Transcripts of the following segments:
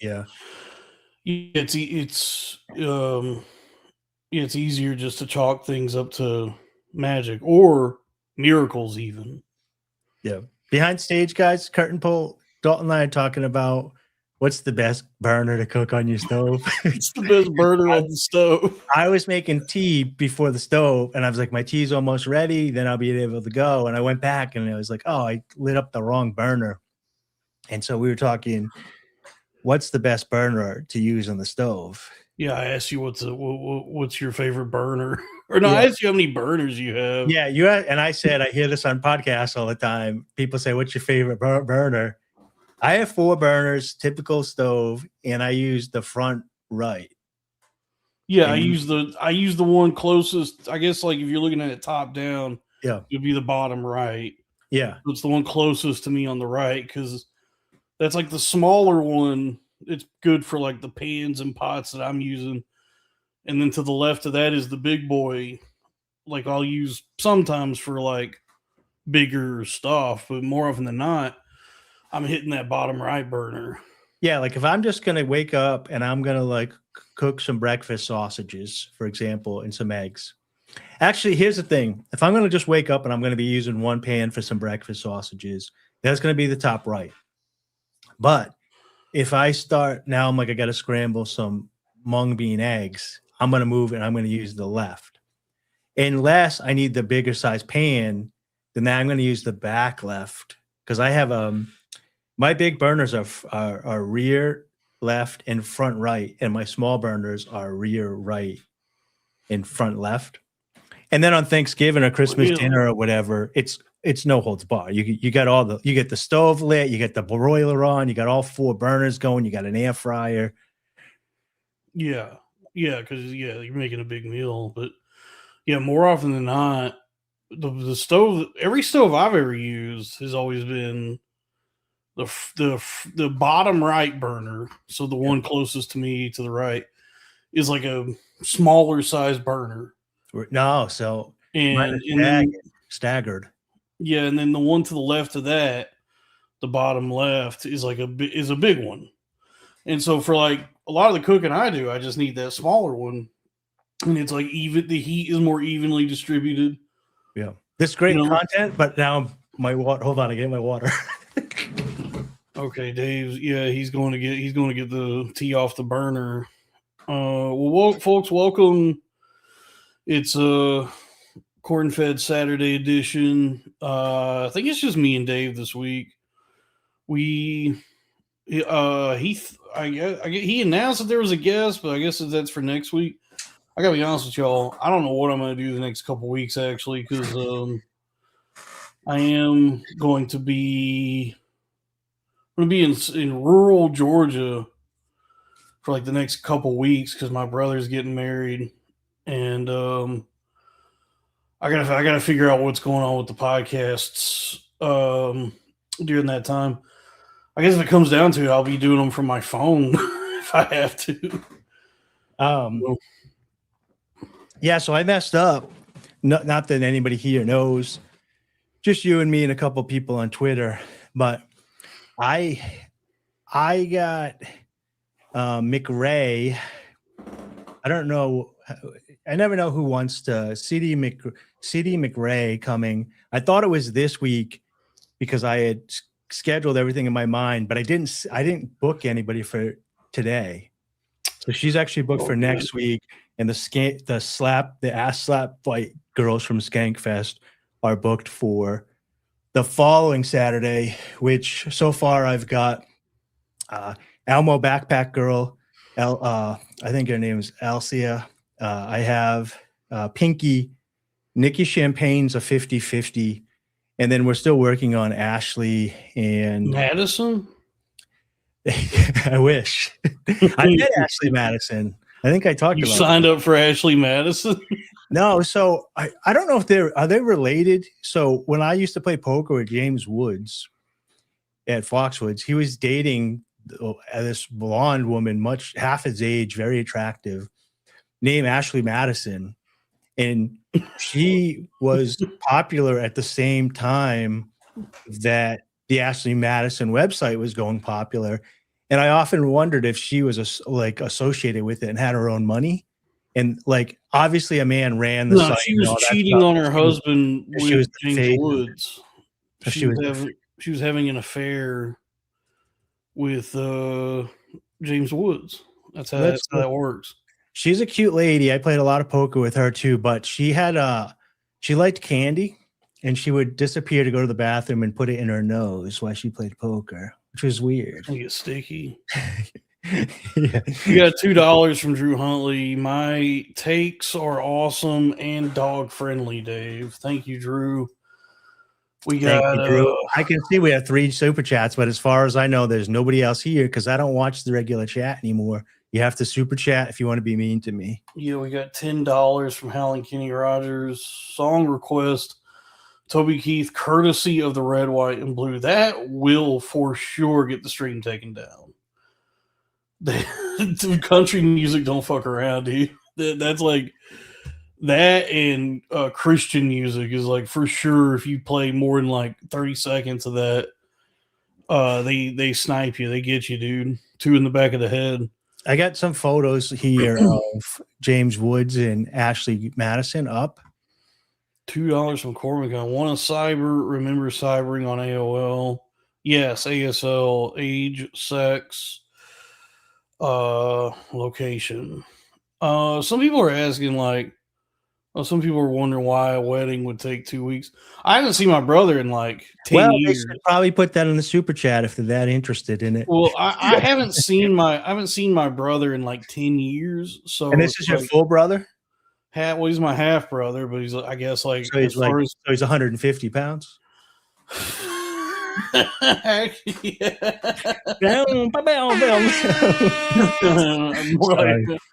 Yeah. It's easier just to chalk things up to magic or miracles even. Yeah. Behind stage, guys, curtain pull. Dalton and I are talking about what's the best burner to cook on your stove. It's the best burner on the stove. I was making tea before the stove, and I was like, my tea's almost ready. Then I'll be able to go. And I went back, and I was like, oh, I lit up the wrong burner. And so we were talking, what's the best burner to use on the stove? Yeah, I asked you what's your favorite burner, or no, Yeah. I asked you how many burners you have. Yeah, and I said I hear this on podcasts all the time. People say, "What's your favorite burner?" I have 4 burners, typical stove, and I use the front right. Yeah, And I use the one closest. I guess like if you're looking at it top down, yeah, it would be the bottom right. yeah, It's the one closest to me on the right because that's like the smaller one. It's good for like the pans and pots that I'm using. And then to the left of that is the big boy. Like I'll use sometimes for like bigger stuff, but more often than not, I'm hitting that bottom right burner. yeah. Like if I'm just gonna wake up and I'm gonna like cook some breakfast sausages, for example, and some eggs. Actually, here's the thing: if I'm gonna just wake up and I'm gonna be using one pan for some breakfast sausages, that's gonna be the top right. But if I start now, I'm like, I got to scramble some mung bean eggs. I'm going to move and I'm going to use the left. Unless I need the bigger size pan, then I'm going to use the back left because I have my big burners are rear left and front right, and my small burners are rear right and front left. And then on Thanksgiving or Christmas dinner or whatever, it's no holds bar. You got you get the stove lit, you get the broiler on, you got all 4 burners going, you got an air fryer. Yeah, because you're making a big meal, but yeah, more often than not, the stove, every stove I've ever used has always been the bottom right burner. So the one closest to me to the right is like a smaller size burner. No, so and then staggered. Yeah, and then the one to the left of that, the bottom left, is like a big one. And so for like a lot of the cooking I do, I just need that smaller one, and it's like even the heat is more evenly distributed. Yeah, this great content, but now my water. Hold on, I get my water. Okay, Dave. Yeah, he's going to get the tea off the burner. Well, folks, welcome. It's Cornfed Saturday edition. I think it's just me and Dave this week. He announced that there was a guest, but I guess that's for next week. I gotta be honest with y'all. I don't know what I'm gonna do the next couple weeks actually, because I am going to be in rural Georgia for like the next couple weeks because my brother's getting married, and I gotta figure out what's going on with the podcasts during that time. I guess if it comes down to it, I'll be doing them from my phone if I have to. Yeah, so I messed up. Not that anybody here knows, just you and me and a couple people on Twitter. But I got McRae. I don't know. I never know who wants to. CD McRae coming. I thought it was this week because I had scheduled everything in my mind, but I didn't book anybody for today. So she's actually booked for next week, and the ass slap fight girls from Skankfest are booked for the following Saturday, which so far I've got Elmo Backpack Girl. I think her name is Alcia. I have Pinky, Nikki Champagne's a 50-50. And then we're still working on Ashley and Madison. I wish. I met Ashley Madison. I think I talked about you signed up for Ashley Madison. No, so I don't know if are they related. So when I used to play poker with James Woods at Foxwoods, he was dating this blonde woman, half his age, very attractive, named Ashley Madison. And she was popular at the same time that the Ashley Madison website was going popular. And I often wondered if she was associated with it and had her own money. And like, obviously, a man ran the No, site. she And was all that cheating stuff. on her husband She with was the James face. Woods. If She was having an affair with James Woods. That's how that works. She's a cute lady. I played a lot of poker with her too, but she had she liked candy, and she would disappear to go to the bathroom and put it in her nose while she played poker, which was weird. I get sticky. Yeah. We got $2 from Drew Huntley. My takes are awesome and dog friendly, Dave. Thank you, Drew. We got Thank you, Drew. I can see we have 3 super chats, but as far as I know, there's nobody else here because I don't watch the regular chat anymore. You have to super chat if you want to be mean to me. Yeah, we got $10 from Howling Kenny Rogers. Song request, Toby Keith, courtesy of the Red, White, and Blue. That will for sure get the stream taken down. Country music don't fuck around, dude. That's like that, and Christian music is like for sure. If you play more than like 30 seconds of that, they snipe you. They get you, dude. 2 in the back of the head. I got some photos here of James Woods and Ashley Madison up. $2 from Cormac. I want to cyber. Remember cybering on AOL? Yes, ASL, age, sex, location. Some people are asking, like, some people are wondering why a wedding would take 2 weeks. I haven't seen my brother in like 10 years. They should probably put that in the super chat if they're that interested in it. Well, I haven't seen my brother in like 10 years. So, and this is your full brother? Well, he's my half brother, but he's, I guess, like, so he's 150 pounds. Actually,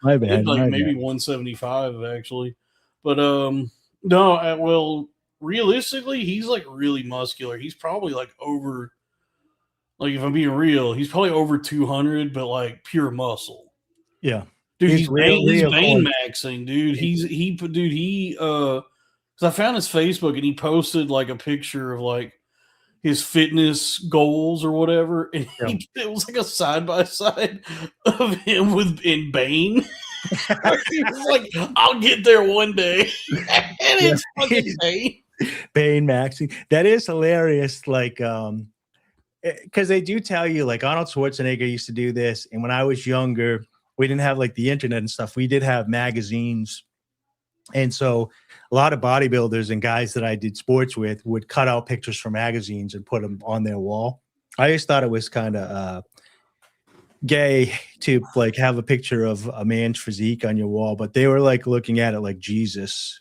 my bad. Maybe 175 actually, but no. Well, realistically, he's like really muscular. He's probably like over, like, if I'm being real, he's probably over 200, but like pure muscle. Yeah. Dude, he's Bane-maxxing, dude. Because I found his Facebook and he posted like a picture of like his fitness goals or whatever, and it was like a side by side of him in Bane. He was like, "I'll get there one day," and it's fucking Bane. Bane-maxxing. That is hilarious. Like, because they do tell you, like, Arnold Schwarzenegger used to do this, and when I was younger, we didn't have like the internet and stuff. We did have magazines. And so a lot of bodybuilders and guys that I did sports with would cut out pictures from magazines and put them on their wall. I just thought it was kind of gay to like have a picture of a man's physique on your wall, but they were like looking at it like, Jesus,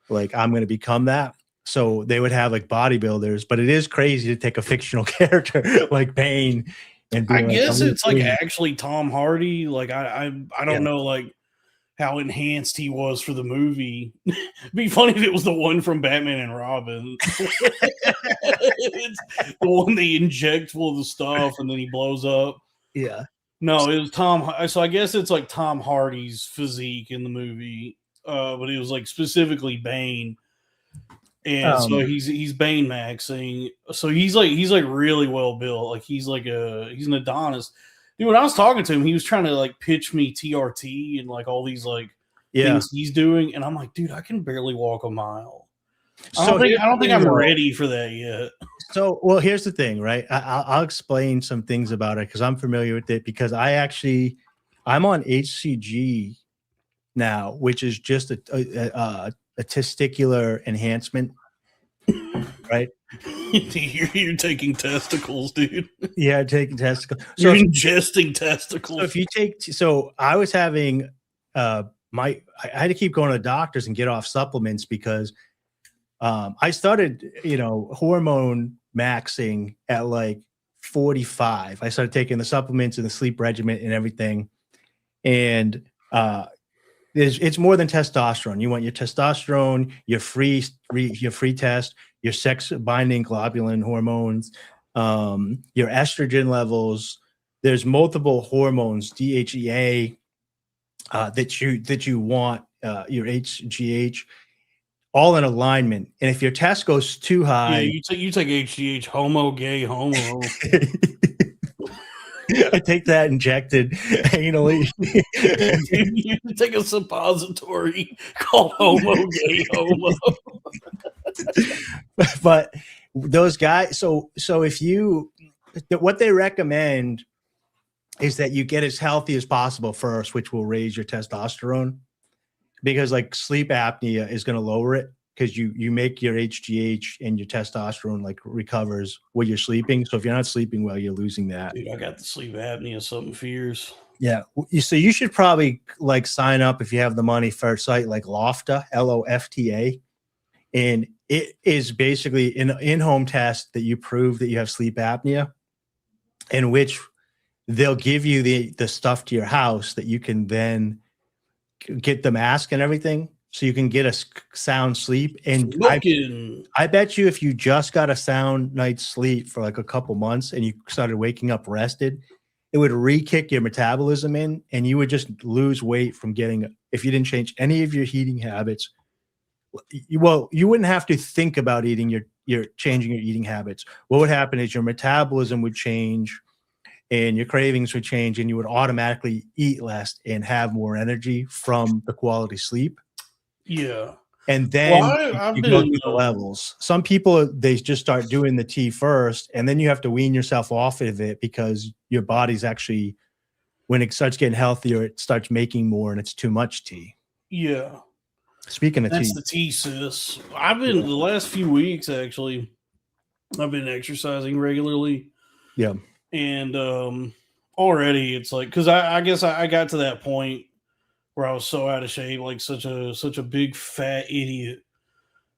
like, I'm going to become that. So they would have like bodybuilders, but it is crazy to take a fictional character like Bane. And I guess it's like actually Tom Hardy. Like I don't know like how enhanced he was for the movie. It'd be funny if it was the one from Batman and Robin. It's the one they inject full of the stuff and then he blows up. Yeah. No, it was Tom. So I guess it's like Tom Hardy's physique in the movie, but it was like specifically Bane. And so he's Bane-maxxing. So he's like really well built. Like he's an Adonis. Dude, when I was talking to him, he was trying to like pitch me TRT and like all these like things he's doing, and I'm like, dude, I can barely walk a mile. I don't think I'm ready for that yet. So, well, here's the thing, right? I'll explain some things about it because I'm familiar with it because I'm on HCG now, which is just a testicular enhancement, right? You're taking testicles, dude. Yeah, taking testicles. So you're ingesting testicles. So if you take, I was having I had to keep going to the doctors and get off supplements because I started, hormone maxing at like 45. I started taking the supplements and the sleep regimen and everything, and it's more than testosterone. You want your testosterone, your free test, your sex binding globulin hormones, your estrogen levels. There's multiple hormones, DHEA, that you want, your HGH, all in alignment. And if your test goes too high, you take HGH, homo, gay, homo. I take that injected anally. You take a suppository called homo gay homo. But those guys, so if you, what they recommend is that you get as healthy as possible first, which will raise your testosterone, because like sleep apnea is going to lower it, because you make your HGH and your testosterone like recovers when you're sleeping. So if you're not sleeping well, you're losing that. Dude, I got the sleep apnea, something fierce. Yeah. So you should probably like sign up if you have the money for a site like Lofta, LOFTA. And it is basically an in-home test that you prove that you have sleep apnea, in which they'll give you the stuff to your house that you can then get the mask and everything, so you can get a sound sleep. And I bet you if you just got a sound night's sleep for like a couple months and you started waking up rested, it would re-kick your metabolism in, and you would just lose weight from getting, if you didn't change any of your eating habits. Well, you wouldn't have to think about eating your changing your eating habits. What would happen is your metabolism would change and your cravings would change, and you would automatically eat less and have more energy from the quality sleep. Yeah. And then you go through the levels. Some people, they just start doing the tea first, and then you have to wean yourself off of it, because your body's actually, when it starts getting healthier, it starts making more, and it's too much tea. Yeah. Speaking of That's tea. the tea, sis. I've been, the last few weeks, actually, I've been exercising regularly. Yeah. And already it's like, because I guess I got to that point where I was so out of shape, like such a big fat idiot,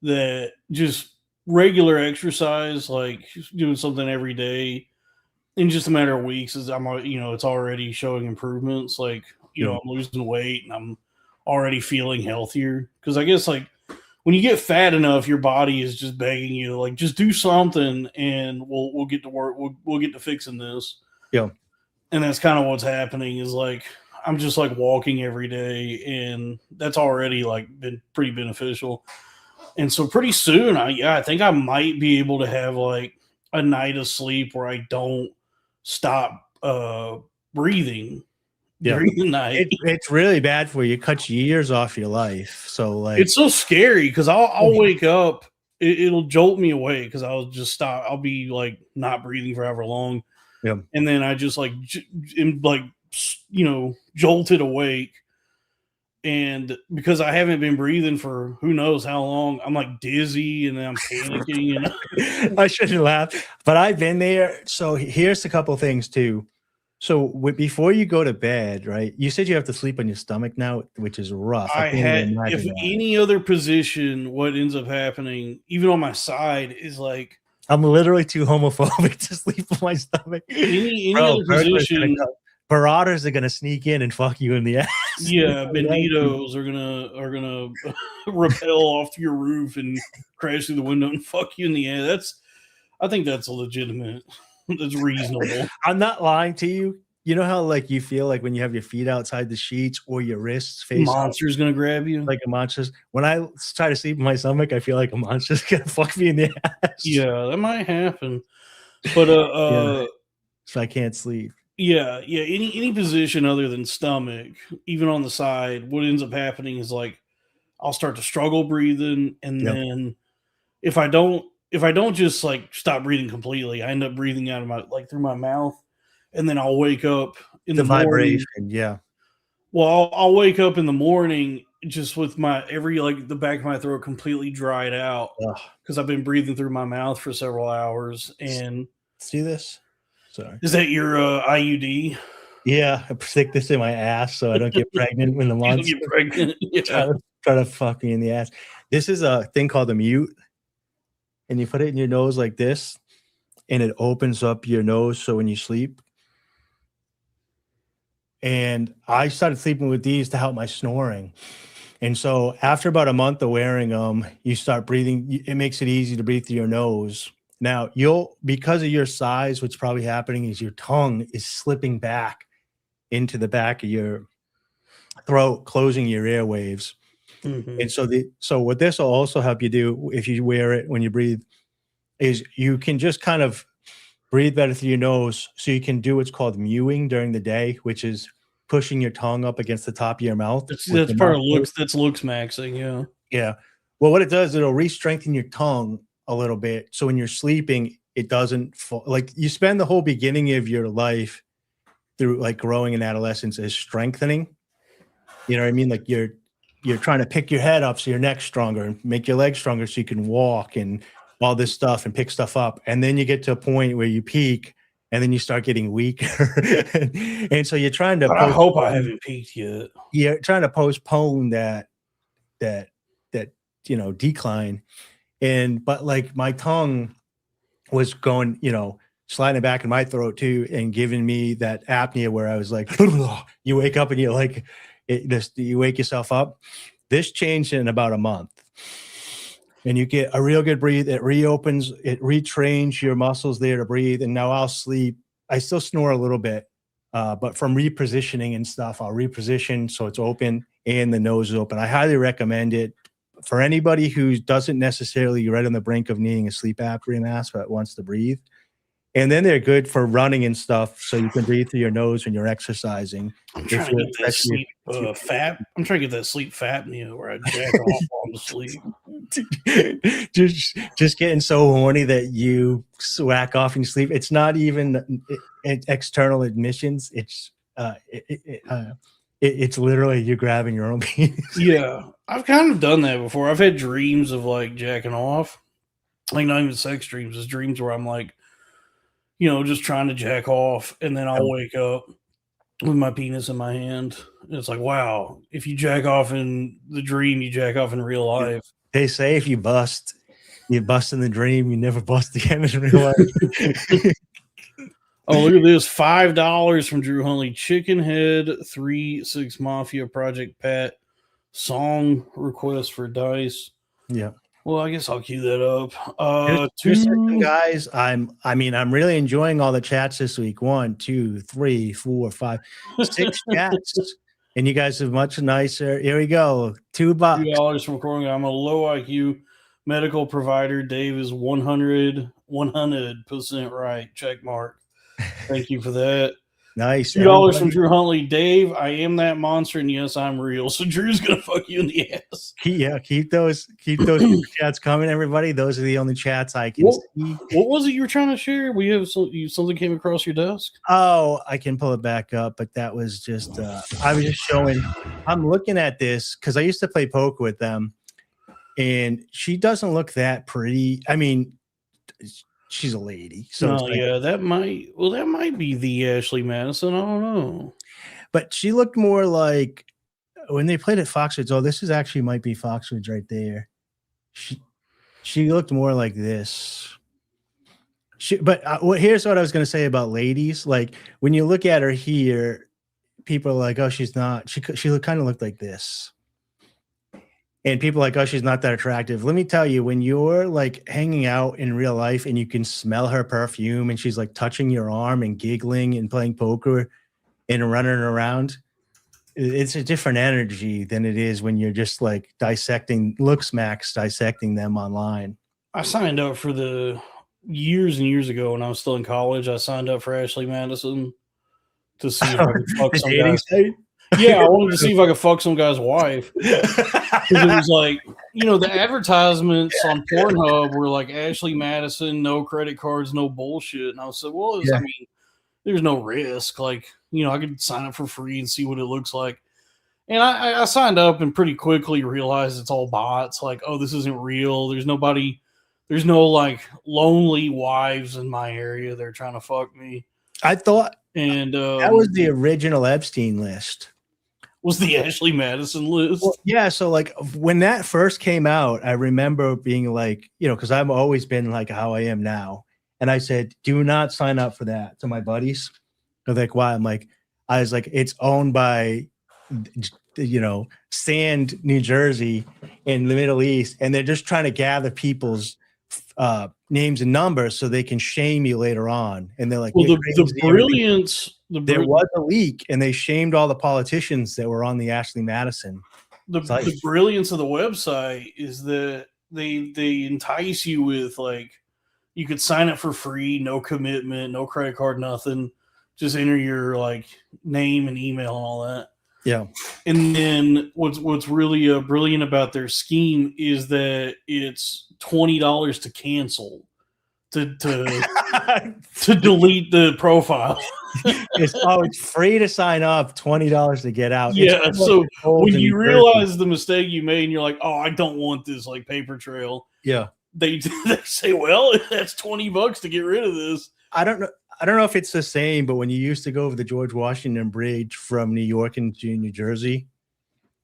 that just regular exercise, like doing something every day in just a matter of weeks, is it's already showing improvements. Like, I'm losing weight and I'm already feeling healthier. Because I guess like when you get fat enough, your body is just begging you to like just do something, and we'll get to work. We'll get to fixing this. Yeah. And that's kind of what's happening, is like I'm just like walking every day, and that's already like been pretty beneficial. And so pretty soon, I think I might be able to have like a night of sleep where I don't stop breathing during the night. It's really bad for you. It cuts years off your life. So like, it's so scary, because I'll wake up, it'll jolt me away, because I'll just stop. I'll be like not breathing for however long. Yeah. And then I just like am like, jolted awake. And because I haven't been breathing for who knows how long, I'm like dizzy, and then I'm panicking. And I shouldn't laugh, but I've been there. So here's a couple things too. So before you go to bed, right? You said you have to sleep on your stomach now, which is rough. If any other position, what ends up happening, even on my side, is like I'm literally too homophobic to sleep on my stomach. Any other position, marauders are gonna sneak in and fuck you in the ass. Yeah, banditos are gonna rappel off your roof and crash through the window and fuck you in the ass. I think that's a legitimate. That's reasonable. I'm not lying to you. You know how like you feel like when you have your feet outside the sheets or your wrists face monster's gonna grab you, like a monster's. When I try to sleep in my stomach, I feel like a monster's gonna fuck me in the ass. Yeah, that might happen. But so I can't sleep. Yeah. Any position other than stomach, even on the side, what ends up happening is like I'll start to struggle breathing, and then if I don't just like stop breathing completely, I end up breathing out of my through my mouth, and then I'll wake up in the vibration. Morning. Yeah. Well, I'll wake up in the morning just with my the back of my throat completely dried out, because I've been breathing through my mouth for several hours. And let's do this. Sorry. Is that your IUD? Yeah, I stick this in my ass so I don't get pregnant when the monster get pregnant. Yeah. Try to fuck me in the ass. This is a thing called a mute, and you put it in your nose like this, and it opens up your nose so when you sleep. And I started sleeping with these to help my snoring. And so after about a month of wearing them, you start breathing. It makes it easy to breathe through your nose. Now, because of your size, what's probably happening is your tongue is slipping back into the back of your throat, closing your airwaves. Mm-hmm. And so what this will also help you do if you wear it when you breathe is you can just kind of breathe better through your nose so you can do what's called mewing during the day, which is pushing your tongue up against the top of your mouth. That's part of looks. That's looks maxing. Yeah. Yeah. Well, what it does, it'll re-strengthen your tongue a little bit. So when you're sleeping, it doesn't fall. Like you spend the whole beginning of your life through like growing in adolescence is strengthening. You know what I mean? Like you're trying to pick your head up so your neck's stronger and make your legs stronger so you can walk and all this stuff and pick stuff up. And then you get to a point where you peak and then you start getting weaker. And so you're trying to I hope I haven't peaked yet. You're trying to postpone that decline. But like my tongue was going, sliding back in my throat too and giving me that apnea where I was like, you wake up and you're like, you wake yourself up. This changed in about a month. And you get a real good breathe. It reopens, it retrains your muscles there to breathe. And now I'll sleep. I still snore a little bit, but from repositioning and stuff, I'll reposition so it's open and the nose is open. I highly recommend it for anybody who doesn't necessarily right on the brink of needing a sleep apnea mask, but wants to breathe. And then they're good for running and stuff, so you can breathe through your nose when you're exercising. I'm trying to get that sleep fat. I'm trying to get that sleep fatnea where I jack off on the sleep. just getting so horny that you whack off in sleep. It's not even external admissions. It's it's literally you grabbing your own penis. Yeah, I've kind of done that before. I've had dreams of like jacking off, like not even sex dreams. It's dreams where I'm like, just trying to jack off, and then I'll wake up with my penis in my hand. And it's like, wow, if you jack off in the dream, you jack off in real life. They say if you bust in the dream, you never bust again in real life. Oh, look at this. $5 from Drew Huntley. Chicken Head 3-6 Mafia Project Pat. Song request for Dice. Yeah. Well, I guess I'll cue that up. Guys, I'm really enjoying all the chats this week. 1, 2, 3, 4, 5, 6 chats. And you guys are much nicer. Here we go. $2. $2 from recording. I'm a low IQ medical provider. Dave is 100% right. Check mark. Thank you for that. Nice. $2 from Drew Huntley. Dave, I am that monster, and yes, I'm real. So Drew's gonna fuck you in the ass. Keep those chats coming, everybody. Those are the only chats I can see. What was it you were trying to share? We have something came across your desk. Oh, I can pull it back up, but that was just I was just showing. I'm looking at this because I used to play poker with them, and she doesn't look that pretty. I mean, she's a lady, so that might be the Ashley Madison. I don't know, but she looked more like when they played at Foxwoods. Oh, this is actually might be Foxwoods right there. She looked more like this. Here's what I was going to say about ladies. Like when you look at her here, people are like, "Oh, she's not." She kind of looked like this. And people are like, oh, she's not that attractive. Let me tell you, when you're like hanging out in real life and you can smell her perfume and she's like touching your arm and giggling and playing poker and running around, it's a different energy than it is when you're just like dissecting them online. I signed up for the years and years ago when I was still in college. I signed up for Ashley Madison to see if I could fuck some guy. Yeah, I wanted to see if I could fuck some guy's wife. Because it was like, the advertisements on Pornhub were like Ashley Madison, no credit cards, no bullshit. And I was like, well, I mean, there's no risk. Like, I could sign up for free and see what it looks like. And I signed up and pretty quickly realized it's all bots. Like, oh, this isn't real. There's no like lonely wives in my area. They're trying to fuck me. I thought and that was the original Epstein list. Was the Ashley Madison list. Well, yeah, so like when that first came out, I remember being like, because I've always been like how I am now. And I said, do not sign up for that to my buddies. They're like, why? I was like, it's owned by, Sand, New Jersey in the Middle East. And they're just trying to gather people's names and numbers so they can shame you later on. And they're like, well, the brilliance. There was a leak, and they shamed all the politicians that were on the Ashley Madison. The brilliance of the website is that they entice you with like, You could sign up for free, no commitment, no credit card, nothing. Just enter your like name and email and all that. Yeah. And then what's really brilliant about their scheme is that it's $20 to cancel, to delete the profile. It's free to sign up, $20 to get out. Yeah, so when you realize the mistake you made and you're like, oh, I don't want this like paper trail. Yeah. They say, well, that's $20 to get rid of this. I don't know if it's the same, but when you used to go over the George Washington Bridge from New York into New Jersey,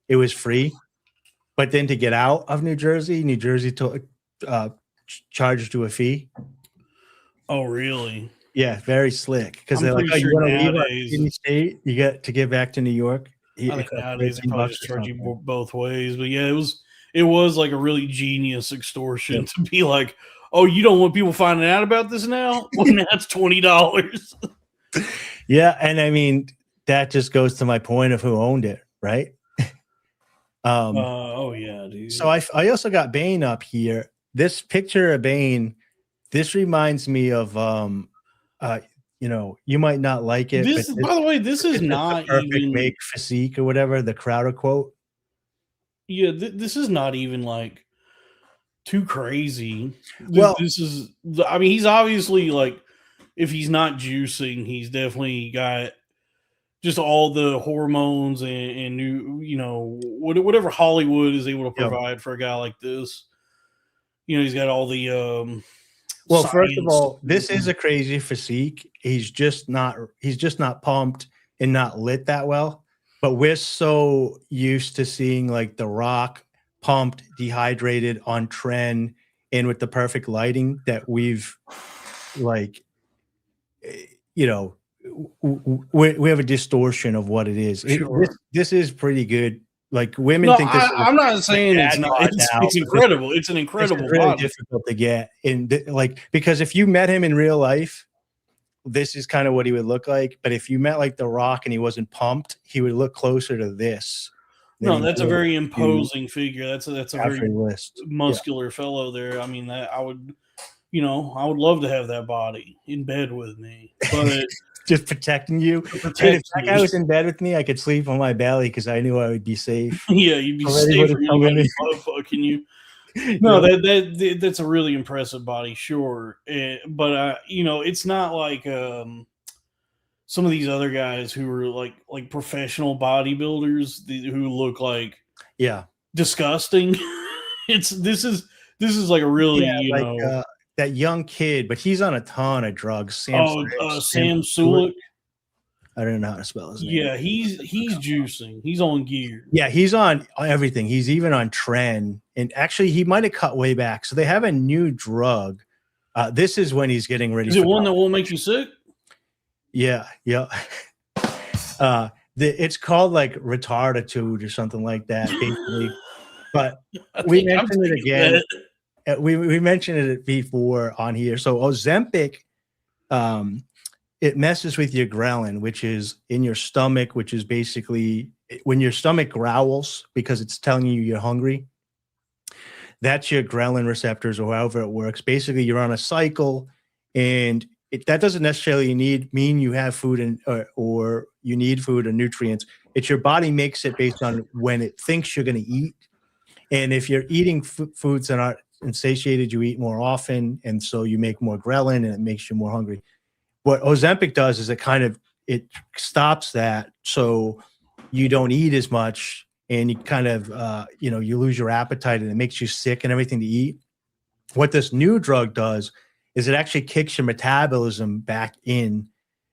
it was free. But then to get out of New Jersey charged you a fee. Oh, really? Yeah, very slick. Because they're like, oh, you want to leave any state, you get to get back to New York. I think nowadays they probably just charge you both ways. But yeah, it was like a really genius extortion to be like, oh, you don't want people finding out about this now? Well, that's $20. Yeah, and I mean, that just goes to my point of who owned it, right? Oh yeah, dude. So I also got Bane up here. This picture of Bane, this reminds me of you might not like it. By the way, this is not perfect even make physique or whatever, the Crowder quote. Yeah, this is not even like too crazy. Well, this is, I mean, he's obviously like, if he's not juicing, he's definitely got just all the hormones and new, whatever Hollywood is able to provide for a guy like this. He's got all the well, first of all, this is a crazy physique. He's just not pumped and not lit that well. But we're so used to seeing like The Rock pumped, dehydrated, on trend, and with the perfect lighting that we've like, we have a distortion of what it is. Sure. This is pretty good. Like women think this. I'm not saying it's not. It's incredible. It's an incredible. It's really body. difficult to get because if you met him in real life, this is kind of what he would look like. But if you met like The Rock and he wasn't pumped, he would look closer to this. No, that's a very imposing figure. That's a very list. muscular fellow there. I mean, that I would love to have that body in bed with me, but just protecting you. If that guy was in bed with me, I could sleep on my belly because I knew I would be safe. Yeah, you'd be safe from anybody fucking you. No, that's a really impressive body, sure, but it's not like some of these other guys who are like professional bodybuilders who look like disgusting. This is like a really that young kid, but he's on a ton of drugs. Sam Sulek. I don't know how to spell his name. Yeah, he's juicing. He's on gear. Yeah, he's on everything. He's even on trend. And actually, he might have cut way back. So they have a new drug. This is when he's getting ready. Is it one that won't make you sick? Yeah. It's called like retarditude or something like that, basically. But we mentioned it again. We mentioned it before on here. So Ozempic, it messes with your ghrelin, which is in your stomach, which is basically when your stomach growls because it's telling you you're hungry. That's your ghrelin receptors, or however it works. Basically, you're on a cycle, and that doesn't necessarily mean you have food or you need food or nutrients. It's your body makes it based on when it thinks you're going to eat. And if you're eating foods that aren't insatiated, you eat more often, and so you make more ghrelin, and it makes you more hungry. What Ozempic does is it stops that, so you don't eat as much, and you kind of you lose your appetite, and it makes you sick and everything to eat. What this new drug does is it actually kicks your metabolism back in,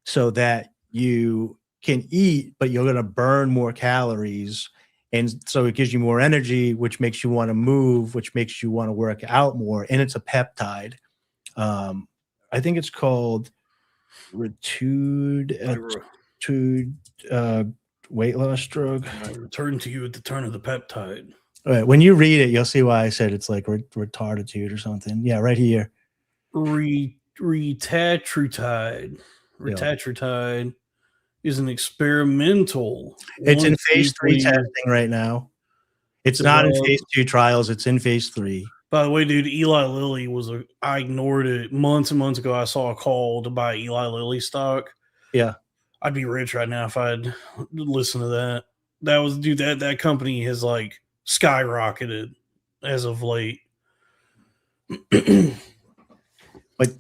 so that you can eat, but you're going to burn more calories. And so it gives you more energy, which makes you want to move, which makes you want to work out more. And it's a peptide. I think it's called Ritude weight loss drug. I return to you at the turn of the peptide. All right, when you read it, you'll see why I said it's like retarditude or something. Yeah, right here. Retatrutide. Retatrutide is an experimental. It's in phase 3 testing right now. It's not in phase 2 trials. It's in phase 3. By the way, dude, Eli Lilly I ignored it months and months ago. I saw a call to buy Eli Lilly stock. Yeah. I'd be rich right now if I'd listen to that. That company has like skyrocketed as of late. But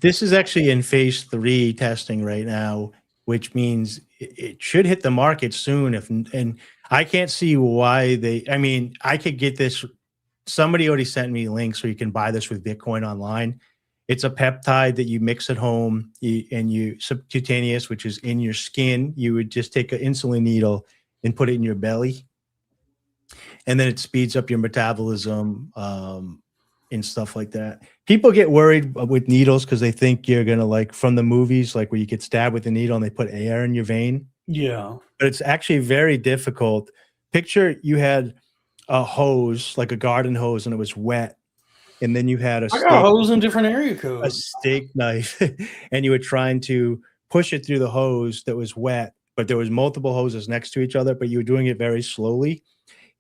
this is actually in phase 3 testing right now, which means it should hit the market soon. And I can't see why I could get this. Somebody already sent me links where you can buy this with Bitcoin online. It's a peptide that you mix at home and you subcutaneous, which is in your skin. You would just take an insulin needle and put it in your belly. And then it speeds up your metabolism and stuff like that. People get worried with needles because they think you're going to, like from the movies, like where you get stabbed with a needle and they put air in your vein. Yeah. But it's actually very difficult. Picture you had a hose, like a garden hose, and it was wet. And then you had I got hose in different area codes. A steak knife, and you were trying to push it through the hose that was wet, but there was multiple hoses next to each other, but you were doing it very slowly.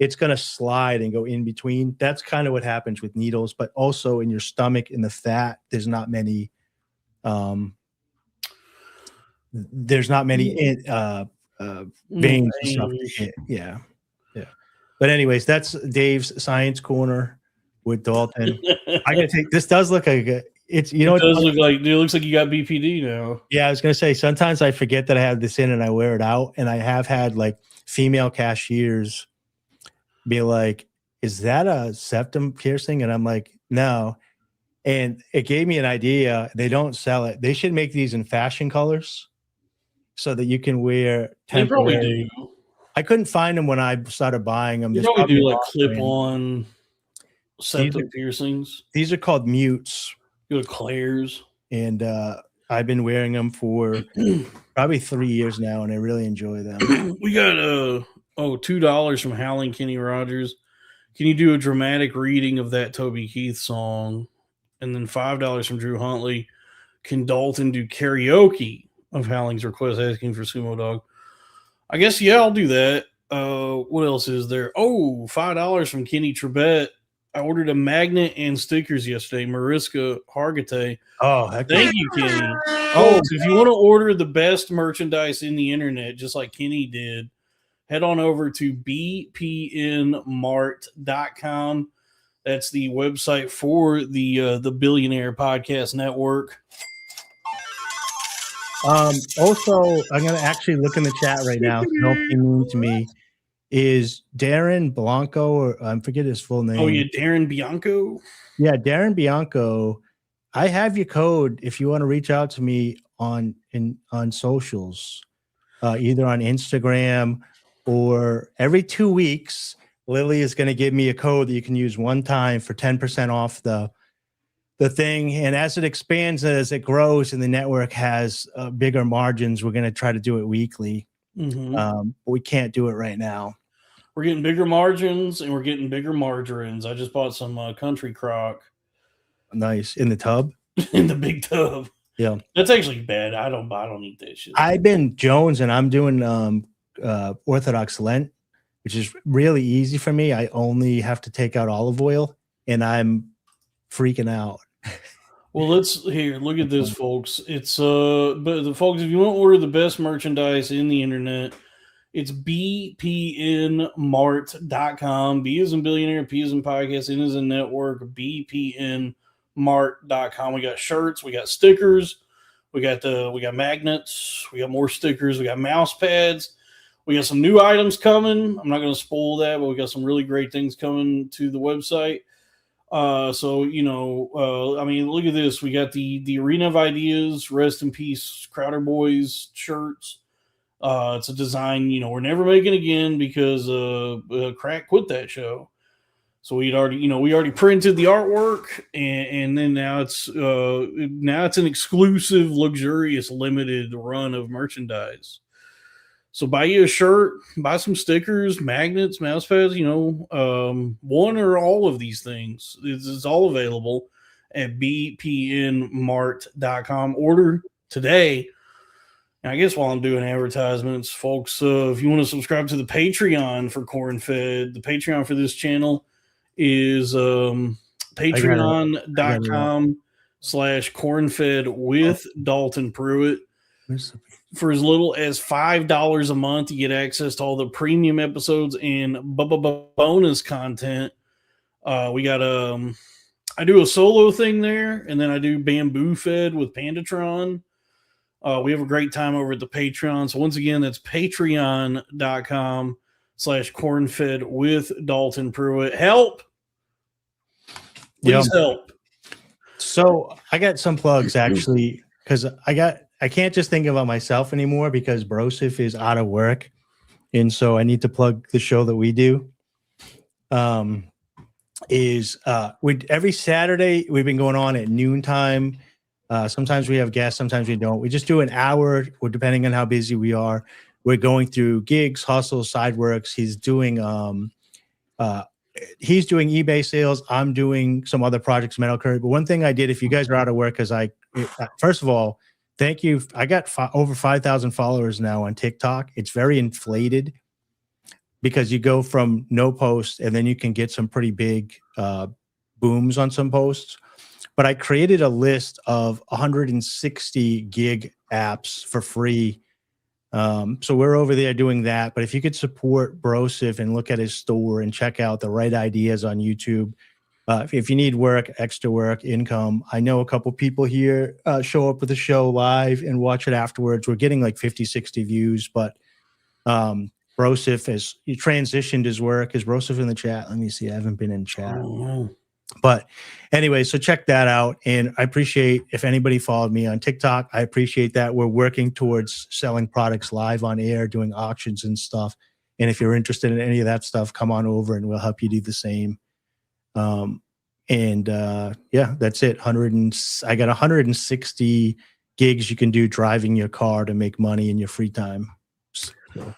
It's going to slide and go in between. That's kind of what happens with needles, but also in your stomach, in the fat, there's not many veins and stuff to hit. Yeah. But anyways, that's Dave's Science Corner with Dalton. I gotta take this. Does look like it does look like, dude, it looks like you got BPD now. Yeah, I was gonna say sometimes I forget that I have this in and I wear it out, and I have had like female cashiers be like, "Is that a septum piercing?" And I'm like, "No." And it gave me an idea. They don't sell it. They should make these in fashion colors so that you can wear temporary. They probably do. I couldn't find them when I started buying them. They probably do like clip-on septum piercings. These are called mutes. Go to Claire's. And I've been wearing them for probably 3 years now, and I really enjoy them. We got $2 from Howling Kenny Rogers. Can you do a dramatic reading of that Toby Keith song? And then $5 from Drew Huntley. Can Dalton do karaoke of Howling's request asking for Sumo Dog? I guess, yeah, I'll do that. What else is there? Oh, $5 from Kenny Trebet. I ordered a magnet and stickers yesterday. Mariska Hargitay. Oh, thank you, Kenny. Oh, so if you want to order the best merchandise in the internet, just like Kenny did, head on over to bpnmart.com. That's the website for the Billionaire Podcast Network. Also, I'm going to actually look in the chat right now. Don't be mean to me. Is Darren Blanco, or I forget his full name. Oh, yeah, Darren Bianco. Yeah, Darren Bianco. I have your code if you want to reach out to me on socials, either on Instagram or every 2 weeks. Lily is going to give me a code that you can use one time for 10% off the thing. And as it expands, as it grows, and the network has bigger margins, we're going to try to do it weekly. But we can't do it right now. We're getting bigger margins and we're getting bigger margarines. I just bought some Country Crock. Nice. In the tub? In the big tub. Yeah. That's actually bad. I don't eat that shit. I've been Jones, and I'm doing Orthodox Lent, which is really easy for me. I only have to take out olive oil, and I'm freaking out. Well, look at this, folks. It's but the folks, if you want to order the best merchandise in the internet, it's bpnmart.com. B as in billionaire, P as in podcast, N as in network, bpnmart.com. We got shirts, we got stickers, we got magnets, we got more stickers, we got mouse pads, we got some new items coming. I'm not going to spoil that, but we got some really great things coming to the website. So, I mean, look at this. We got the Arena of Ideas, Rest in Peace, Crowder Boys shirts. It's a design, we're never making again because Crack quit that show. So we already printed the artwork, and then now it's an exclusive, luxurious, limited run of merchandise. So buy you a shirt, buy some stickers, magnets, mouse pads, one or all of these things. It's all available at bpnmart.com. Order today. And I guess while I'm doing advertisements, folks, if you want to subscribe to the Patreon for Cornfed, the Patreon for this channel is Patreon.com/cornfed with Dalton Pruitt. For as little as $5 a month, you get access to all the premium episodes and bonus content. We got I do a solo thing there, and then I do Bamboo Fed with Pandatron. We have a great time over at the Patreon. So once again, that's patreon.com/cornfed with Dalton Pruitt. Help! Please help. So I got some plugs actually, because I can't just think about myself anymore because Brosif is out of work. And so I need to plug the show that we do. Every Saturday we've been going on at noontime. Sometimes we have guests, sometimes we don't. We just do an hour, depending on how busy we are. We're going through gigs, hustles, side works. He's doing eBay sales. I'm doing some other projects, Metal Curry. But one thing I did, if you guys are out of work, because first of all, thank you. I got over 5,000 followers now on TikTok. It's very inflated because you go from no posts and then you can get some pretty big booms on some posts. But I created a list of 160 gig apps for free. So we're over there doing that. But if you could support Brosif and look at his store and check out the right ideas on YouTube, if you need work, extra work, income, I know a couple people here show up with the show live and watch it afterwards. We're getting like 50, 60 views, but Brosif has transitioned his work. Is Brosif in the chat? Let me see. I haven't been in chat. Oh. But anyway, so check that out. And I appreciate if anybody followed me on TikTok, I appreciate that. We're working towards selling products live on air, doing auctions and stuff. And if you're interested in any of that stuff, come on over and we'll help you do the same. Yeah, that's it. I got 160 gigs you can do driving your car to make money in your free time. So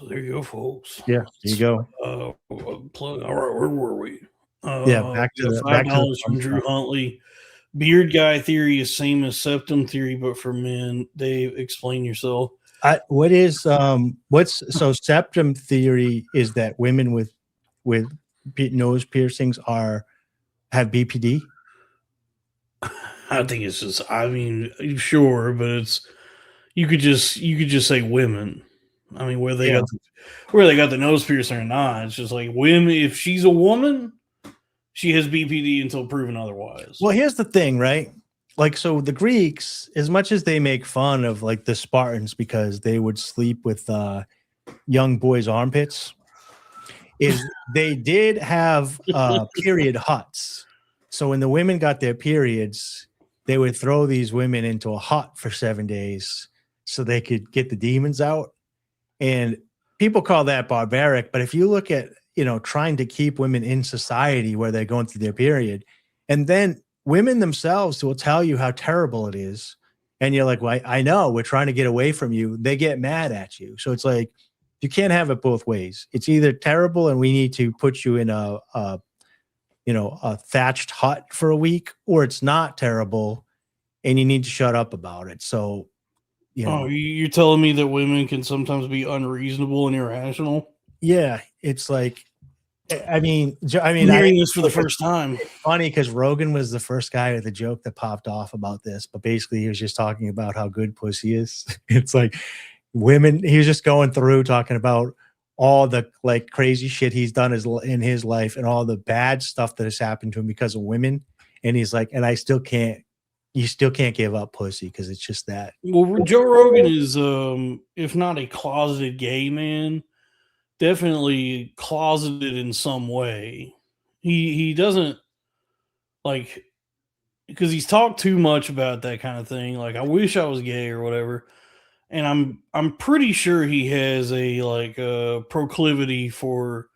there you go, folks. Yeah, there you go. All right, where were we? Back to the $5 from Drew Huntley. Beard guy theory is same as septum theory, but for men. Dave, explain yourself. So septum theory is that women with nose piercings have BPD? I think it's just, I mean, sure, but it's you could just say women. I mean, where they got the nose piercing or not, it's just like women. If she's a woman, she has BPD until proven otherwise. Well, here's the thing, right? Like, so the Greeks, as much as they make fun of like the Spartans because they would sleep with young boys' armpits, is they did have period huts. So when the women got their periods, they would throw these women into a hut for 7 days so they could get the demons out. And people call that barbaric. But if you look at, trying to keep women in society where they're going through their period, and then women themselves will tell you how terrible it is. And you're like, well, I know, we're trying to get away from you. They get mad at you. So it's like, you can't have it both ways. It's either terrible and we need to put you in a thatched hut for a week, or it's not terrible and you need to shut up about it. So, you're telling me that women can sometimes be unreasonable and irrational? Yeah. It's like, I'm hearing this for the first time. It's funny because Rogan was the first guy with a joke that popped off about this, but basically he was just talking about how good pussy is. It's like women, he was just going through talking about all the like crazy shit he's done in his life and all the bad stuff that has happened to him because of women. And he's like, and you still can't give up pussy because it's just that. Well, Joe Rogan is, if not a closeted gay man, definitely closeted in some way. He doesn't like, because he's talked too much about that kind of thing. Like, I wish I was gay or whatever. And I'm pretty sure he has a proclivity for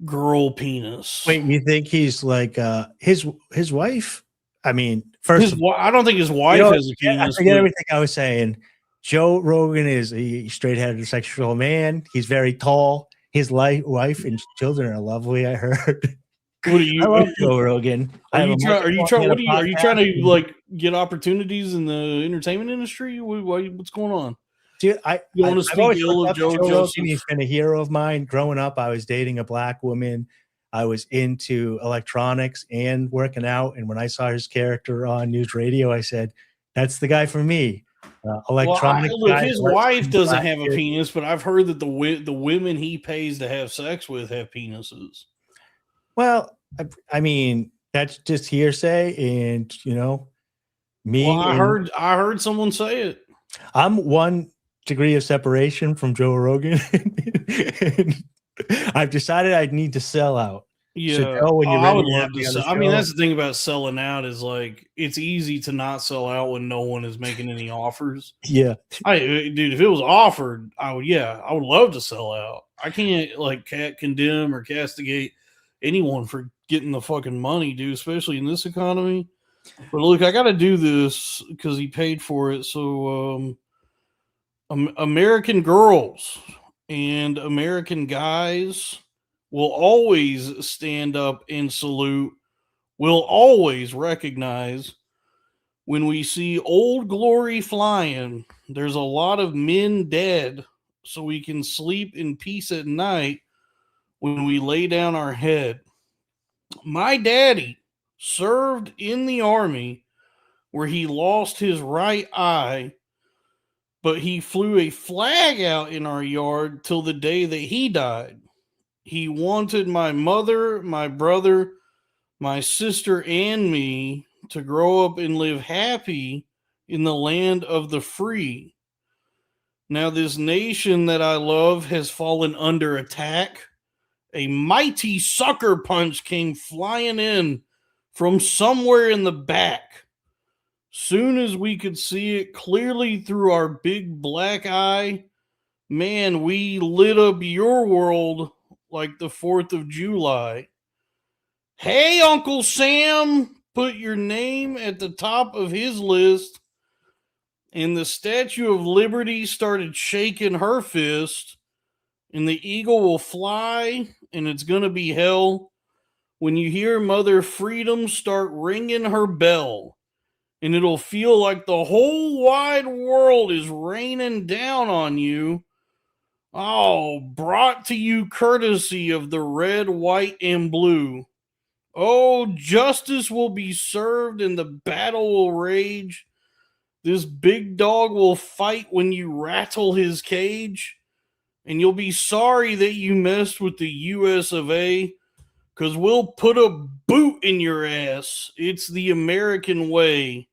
girl penis. Wait, you think he's like his wife? I mean, I don't think his wife has a penis. I forget everything I was saying. Joe Rogan is a straight heterosexual man. He's very tall. His wife and children are lovely, I heard. What are you? I love Joe Rogan. Are you trying to like get opportunities in the entertainment industry? What's going on? Dude, I've always loved Joe Rogan. He's been a hero of mine. Growing up, I was dating a black woman. I was into electronics and working out. And when I saw his character on news radio, I said, "That's the guy for me." Electronic look, guy, his wife doesn't have a penis, but I've heard that the women he pays to have sex with have penises. Well, I mean, that's just hearsay, and me. Well, I heard someone say it. I'm 1 degree of separation from Joe Rogan. And I've decided I need to sell out. Yeah, so Joe, when you're I ready would to love have me to on the sell. I mean, show- that's the thing about selling out is like it's easy to not sell out when no one is making any offers. yeah. Dude, if it was offered, I would love to sell out. I can't like condemn or castigate anyone for getting the fucking money, dude, especially in this economy. But look, I got to do this because he paid for it. So, American girls and American guys will always stand up and salute, will always recognize when we see Old Glory flying, there's a lot of men dead, so we can sleep in peace at night when we lay down our head. My daddy served in the army where he lost his right eye, but he flew a flag out in our yard till the day that he died. He wanted my mother, my brother, my sister, and me to grow up and live happy in the land of the free. Now, this nation that I love has fallen under attack. A mighty sucker punch came flying in from somewhere in the back. Soon as we could see it clearly through our big black eye, man, we lit up your world like the 4th of July. Hey, Uncle Sam, put your name at the top of his list. And the Statue of Liberty started shaking her fist. And the eagle will fly, and it's going to be hell when you hear Mother Freedom start ringing her bell. And it'll feel like the whole wide world is raining down on you. Oh, brought to you courtesy of the red, white, and blue. Oh, justice will be served and the battle will rage. This big dog will fight when you rattle his cage. And you'll be sorry that you messed with the US of A, because we'll put a boot in your ass. It's the American way.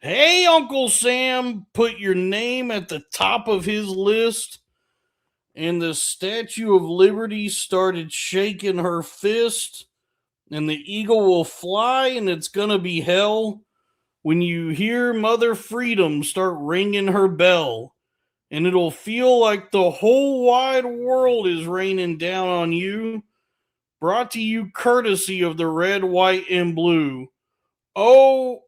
Hey, Uncle Sam, put your name at the top of his list. And the Statue of Liberty started shaking her fist. And the eagle will fly, and it's going to be hell when you hear Mother Freedom start ringing her bell. And it'll feel like the whole wide world is raining down on you. Brought to you courtesy of the red, white, and blue. Oh,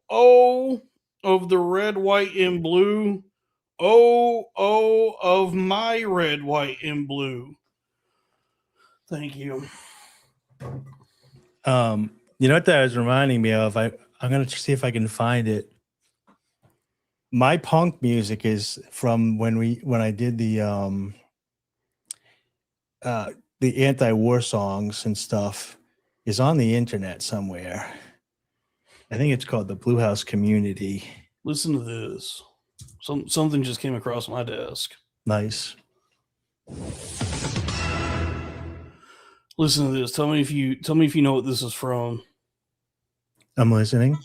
of the red, white, and blue. Oh, of my red, white, and blue. Thank you. You know what that was reminding me of? I'm going to see if I can find it. My punk music is from when I did the anti-war songs and stuff, is on the internet somewhere. I think it's called the Blue House Community. Listen to this. Something just came across my desk. Nice. Listen to this. Tell me if you know what this is from. I'm listening.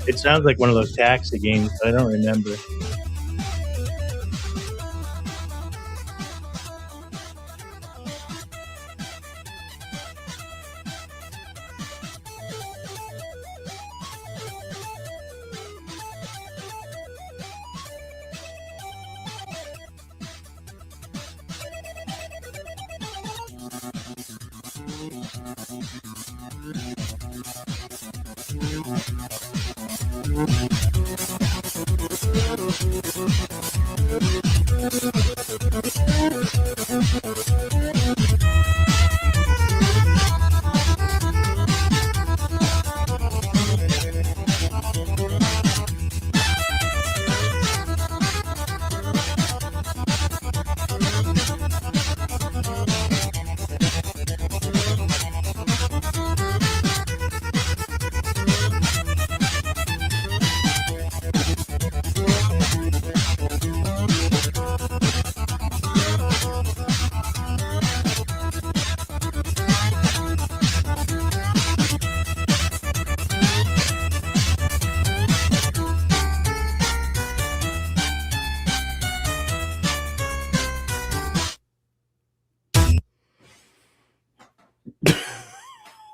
It sounds like one of those taxi games, but I don't remember.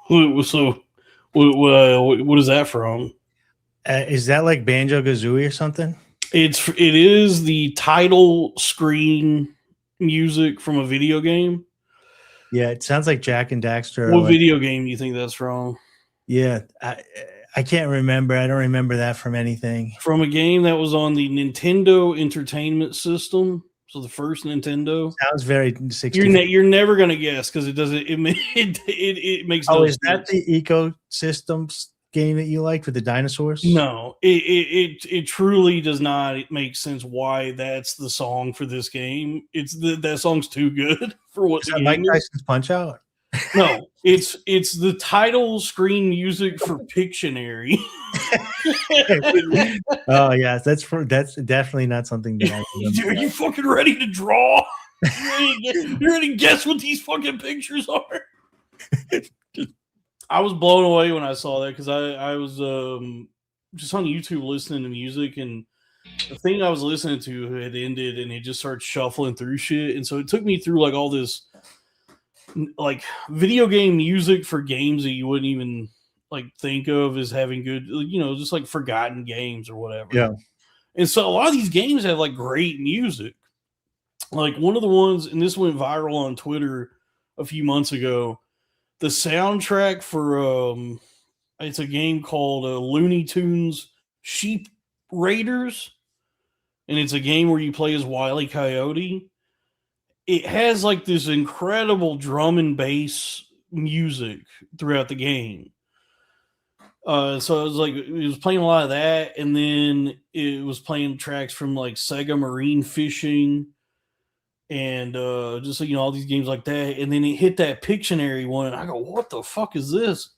So, what is that from? Is that like Banjo Kazooie or something? It is the title screen music from a video game. Yeah, it sounds like Jack and Daxter. What Like, video game do you think that's from? yeah, I can't remember. I don't remember that from anything. From a game that was on the Nintendo Entertainment System. So the first Nintendo. Sounds very 60. You're never gonna guess because it doesn't. It makes no Oh, is sense. that the ecosystems game that you liked with the dinosaurs? No, it truly does not make sense why that's the song for this game. That song's too good for what Is the that game Mike is. Tyson's Punch Out? No, it's the title screen music for Pictionary. Oh yeah, that's definitely not something that I Are you fucking ready to draw? You ready to guess what these fucking pictures are? I was blown away when I saw that because I was just on YouTube listening to music, and the thing I was listening to had ended, and it just started shuffling through shit, and so it took me through like all this like video game music for games that you wouldn't even like think of as having good, just like forgotten games or whatever. Yeah. And so a lot of these games have like great music. Like one of the ones, and this went viral on Twitter a few months ago, the soundtrack for it's a game called Looney Tunes Sheep Raiders, and it's a game where you play as Wile E. Coyote. It has like this incredible drum and bass music throughout the game. So it was playing a lot of that, and then it was playing tracks from like Sega Marine Fishing and just all these games like that. And then it hit that Pictionary one, and I go, "What the fuck is this?"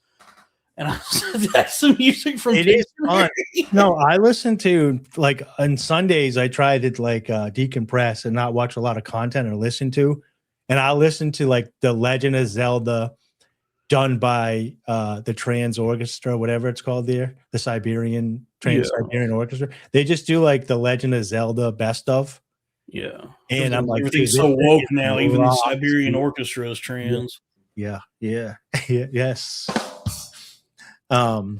And I said, "That's the music from It Pictionary." is fun. No, I listen to like on Sundays. I try to like decompress and not watch a lot of content or listen to, and I listen to like the Legend of Zelda, done by the Trans Orchestra, whatever it's called there, the Siberian Trans-Siberian Orchestra. They just do like the Legend of Zelda best of. Yeah. And I'm like, everything's dude, so this thing woke is now. Even the rocks, Siberian dude. Orchestra is trans. Yeah. Yes. Oh,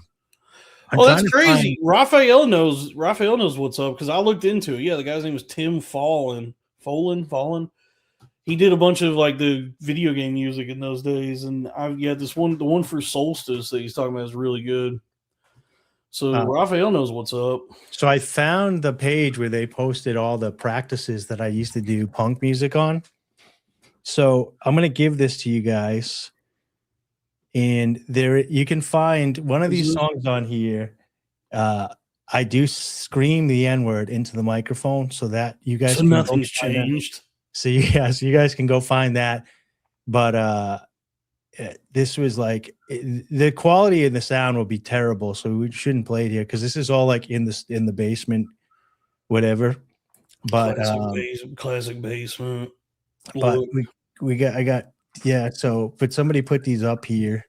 that's crazy. Raphael knows what's up because I looked into it. Yeah, the guy's name was Tim Fallen. He did a bunch of like the video game music in those days, and the one for Solstice that he's talking about is really good. So Raphael knows what's up. So I found the page where they posted all the practices that I used to do punk music on. So I'm going to give this to you guys. And there you can find one of these songs on here. I do scream the N-word into the microphone so that you guys so nothing's changed. So you guys can go find that. But this was like the quality of the sound will be terrible, so we shouldn't play it here because this is all like in the basement, whatever. But classic basement. But I got so but somebody put these up here,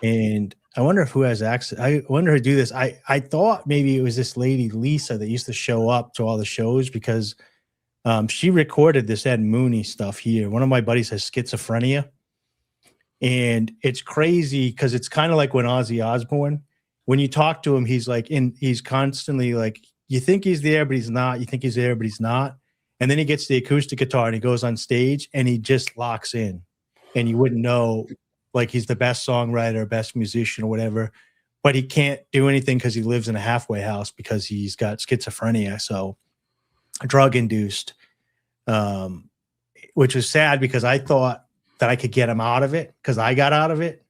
and I wonder who has access. I wonder who do this. I thought maybe it was this lady Lisa that used to show up to all the shows because she recorded this Ed Mooney stuff here. One of my buddies has schizophrenia. And it's crazy because it's kind of like when Ozzy Osbourne, when you talk to him, he's constantly like, you think he's there, but he's not. You think he's there, but he's not. And then he gets the acoustic guitar and he goes on stage and he just locks in. And you wouldn't know, like he's the best songwriter, best musician or whatever, but he can't do anything because he lives in a halfway house because he's got schizophrenia. So drug induced, which was sad because I thought that I could get him out of it because I got out of it.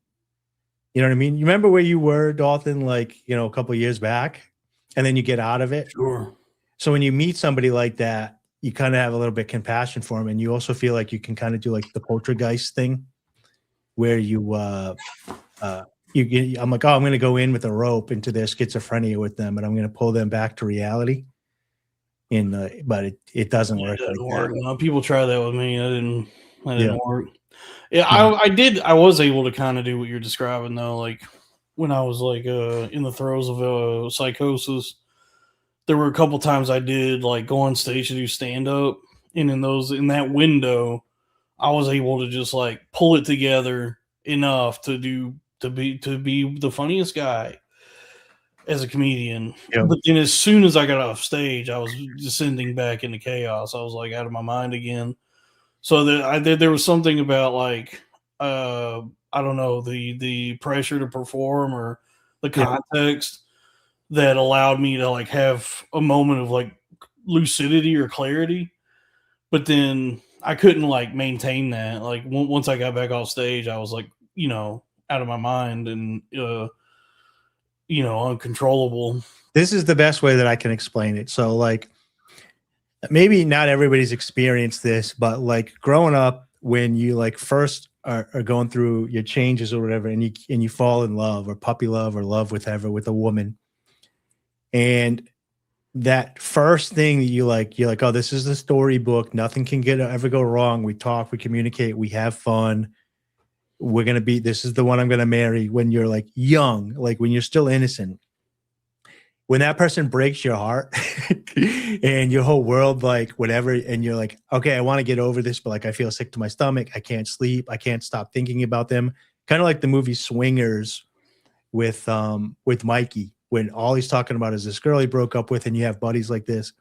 You know what I mean? You remember where you were, Dalton, like, a couple of years back, and then you get out of it? Sure. So when you meet somebody like that, you kind of have a little bit of compassion for him, and you also feel like you can kind of do like the poltergeist thing where I'm like, oh, I'm going to go in with a rope into their schizophrenia with them, and I'm going to pull them back to reality. But it doesn't work. It doesn't like work. that. No, people try that with me. That didn't work. Yeah, I was able to kind of do what you're describing though. Like when I was like in the throes of psychosis, there were a couple times I did like go on stage to do stand up, and in that window, I was able to just like pull it together enough to to be the funniest guy as a comedian. Yeah. But then as soon as I got off stage, I was descending back into chaos. I was like out of my mind again. So there was something about like I don't know, the pressure to perform or the context that allowed me to like have a moment of like lucidity or clarity. But then I couldn't like maintain that. Like once I got back off stage, I was like, out of my mind and uncontrollable. This is the best way that I can explain it. So like maybe not everybody's experienced this, but like growing up when you like first are going through your changes or whatever, and you fall in love or puppy love or love with a woman, and that first thing that you're like, oh, this is the storybook. Nothing can ever go wrong. We talk, we communicate, we have fun. This is the one I'm going to marry. When you're like young, like when you're still innocent, when that person breaks your heart and your whole world, like whatever, and you're like, okay, I want to get over this, but like I feel sick to my stomach. I can't sleep. I can't stop thinking about them. Kind of like the movie Swingers with Mikey, when all he's talking about is this girl he broke up with, and you have buddies like this.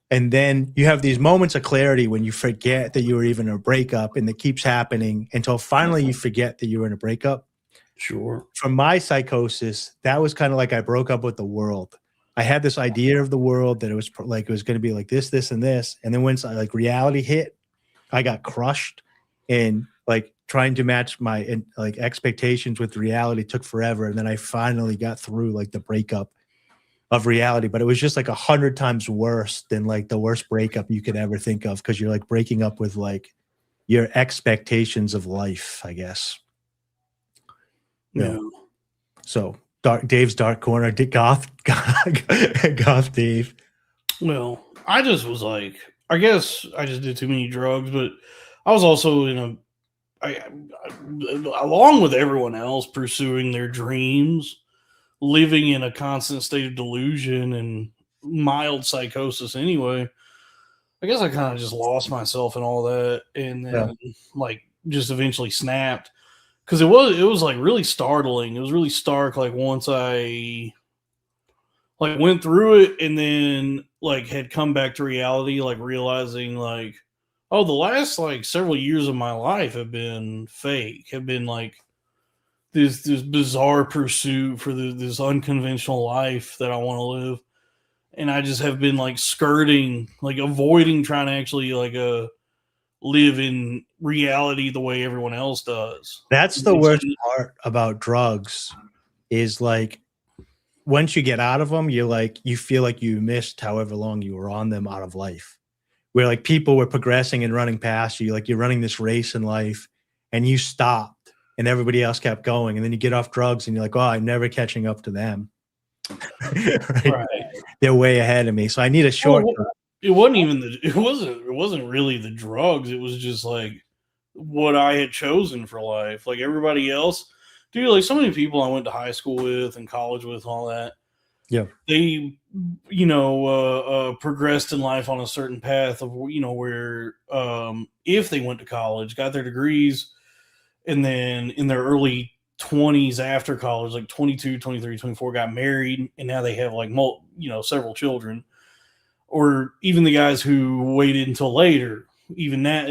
And then you have these moments of clarity when you forget that you were even in a breakup, and it keeps happening until finally you forget that you were in a breakup. Sure. From my psychosis, that was kind of like I broke up with the world. I had this idea of the world that it was going to be like this, this, and this. And then once like reality hit, I got crushed, and like trying to match my like expectations with reality took forever. And then I finally got through like the breakup of reality, but it was just like 100 times worse than like the worst breakup you could ever think of. Cause you're like breaking up with like your expectations of life, I guess. Yeah. So Dave's dark corner, goth Dave. Well, I just was like, I guess I just did too many drugs, but I was also along with everyone else pursuing their dreams, living in a constant state of delusion and mild psychosis anyway. I guess I kind of just lost myself in all that, and then like just eventually snapped. Because it was like really startling. It was really stark. Like once I like went through it and then like had come back to reality, like realizing like, oh, the last like several years of my life have been fake. Have been like this bizarre pursuit for this unconventional life that I want to live, and I just have been like skirting, like avoiding trying to actually like live in reality the way everyone else does. That's the worst part about drugs is like once you get out of them, you feel like you missed however long you were on them out of life. Where like people were progressing and running past you, like you're running this race in life and you stopped and everybody else kept going. And then you get off drugs and you're like, oh, I'm never catching up to them. Right? They're way ahead of me. So I need a shortcut. It wasn't even it wasn't really the drugs. It was just like what I had chosen for life. Like everybody else, dude, like so many people I went to high school with and college with and all that. Yeah. They, progressed in life on a certain path of, where if they went to college, got their degrees, and then in their early 20s after college, like 22, 23, 24, got married, and now they have like, several children. Or even the guys who waited until later, even now,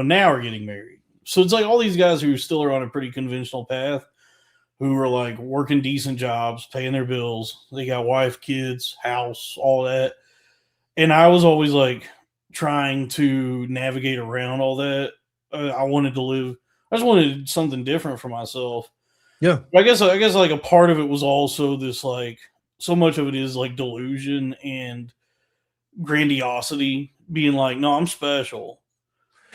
now are getting married. So it's like all these guys who still are on a pretty conventional path, who are like working decent jobs, paying their bills. They got wife, kids, house, all that. And I was always like trying to navigate around all that. I just wanted something different for myself. Yeah. I guess like a part of it was also this, like, so much of it is like delusion and grandiosity, being like, no, I'm special.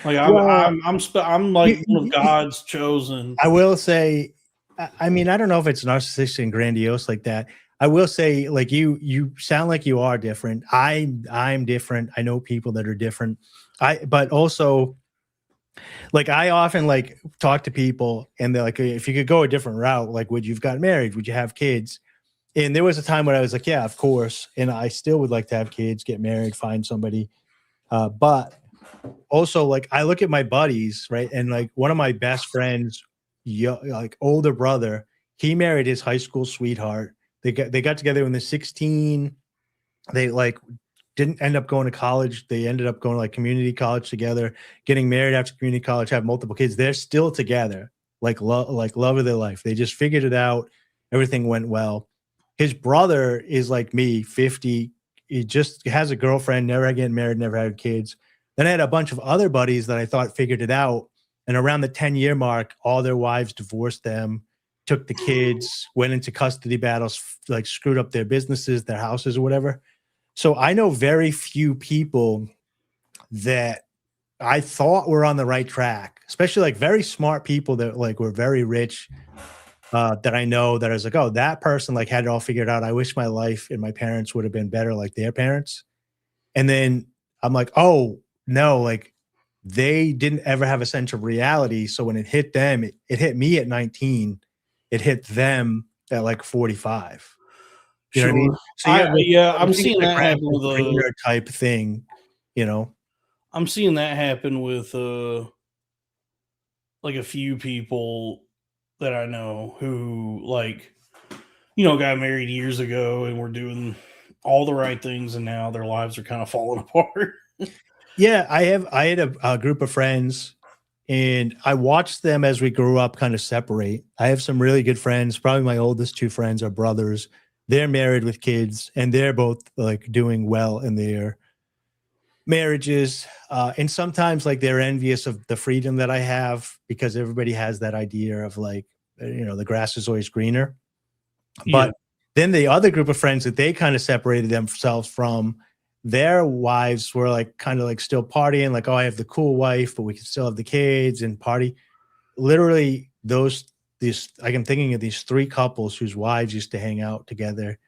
Like I'm like one of God's chosen. I will say, I mean, I don't know if it's narcissistic and grandiose like that. I will say, like you sound like you are different. I'm different. I know people that are different. But also, like I often like talk to people and they're like, if you could go a different route, like would you've got married? Would you have kids? And there was a time when I was like, yeah, of course. And I still would like to have kids, get married, find somebody. But also like I look at my buddies, right? And like one of my best friends like older brother. He married his high school sweetheart. They got together when they're 16. They like didn't end up going to college. They ended up going to like community college together, getting married after community college, have multiple kids. They're still together, like love of their life. They just figured it out. Everything went well. His brother is like me, 50. He just has a girlfriend, never getting married, never had kids. Then I had a bunch of other buddies that I thought figured it out. And around the 10-year mark, all their wives divorced them, took the kids, went into custody battles, like screwed up their businesses, their houses or whatever. So I know very few people that I thought were on the right track, especially like very smart people that like were very rich, that I know that I was like, oh, that person like had it all figured out. I wish my life and my parents would have been better like their parents. And then I'm like, oh no, like they didn't ever have a sense of reality. So when it hit them, it hit me at 19. It hit them at like 45. You know what I mean? So I'm seeing that happen with a type thing, you know. I'm seeing that happen with like a few people that I know who like, got married years ago and were doing all the right things, and now their lives are kind of falling apart. Yeah, I had a group of friends, and I watched them as we grew up kind of separate. I have some really good friends. Probably my oldest two friends are brothers. They're married with kids, and they're both like doing well in their marriages. And sometimes like they're envious of the freedom that I have, because everybody has that idea of like, the grass is always greener. But then the other group of friends that they kind of separated themselves from, their wives were like kind of like still partying, like, oh, I have the cool wife, but we can still have the kids and party. Literally I'm thinking of these three couples whose wives used to hang out together.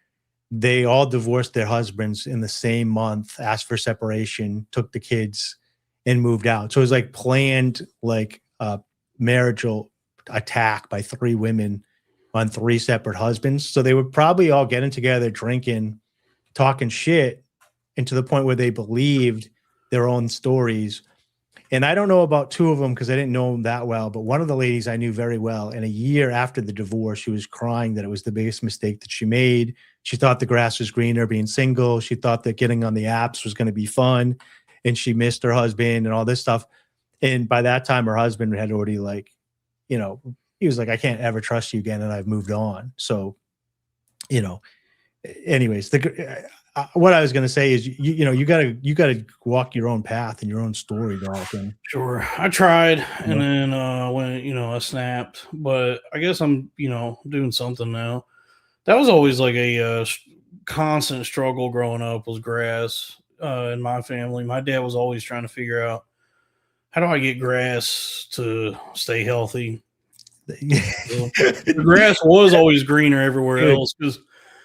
They all divorced their husbands in the same month, asked for separation, took the kids, and moved out. So it was like planned, like marital attack by three women on three separate husbands. So they were probably all getting together, drinking, talking shit, and to the point where they believed their own stories. And I don't know about two of them because I didn't know them that well, but one of the ladies I knew very well. And a year after the divorce, she was crying that it was the biggest mistake that she made. She thought the grass was greener being single. She thought that getting on the apps was going to be fun, and she missed her husband and all this stuff. And by that time, her husband had already like, he was like, I can't ever trust you again. And I've moved on. So, anyways, what I was going to say is, you gotta walk your own path and your own story, Dalton. Sure. I tried, and then when I snapped, but I guess I'm doing something now. That was always like a constant struggle growing up, was grass in my family. My dad was always trying to figure out, how do I get grass to stay healthy? The grass was always greener everywhere else, because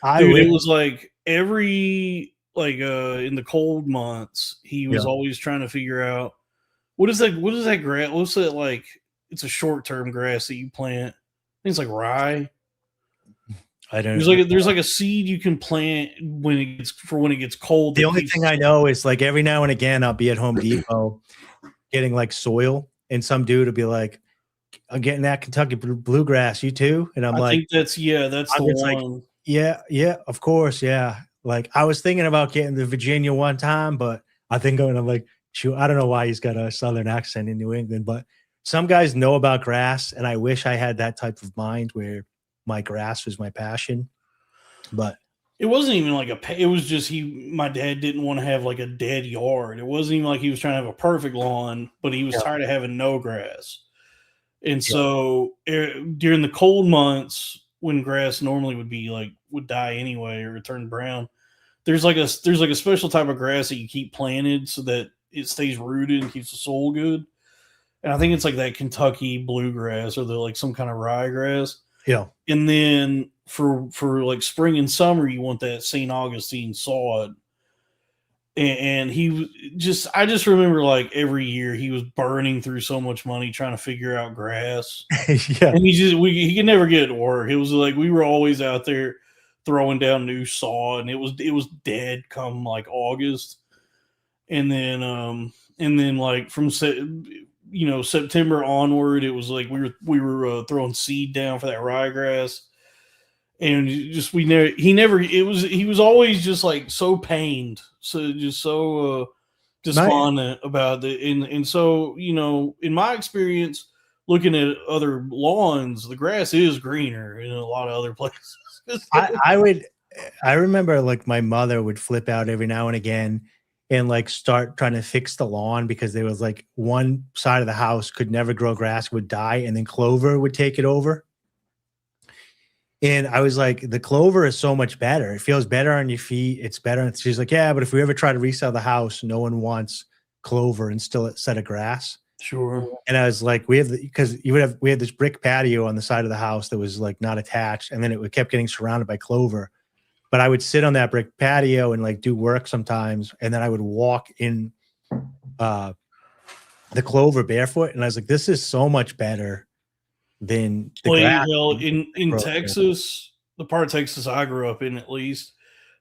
it was like every in the cold months he was always trying to figure out what is that grass, what's that, like it's a short-term grass that you plant. I think it's like rye. I don't know. There's like a seed you can plant when it gets cold. The only thing I know is like every now and again I'll be at Home Depot getting like soil, and some dude will be like, I'm getting that Kentucky bluegrass, you too? And I think that's the one. Like, yeah, of course, yeah. Like I was thinking about getting the Virginia one time, but I think I'm like, shoot, I don't know why he's got a Southern accent in New England, but some guys know about grass, and I wish I had that type of mind where my grass was my passion. But it wasn't even like it was just my dad didn't want to have like a dead yard. It wasn't even like he was trying to have a perfect lawn, but he was tired of having no grass. And so during the cold months, when grass normally would die anyway or turn brown, there's like a special type of grass that you keep planted so that it stays rooted and keeps the soil good. And I think it's like that Kentucky bluegrass or like some kind of ryegrass. Yeah. And then for like spring and summer, you want that St. Augustine sod. And I just remember like every year he was burning through so much money trying to figure out grass. Yeah. And he could never get it to work. It was like we were always out there throwing down new sod, and it was dead come like August. And then like September onward, it was like we were throwing seed down for that ryegrass, and just he was always just like so pained, so despondent about it, and so in my experience, looking at other lawns, the grass is greener in a lot of other places. I remember like my mother would flip out every now and again and like start trying to fix the lawn because there was like one side of the house could never grow grass, would die, and then clover would take it over. And I was like, the clover is so much better. It feels better on your feet. It's better. And she's like, yeah, but if we ever try to resell the house, no one wants clover and still a set of grass. Sure. And I was like, we had this brick patio on the side of the house that was like not attached, and then it kept getting surrounded by clover. But I would sit on that brick patio and like do work sometimes, and then I would walk in the clover barefoot, and I was like, this is so much better than the grass. Well, in Texas, the part of Texas I grew up in, at least,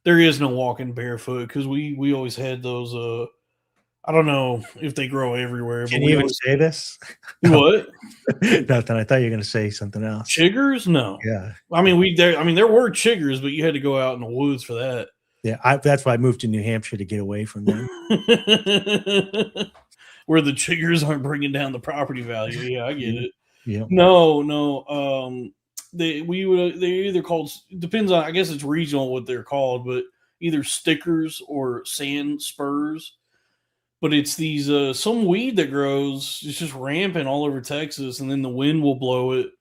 there is no walking barefoot because we always had those. I don't know if they grow everywhere. Can you even say this? What? Nothing. I thought you were going to say something else. Chiggers? No. Yeah. I mean, there were chiggers, but you had to go out in the woods for that. Yeah, that's why I moved to New Hampshire, to get away from them. Where the chiggers aren't bringing down the property value. Yeah, I get it. Yeah. No. They either called, depends on, I guess it's regional what they're called, but either stickers or sand spurs. But it's these some weed that grows. It's just rampant all over Texas, and then the wind will blow it.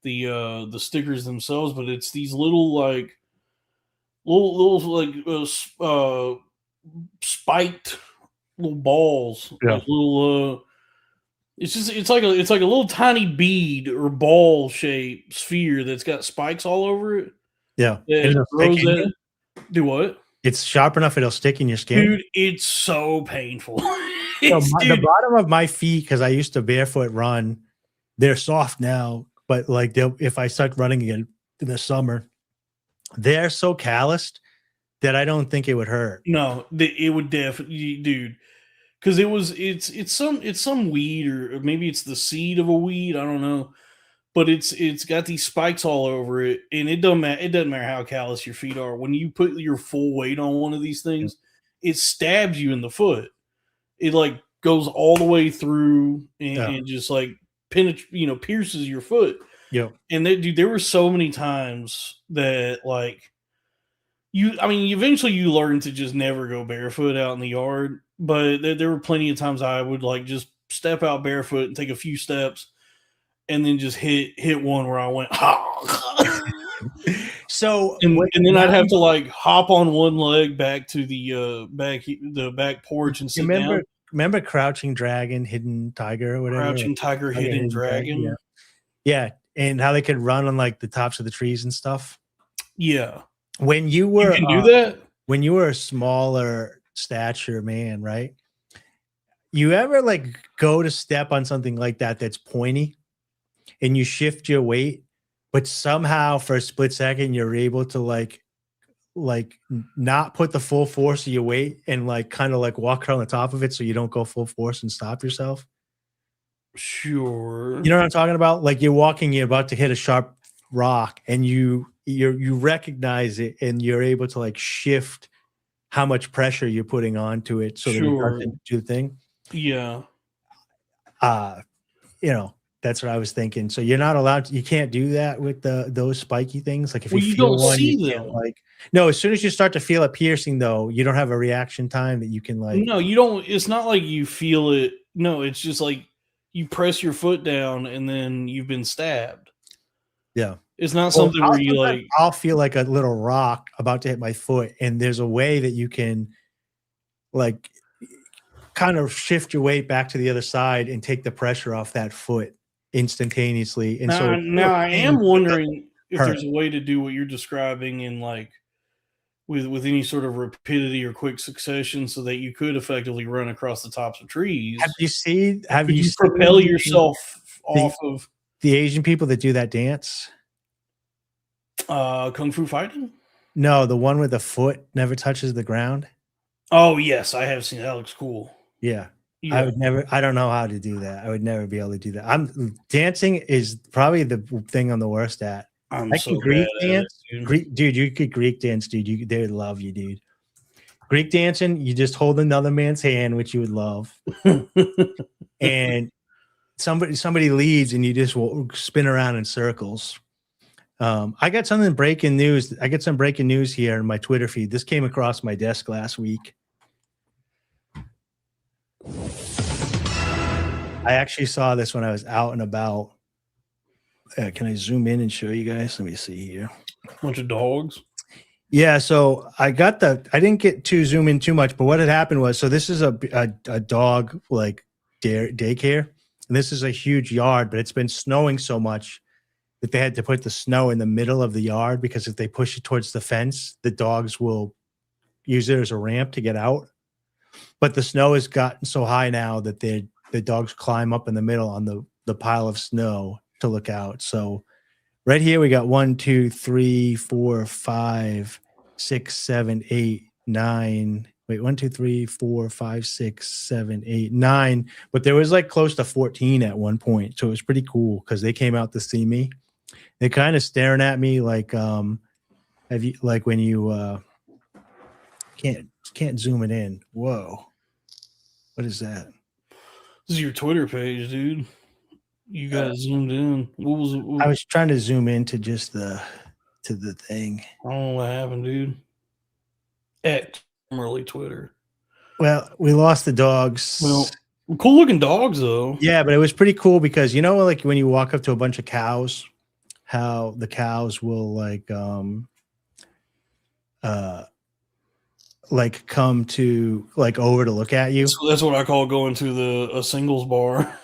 The stickers themselves, but it's these little spiked little balls. Yeah. Like little. It's like a little tiny bead or ball shaped sphere that's got spikes all over it. Yeah. Do what? It's sharp enough it'll stick in your skin. Dude, it's so painful. The bottom of my feet, because I used to barefoot run, they're soft now, but like if I start running again in the summer, they're so calloused that I don't think it would hurt. No, it would definitely, dude. Because it's some weed, or maybe it's the seed of a weed. I don't know. But it's got these spikes all over it, and it doesn't matter how callous your feet are. When you put your full weight on one of these things, it stabs you in the foot. It like goes all the way through and just like pierces your foot. Yeah. And there were so many times that like eventually you learn to just never go barefoot out in the yard. But there were plenty of times I would like just step out barefoot and take a few steps, and then just hit one where I went, So and then I'd have to like hop on one leg back to the back porch and sit down. Remember Crouching Dragon, Hidden Tiger, or whatever? Crouching Tiger, Hidden Dragon. Yeah, and how they could run on like the tops of the trees and stuff. Yeah. When you can do that? When you were a smaller stature man, right? You ever like go to step on something like that that's pointy, and you shift your weight, but somehow for a split second you're able to like not put the full force of your weight and like kind of like walk around the top of it so you don't go full force and stop yourself? Sure. You know what I'm talking about? Like you're walking, you're about to hit a sharp rock, and you recognize it, and you're able to like shift how much pressure you're putting onto it so that it doesn't do the thing. Yeah. That's what I was thinking. So you're not allowed to, you can't do that with those spiky things. Like if you don't feel one, see you can't, like, no, as soon as you start to feel it piercing though, you don't have a reaction time that you can like. No, you don't. It's not like you feel it. No, it's just like you press your foot down and then you've been stabbed. Yeah. It's not something where you like. I'll feel like a little rock about to hit my foot, and there's a way that you can like kind of shift your weight back to the other side and take the pressure off that foot instantaneously. And now I am wondering if there's a way to do what you're describing in like with any sort of rapidity or quick succession, so that you could effectively run across the tops of trees. Have you propel yourself off of the Asian people that do that dance? Kung Fu fighting? No, the one where the foot never touches the ground. Oh yes, I have seen that. Looks cool. Yeah. I Yeah, would never. I don't know how to do that. I would never be able to do that. Dancing is probably the thing I'm the worst at. I'm I can so bad Greek at it, dance. dude. Greek, dude, you could Greek dance, dude. They would love you, dude. Greek dancing, you just hold another man's hand, which you would love, and somebody leads, and you just will spin around in circles. I got something breaking news. I get some breaking news here in my Twitter feed. This came across my desk last week. I actually saw this when I was out and about. Can I zoom in and show you guys? Let me see here. Bunch of dogs. Yeah, so I didn't get to zoom in too much, but what had happened was, so this is a dog like daycare, and this is a huge yard, but it's been snowing so much that they had to put the snow in the middle of the yard, because if they push it towards the fence, the dogs will use it as a ramp to get out. But the snow has gotten so high now that the dogs climb up in the middle on the pile of snow to look out. So right here we got 1, 2, 3, 4, 5, 6, 7, 8, 9. Wait, 1, 2, 3, 4, 5, 6, 7, 8, 9. But there was like close to 14 at one point. So it was pretty cool because they came out to see me. They're kind of staring at me like have you, like when you can't zoom it in. Whoa. What is that? This is your Twitter page, dude. You got it zoomed in. What was it? I was trying to zoom into just the thing. I don't know what happened, dude. At formerly Twitter. Well, we lost the dogs. Well, cool looking dogs though. Yeah, but it was pretty cool because like when you walk up to a bunch of cows, how the cows will like come to like over to look at you. So that's what I call going to a singles bar.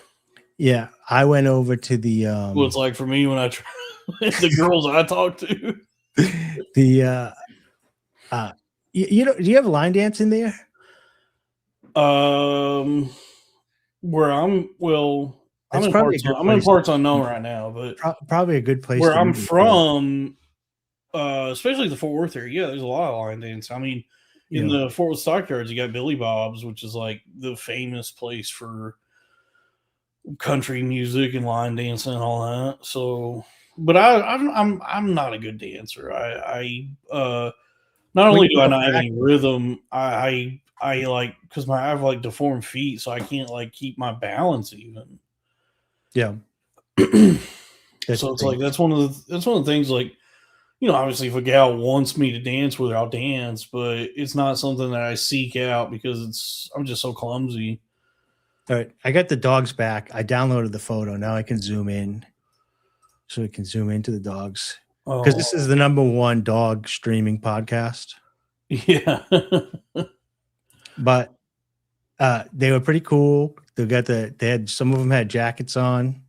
Yeah, I went over to the What it's like for me when I the girls I talk to. the you know, do you have line dance in there? Where I'm It's in probably a good I'm in place. parts unknown right now, but Probably a good place where to I'm meet from, especially the Fort Worth area, yeah, there's a lot of line dance. I mean, in the Fort Worth Stockyards, you got Billy Bob's, which is like the famous place for country music and line dancing and all that. So, but I'm not a good dancer. I not only do I not have any rhythm, I like because I have like deformed feet, so I can't like keep my balance even. Yeah. So it's like that's one of the things, like, you know, obviously if a gal wants me to dance with her, I'll dance, but it's not something that I seek out because I'm just so clumsy. All right, I got the dogs back. I downloaded the photo. Now I can zoom in, so we can zoom into the dogs, because this is the #1 dog streaming podcast. Yeah. But they were pretty cool. They had some of them had jackets on,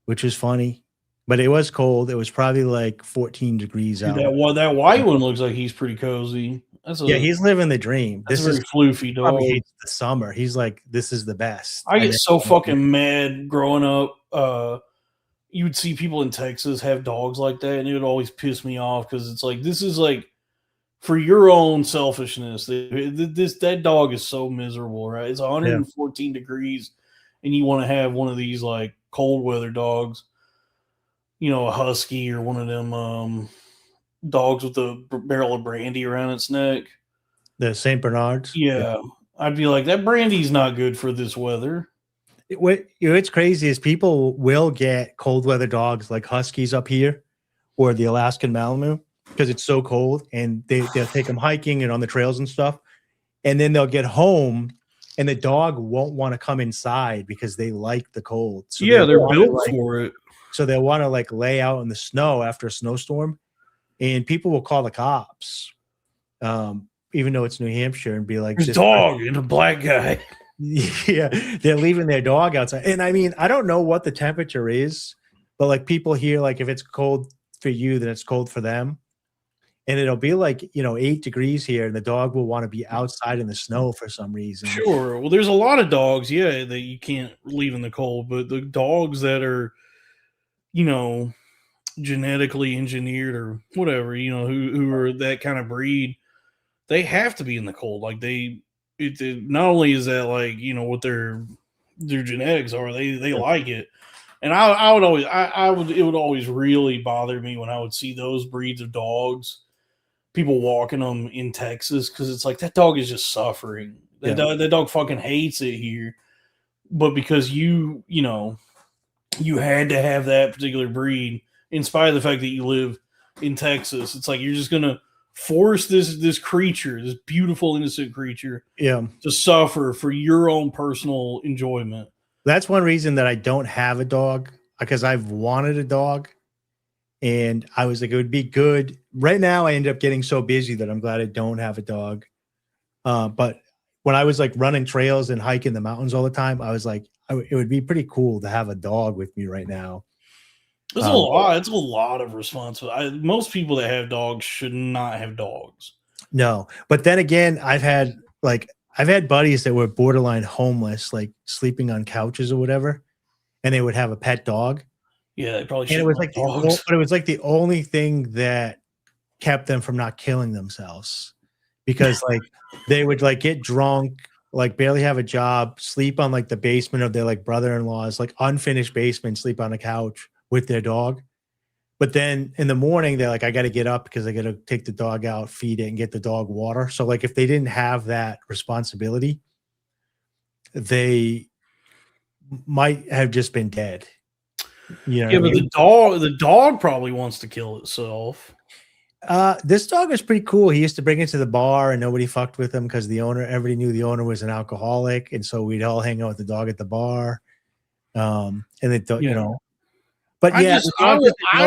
which was funny, but it was cold. It was probably like 14 degrees out. That white one looks like he's pretty cozy. Yeah, he's living the dream. This is a very floofy dog. Probably hates the summer. He's like, this is the best. I get so fucking mad growing up. You would see people in Texas have dogs like that, and it would always piss me off because it's like, this is like for your own selfishness. That dog is so miserable, right? It's 114 degrees, and you want to have one of these like cold weather dogs, you know, a husky or one of them dogs with a barrel of brandy around its neck. The St. Bernards. Yeah. I'd be like, that brandy's not good for this weather. What's crazy is people will get cold weather dogs like huskies up here or the Alaskan Malamute because it's so cold, and they'll take them hiking and on the trails and stuff. And then they'll get home and the dog won't want to come inside because they like the cold. So yeah, they're built for it. So they want to like lay out in the snow after a snowstorm, and people will call the cops, even though it's New Hampshire, and be like, "This dog and a black guy." Yeah, they're leaving their dog outside. And I mean, I don't know what the temperature is, but like people here, like if it's cold for you, then it's cold for them. And it'll be like, 8 degrees here, and the dog will want to be outside in the snow for some reason. Sure. Well, there's a lot of dogs, yeah, that you can't leave in the cold, but the dogs that are, genetically engineered or whatever, who are that kind of breed, they have to be in the cold. Like not only is that like, you know, what their genetics are, they like it. And I would always, it would always really bother me when I would see those breeds of dogs, people walking them in Texas, because it's like that dog is just suffering. That dog fucking hates it here, but because you know, you had to have that particular breed, in spite of the fact that you live in Texas, it's like you're just gonna force this creature, this beautiful innocent creature, to suffer for your own personal enjoyment. That's one reason that I don't have a dog, because I've wanted a dog, and I was like, it would be good. Right now, I end up getting so busy that I'm glad I don't have a dog. But when I was like running trails and hiking the mountains all the time, I was like, it would be pretty cool to have a dog with me right now. It's a lot. It's a lot of responsibility. Most people that have dogs should not have dogs. No, but then again, I've had buddies that were borderline homeless, like sleeping on couches or whatever, and they would have a pet dog. Yeah, they probably should. And it was like but it was like the only thing that kept them from not killing themselves, because like they would like get drunk, like barely have a job, sleep on like the basement of their like brother-in-law's like unfinished basement, sleep on a couch with their dog. But then in the morning, they're like, I got to get up because I got to take the dog out, feed it, and get the dog water. So like if they didn't have that responsibility, they might have just been dead. You know, yeah, but the dog probably wants to kill itself. This dog was pretty cool. He used to bring it to the bar and nobody fucked with him because everybody knew the owner was an alcoholic. And so we'd all hang out with the dog at the bar. And they thought, you know, but I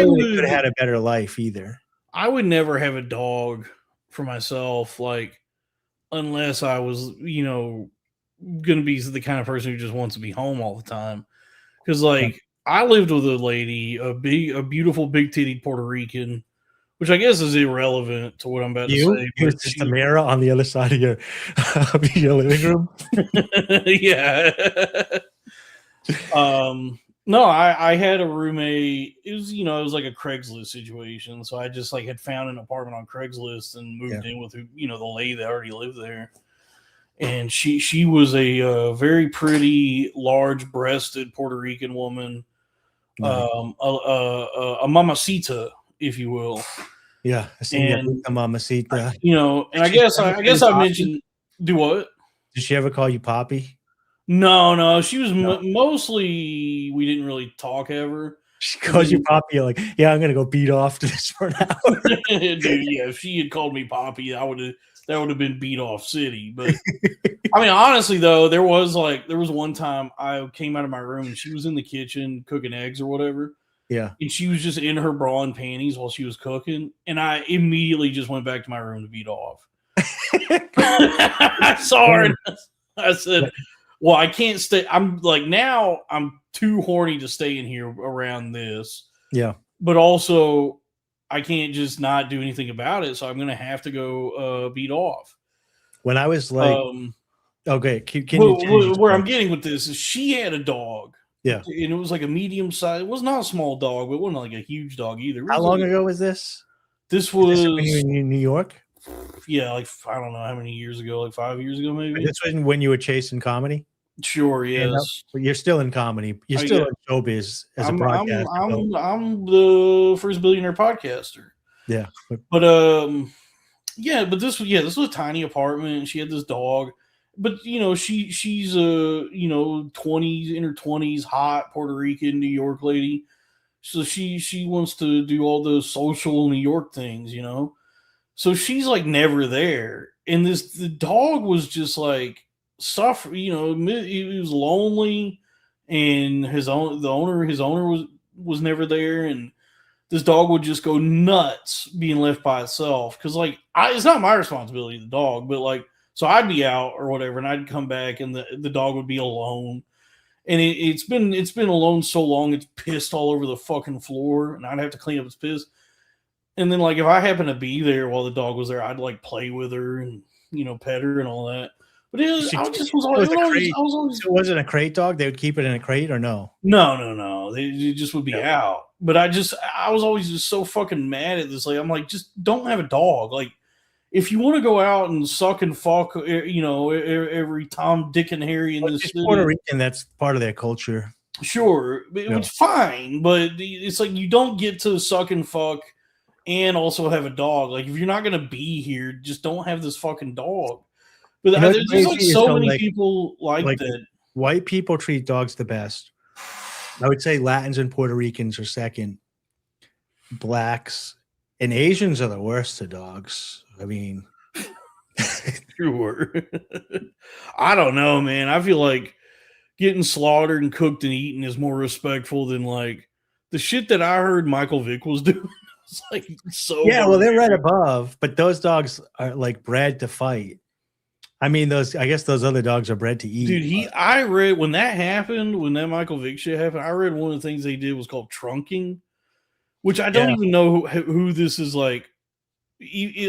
could have had a better life either. I would never have a dog for myself, like, unless I was, you know, going to be the kind of person who just wants to be home all the time. Because, like, I lived with a lady, a beautiful, big-titted Puerto Rican, which I guess is irrelevant to what I'm about to say. But just a mirror on the other side of your living room. Yeah. No, I had a roommate. It was, you know, it was like a Craigslist situation. So I just like had found an apartment on Craigslist and moved in with, you know, the lady that already lived there. And she was a very pretty, large-breasted Puerto Rican woman, a mamacita, if you will. Yeah, I seen a mamacita. You know, and I guess I mentioned. Do what? Did she ever call you Poppy? No. She was mostly. We didn't really talk ever. She calls you Poppy. You're like, yeah, I'm gonna go beat off to this for an hour. Dude, yeah, if she had called me Poppy, that would have been beat off city. But I mean, honestly though, there was one time I came out of my room and she was in the kitchen cooking eggs or whatever. Yeah. And she was just in her bra and panties while she was cooking. And I immediately just went back to my room to beat off. I saw her and I said, well, I can't stay. I'm like, now I'm too horny to stay in here around this. Yeah. But also, I can't just not do anything about it. So I'm going to have to go beat off. When I was like, okay, where I'm getting with this is she had a dog. Yeah. And it was like a medium size. It was not a small dog, but it wasn't like a huge dog either. How long ago was this? This was when you were in New York? Yeah, like I don't know how many years ago, like 5 years ago, maybe. This was when you were chasing comedy? Sure, yes. But you're still in comedy. You're still in showbiz as a broadcaster. I'm the first billionaire podcaster. Yeah. But this was a tiny apartment. She had this dog. But you know, she's a, you know, 20s, in her 20s, hot Puerto Rican New York lady. So she wants to do all those social New York things, you know. So she's like never there. And the dog was just like suffer, you know, he was lonely, and his owner was never there, and this dog would just go nuts being left by itself. Cause like it's not my responsibility, the dog, but like, so I'd be out or whatever, and I'd come back and the dog would be alone. And it's been alone so long, it's pissed all over the fucking floor, and I'd have to clean up its piss. And then like if I happen to be there while the dog was there, I'd like play with her and, you know, pet her and all that. But it wasn't a crate dog. They would keep it in a crate, or no? No. They just would be out. But I was always just so fucking mad at this. Like I'm like, just don't have a dog. Like if you want to go out and suck and fuck, every Tom, Dick, and Harry in this city, Puerto Rican, that's part of their culture. sure, it's fine, but it's like you don't get to suck and fuck and also have a dog. Like, if you're not gonna be here, just don't have this fucking dog. But there's like so many people like that. White people treat dogs the best. I would say Latins and Puerto Ricans are second. Blacks and Asians are the worst to dogs. I mean, sure. I don't know, man. I feel like getting slaughtered and cooked and eaten is more respectful than like the shit that I heard Michael Vick was doing. It's like so. Yeah, well, they're right above, but those dogs are like bred to fight. I mean, I guess those other dogs are bred to eat. Dude, I read when that happened, when that Michael Vick shit happened, I read one of the things they did was called trunking, which I don't even know who this is like.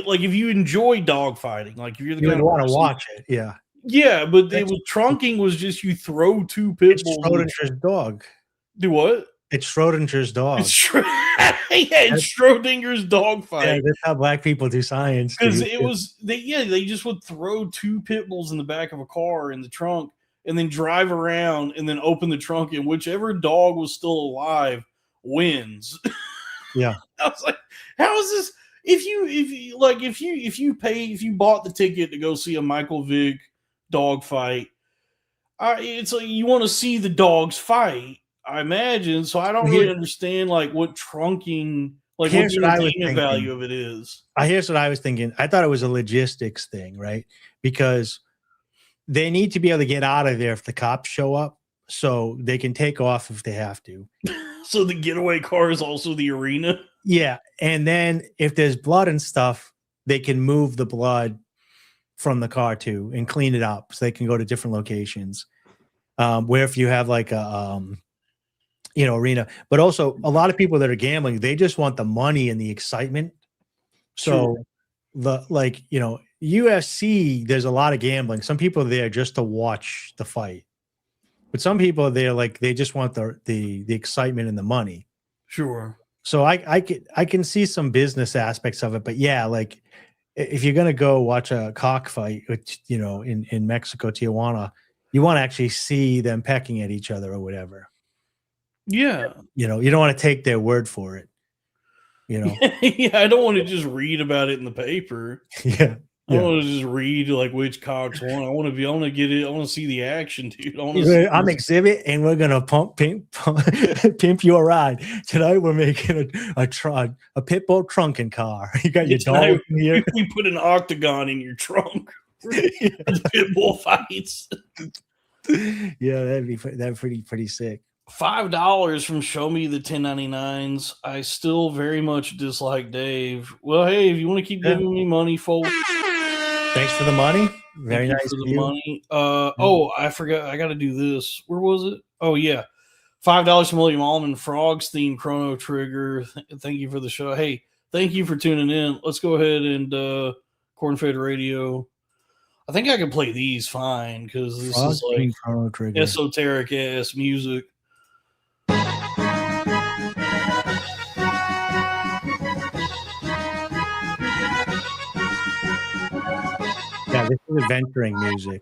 Like, if you enjoy dog fighting, like if you're the guy who want to watch it, yeah. Yeah, but trunking was just you throw two pit bulls. It's Schrodinger's dog. Do what? It's Schrodinger's dog. It's Schrodinger's dog fight. Yeah, that's how black people do science. Because they just would throw two pit bulls in the back of a car in the trunk and then drive around and then open the trunk, and whichever dog was still alive wins. Yeah. I was like, how is this? If you bought the ticket to go see a Michael Vick dog fight, it's like you want to see the dogs fight, I imagine. So I don't really understand like what trunking, like what the entertainment value of it is. Here's what I was thinking. I thought it was a logistics thing, right? Because they need to be able to get out of there if the cops show up, so they can take off if they have to. So the getaway car is also the arena. Yeah, and then if there's blood and stuff, they can move the blood from the car too and clean it up, so they can go to different locations. Where if you have like a arena, but also a lot of people that are gambling, they just want the money and the excitement. So UFC, there's a lot of gambling. Some people are there just to watch the fight, but some people are there like they just want the excitement and the money. Sure. So I can see some business aspects of it, but yeah, like if you're gonna go watch a cockfight, in Mexico, Tijuana, you want to actually see them pecking at each other or whatever. Yeah, you don't want to take their word for it. Yeah, I don't want to just read about it in the paper. Yeah. I don't want to just read like which cocks won. I want to get it. I want to see the action, dude. I'm Exhibit, and we're gonna pimp you a ride tonight. We're making a pit bull trunking car. You got your dog in here. We put an octagon in your trunk. Pit bull fights. Yeah, that'd be pretty sick. $5 from Show Me the 1099s. I still very much dislike Dave. Well, hey, if you want to keep giving me money, folks. Thanks for the money. Very nice for the money. I forgot. I got to do this. Where was it? Oh, yeah. $5 from William Allman. Frogs theme Chrono Trigger. Thank you for the show. Hey, thank you for tuning in. Let's go ahead and Cornfed Radio. I think I can play these fine because this is like Chrono Trigger. Esoteric ass music. Yeah, this is adventuring music.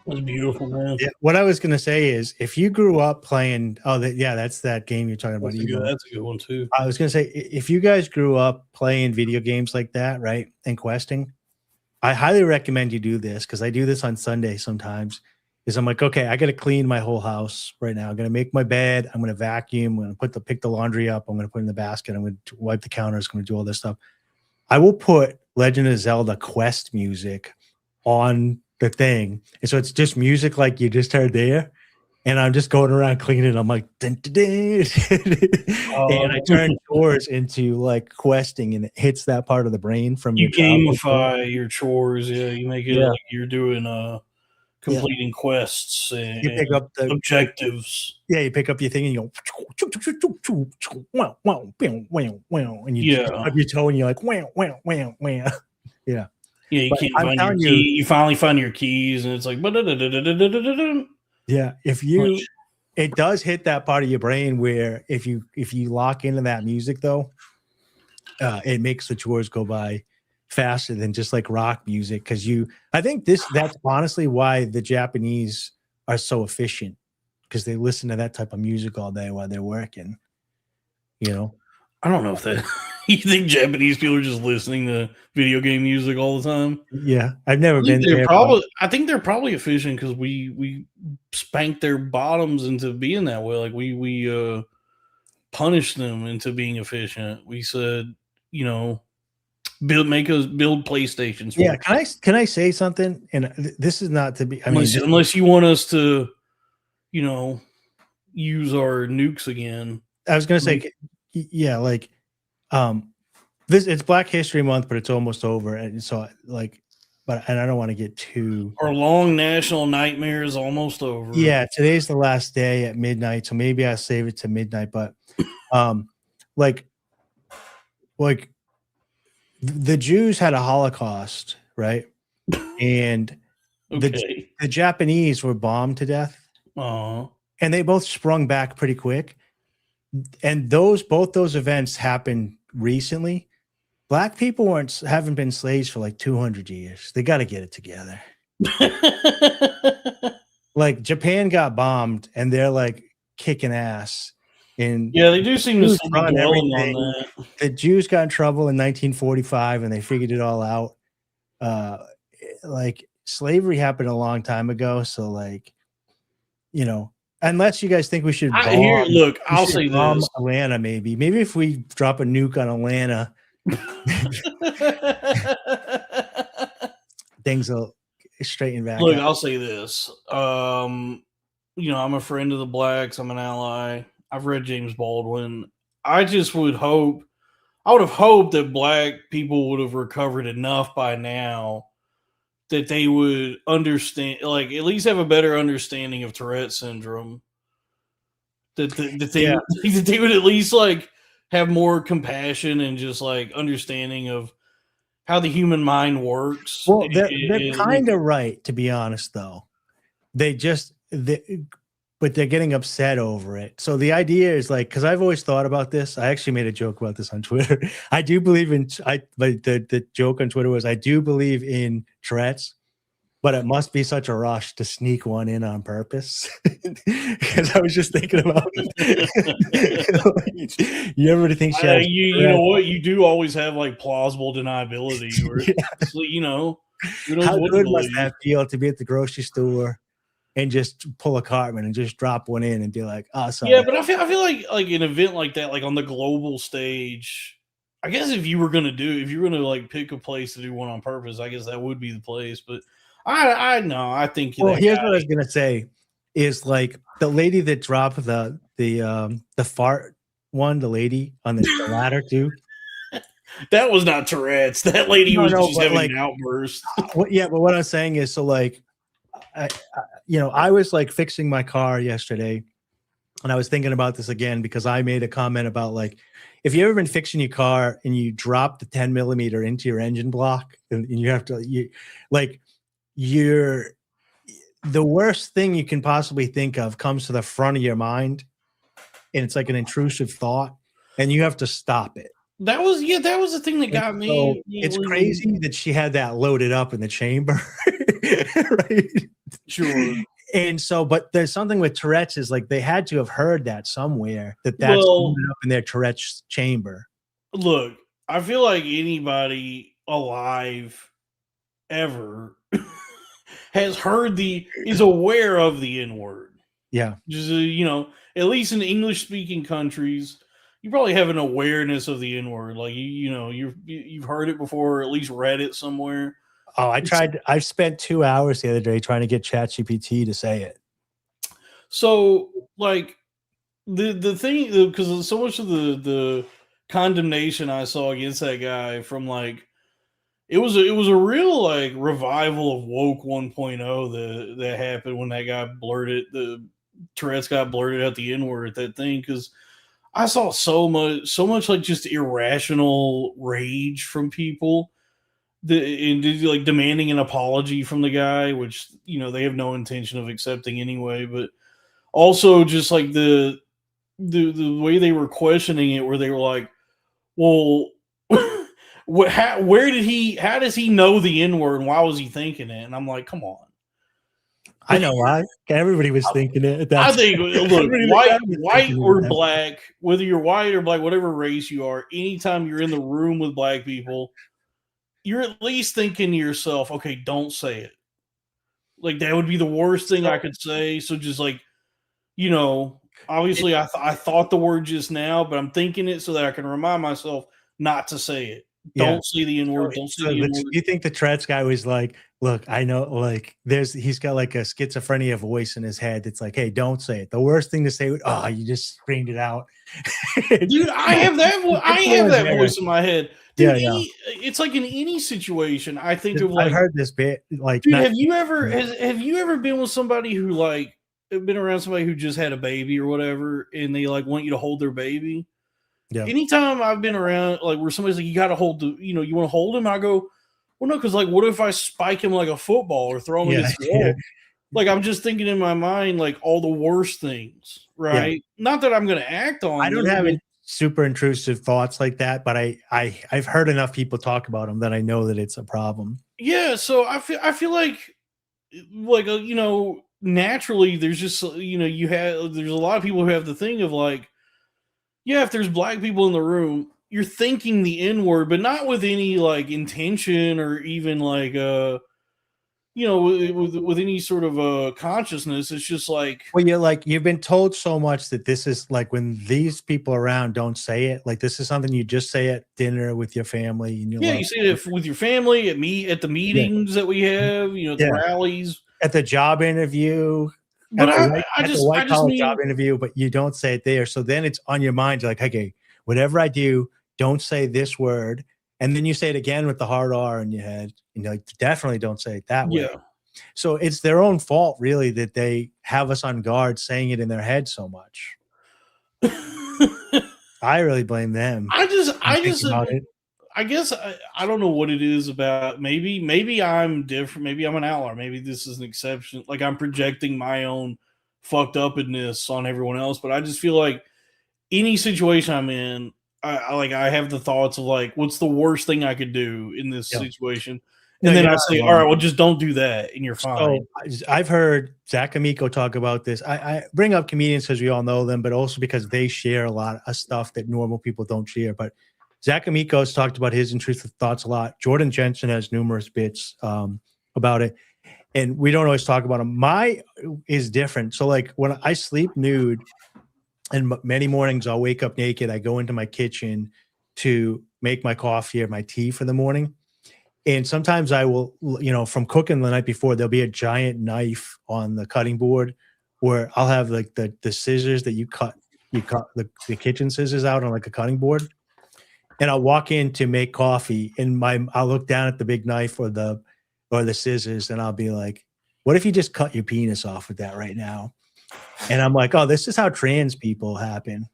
That's beautiful, man. Yeah, what I was gonna say is, if you grew up playing, that's that game you're talking about. That's a good one too. I was gonna say, if you guys grew up playing video games like that, right, and questing, I highly recommend you do this, because I do this on Sunday sometimes. Is I'm like, okay, I got to clean my whole house right now. I'm gonna make my bed. I'm gonna vacuum. I'm gonna pick the laundry up. I'm gonna put it in the basket. I'm gonna wipe the counters. I'm gonna do all this stuff. I will put Legend of Zelda quest music on the thing, and so it's just music like you just heard there. And I'm just going around cleaning. I'm like, dun, dun, dun. And I turn chores into like questing, and it hits that part of the brain from you your childhood. gamify your chores. Yeah, you make it like you're doing completing quests and you pick up the objectives. Yeah, you pick up your thing and you go, wow, wow, wow, wow, wow, and you up your toe and you're like, wow, wow, wow, wow. Yeah. Yeah, you can't find your key. You finally find your keys, and it's like, yeah. It does hit that part of your brain where if you lock into that music though, it makes the chores go by faster than just like rock music. Because I think that's honestly why the Japanese are so efficient, because they listen to that type of music all day while they're working. I don't know if that. You think Japanese people are just listening to video game music all the time? Yeah, I've never been there. I think they're probably efficient because we spanked their bottoms into being that way. Like we punished them into being efficient. We said, build PlayStations. Yeah, can I say something? And this is not to be. Unless you want us to, use our nukes again. I was gonna say, yeah, like. It's Black History Month, but it's almost over, and so and I don't want to get too. Our long national nightmare is almost over. Yeah, today's the last day at midnight, so maybe I'll save it to midnight. But, like the Jews had a Holocaust, right? And the Japanese were bombed to death, and they both sprung back pretty quick. And both those events happened recently. Black people haven't been slaves for like 200 years. They got to get it together. Like Japan got bombed and they're like kicking ass. And they do seem to run everything. On that. The Jews got in trouble in 1945 and they figured it all out. Like slavery happened a long time ago. So like, unless you guys think we should I'll say this. Atlanta, maybe if we drop a nuke on Atlanta, things will straighten back. Look, I'll say this. I'm a friend of the blacks. I'm an ally. I've read James Baldwin. I would have hoped that black people would have recovered enough by now that they would understand, like at least have a better understanding of Tourette syndrome. That they would at least like have more compassion and just like understanding of how the human mind works. Well, they're kind of right, to be honest, though. But they're getting upset over it. So the idea is like, because I've always thought about this. I actually made a joke about this on Twitter. I do believe the joke on Twitter was, I do believe in Tourette's, but it must be such a rush to sneak one in on purpose. Because I was just thinking about it. You ever think you know what? You do always have like plausible deniability. Or, how good must that feel to be at the grocery store and just pull a Cartman and just drop one in and be like, oh, sorry. Yeah, but I feel like an event like that, like on the global stage, I guess if you were gonna like pick a place to do one on purpose, I guess that would be the place. But I know, I think. Well, here's what I was gonna say: is like the lady that dropped the fart one, the lady on the ladder too. That was not Tourette's. That lady was just having an outburst. But what I'm saying is, so like, I was like fixing my car yesterday, and I was thinking about this again because I made a comment about like, if you've ever been fixing your car and you drop the 10 millimeter into your engine block and you have to, the worst thing you can possibly think of comes to the front of your mind, and it's like an intrusive thought, and you have to stop it. That was the thing that got me. It's crazy that she had that loaded up in the chamber, right? Sure. And so, but there's something with Tourette's is like they had to have heard that somewhere that's Well, ended up in their Tourette's chamber. look, I feel like anybody alive ever has heard is aware of the N-word. Yeah. Just at least in English speaking countries, you probably have an awareness of the N-word. Like you've heard it before, or at least read it somewhere. Oh, I spent 2 hours the other day trying to get ChatGPT to say it. So like the thing, because so much of the condemnation I saw against that guy from like it was a real like revival of woke 1.0 that happened when that guy the Tourette's guy blurted out the N-word at that thing, because I saw so much like just irrational rage from people and like demanding an apology from the guy, which they have no intention of accepting anyway, but also just like the way they were questioning it, where they were like, well, how does he know the N-word and why was he thinking it? And I'm like, come on. I know why. Everybody was thinking it. I think, look, white or black, whether you're white or black, whatever race you are, anytime you're in the room with black people, you're at least thinking to yourself, okay, don't say it. Like, that would be the worst thing I could say. So just like, obviously I thought the word just now, but I'm thinking it so that I can remind myself not to say it. Don't say the N-word. Don't say the N-word. You think the Tourette's guy was like, look, I know, like, he's got like a schizophrenia voice in his head. It's like, hey, don't say it. The worst thing to say, you just screamed it out. Dude, I have that voice in my head. Dude, yeah. It's like in any situation, I think of like, I've heard this bit. Like, dude, have you ever been with somebody who like been around somebody who just had a baby or whatever, and they like want you to hold their baby? Yeah. Anytime I've been around like where somebody's like, you got to hold you want to hold him, I go, well, no, because like, what if I spike him like a football or throw him against the wall? Like, I'm just thinking in my mind like all the worst things, right? Not that I'm going to act on. I don't have super intrusive thoughts like that, but I've heard enough people talk about them that I know that it's a problem. Yeah, so I feel like naturally there's just there's a lot of people who have the thing of like, yeah, if there's black people in the room, you're thinking the N-word, but not with any like intention or even like with any sort of consciousness. It's just like, well, you've been told so much that this is like, when these people around, don't say it. Like, this is something you just say at dinner with your family, and you say it with your family at the meetings that we have, the rallies, at the job interview. But I just mean, job interview, but you don't say it there. So then it's on your mind. You're like, okay, whatever I do, don't say this word. And then you say it again with the hard R in your head. And you're like, definitely don't say it that way. Yeah. So it's their own fault, really, that they have us on guard saying it in their head so much. I really blame them. I guess I don't know what it is about. Maybe I'm different. Maybe I'm an outlier. Maybe this is an exception. Like, I'm projecting my own fucked upness on everyone else. But I just feel like any situation I'm in, I have the thoughts of like, what's the worst thing I could do in this situation? And then I say, all right, well, just don't do that, and you're fine. So I've heard Zach Amico talk about this. I bring up comedians because we all know them, but also because they share a lot of stuff that normal people don't share. But Zach Amico has talked about his intrusive thoughts a lot. Jordan Jensen has numerous bits about it, and we don't always talk about them. My is different. So like when I sleep nude, and many mornings I'll wake up naked, I go into my kitchen to make my coffee or my tea for the morning. And sometimes I will, from cooking the night before, there'll be a giant knife on the cutting board where I'll have like the scissors that you cut the kitchen scissors out on like a cutting board. And I'll walk in to make coffee, and I'll look down at the big knife or the scissors, and I'll be like, what if you just cut your penis off with that right now? And I'm like, oh, this is how trans people happen,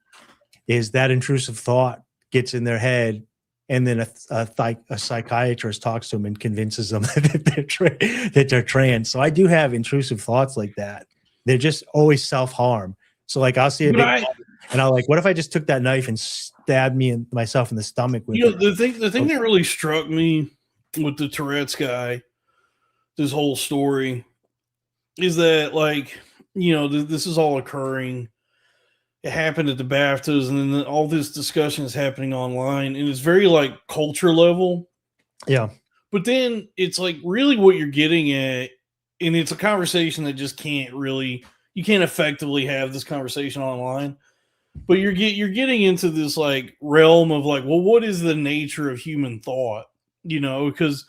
is that intrusive thought gets in their head, and then a psychiatrist talks to them and convinces them that they're trans. So I do have intrusive thoughts like that. They're just always self-harm. So like I'll see a big and I'll like, what if I just took that knife and stabbed me and myself in the stomach with it? The thing that really struck me with the Tourette's guy, this whole story, is that like, this is all occurring. It happened at the BAFTAs, and then all this discussion is happening online, and it's very like culture level. Yeah. But then it's like really what you're getting at, and it's a conversation that just you can't effectively have this conversation online. But you're getting into this like realm of like, well, what is the nature of human thought? Because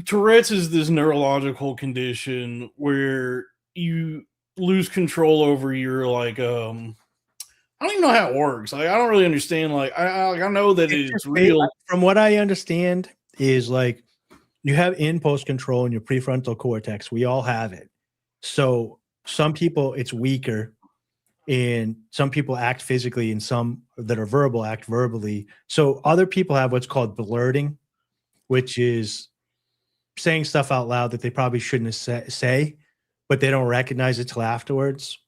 Tourette's is this neurological condition where you lose control over your like I don't even know how it works. Like I don't really understand. Like I know that it's real. From what I understand, is like you have impulse control in your prefrontal cortex. We all have it. So some people it's weaker, and some people act physically, and some that are verbal act verbally. So other people have what's called blurting, which is saying stuff out loud that they probably shouldn't say, but they don't recognize it till afterwards.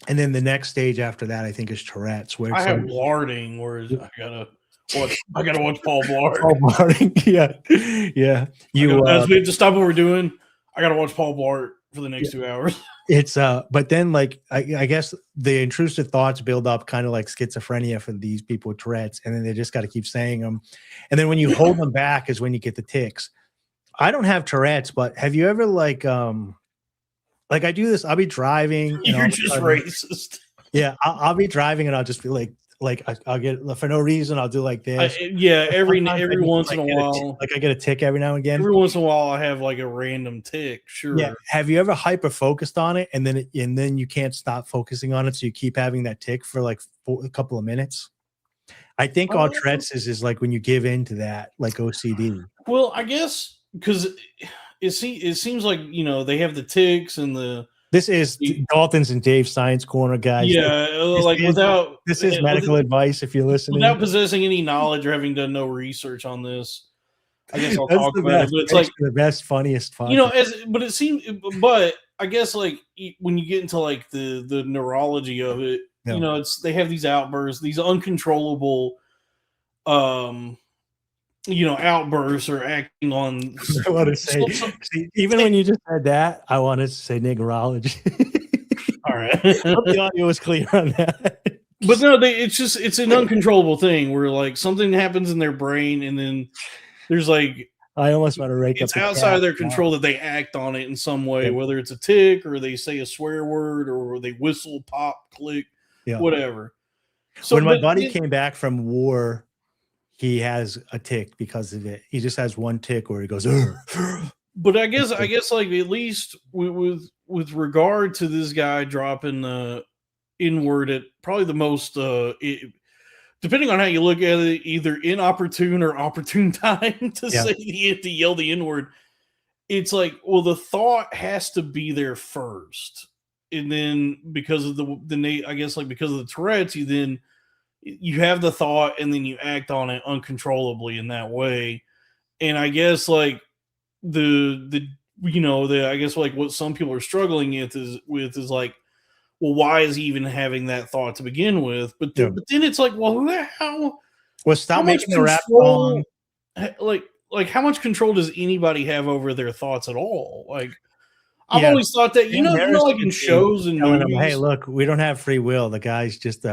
And then the next stage after that, I think, is Tourette's, where I it's have like, blarding, where I gotta watch Paul Blart. Paul Blart. Yeah. As we have to stop what we're doing, I gotta watch Paul Blart for the next 2 hours. It's but then like I guess the intrusive thoughts build up kind of like schizophrenia for these people with Tourette's, and then they just got to keep saying them. And then when you hold them back is when you get the tics. I don't have Tourette's, but have you ever like I do this? I'll be driving. You're just racist. Yeah, I'll be driving and I'll just be like I'll get for no reason. I'll do like this. Every once in a while, I get a tick every now and again. Every once in a while, I have like a random tick. Sure. Yeah. Have you ever hyper focused on it and then you can't stop focusing on it, so you keep having that tick for like a couple of minutes? I think all Tourette's is like when you give in to that, like OCD. Well, I guess because it seems like they have the ticks and the. This is Dalton's and Dave's Science Corner, guys. Yeah, this is medical advice if you're listening. Without possessing any knowledge or having done no research on this, I guess I'll talk about it. But it's like the best, funniest fun. But I guess like when you get into like the neurology of it, they have these outbursts, these uncontrollable, outbursts or acting on. I want to say, even when you just said that, I wanted to say niggerology. All right, hope the audio was clear on that. But no, it's an uncontrollable thing where like something happens in their brain, and then there's like I almost want to rake it's outside of their control that they act on it in some way, whether it's a tick or they say a swear word or they whistle, pop, click, whatever. So when my buddy came back from war, he has a tick because of it. He just has one tick where he goes. But I guess like at least with regard to this guy dropping the N-word at probably the most depending on how you look at it, either inopportune or opportune time to to yell the N-word. It's like, well, the thought has to be there first, and then because of I guess like because of the Tourette's, you have the thought and then you act on it uncontrollably in that way. And I guess like I guess like what some people are struggling with is like, well, why is he even having that thought to begin with? But then it's like, well, stop making the rap song. Like how much control does anybody have over their thoughts at all? Like I've always thought that, like in shows and movies, hey, look, we don't have free will. The guy's just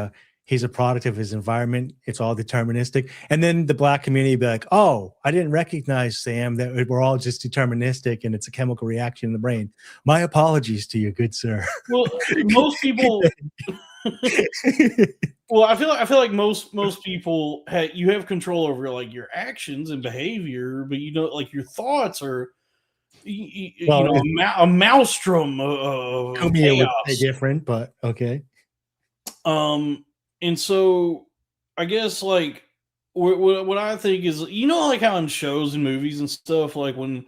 he's a product of his environment. It's all deterministic. And then the black community be like, oh, I didn't recognize, Sam, that we're all just deterministic and it's a chemical reaction in the brain. My apologies to you, good sir. Well, most people well, I feel like most people you have control over like your actions and behavior, but like your thoughts are a maelstrom of chaos. Would say different, but okay. And so I guess like what I think is, like how in shows and movies and stuff, like when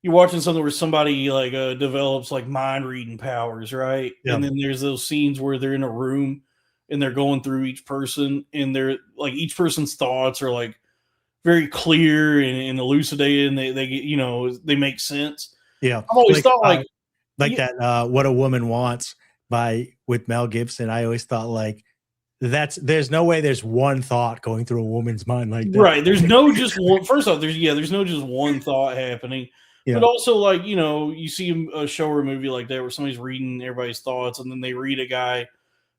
you're watching something where somebody like develops like mind reading powers, right? Yeah. And then there's those scenes where they're in a room and they're going through each person, and they're like each person's thoughts are like very clear and elucidated, and they get, they make sense. Yeah, I've always thought that What a Woman Wants with Mel Gibson. I always thought like there's no way there's one thought going through a woman's mind like that. Right. There's no just one. First off, there's no just one thought happening. Yeah. But also, like, you know, you see a show or a movie like that where somebody's reading everybody's thoughts, and then they read a guy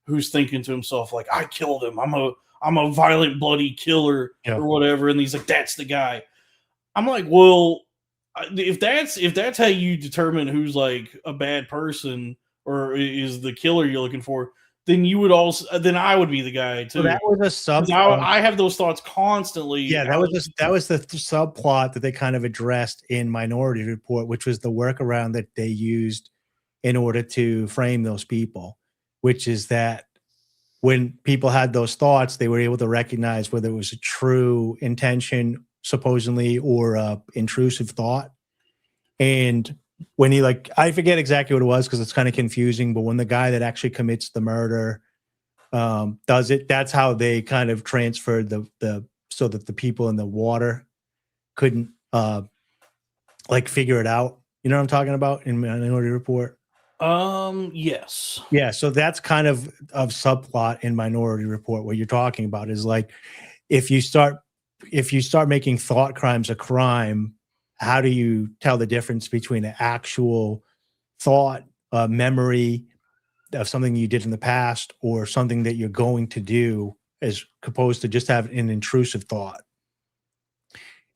who's thinking to himself, like, I killed him. I'm a violent, bloody killer Yeah. or whatever. And he's like, that's the guy. I'm like, well, if that's how you determine who's like a bad person or is the killer you're looking for, then you would also then I would be the guy too. So that was a sub. I have those thoughts constantly. Yeah, that was the subplot that they kind of addressed in Minority Report, which was the workaround that they used in order to frame those people, which is that when people had those thoughts, they were able to recognize whether it was a true intention, supposedly, or a intrusive thought. And when he, like, I forget exactly what it was because it's kind of confusing, but when the guy that actually commits the murder does it, that's how they kind of transferred the so that the people in the water couldn't like figure it out. You know what I'm talking about in Minority Report? Yes. Yeah, so that's kind of subplot in Minority Report. What you're talking about is like if you start making thought crimes a crime, how do you tell the difference between an actual thought, memory of something you did in the past, or something that you're going to do, as opposed to just have an intrusive thought?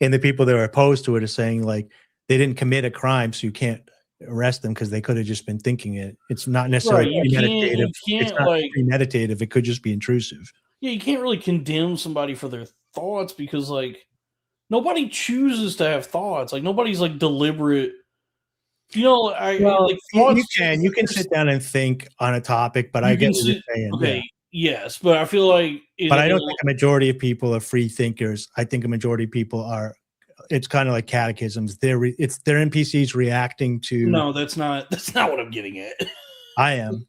And the people that are opposed to it are saying, like, they didn't commit a crime, so you can't arrest them because they could have just been thinking it. It's not necessarily premeditative. It's not like premeditative. It could just be intrusive. Yeah, you can't really condemn somebody for their thoughts because, like, nobody chooses to have thoughts. Like, nobody's like deliberate. You know, like you can sit down and think on a topic, but I get what you're saying. Okay, yes, but I feel like, but I don't think a majority of people are free thinkers. I think a majority of people are. It's kind of like catechisms. They're NPCs reacting to. No, that's not what I'm getting at. I am.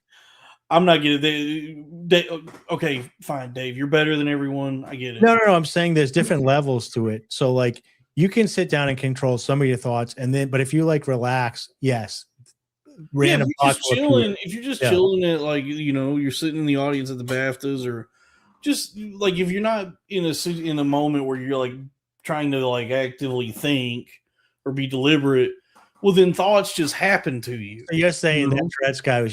I'm not getting they okay, fine, Dave. You're better than everyone. I get it. No. I'm saying there's different levels to it. So, like, you can sit down and control some of your thoughts, and then, but if you like relax, yes, random thoughts. If you're just chilling at, like, you know, you're sitting in the audience at the BAFTAs, or just like if you're not in a moment where you're like trying to like actively think or be deliberate, well, then thoughts just happen to you. So you're saying that Tourette's guy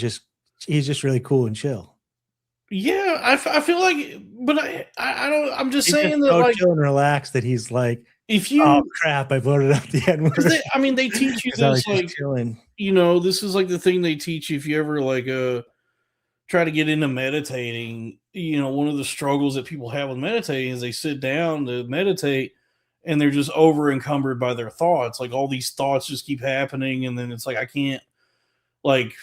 he's just really cool and chill. Yeah, I feel like, but I don't. I'm just saying that, so like, chill and relaxed that he's like, if you, oh crap, I voted out the N-word. I mean, they teach you this, like, chilling. You know, this is like the thing they teach you if you ever like try to get into meditating. You know, one of the struggles that people have with meditating is they sit down to meditate and they're just over encumbered by their thoughts. Like, all these thoughts just keep happening, and then it's like I can't, like,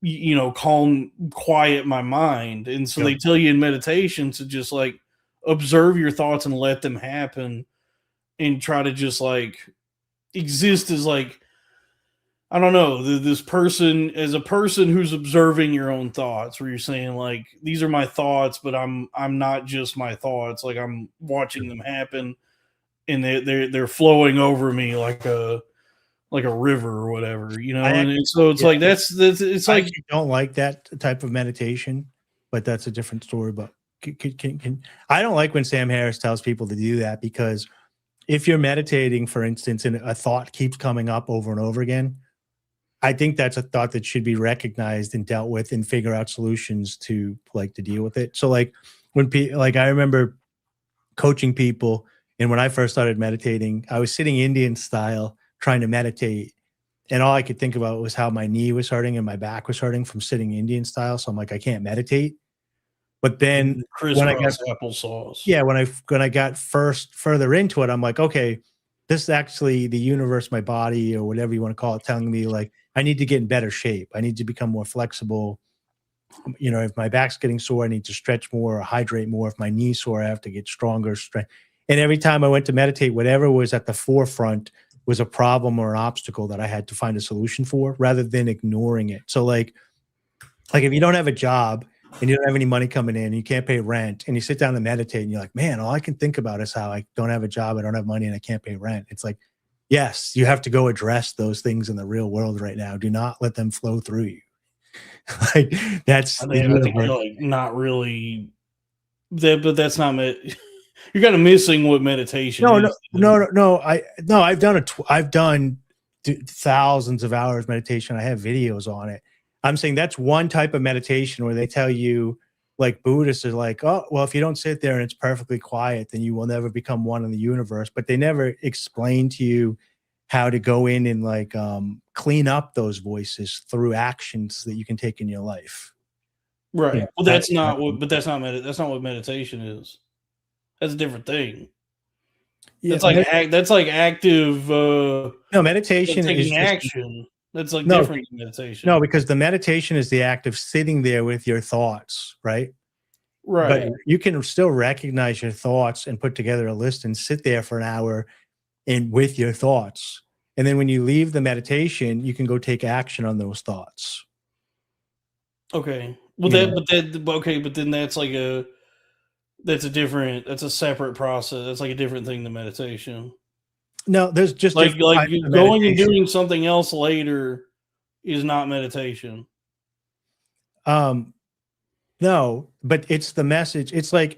you know, quiet my mind. And so they tell you in meditation to just like observe your thoughts and let them happen, and try to just like exist as, like, I don't know, this person, as a person who's observing your own thoughts, where you're saying, like, these are my thoughts, but I'm not just my thoughts. Like, I'm watching them happen, and they're flowing over me like a river or whatever, you know. And so it's like that's it's like, I don't like that type of meditation, but that's a different story. But I don't like when Sam Harris tells people to do that, because if you're meditating, for instance, and a thought keeps coming up over and over again, I think that's a thought that should be recognized and dealt with, and figure out solutions to deal with it. So, like, when I remember coaching people, and when I first started meditating, I was sitting Indian style trying to meditate, and all I could think about was how my knee was hurting and my back was hurting from sitting Indian style. So I'm like, I can't meditate. But then when I got applesauce, when I got further into it, I'm like, okay, this is actually the universe, my body, or whatever you want to call it, telling me, like, I need to get in better shape. I need to become more flexible. You know, if my back's getting sore, I need to stretch more or hydrate more. If my knee's sore, I have to get stronger. And every time I went to meditate, whatever was at the forefront was a problem or an obstacle that I had to find a solution for, rather than ignoring it. So like if you don't have a job and you don't have any money coming in, you can't pay rent, and you sit down and meditate, and you're like, man, all I can think about is how I don't have a job, I don't have money, and I can't pay rent. It's like, yes, you have to go address those things in the real world right now. Do not let them flow through you. Like, that's I think you're like not really that, but that's not you're kind of missing what meditation is. No. I've done thousands of hours meditation. I have videos on it. I'm saying that's one type of meditation where they tell you, like Buddhists are like, oh, well, if you don't sit there and it's perfectly quiet, then you will never become one in the universe. But they never explain to you how to go in and like clean up those voices through actions that you can take in your life. Right. Yeah, Well, that's not what meditation is. That's a different thing. Yeah, That's like active. No, meditation is taking just action. That's like No. different than meditation. no, because the meditation is the act of sitting there with your thoughts, right? Right. But you can still recognize your thoughts and put together a list and sit there for an hour and with your thoughts. And then when you leave the meditation, you can go take action on those thoughts. Okay. Well, Yeah. but then that's a separate process. That's like a different thing than meditation. No, there's just Like different types of going and meditation. doing something else later is not meditation. No, but it's the message. It's like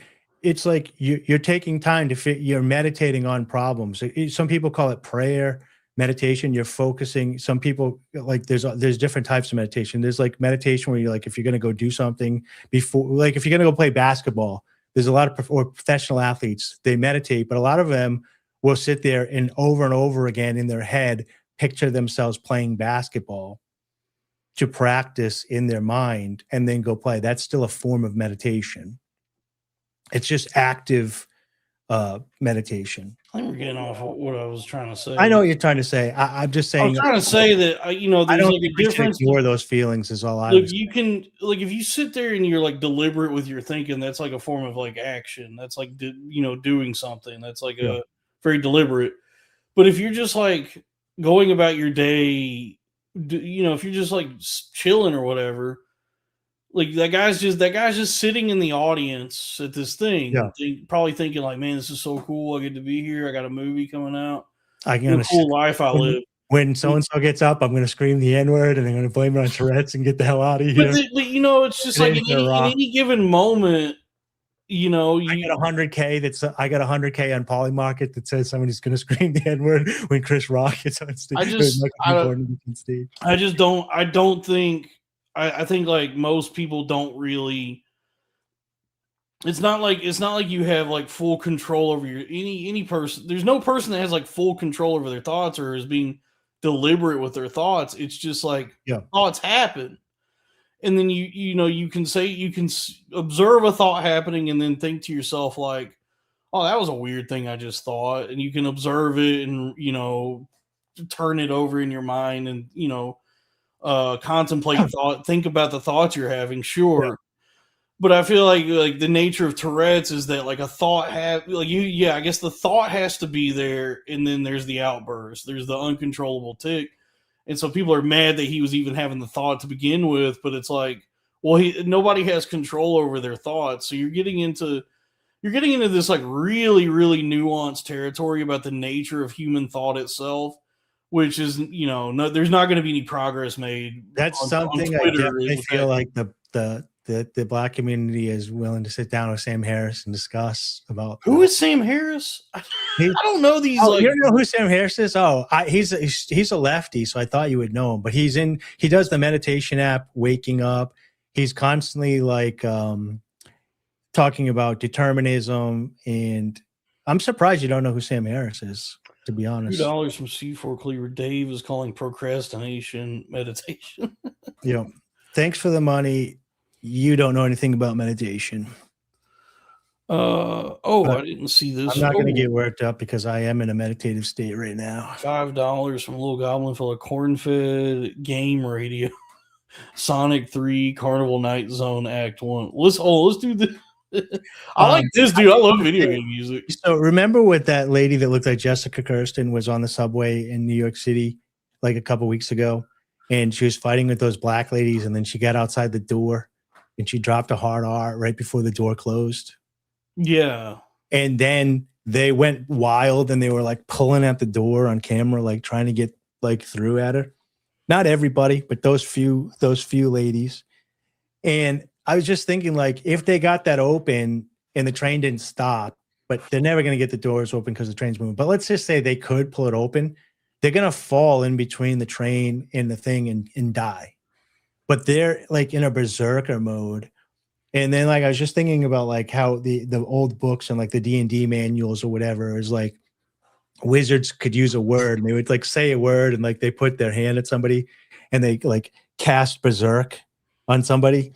you're taking time to you're meditating on problems. Some people call it prayer, meditation. You're focusing. Some people like there's different types of meditation. There's like meditation where you're like, if you're going to go do something before, like if you're going to go play basketball, there's a lot of or professional athletes, they meditate, but a lot of them will sit there and over again in their head picture themselves playing basketball to practice in their mind and then go play. That's still a form of meditation. It's just active meditation. I think we're getting off what I was trying to say. I know what you're trying to say. I'm just saying. I'm trying to say that I there's don't like a think we should difference. ignore those feelings. Is all I Look, was. you can if you sit there and you're like deliberate with your thinking, that's like a form of like action. That's like doing something. That's like a very deliberate. But if you're just like going about your day, if you're just like chilling or whatever, like that guy's just sitting in the audience at this thing, probably thinking like, man, this is so cool. I get to be here. I got a movie coming out. I can cool life I live. When so-and-so gets up, I'm going to scream the N-word and I'm going to blame it on Tourette's and get the hell out of here. But it's just like in any given moment, I got 100K. I got 100K on Polymarket that says somebody's going to scream the N-word when Chris Rock gets on stage. I think like most people don't really. It's not like you have like full control over any person. There's no person that has like full control over their thoughts or is being deliberate with their thoughts. It's just like thoughts happen, and then you can observe a thought happening and then think to yourself like, oh, that was a weird thing I just thought, and you can observe it and turn it over in your mind and contemplate think about the thoughts you're having. Sure. But I feel like the nature of Tourette's is that like a thought I guess the thought has to be there, and then there's the outburst, there's the uncontrollable tick, and so people are mad that he was even having the thought to begin with. But it's like, well, nobody has control over their thoughts, so you're getting into this like really really nuanced territory about the nature of human thought itself, which is there's not going to be any progress made. That's something on Twitter, I feel like the Black community is willing to sit down with Sam Harris and discuss about. Who is Sam Harris? I don't know these. Oh, you don't know who Sam Harris is? Oh, he's a lefty, so I thought you would know him. But he does the meditation app, Waking Up. He's constantly like talking about determinism, and I'm surprised you don't know who Sam Harris is, to be honest. $2 from C4 Cleaver. Dave is calling procrastination meditation. Thanks for the money. You don't know anything about meditation. I didn't see this. I'm not going to get worked up because I am in a meditative state right now. $5 from Little Goblin full of Cornfed game radio. Sonic 3 Carnival Night Zone Act 1. Let's do this. I like this, dude. I love video game music. So remember what that lady that looked like Jessica Kirsten was on the subway in New York City like a couple weeks ago, and she was fighting with those black ladies, and then she got outside the door and she dropped a hard R right before the door closed. Yeah. And then they went wild and they were like pulling at the door on camera, like trying to get like through at her. Not everybody, but those few ladies. And I was just thinking, like, if they got that open and the train didn't stop, but they're never going to get the doors open because the train's moving. But let's just say they could pull it open. they're gonna fall in between the train and the thing and die. But they're like in a berserker mode. And then like I was just thinking about like how the old books and like the D&D manuals or whatever is like wizards could use a word and they would like say a word and like they put their hand at somebody and they like cast berserk on somebody.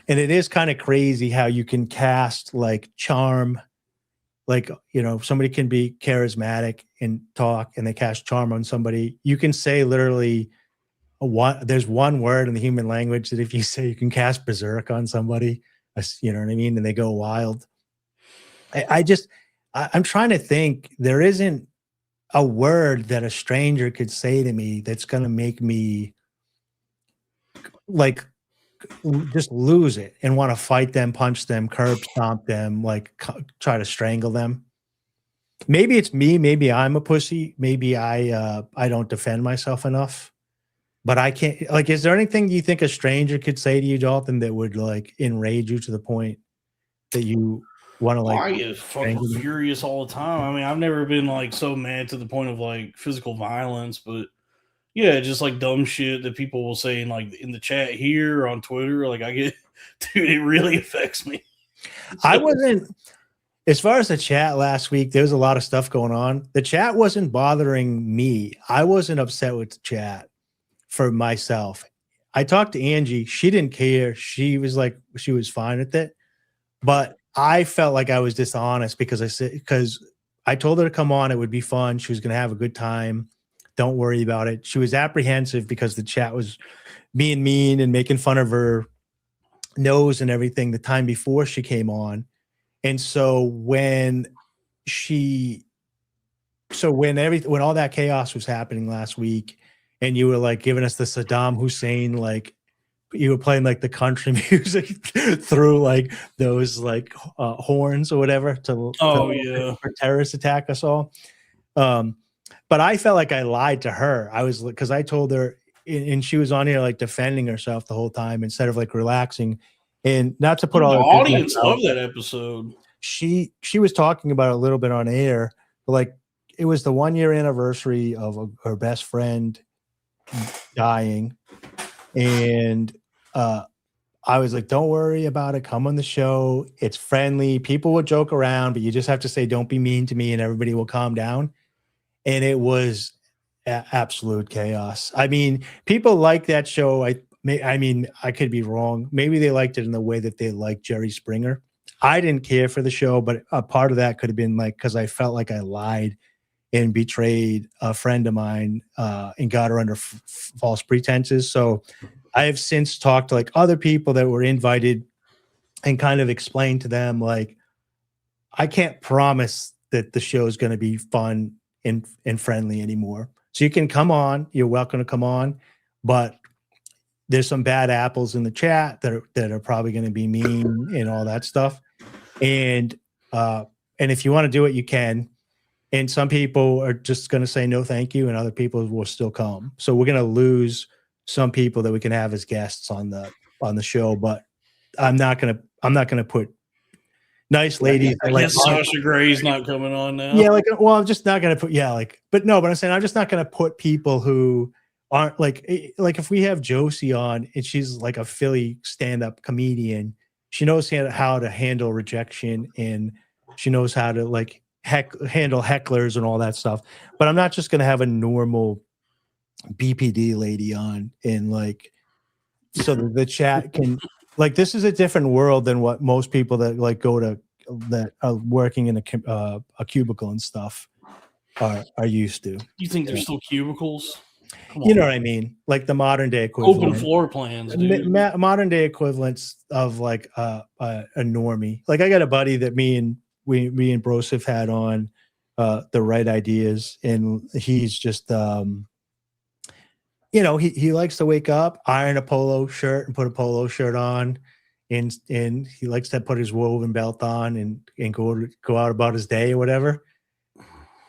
And it is kind of crazy how you can cast like charm, like, you know, somebody can be charismatic and talk and they cast charm on somebody. You can say literally there's one word in the human language that if you say you can cast berserk on somebody, you know what I mean? And they go wild. I'm trying to think, there isn't a word that a stranger could say to me that's going to make me like just lose it and want to fight them, punch them, curb stomp them, like try to strangle them. Maybe it's me. Maybe I'm a pussy. Maybe I don't defend myself enough. But I can't. Like, is there anything you think a stranger could say to you, Dalton, that would like enrage you to the point that you want to like? I get fucking furious all the time. I mean, I've never been like so mad to the point of like physical violence, but yeah, just like dumb shit that people will say in like in the chat here or on Twitter. Like I get, dude, it really affects me. I wasn't, as far as the chat last week, there was a lot of stuff going on. The chat wasn't bothering me. I wasn't upset with the chat for myself. I talked to Angie. She didn't care. She was like, she was fine with it. But I felt like I was dishonest because I told her to come on. It would be fun. She was going to have a good time. Don't worry about it. She was apprehensive because the chat was being mean and making fun of her nose and everything the time before she came on. And so when all that chaos was happening last week and you were like giving us the Saddam Hussein, like you were playing like the country music through like those like horns or whatever to for terrorist attack us all. But I felt like I lied to her. I was because I told her, and she was on here like defending herself the whole time instead of like relaxing. And not to put all the audience loved that episode. She was talking about it a little bit on air, but like it was the 1 year anniversary of her best friend dying, and I was like, "Don't worry about it. Come on the show. It's friendly. People will joke around, but you just have to say, don't be mean to me, and everybody will calm down." And it was absolute chaos. I mean, people like that show. I mean, I could be wrong. Maybe they liked it in the way that they liked Jerry Springer. I didn't care for the show, but a part of that could have been like because I felt like I lied and betrayed a friend of mine and got her under false pretenses. So I have since talked to like other people that were invited and kind of explained to them like, I can't promise that the show is going to be fun and friendly anymore. So you can come on, you're welcome to come on, but there's some bad apples in the chat that are probably going to be mean and all that stuff. And if you want to do it, you can. And some people are just going to say no, thank you, and other people will still come. So we're going to lose some people that we can have as guests on the show. But I'm not gonna put nice ladies. I guess Sasha Gray's not coming on now. Yeah, I'm just not gonna put. Yeah, but I'm saying I'm just not gonna put people who aren't like if we have Josie on and she's like a Philly stand-up comedian, she knows how to handle rejection and she knows how to like handle hecklers and all that stuff. But I'm not just gonna have a normal BPD lady on and like so the chat can like this is a different world than what most people that like go to that are working in a cubicle and stuff are used to. You think there's still cubicles? You know what I mean? Like the modern day equivalent. Open floor plans, dude. Modern day equivalents of like a normie. Like I got a buddy that me and Broseph had on the right ideas, and he's just he likes to wake up, iron a polo shirt and put a polo shirt on, and he likes to put his woven belt on and go out about his day or whatever.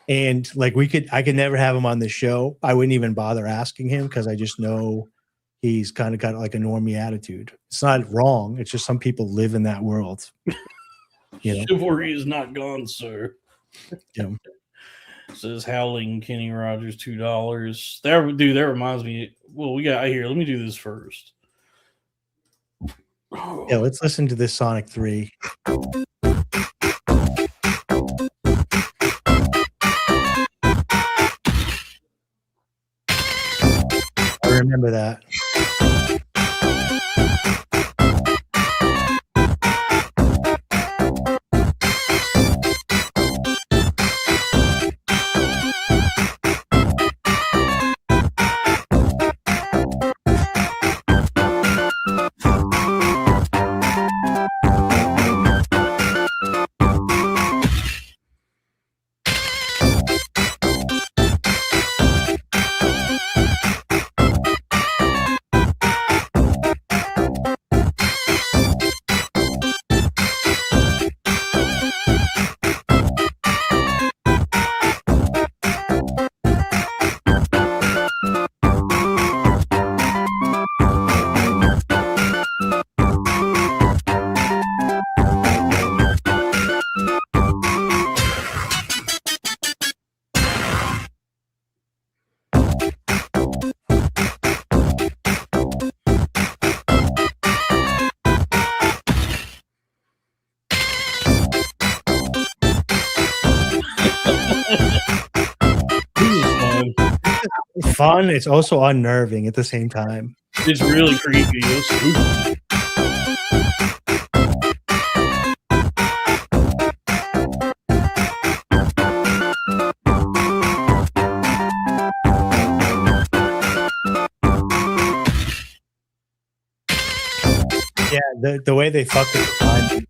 And like I could never have him on the show. I wouldn't even bother asking him because I just know he's kind of got like a normie attitude. It's not wrong. It's just some people live in that world. Chivalry is not gone, sir. Says Howling Kenny Rogers $2. That reminds me. Well, we got here. Let me do this first. Yeah, let's listen to this Sonic 3. I remember that. Fun. It's also unnerving at the same time. It's really creepy. It's spooky. Yeah, the way they fucked with the time.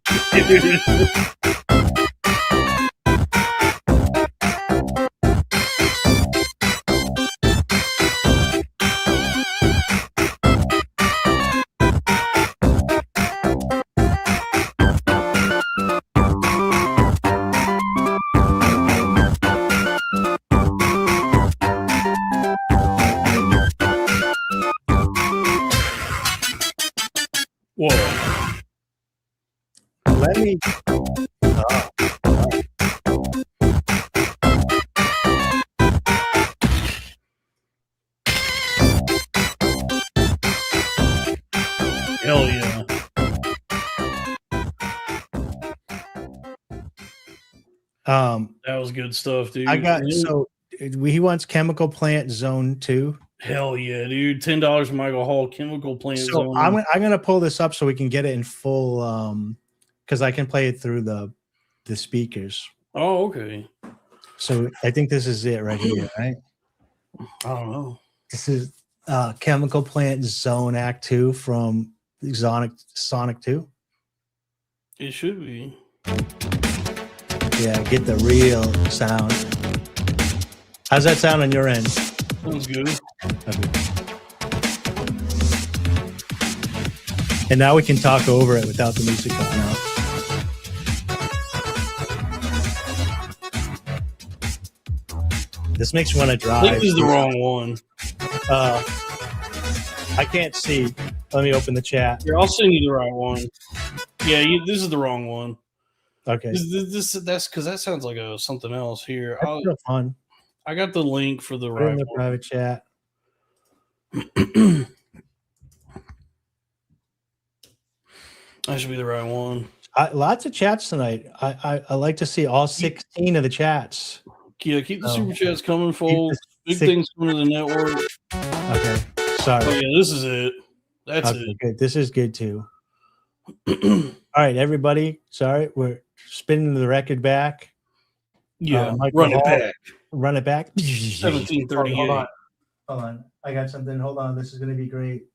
Whoa. Let me. Hell yeah. That was good stuff, dude. I got he wants Chemical Plant Zone 2. Hell yeah, dude. $10 from Michael Hall, Chemical Plant So Zone. I'm gonna pull this up so we can get it in full, because I can play it through the speakers. Oh, okay. So I think this is it right here, right? I don't know. This is Chemical Plant Zone Act 2 from Sonic 2. It should be. Yeah, get the real sound. How's that sound on your end? Sounds good. Okay. And now we can talk over it without the music coming out. This makes me want to drive. I think this is the wrong one. I can't see. Let me open the chat. Here, I'll send you the right one. Yeah, this is the wrong one. Okay. That's because that sounds like something else here. That's real fun. I got the link for the Put right in the one. private chat. That should be the right one. Lots of chats tonight. I like to see all 16 of the chats. Yeah, keep the super chats coming, folks. Big things coming to the network. Okay. Sorry. Oh, yeah, this is it. That's okay, it. Good. This is good too. All right, everybody. Sorry, we're spinning the record back. Yeah, run it back. Run it back. 1738. Hold on. I got something. Hold on. This is going to be great.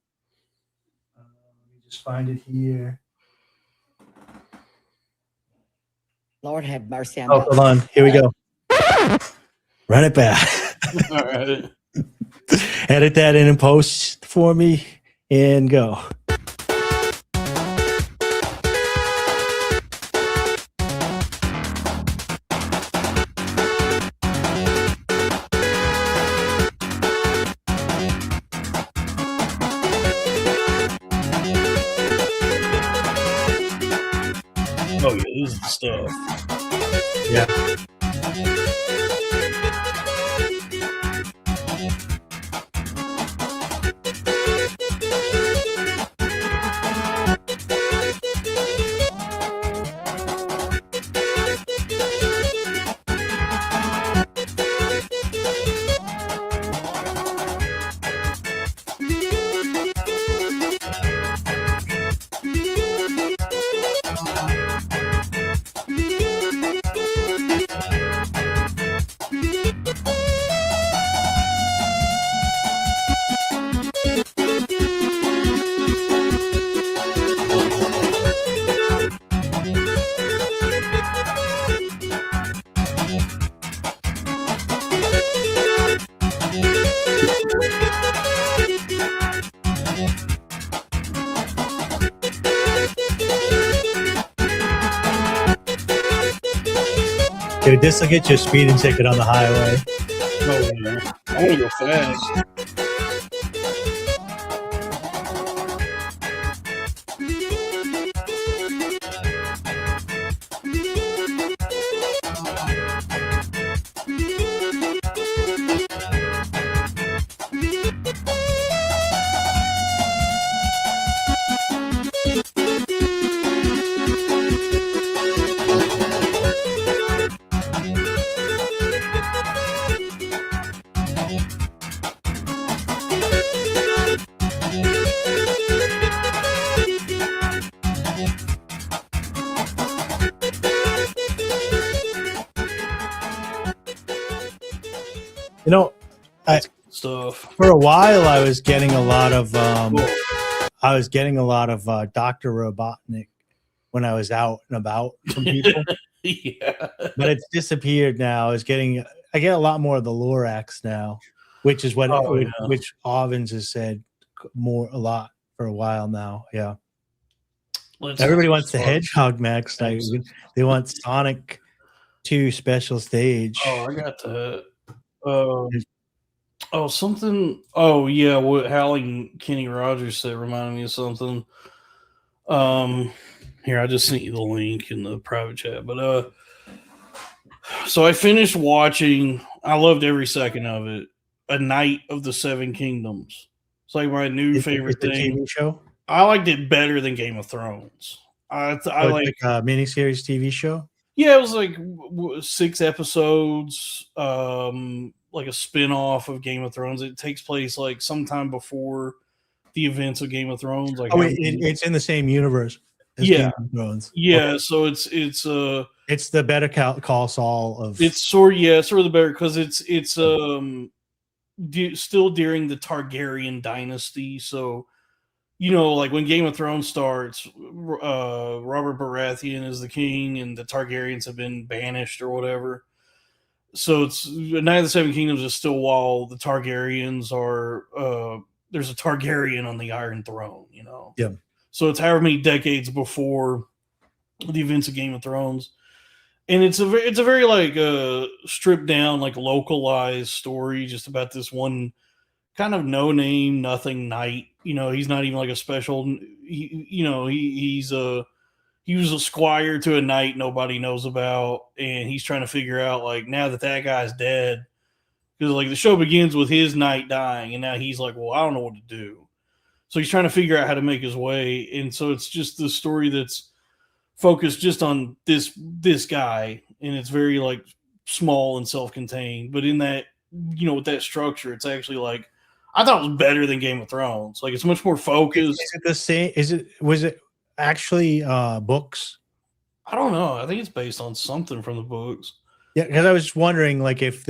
Let me just find it here. Lord have mercy on hold on. Here we go. Run it back. All right. Edit that in and post for me and go. Oh, yeah, this is the stuff. Yeah. This will get you a speeding ticket on the highway. Oh yeah, I want to go fast. You know, Stuff. for a while I was getting a lot of Cool. Dr. Robotnik when I was out and about from people. Yeah. But it's disappeared now. I get a lot more of the Lorax now, which is what Oh, yeah. which Ovens has said a lot for a while now. Yeah. Everybody wants the Hedgehog Max. They want Sonic 2 special stage. Oh, I got that. Something. Oh, yeah. What Hallie Kenny Rogers said reminded me of something. Here, I just sent you the link in the private chat. But so I finished watching. I loved every second of it. A Night of the Seven Kingdoms. It's like my new favorite thing. TV show. I liked it better than Game of Thrones. I like a miniseries TV show. Yeah, it was like 6 episodes, like a spin-off of Game of Thrones. It takes place like sometime before the events of Game of Thrones. Like, it's in the same universe as Yeah. Game of Thrones. Yeah, Okay. so it's the Better Call Saul of it's sort of the better because it's still during the Targaryen dynasty. So, you know, like when Game of Thrones starts, Robert Baratheon is the king, and the Targaryens have been banished or whatever. So it's Night of the Seven Kingdoms is still while the Targaryens are. There's a Targaryen on the Iron Throne, you know. Yeah. So it's however many decades before the events of Game of Thrones, and it's a very like stripped down, like localized story just about this one kind of no name, nothing knight. You know, he's not even like a special. He was a squire to a knight nobody knows about, and he's trying to figure out like now that guy's dead, because like the show begins with his knight dying, and now he's like, well, I don't know what to do. So he's trying to figure out how to make his way, and so it's just the story that's focused just on this guy, and it's very like small and self-contained. But in that, you know, with that structure, it's actually like I thought it was better than Game of Thrones. Like it's much more focused. Is it the same? Was it actually books? I don't know. I think it's based on something from the books. Yeah, because I was just wondering, like, if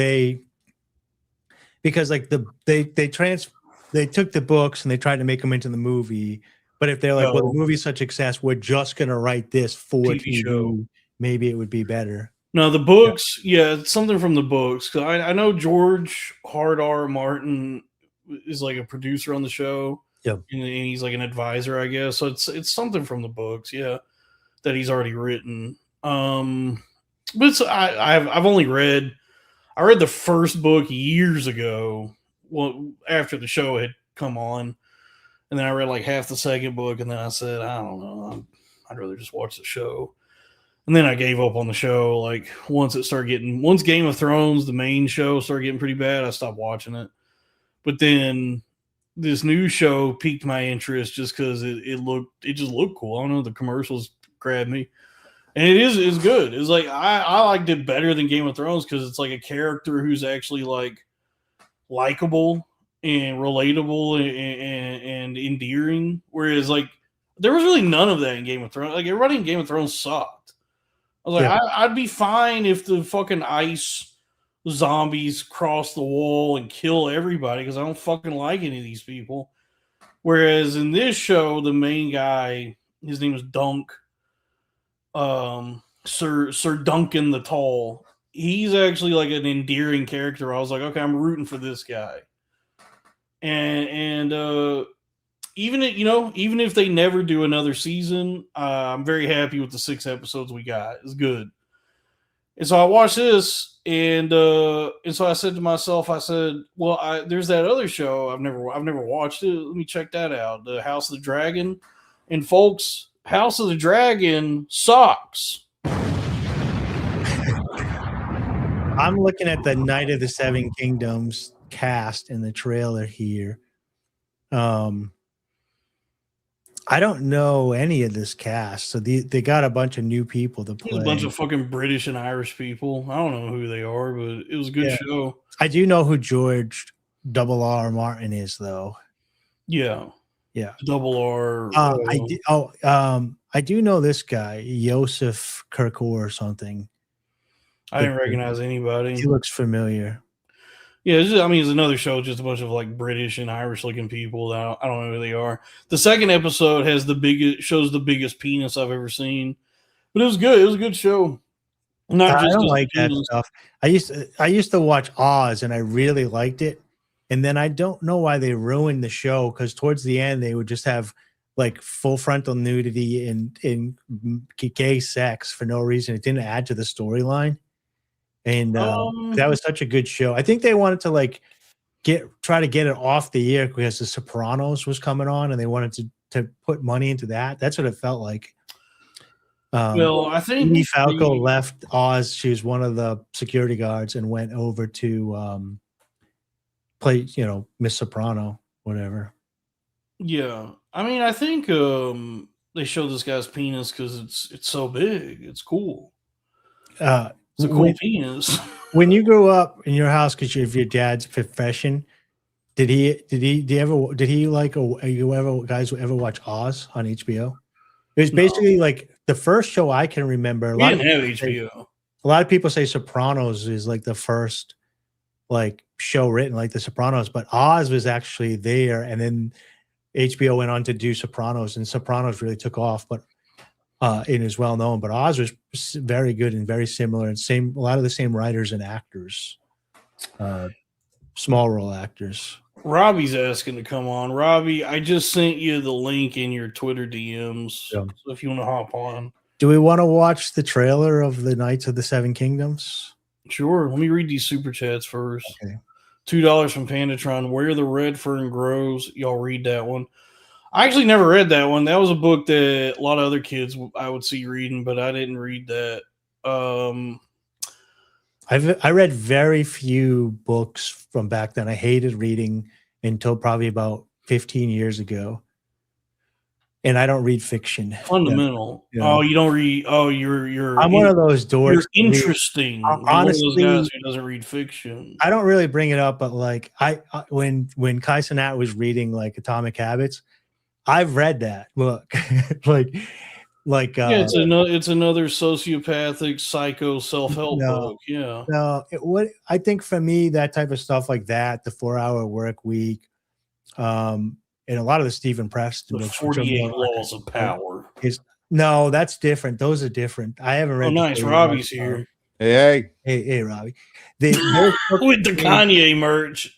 because like they took the books and they tried to make them into the movie, but if they're like, well, the movie's such success, we're just gonna write this for TV show, maybe it would be better. No, the books, it's something from the books. Because I know George Hard R. Martin is like a producer on the show. Yeah, and he's like an advisor, I guess. So it's something from the books, that he's already written. But I've only read the first book years ago, well, after the show had come on, and then I read like half the second book, and then I said, I don't know, I'd rather just watch the show. And then I gave up on the show. Like once Game of Thrones, the main show, started getting pretty bad, I stopped watching it. But then this new show piqued my interest just because it just looked cool. I don't know, the commercials grabbed me, and it's good. It's like I liked it better than Game of Thrones because it's like a character who's actually like likable and relatable and endearing. Whereas like there was really none of that in Game of Thrones. Like everybody in Game of Thrones sucked. I was like, I'd be fine if the fucking ice zombies cross the wall and kill everybody because I don't fucking like any of these people. Whereas in this show, the main guy, his name is Dunk, Sir Duncan the Tall. He's actually like an endearing character. I was like, okay, I'm rooting for this guy. And even if they never do another season, I'm very happy with the 6 episodes we got. It's good. And so I watched this, and so I said to myself, I said, "Well, there's that other show I've never watched it. Let me check that out, the House of the Dragon." And folks, House of the Dragon sucks. I'm looking at the Night of the Seven Kingdoms cast in the trailer here. I don't know any of this cast, so they got a bunch of new people to play. There's a bunch of fucking British and Irish people. I don't know who they are, but it was a good show. I do know who George R. Martin is, though. Yeah. Double R. I do know this guy, Yosef Kirkor or something. I didn't recognize anybody. He looks familiar. Yeah, it's another show, just a bunch of like British and Irish looking people that I don't know who they are. The second episode shows the biggest penis I've ever seen, but it was good. It was a good show. I don't like that stuff. I used to watch Oz, and I really liked it. And then I don't know why they ruined the show, because towards the end they would just have like full frontal nudity and gay sex for no reason. It didn't add to the storyline. And that was such a good show. I think they wanted to like try to get it off the air because The Sopranos was coming on, and they wanted to put money into that. That's what it felt like. Well, I think Amy Falco left Oz. She was one of the security guards and went over to play, Miss Soprano, whatever. Yeah, I think they show this guy's penis because it's so big. It's cool. It's a cool penis. When you grew up in your house, because of your dad's profession, did you ever watch Oz on HBO? It was basically like the first show I can remember. We didn't have HBO. A lot of people say Sopranos is like the first like show written like The Sopranos, but Oz was actually there, and then HBO went on to do Sopranos, and Sopranos really took off, but it is well known. But Oz was very good and very similar, and a lot of the same writers and actors, small role actors. Robbie's asking to come on. Robbie, I just sent you the link in your Twitter DMs. Yeah. So if you want to hop on. Do we want to watch the trailer of the Knights of the Seven Kingdoms? Sure. Let me read these super chats first. Okay. $2 from Pandatron. Where the Red Fern Grows. Y'all read that one. I actually never read that one. That was a book that a lot of other kids I would see reading, but I didn't read that. I read very few books from back then. I hated reading until probably about 15 years ago. And I don't read fiction. Fundamental. Oh, you don't read. Oh, you're. I'm one of those dorks. You're interesting. Honestly, one of those guys who doesn't read fiction. I don't really bring it up, but like when Kai Cenat was reading like Atomic Habits, I've read that book. It's another sociopathic psycho self-help book. Yeah. No, I think for me, that type of stuff like that, the 4-hour work week, and a lot of the Stephen Preston books, 48 Laws of Power. No, that's different. Those are different. I haven't read. Oh, nice. Robbie's here. Hey, Robbie. With the Kanye merch.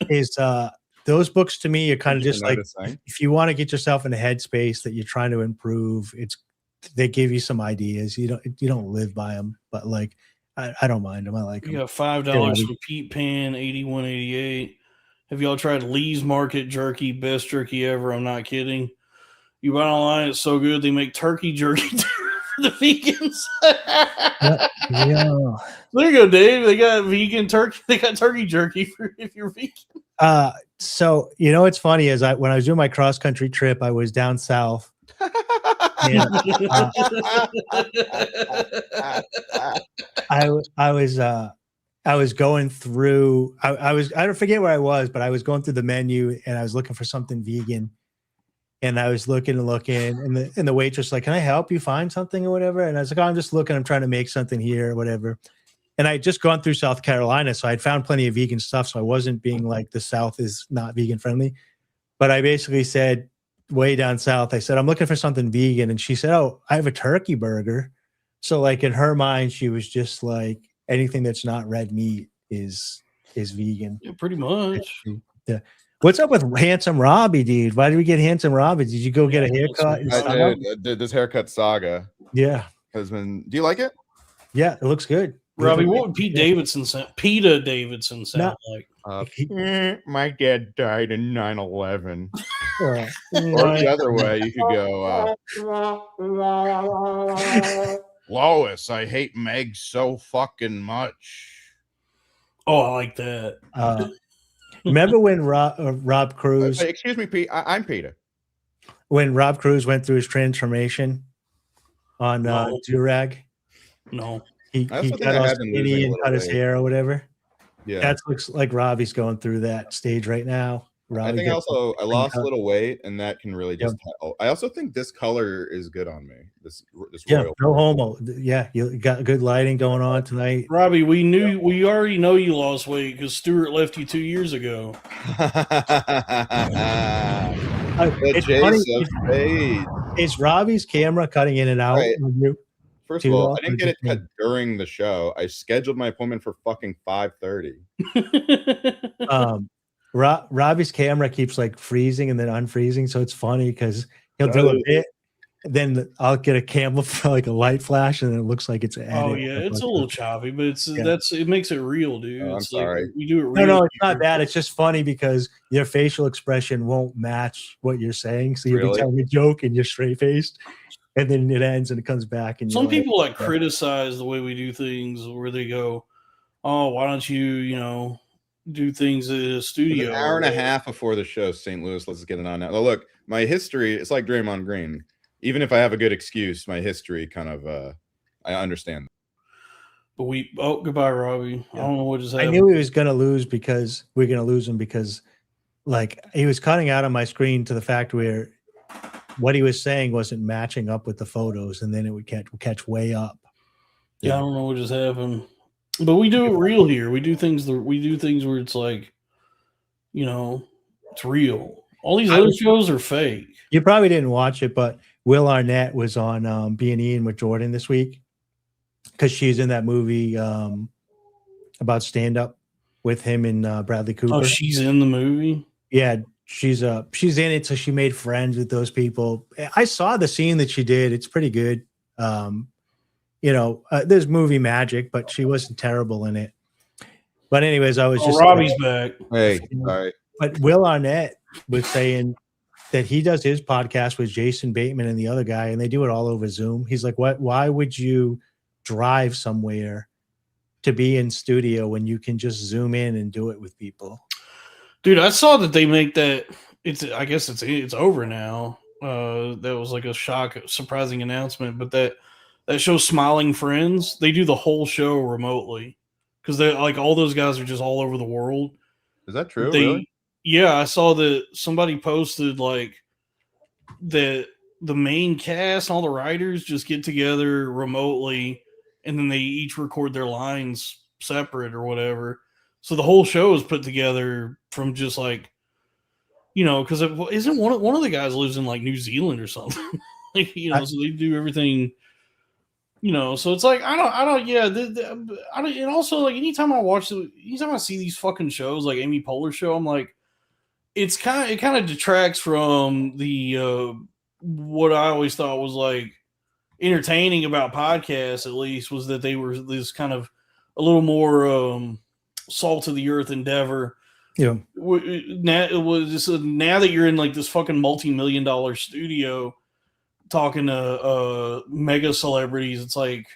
Those books to me are kind of just like, if you want to get yourself in a headspace that you're trying to improve, they give you some ideas. You don't live by them, but like I don't mind them. I like them. You got $5 from Pete Pan 8188. Have y'all tried Lee's Market jerky? Best jerky ever. I'm not kidding. You buy it online, it's so good. They make turkey jerky for the vegans. Yeah. There you go, Dave. They got vegan turkey. They got turkey jerky for if you're vegan. So what's funny is when I was doing my cross country trip, I was down south. And, I was going through. I don't forget where I was, but I was going through the menu and I was looking for something vegan. And I was looking, and the waitress was like, "Can I help you find something or whatever?" And I was like, "Oh, I'm just looking. I'm trying to make something here or whatever." And I had just gone through South Carolina, so I'd found plenty of vegan stuff. So I wasn't being like the South is not vegan friendly. But I basically said, way down south, I said, "I'm looking for something vegan." And she said, "Oh, I have a turkey burger." So like in her mind, she was just like, anything that's not red meat is vegan. Yeah, pretty much. Yeah. What's up with Handsome Robbie, dude? Why did we get Handsome Robbie? Did you go get a haircut? I did this haircut saga. Yeah. Do you like it? Yeah, it looks good. Robbie, what would Peta Davidson sound like? My dad died in 9/11. Or Or the other way, you could go, Lois, I hate Meg so fucking much. Oh, I like that. remember when Rob Cruz, Excuse me, Pete. I'm Peter. when Rob Cruz went through his transformation on No. Durag? No. He I also think got I all have been skinny losing a and little cut his weight. hair or whatever. Yeah. That looks like Robbie's going through that stage right now. I think also I lost a little weight, and that can really just help. I also think this color is good on me. This royal. No homo. Yeah, you got good lighting going on tonight. Robbie, we already know you lost weight because Stuart left you 2 years ago. It's funny, is Robbie's camera cutting in and out? Right. When you- First of all, I didn't get it cut during the show. I scheduled my appointment for fucking 5:30. Robbie's camera keeps like freezing and then unfreezing, so it's funny because he'll do a bit, then I'll get a camera for like a light flash, and it looks like it's an edit. Oh yeah, it's a little choppy, but it makes it real, dude. Oh, I'm it's sorry. Like, we do it real. No, it's not bad. It's just funny because your facial expression won't match what you're saying. So you'll be telling a joke and you're straight faced, and then it ends and it comes back. And some people like criticize the way we do things, where they go, "Oh, why don't you, do things in a studio?" An hour and a half before the show, St. Louis. Let's get it on now. Oh, look, my history. It's like Draymond Green. Even if I have a good excuse, my history kind of I understand. But goodbye, Robbie. Yeah. I don't know what just happened. I knew he was gonna lose because we're gonna lose him because like he was cutting out on my screen to the fact where what he was saying wasn't matching up with the photos, and then it would catch way up. Yeah, I don't know what just happened. But we do it real here. We do things where it's like, it's real. All these other shows are fake. You probably didn't watch it, but Will Arnett was on B&E with Jordan this week because she's in that movie about stand-up with him and Bradley Cooper. Oh, she's in the movie? Yeah, she's in it, so she made friends with those people. I saw the scene that she did. It's pretty good. There's movie magic, but she wasn't terrible in it. But anyways, I was just Robbie's back. Hey, sorry. But Will Arnett was saying that he does his podcast with Jason Bateman and the other guy, and they do it all over Zoom. He's like, why would you drive somewhere to be in studio when you can just Zoom in and do it with people? Dude, I saw that they make that. I guess it's over now. That was like a surprising announcement. But that show Smiling Friends, they do the whole show remotely because they like all those guys are just all over the world. Is that true? Really? Yeah, I saw that somebody posted like that the main cast, all the writers just get together remotely, and then they each record their lines separate or whatever. So the whole show is put together from just like, because isn't one of the guys lives in like New Zealand or something, so they do everything. So it's like I don't. And also like anytime I see these fucking shows like Amy Poehler show, I'm like, it kind of detracts from the what I always thought was like entertaining about podcasts. At least was that they were this kind of a little more salt of the earth endeavor. Yeah. Now that you're in like this fucking multi-million-dollar studio talking to mega celebrities, it's like,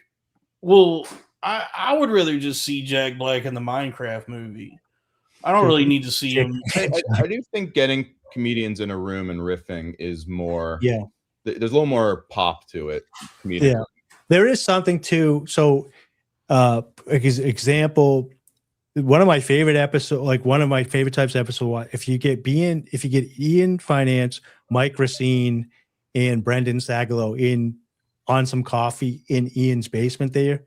well, I would rather just see Jack Black in the Minecraft movie. I don't really need to see him. I do think getting comedians in a room and riffing is more. Yeah, there's a little more pop to it. Yeah, there is something to. So, example, one of my favorite episodes, like one of my favorite types of episode, if you get Ian Finance, Mike Racine, and Brendan Sagalow on some coffee in Ian's basement there,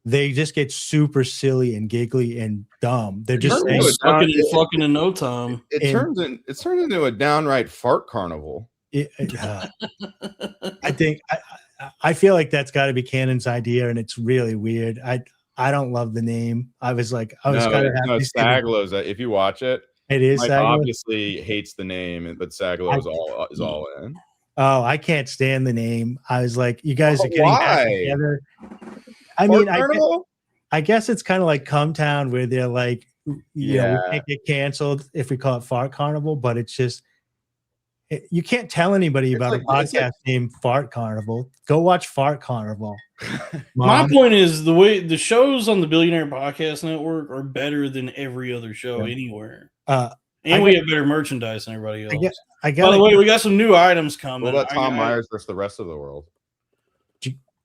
they just get super silly and giggly and dumb. They're just fucking in no time. It turns into a downright fart carnival. I feel like that's got to be Cannon's idea, and it's really weird. I don't love the name. I was kind of happy. No, Sagalow's. If you watch it, it is. Mike obviously hates the name, but Sagalow is all in. Oh, I can't stand the name. I was like, you guys are getting back together. I mean, I guess it's kind of like Come Town where they're like, you know, we Yeah. can't get canceled if we call it Fart Carnival, but it's just you can't tell anybody It's about like- a it's like- podcast named Fart Carnival. Go watch Fart Carnival. My Mom. point is the way the shows on the Billionaire Podcast Network are better than every other show Yeah. anywhere. Uh, And I we get- have better merchandise than everybody else. I By got the way, we got some new items coming. What about Tom Myers versus the rest of the world?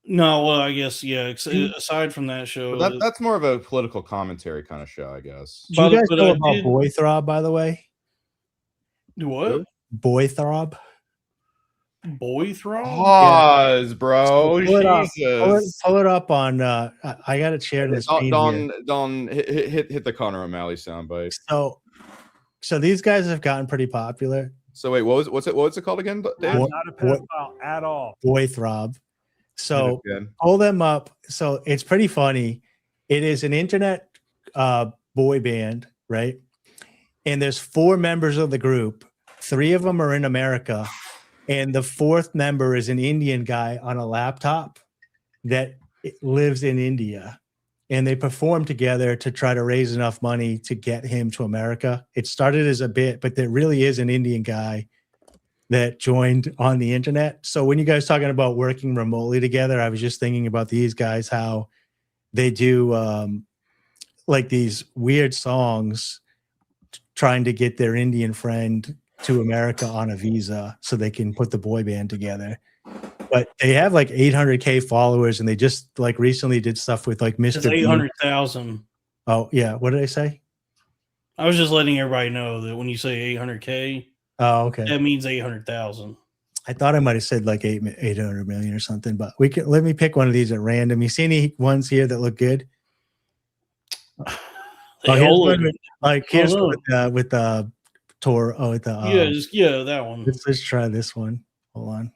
No, well, I guess, yeah. Mm. Aside from that show, But that's more of a political commentary kind of show, I guess. Do you guys but know I about did- Boy Throb, by the way? Do what? Boy Throb. Boy Throb? Pause, bro. Pull it up. Jesus. Pull it up on. I got it shared in the screen here. Don, hit the Connor O'Malley soundbite. So these guys have gotten pretty popular. So wait, what's it called again, Dave? Boy- Not a pedophile at all. Boy Throb. So Again. pull them up. So it's pretty funny. It is an internet boy band, right? And there's 4 members of the group. 3 of them are in America, and the 4th member is an Indian guy on a laptop that lives in India. And they perform together to try to raise enough money to get him to America. It started as a bit, but there really is an Indian guy that joined on the internet. So when you guys talking about working remotely together, I was just thinking about these guys, how they do like these weird songs trying to get their Indian friend to America on a visa so they can put the boy band together. But they have like 800K followers, and they just like recently did stuff with like It's Mr. Bean. 800,000. Oh yeah, what did I say? I was just letting everybody know that when you say 800K, Oh okay. that means 800,000. I thought I might have said like 800 million or something, but we can let me pick one of these at random. You see any ones here that look good? They here's all one look- here's no. with the tour. Oh, with the yeah, that one. let's try this one. Hold on.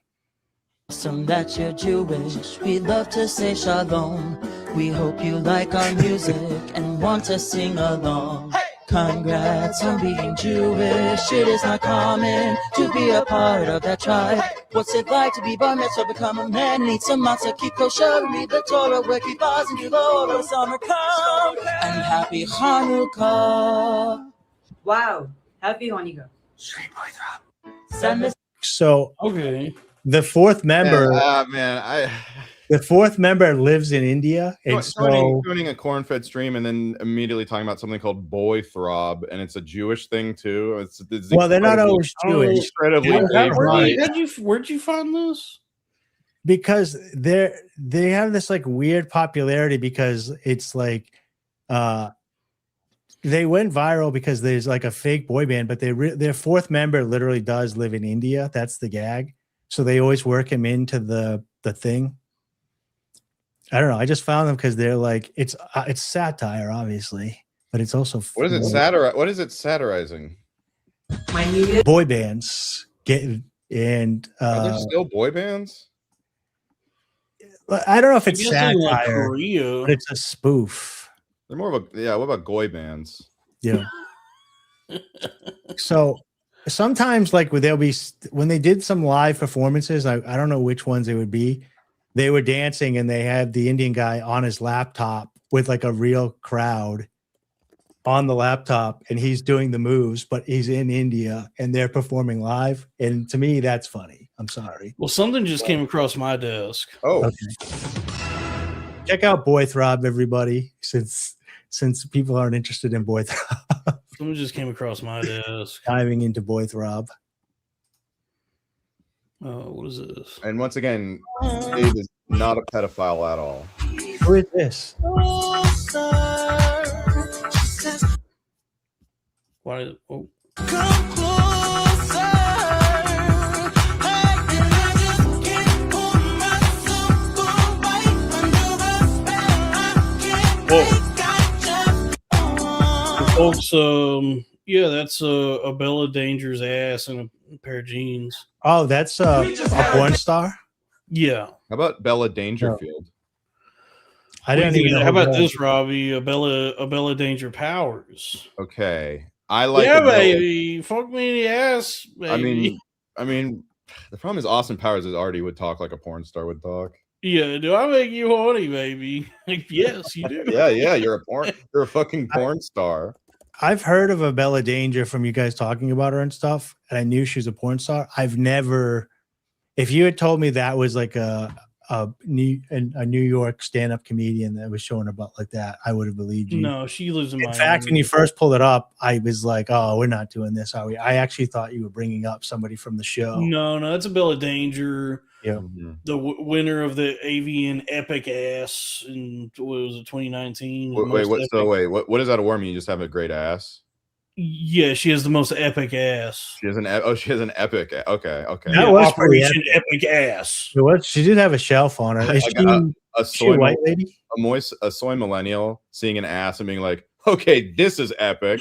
Awesome that you're Jewish. We love to say shalom. We hope you like our music and want to sing along. Congrats on being Jewish. It is not common to be a part of that tribe. What's it like to be bar mitzvah, become a man, eat some matzah, keep kosher, read the Torah, wear kippahs, and do the whole summer come. And happy Hanukkah. Wow. Happy Hanukkah. Send this. So Okay. the 4th member, the 4th member lives in India, and so joining a Cornfed stream and then immediately talking about something called Boy Throb, and it's a Jewish thing too. It's well, they're not always Jewish incredibly Yeah, vague. where'd you find this? because they have this like weird popularity because it's like they went viral because there's like a fake boy band, but their 4th member literally does live in India. That's the gag. So they always work him into the thing. I don't know. I just found them because they're like it's satire, obviously, but it's also What is it What is it satirizing? My new boy bands get and Are there still boy bands? I don't know if it's I guess in, like, satire, Korea. but it's a spoof. They're more of a What about goy bands? Yeah. So sometimes, like they'll be when they did some live performances, I don't know which ones it would be. They were dancing and they had the Indian guy on his laptop with like a real crowd on the laptop, and he's doing the moves, but he's in India and they're performing live. And to me, that's funny. I'm sorry. Well, something just came across my desk. Oh, Okay. Check out Boy Throb, everybody, since people aren't interested in Boy Throb. Something just came across my desk. Diving into Boy Throb. What is this? and once again, Dave is not a pedophile at all. Who is this? Why? Oh, folks, yeah, that's a Bella Danger's ass and a pair of jeans. Oh, that's a porn star. Yeah. How about Bella Dangerfield? I didn't even know. How who about that this, Robbie? A Bella Danger Powers. Okay, I like. Yeah, the Bella- baby. Fuck me in the ass, baby. I mean, the problem is Austin Powers is already would talk like a porn star would talk. Yeah, do I make you horny, baby? Yes, you do. Yeah, you're a fucking porn star. I've heard of a Bella Danger from you guys talking about her and stuff, and I knew she was a porn star. I've never, if you had told me that was like a New York stand-up comedian that was showing about like that, I would have believed you. No, she lives in In Miami. fact, when you first pulled it up, I was like, "Oh, we're not doing this, are we?" I actually thought you were bringing up somebody from the show. No, that's a Bella Danger. Yeah. Mhm. The winner of the AVN Epic Ass in what was it, 2019? Wait, what does that award mean? You just have a great ass? Yeah, she has the most epic ass. She has an epic. Okay. That Yeah, was pretty Operation Epic Ass. It was, she did have a shelf on her. Is Like she a white lady? A soy millennial seeing an ass and being like, okay, this is epic.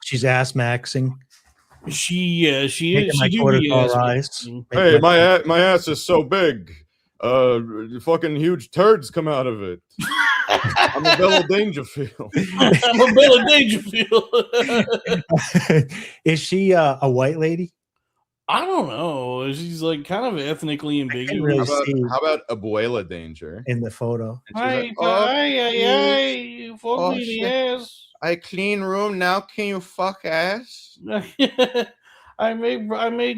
She's ass maxing. She is. Making my She do quarter be dollar ass eyes. maxing. Hey, my ass is so big. Fucking huge turds come out of it. I'm a Bella Dangerfield. I'm a Bella Dangerfield. Is she a white lady? I don't know. She's like kind of ethnically ambiguous. really see How about Abuela Danger? in the photo? And she's like, Hey, fuck Oh, me in the shit. ass. I clean room now. Can you fuck ass? I made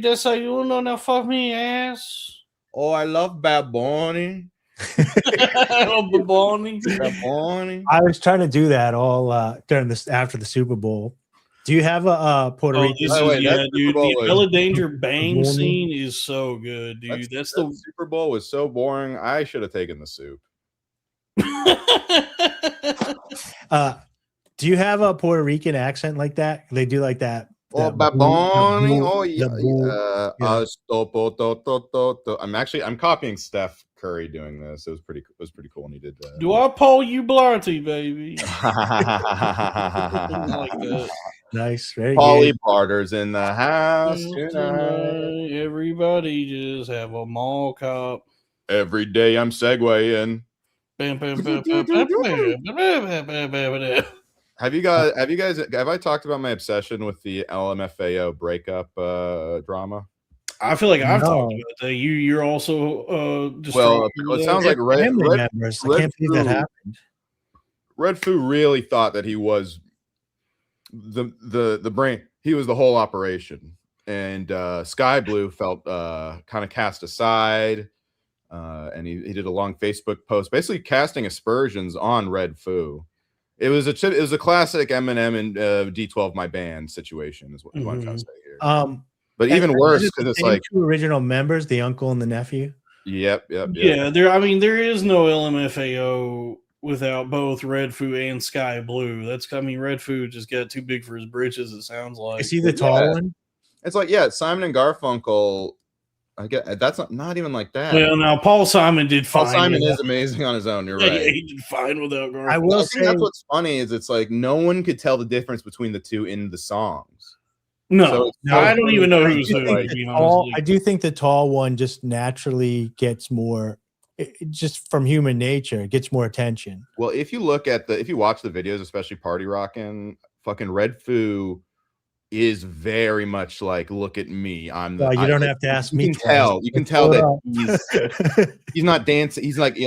desayuno, now fuck me ass. Oh, I love Baboni. Oh, Baboni. Baboni. I was trying to do that all during this after the Super Bowl. Do you have a Puerto Oh, Rican? this Oh, is, wait, yeah, that dude. Super Bowl The was- Bella Danger bang Morning. scene is so good, dude. That's That Super Bowl was so boring. I should have taken the soup. Do you have a Puerto Rican accent like that? They do like that. Oh, that boo- Baboni. the boo- Oh, the boo- yeah. I'm copying Steph Curry doing this. It was pretty cool when he did that. Do I pull you Blarty, baby? Something Polly like that. Nice, very good. Barter's in the house tonight. Everybody just have a mall cop. Every day I'm segueing. Bam, bam, bam, bam, bam, bam, bam, bam, bam. Have I talked about my obsession with the LMFAO breakup drama? I feel like I've No. talked about that. You're also Well, distracted with it that. sounds like Family members. I Red can't believe that Food- happened. Red Foo really thought that he was the brain. He was the whole operation, and Sky Blue felt kind of cast aside, and he did a long Facebook post, basically casting aspersions on Red Foo. It was a classic Eminem and D12 my band situation, is what I'm trying to say here. But even worse, is it because the it's same like, two original members, the uncle and the nephew. yep. Yeah, there is no LMFAO without both Red Foo and Sky Blue. Red Foo just got too big for his britches, it sounds like. Is he the tall one? It's like, Simon and Garfunkel. I get that's not even like that. Well, now Paul Simon did fine. Paul Simon without- is amazing on his own. You're Yeah, right. he did fine without Garfunkel. I Well, will I think say, that's what's funny is it's like no one could tell the difference between the two in the songs. No, So it's No, I don't even know who's I who. think to be the honest tall- with I you. do think the tall one just naturally gets more, just from human nature, it gets more attention. Well, if you watch the videos, especially Party Rockin', fucking Red Foo is very much like, look at me. I'm the. Well, you don't have to ask me. You can tell that he's not dancing. He's like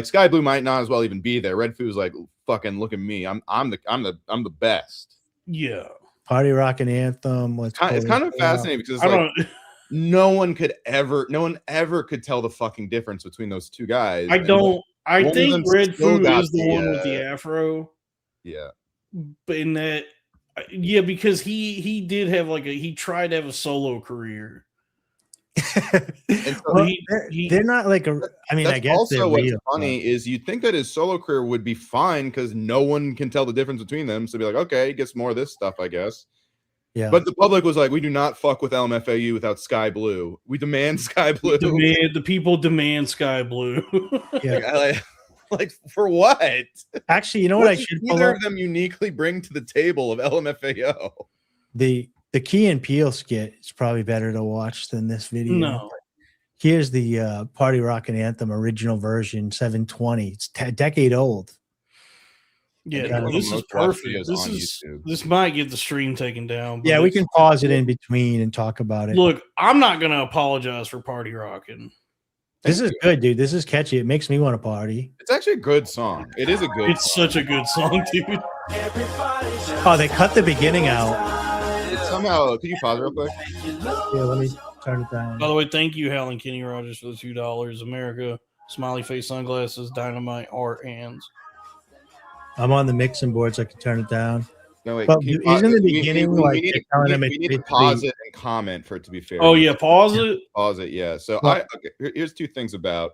Sky Blue might not as well even be there. Red Foo's like, fucking look at me. I'm the best. Yeah, Party Rockin' Anthem. It's kind of fascinating because it's I like don't. no one ever could tell the fucking difference between those two guys. I And don't. I one of think them Red still Foo got is the the, one with the afro. yeah. But in that, yeah, because he did have he tried to have a solo career. And so Well, he- they're not like a. I mean, That's I guess also they're what's real. funny is you'd think that his solo career would be fine because no one can tell the difference between them. So be like, okay, he gets more of this stuff, I guess. Yeah. But the public was like, we do not fuck with LMFAU without Sky Blue. We demand Sky Blue. The people demand Sky Blue. Yeah. Like for what? Actually, you know what I does should pull either up? of them uniquely bring to the table of LMFAO? The Key and Peele skit is probably better to watch than this video. No. Here's the Party Rockin' Anthem original version, 720. It's a decade old. Yeah, Yeah, this is most watched perfect. videos This on is YouTube. this might get the stream taken down. Yeah, but we it's- can pause it in between and talk about it. Look, I'm not gonna apologize for Party Rockin'. This is good, dude. This is catchy. It makes me want to party. It's actually a good song. It is a good. It's such a good song, dude. Oh, they cut the beginning out. Somehow, could you pause real quick? Yeah, let me turn it down. By the way, thank you, Hal and Kenny Rogers, for the $2. America, smiley face sunglasses, dynamite, art hands. I'm on the mixing board, so I can turn it down. No, wait. But can you isn't pause- the beginning we like need, they're telling him we it's need to meant to pause be- it and comment for it to be fair. Oh yeah, pause it. Pause it. Yeah. So Well- here's two things about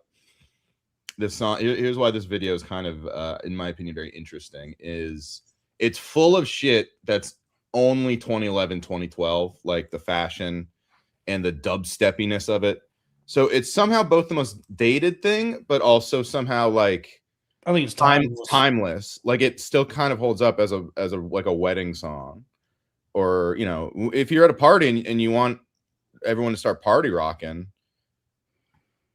this song. Here's why this video is kind of, in my opinion, very interesting. Is it's full of shit that's only 2011, 2012, like the fashion and the dubsteppiness of it. So it's somehow both the most dated thing, but also somehow like I think it's timeless. Like it still kind of holds up as a like a wedding song, or if you're at a party and you want everyone to start party rocking.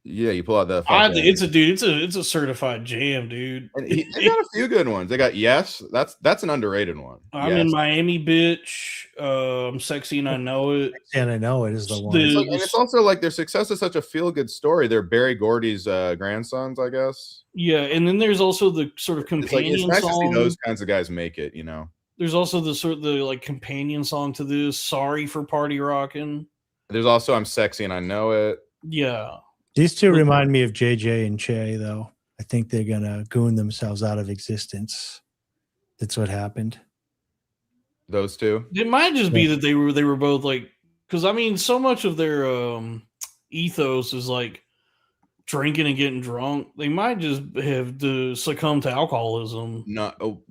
Yeah, you pull out the. It's a certified jam, dude. And they got a few good ones. They got Yes. That's an underrated one. I'm in Miami, bitch. I'm sexy and I know it. And I know it is the one. And it's also like their success is such a feel good story. They're Barry Gordy's grandsons, I guess. Yeah, and then there's also the sort of It's like companion it's nice to song. see those kinds of guys make it. There's also the like companion song to this. Sorry for party rocking. There's also I'm Sexy and I Know It. Yeah. These two remind me of JJ and Che, though. I think they're gonna goon themselves out of existence. That's what happened. Those two. It might just be that they were both like, because I mean, so much of their ethos is like drinking and getting drunk. They might just have to succumb to alcoholism. No,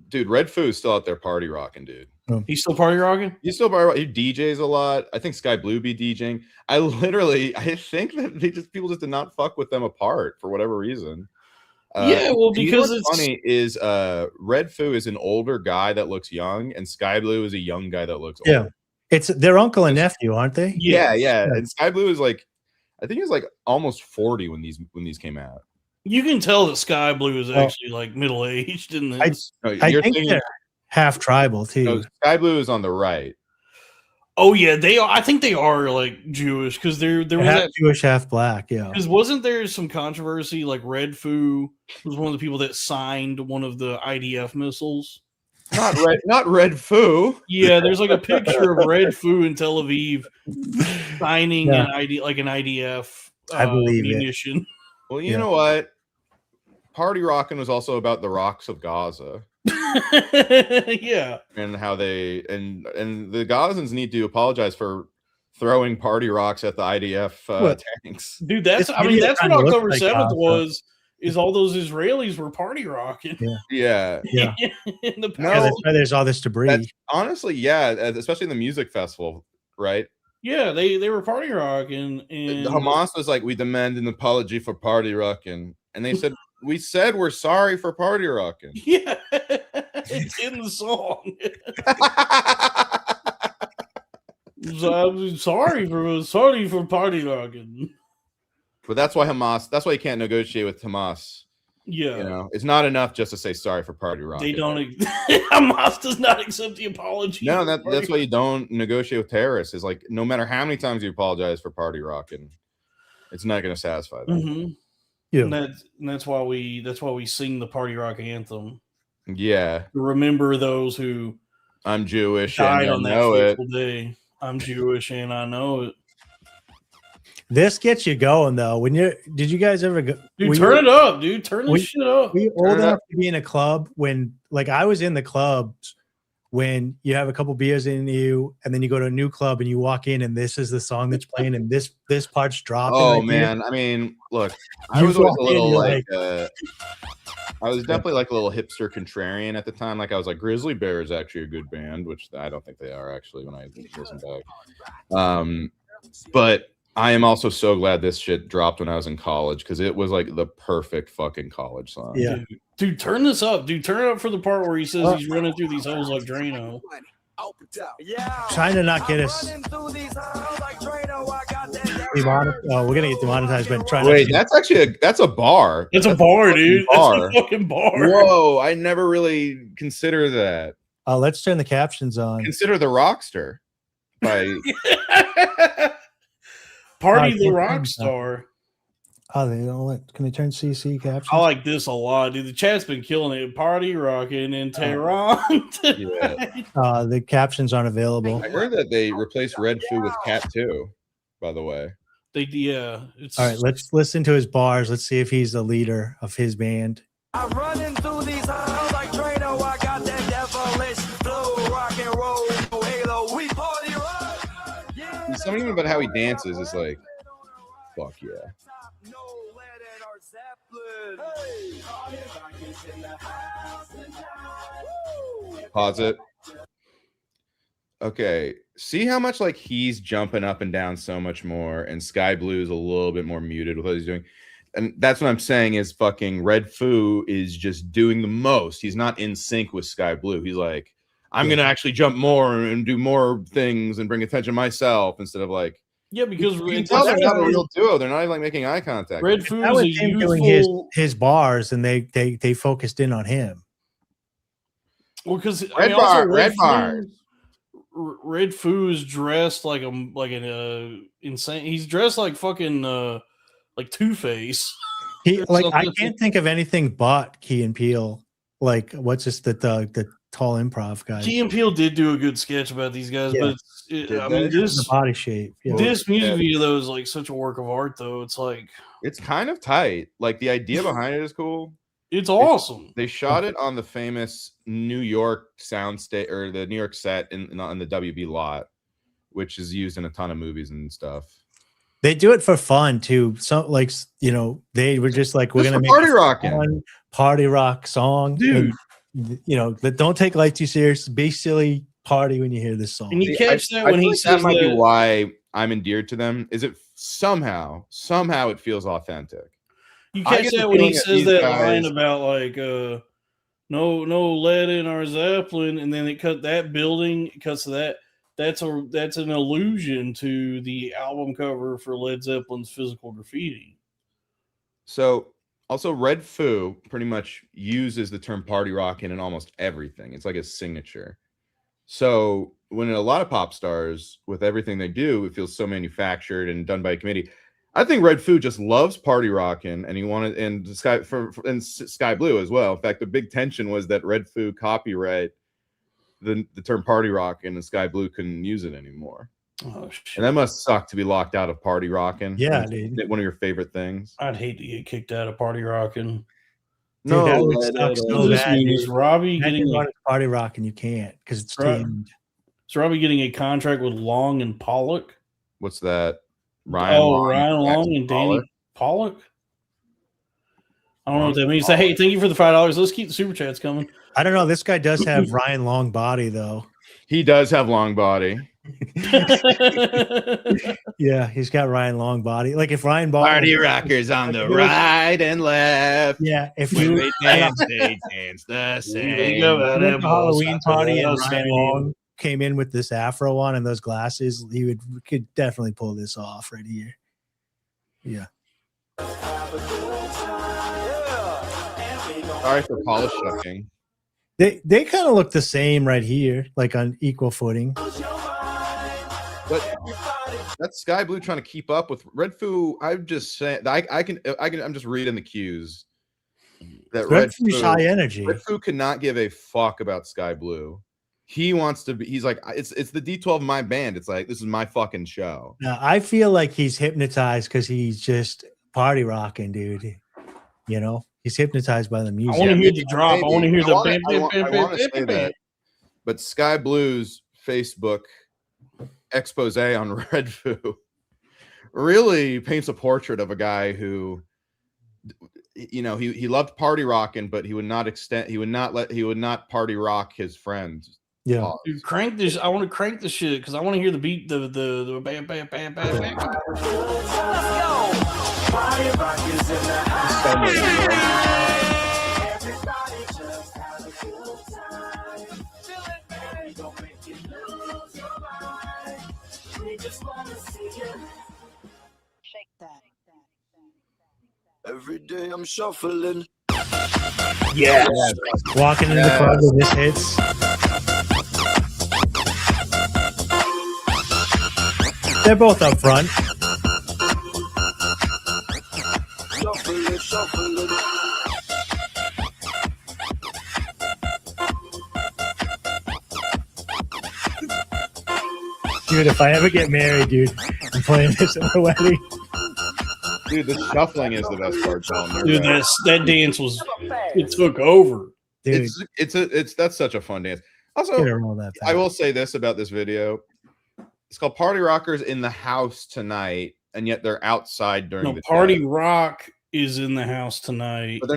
dude, Red Foo is still out there party rocking, dude. He's still party rocking? He's still party rocking. He DJs a lot. I think Sky Blue be DJing. I think that people just did not fuck with them apart for whatever reason. Yeah, well, because it's funny is Red Foo is an older guy that looks young, and Sky Blue is a young guy that looks old. Yeah, it's their uncle and nephew, aren't they? Yeah. And Sky Blue is like, I think he was like almost 40 when these came out. You can tell that Sky Blue is actually like middle aged in this. I think they're half tribal too. No, Sky Blue is on the right. Oh yeah, they are. I think they are like Jewish because there was half that Jewish, half black. Yeah, because wasn't there some controversy? Like Red Foo was one of the people that signed one of the IDF missiles. Not Red Foo. Yeah, there's like a picture of Red Foo in Tel Aviv signing an IDF I believe munition. Well, you know what? Party rocking was also about the rocks of Gaza. Yeah, and how they and the Gazans need to apologize for throwing party rocks at the IDF tanks. dude. That's what October 7th was. Is all those Israelis were party rocking? Yeah. In the past. that's why there's all this debris. Honestly, yeah, especially in the music festival, right? Yeah, they were party rocking, and Hamas was like, "We demand an apology for party rocking," and they said, "We said we're sorry for party rocking." Yeah, it's in the song. I'm sorry for party rocking. But that's why you can't negotiate with Hamas. Yeah, it's not enough just to say sorry for party rocking. They don't. Hamas does not accept the apology. No, that's why you don't negotiate with terrorists. Is like no matter how many times you apologize for party rocking, it's not going to satisfy them. Mm-hmm. Yeah, and that's why we sing the party rock anthem. Yeah, To remember those who I'm Jewish died and on I that know it. fateful day. I'm Jewish and I know it. this gets you going though. Did you guys ever go? Dude, turn it up, dude. Turn this shit up. Were you old enough to be in a club when, like, I was in the clubs when you have a couple beers in you, and then you go to a new club and you walk in, and this is the song that's playing, and this part's dropping. Oh man, I mean, look, I was always a little like, I was definitely like a little hipster contrarian at the time. Like I was like, Grizzly Bear is actually a good band, which I don't think they are actually when I listen back. But I am also so glad this shit dropped when I was in college because it was like the perfect fucking college song. Yeah. Dude, turn this up. Dude, turn it up for the part where he says he's running through these holes like Drano. Trying to not get us. We're gonna get demonetized, but trying. Wait, that's a bar. It's a bar, dude. Bar. It's a fucking bar. Whoa, I never really consider that. Let's turn the captions on. Consider the Rockster by Party the Rock Star. Oh, they don't let. Can they turn CC captions? I like this a lot, dude. The chat's been killing it. Party rocking in Tehran. Yeah. The captions aren't available. I heard that they replaced Red Foo with Cat 2, by the way. It's All right, let's listen to his bars. Let's see if he's the leader of his band. I'm running through these halls like Trano. I got that devilish flow, rock and roll, no halo. We party rock. Yeah. Something about how he dances is like, fuck yeah. No lead in our Zeppelin. Pause it. Okay, see how much like he's jumping up and down so much more, and Sky Blue is a little bit more muted with what he's doing. And that's what I'm saying is fucking Red Foo is just doing the most. He's not in sync with Sky Blue. He's like, I'm going to actually jump more and do more things and bring attention to myself instead of like, yeah, because you can tell they're not a real duo. They're not even like making eye contact. Red Foo That is was a him doing youthful. his bars, and they focused in on him. Well, because Red bars. Red Foo is dressed like an insane. He's dressed like fucking like Two-Face. He like I something. can't think of anything but Key and Peele. Like what's just the tall improv guy? Key and Peele did do a good sketch about these guys, Yeah. but I mean The this body shape. Yeah. this music video though is like such a work of art though. It's like It's kind of tight. Like the idea behind it is cool. it's awesome. They shot it on the famous New York soundstage or the New York set on the WB lot, which is used in a ton of movies and stuff. They do it for fun too. So like they were just like we're Just gonna for make party a rocking. fun party rock song, Dude. And, don't take life too serious. Be silly, party when you hear this song. And you catch that I when feel he like says that might be that- why I'm endeared to them. Is it somehow it feels authentic. You I catch get the that when he feeling that says these that guys- line about like no lead in our Zeppelin, and then it cut that building, it cuts to that. That's an allusion to the album cover for Led Zeppelin's Physical Graffiti. So also Red Foo pretty much uses the term party rock in almost everything. It's like a signature. So when a lot of pop stars with everything they do, it feels so manufactured and done by a committee. I think Red Foo just loves party rocking, and he wanted and Sky Blue as well. In fact, the big tension was that Red Foo copyright the term party rock, and the Sky Blue couldn't use it anymore. Oh shit! And that must suck to be locked out of party rocking. Yeah, It's dude. one of your favorite things. I'd hate to get kicked out of party rocking. Dude, that would suck Does so this bad, mean dude. is Robbie Imagine getting going to party rock and you can't because it's Right. tamed. a contract with Long and Pollock? What's that? Ryan Long and Danny Pollock? Pollock. I don't know what that means. Say, hey, thank you for the $5. Let's keep the super chats coming. I don't know. This guy does have Ryan Long body though. He does have long body. Yeah, he's got Ryan Long body. Like if Ryan body, Party rockers on the right and left. yeah, if When you they dance, they dance the same. went to a Halloween party and That's Ryan same. Long came in with this afro on and those glasses, he could definitely pull this off right here. Yeah. Sorry for polish shucking. They kind of look the same right here, like on equal footing. But that's Sky Blue trying to keep up with Red Foo. I'm just saying I'm just reading the cues. That Red Foo's high energy. Red Foo cannot give a fuck about Sky Blue. He wants to be, he's like, it's the D12 of my band. It's like, this is my fucking show. Now, I feel like he's hypnotized because he's just party rocking, dude. You know, he's hypnotized by the I music. want to hear the drop. I want to hear the I bam, bam, wanna bam, bam, say bam, bam. that. But Sky Blue's Facebook expose on Red Foo really paints a portrait of a guy who, you know, he loved party rocking, but he would not party rock his friends. Yeah. Dude, crank this. I want to crank the shit because I want to hear the beat, the bam, bam, bam, bam, bam. Let's go. Party rock is in the house. So many, you know? Everybody just have a good time. Feel it, baby. Don't make you lose your mind. We just want to see you. Shake that. Every day I'm shuffling. Yeah. Walking into the club with this hits. They're both up front. Dude, if I ever get married, dude, I'm playing this at my wedding. Dude, the shuffling is the best part. Tom. Dude, that dance was it took over. Dude, That's such a fun dance. get Also, her all that I will say this about this video. It's called Party Rockers in the House Tonight, and yet they're outside during No, the Party day. Rock is in the house tonight. But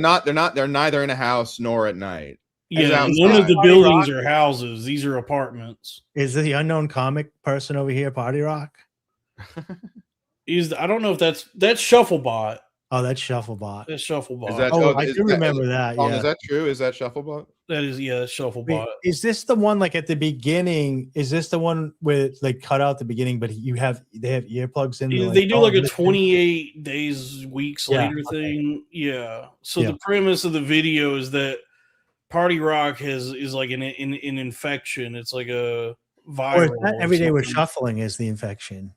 they're neither in a house nor at night. Yeah, It's none of outside. the Party buildings Rock. are houses. These are apartments. Is the unknown comic person over here Party Rock? I don't know if that's Shufflebot. Oh, that's Shufflebot. That's Shufflebot. Is that- Oh, I is do that- remember that. Tom, Yeah. is that true? Is that Shufflebot? That is, yeah, that's Wait, Shufflebot. is this the one like at the beginning? Is this the one with like cut out the beginning, but they have earplugs in? Yeah, to, they do like a listen? 28 days, weeks Yeah, later okay. thing. Yeah. So Yeah. the premise of the video is that Party Rock is like an infection. It's like a viral. Or is that every day we're something. shuffling is the infection?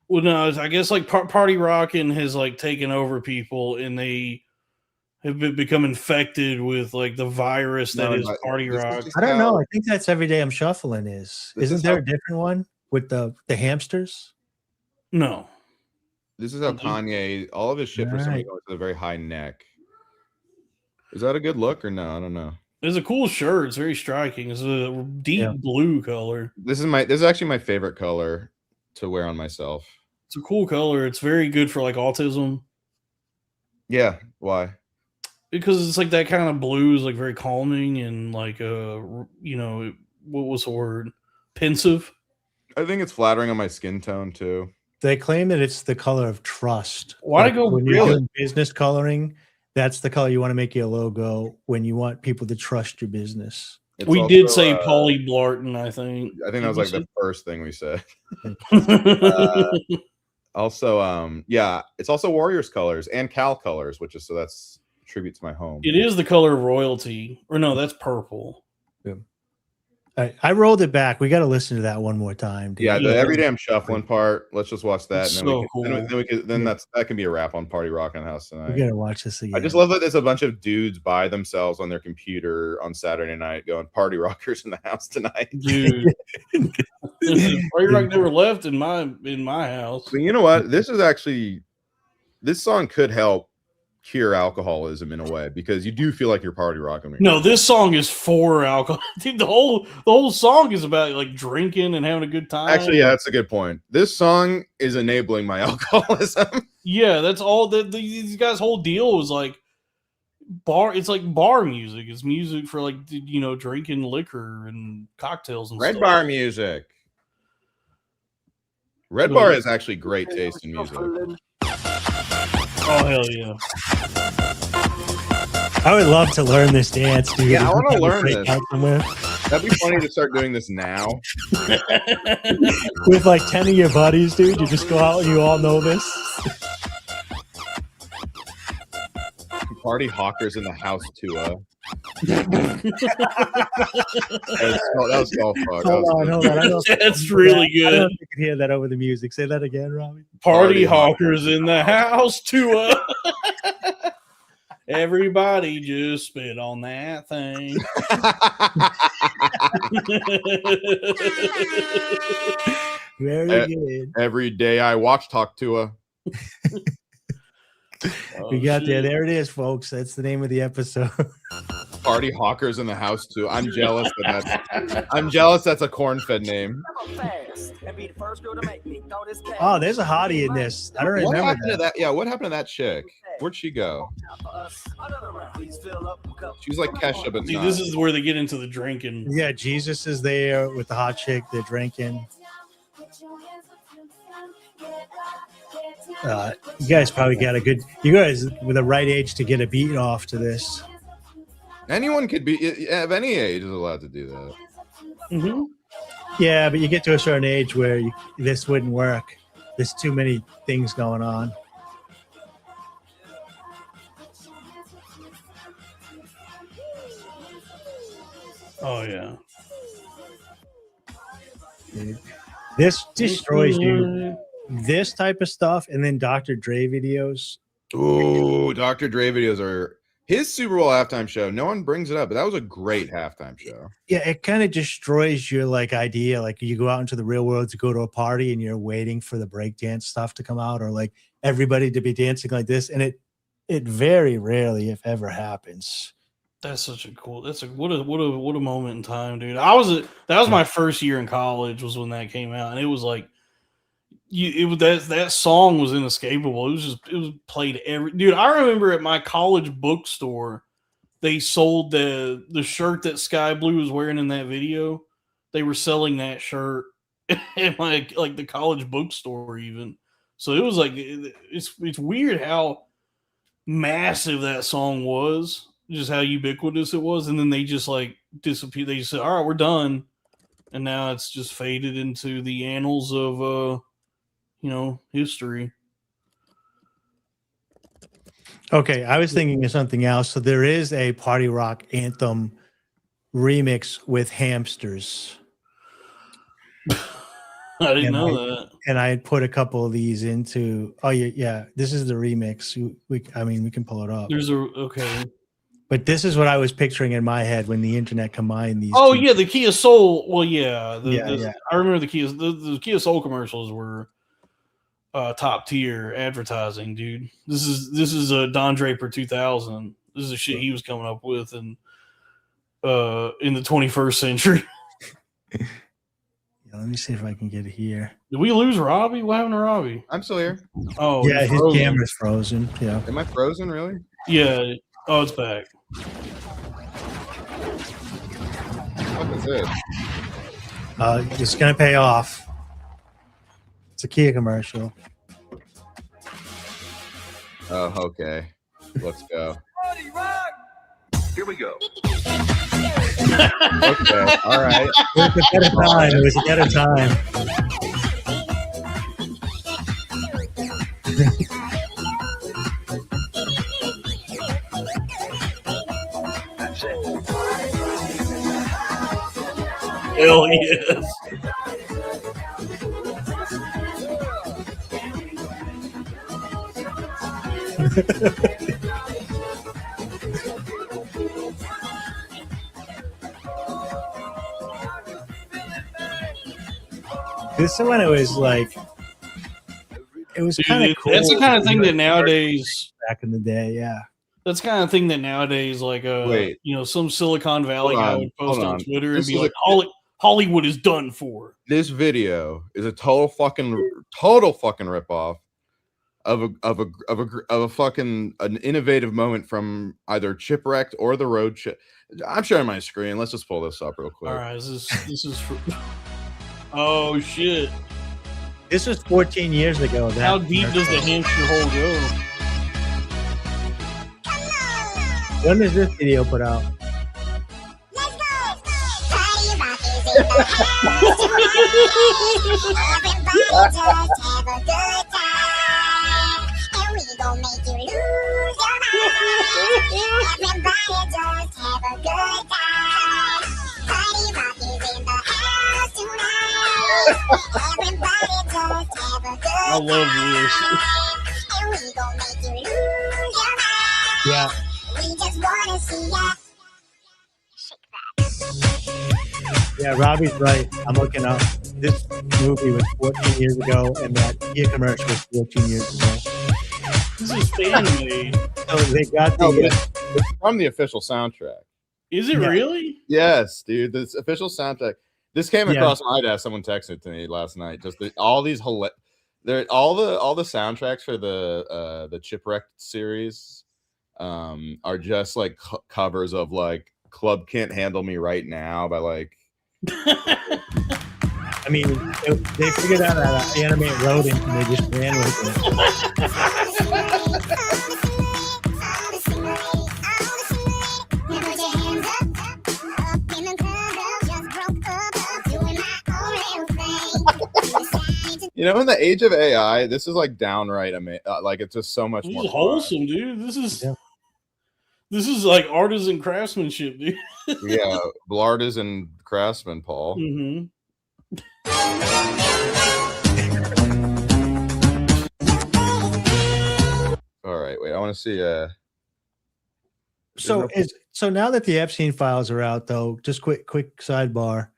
Well, no, I guess like Party Rockin' has like taken over people, and they have become infected with like the virus that No, is but Party this is Rock. just I don't how- know. I think that's every day I'm shuffling is. This Isn't is there how- a different one with the hamsters? No, This is how Mhm. Kanye, all of his shit for some Right. reason goes to the very high neck. Is that a good look or no? I don't know. it's a cool shirt. It's very striking. It's a deep Yeah. blue color. This is actually my favorite color to wear on myself. It's a cool color. It's very good for like autism Yeah. Why? because it's like that kind of blue is like very calming and like what was the word? Pensive. I think it's flattering on my skin tone too. They claim that it's the color of trust. Why Like, go when you're really? doing business coloring? That's the color you want to make your logo when you want people to trust your business. It's We also, did say Polly Blarton, I think. I think that was like the first thing we said. the Also, yeah, it's also Warriors colors and Cal colors, which is so that's a tribute to my home. It is the color of royalty. Or no, that's purple. I rolled it back. We got to listen to that one more time. Dude. Yeah, the Yeah. every damn shuffling part. Let's just watch that, It's and then so we cool. can, then we can, then that can be a wrap on Party Rock in the House we tonight. got to watch this again. I just love that there's a bunch of dudes by themselves on their computer on Saturday night going Party Rockers in the house tonight. Dude. Party Rock never left in my house. But you know what? This song could help cure alcoholism in a way because you do feel like you're party rocking. No, this song is for alcohol. Dude, the whole song is about like drinking and having a good time. Actually, yeah, that's a good point. This song is enabling my alcoholism. Yeah, that's all. These guys' whole deal was like bar. It's like bar music. It's music for like drinking liquor and cocktails and Red stuff. Bar music. Red Bar is actually great taste in music. Oh hell yeah! I would love to learn this dance, dude. Yeah, I wanna Have a learn breakout this. somewhere. That'd be funny to start doing this now. With like 10 of your buddies, dude. You just go out and you all know this. Party Hawkers in the house too. That was golf fuck. Hold on. I don't, That's really I don't good. know if you can hear that over the music. Say that again, Robbie. Party hawkers in the house to everybody just spit on that thing. Very good. Every day I watch Talk to her. We got there. shit. There it is, folks. That's the name of the episode. Party Hawkers in the house too. I'm jealous that's a Cornfed name. Oh, there's a hottie in this. I don't What remember happened to that. that? Yeah, what happened to that chick? Where'd she go? She was like Kesha, but See, not. this is where they get into the drinking. Yeah, Jesus is there with the hot chick. They're drinking. You guys probably got a good. You guys with the right age to get a beat off to this. Anyone could be of any age is allowed to do that. Mm-hmm. Yeah, but you get to a certain age where this wouldn't work. There's too many things going on. Oh yeah. Dude. This destroys you. This type of stuff, and then Dr. Dre videos. Ooh, Dr. Dre videos are. His Super Bowl halftime show, no one brings it up, but that was a great halftime show. Yeah, it kind of destroys your like idea. Like you go out into the real world to go to a party and you're waiting for the breakdance stuff to come out or like everybody to be dancing like this. And it very rarely, if ever, happens. That's such a cool. That's a what a moment in time, dude. That was my first year in college was when that came out, and it was like that song was inescapable. It was played every dude. I remember at my college bookstore, they sold the shirt that Sky Blue was wearing in that video. They were selling that shirt at my like the college bookstore even. So it was like it's weird how massive that song was, just how ubiquitous it was, and then they just like disappeared. They just said, "All right, we're done," and now it's just faded into the annals of history. Okay, I was thinking of something else. So there is a party rock anthem remix with hamsters. I didn't know that. And I had put a couple of these into. Oh yeah. This is the remix. We can pull it up. Okay. But this is what I was picturing in my head when the internet combined these. Oh two. yeah, the Kia Soul. Well, yeah, Yeah. I remember the Kia Soul commercials were top tier advertising, dude. This is a Don Draper 2000. This is the shit he was coming up with in the 21st century. Let me see if I can get it here. Did we lose Robbie? What happened to Robbie? I'm still here. Oh, yeah, his frozen. camera's frozen. Yeah. Am I frozen, really? Yeah. Oh, it's back. What is it? It's gonna pay off. It's a Kia commercial. Oh, okay. Let's go. Here we go. Okay. All right. It was a better time. Hell yes. This one, it was like, it was kind of cool. That's the kind of thing that nowadays, back in the day, yeah. that's the kind of thing that nowadays, like, Wait. Some Silicon Valley guy would post on Twitter and be like, Hollywood is done for. This video is a total fucking ripoff of a fucking an innovative moment from either Chipwrecked or the Road Chip. I'm sharing my screen. Let's just pull this up real quick. All right, this is for. Oh shit! This was 14 years ago. How deep does the hamster hole go? When does this video put out? Let's go! Party rock is in the house tonight. Everybody just have a good time. And we gon' make you lose your mind. Everybody just have a good time. Party rock is in the house tonight. Everybody just have a good time. I love this. And we gon' make you lose your mind. Yeah. We just wanna see ya. Shake that. Yeah, Robbie's right. I'm looking up. This movie was 14 years ago, and that Kia commercial was 14 years ago. This is fan made. So they got No, the. but it's from the official soundtrack. Is it Yeah. really? Yes, dude. This official soundtrack. This came Yeah. across my desk. Someone texted it to me last night. Just all the soundtracks for the Chipwrecked series are just like covers of like Club Can't Handle Me Right Now by like. I mean, they figured out how to animate rodent, and they just ran with it. You know, in the age of AI, this is like downright amazing. Like it's just so much This more is fun. wholesome, dude. This is Yeah. this is like artisan craftsmanship, dude. Yeah, Blardes and Craftsman, Paul. Mm-hmm. All right, wait. I want to see. So now that the Epstein files are out, though, just quick sidebar.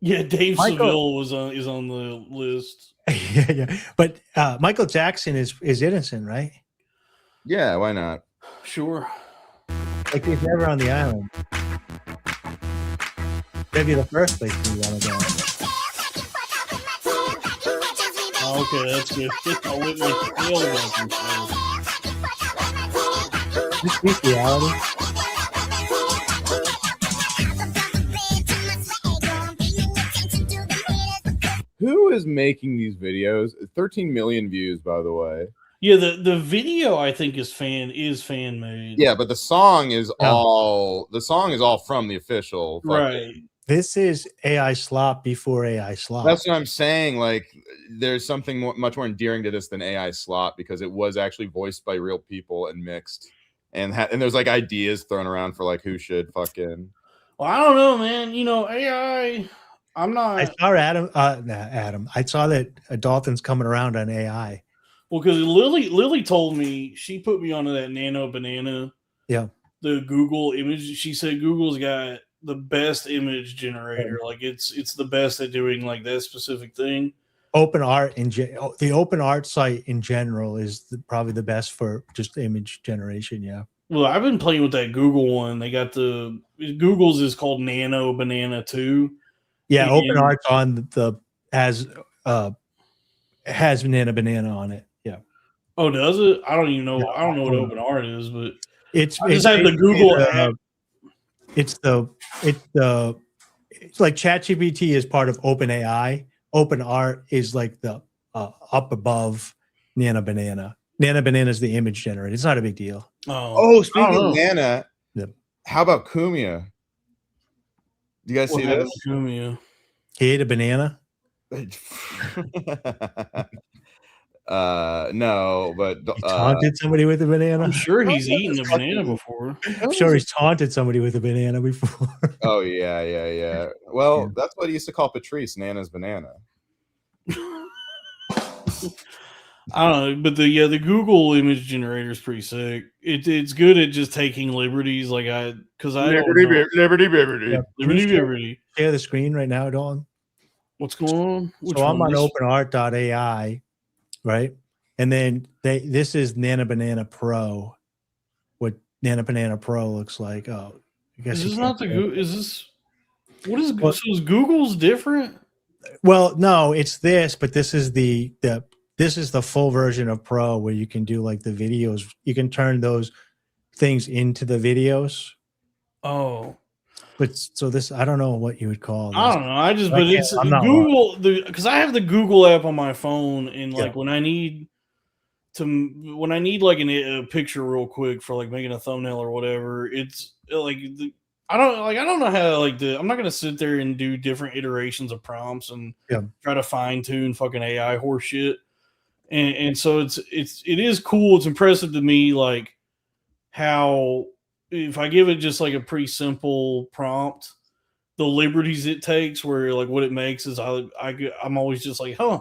Yeah, Dave Michael- Seville is on the list. yeah. But Michael Jackson is innocent, right? Yeah, why not? Sure. Like he's never on the island. Maybe the first place we want to go. Oh, okay, that's good. I'll let my tail back and forth. This is reality. Who is making these videos? 13 million views, by the way. Yeah, the video I think is fan made. Yeah, but the song is all from the official. Right. This is AI slop before AI slop. That's what I'm saying. Like, there's something much more endearing to this than AI slop because it was actually voiced by real people and mixed, and there's like ideas thrown around for like who should fucking. Well, I don't know, man. You know, AI. I'm not. I saw Adam. I saw that Dalton's coming around on AI. Well, because Lily told me, she put me onto that Nano Banana. Yeah. The Google image. She said Google's got the best image generator. Like it's the best at doing like that specific thing. Open art the open art site in general is probably the best for just image generation. Yeah. Well, I've been playing with that Google one. They got Google's is called Nano Banana 2. Yeah, And, open art's on has Banana on it. Yeah. Oh, does it? I don't even know. Yeah, I don't know what open art is, but it's I just have the Google app. It's like ChatGPT is part of OpenAI. Open art is like the up above Nana Banana. Nana Banana is the image generator. It's not a big deal. Oh, speaking of Nana, Yep. How about Kumia? Do you guys see this? Kumia? He ate a banana. No, but He taunted somebody with a banana. I'm sure he's eaten a banana before. I'm sure he's taunted somebody with a banana before. Oh yeah. Well, that's what he used to call Patrice, Nana's banana. I don't know, but the Google image generator is pretty sick. It's good at just taking liberties, like Liberty. Share the screen right now, Dawn. What's going on? So I'm on openart.ai, right? And then this is Nana Banana Pro. What Nana Banana Pro looks like? Oh, I guess Is this you not the can't- Google? Is this what is? So is Google's different? Well, no, it's this, but this is the full version of Pro where you can do like the videos. You can turn those things into the videos. Oh, but so this, I don't know what you would call this. I don't know. I just, but it's I'm not Google because I have the Google app on my phone, and like Yeah. when I need like a picture real quick for like making a thumbnail or whatever, it's like I don't know how I'm not gonna sit there and do different iterations of prompts and try to fine tune fucking AI horse shit. And so it is cool. It's impressive to me, like how if I give it just like a pretty simple prompt, the liberties it takes, where like what it makes is I'm always just like, huh,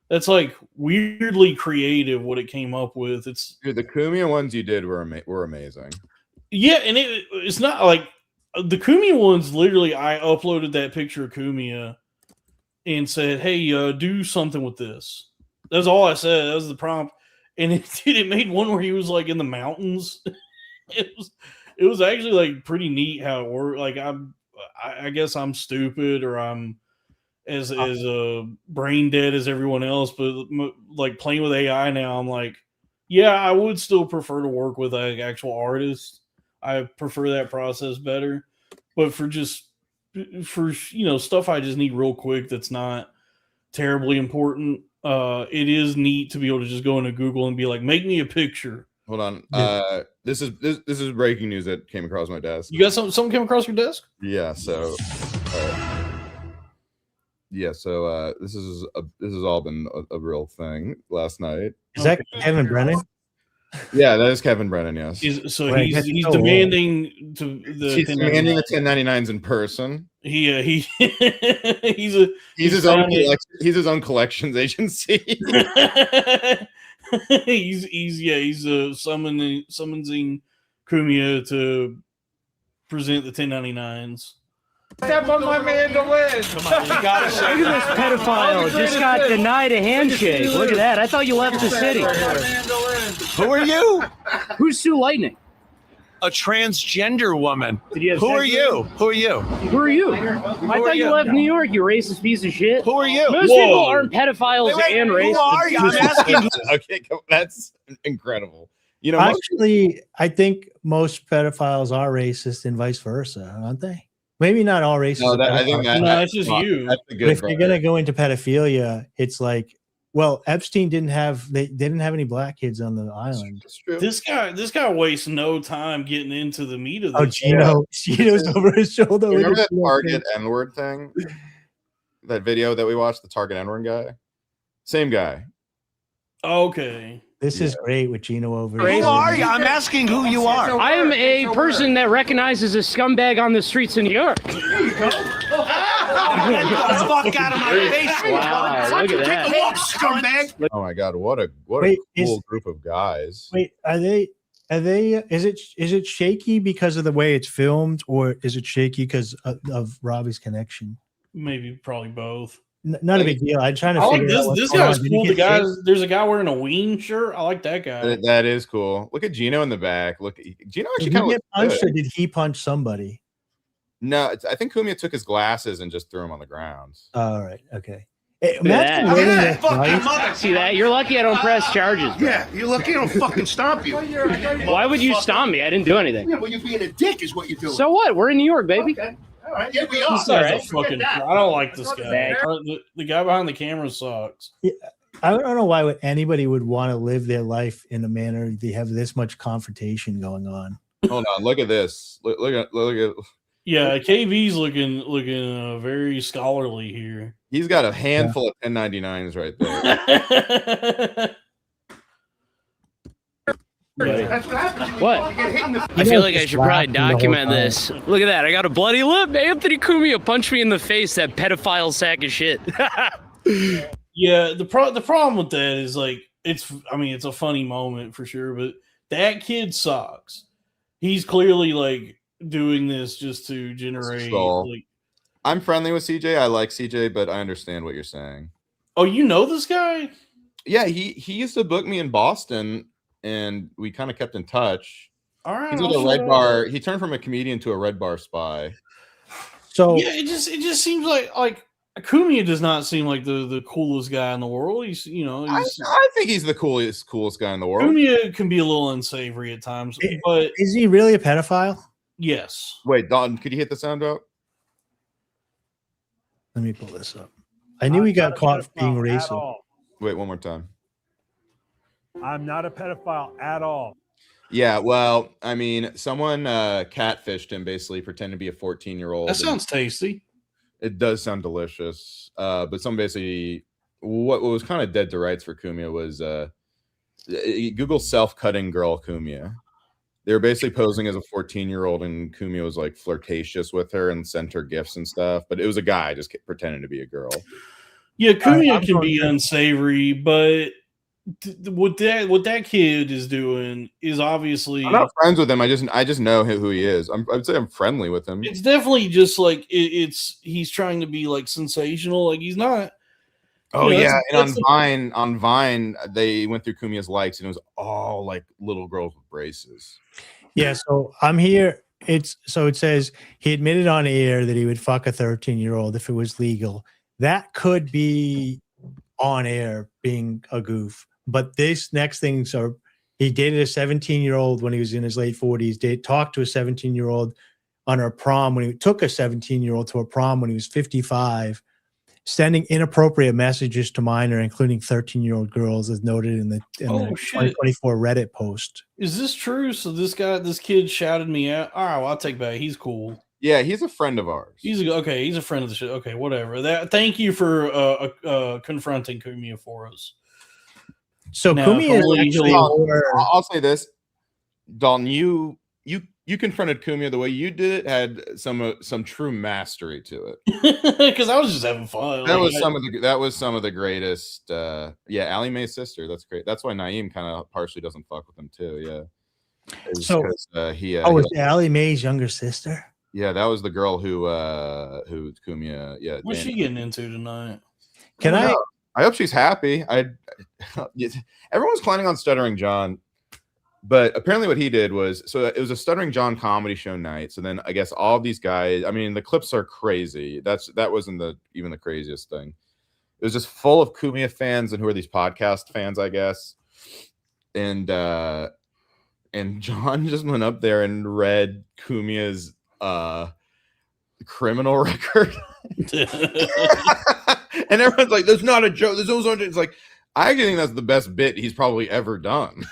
that's like weirdly creative what it came up with. It's Dude, the Kumia ones you did were amazing. Yeah, and it's not like the Kumia ones. Literally, I uploaded that picture of Kumia and said, "Hey, do something with this." That's all I said. That was the prompt, and it made one where he was like in the mountains. It was actually like pretty neat how it worked. Like I guess I'm stupid or I'm as brain dead as everyone else, but like playing with AI now, I'm like, yeah, I would still prefer to work with an actual artist. I prefer that process better, but for stuff I just need real quick that's not terribly important. It is neat to be able to just go into Google and be like, make me a picture. This is breaking news that came across my desk. You got something came across your desk? Yeah. So, this has all been a real thing last night. Is that Kevin Brennan? Yeah, that is Kevin Brennan. Yes. He's demanding He's demanding the 1099s in person. He's his own collections agency. he's summoning Kumia to present the 1099s. Step on my mandolin. Come on, you gotta say Look at this pedophile. Just got denied a handshake. Look at that. I thought you left the city. Who are you? Who's Sue Lightning? A transgender woman. Did you have Who sex are with you? Who are you? Who are you? I thought you you? left New York, you racist piece of shit. Who are you? Most Whoa. people aren't pedophiles and racist. Who are you? I'm asking. Okay, that's incredible. You know, most- Actually, I think most pedophiles are racist and vice versa, aren't they? Maybe not all racists. no, are I think pedophiles. that, No, that's it's just not- you. That's a But good. if you're gonna go into pedophilia, it's like, well, Epstein didn't have they didn't have any black kids on the island. It's true. This guy wastes no time getting into the meat of Oh, this. Gino's over his shoulder. You with remember his that little Target thing. N-word thing? That video that we watched, the Target N-word guy? Same guy. Okay. This is great with Gino over. Who his are shoulder. you? I'm asking who you are. I am a person that recognizes a scumbag on the streets of New York. Get the fuck out of my face. Wow, look at that. Walk, scumbag. Oh my god, what a Wait, cool group of guys. Wait, are they? Is it shaky because of the way it's filmed, or is it shaky because of Robbie's connection? Maybe probably both. Not a big deal. I'm trying to I like figure out this what's going guy's on. Did he cool. get shaky? There's a guy wearing a Ween shirt. I like that guy. That is cool. Look at Gino in the back. Look, Gino actually Did kind he of get punched, or did he punch somebody? No, I think Kumia took his glasses and just threw him on the ground. All right, okay. Hey, Look at imagine that. winning Look at this, that fucking right? mother. See that? You're lucky I don't press charges. Bro. Yeah, you're lucky I don't fucking stomp you. Why would you stomp me? I didn't do anything. Yeah, well, you're being a dick is what you're doing. So what? We're in New York, baby. Okay. All right. Yeah, we are. This guy's a Alright. fucking. I don't like this guy. Thank The guy behind the camera sucks. I don't know why anybody would want to live their life in a manner they have this much confrontation going on. Hold on, look at this. Look at. Yeah, KV's looking very scholarly here. He's got a handful of 1099s right there. That's what happens. when What? You get hit in the I feel like I just should probably laughing the whole document time. this. Look at that. I got a bloody lip. Anthony Cumia punched me in the face, that pedophile sack of shit. Yeah, the problem with that is like it's a funny moment for sure, but that kid sucks. He's clearly like doing this just to generate So- like. I'm friendly with CJ. I like CJ, but I understand what you're saying. Oh, you know this guy? Yeah, he used to book me in Boston, and we kind of kept in touch. All right. He's I'll at a shut red up. bar. He turned from a comedian to a red bar spy. So Yeah, it just seems like Cumia does not seem like the coolest guy in the world. He's I think he's the coolest guy in the world. Cumia can be a little unsavory at times, but is he really a pedophile? yes. Wait, Dalton, could you hit the sound out? Let me pull this up. I knew he got caught being racist. Wait, one more time. I'm not a pedophile at all. Yeah, well, I mean, someone catfished him, basically pretending to be a 14-year-old. That sounds tasty. It does sound delicious. But some basically, what was kind of dead to rights for Cumia was Google self-cutting girl Cumia. They were basically posing as a 14-year-old, and Cumia was like flirtatious with her and sent her gifts and stuff. But it was a guy just pretending to be a girl. Yeah, Cumia I'm can going be to- unsavory, but what that kid is doing is obviously I'm not friends with him. I just know who he is. I'd say I'm friendly with him. it's definitely just like he's trying to be like sensational. Like he's not. Oh You know, yeah, that's and on Vine, they went through Cumia's likes, and it was all like little girls with braces. Yeah, so I'm here. It says he admitted on air that he would fuck a 13-year-old if it was legal. That could be on air being a goof. But this next thing, so he dated a 17-year-old when he was in his late 40s. Talked to a 17-year-old on her prom when he took a 17-year-old to a prom when he was 55. Sending inappropriate messages to minor, including 13-year-old girls, as noted in the shit. 2024 Reddit post. Is this true? So this kid shouted me out. All right, well, I'll take back. He's cool. Yeah, he's a friend of ours. He's a friend of the show. Okay, whatever. Thank you for confronting Cumia for us. So Now, Cumia is hopefully actually he'll- more. I'll say this, Dalton. You confronted Cumia the way you did it had some true mastery to it. Because I was just having fun. That Like, was some of the greatest. Yeah, Allie Mae's sister. That's great. That's why Naeem kind of partially doesn't fuck with him too. Yeah. So, he was Allie Mae's younger sister? yeah, that was the girl who Kumia. Yeah, What's she getting into tonight? Can I? I hope she's happy. Everyone's planning on Stuttering John, but apparently what he did was, so it was a Stuttering John comedy show night. So then I guess all of these guys, I mean, the clips are crazy. That wasn't even the craziest thing. It was just full of Kumia fans and who are these podcast fans, I guess. And John just went up there and read Kumia's criminal record. And everyone's like, "There's not a joke. There's no." It's like, I actually think that's the best bit he's probably ever done.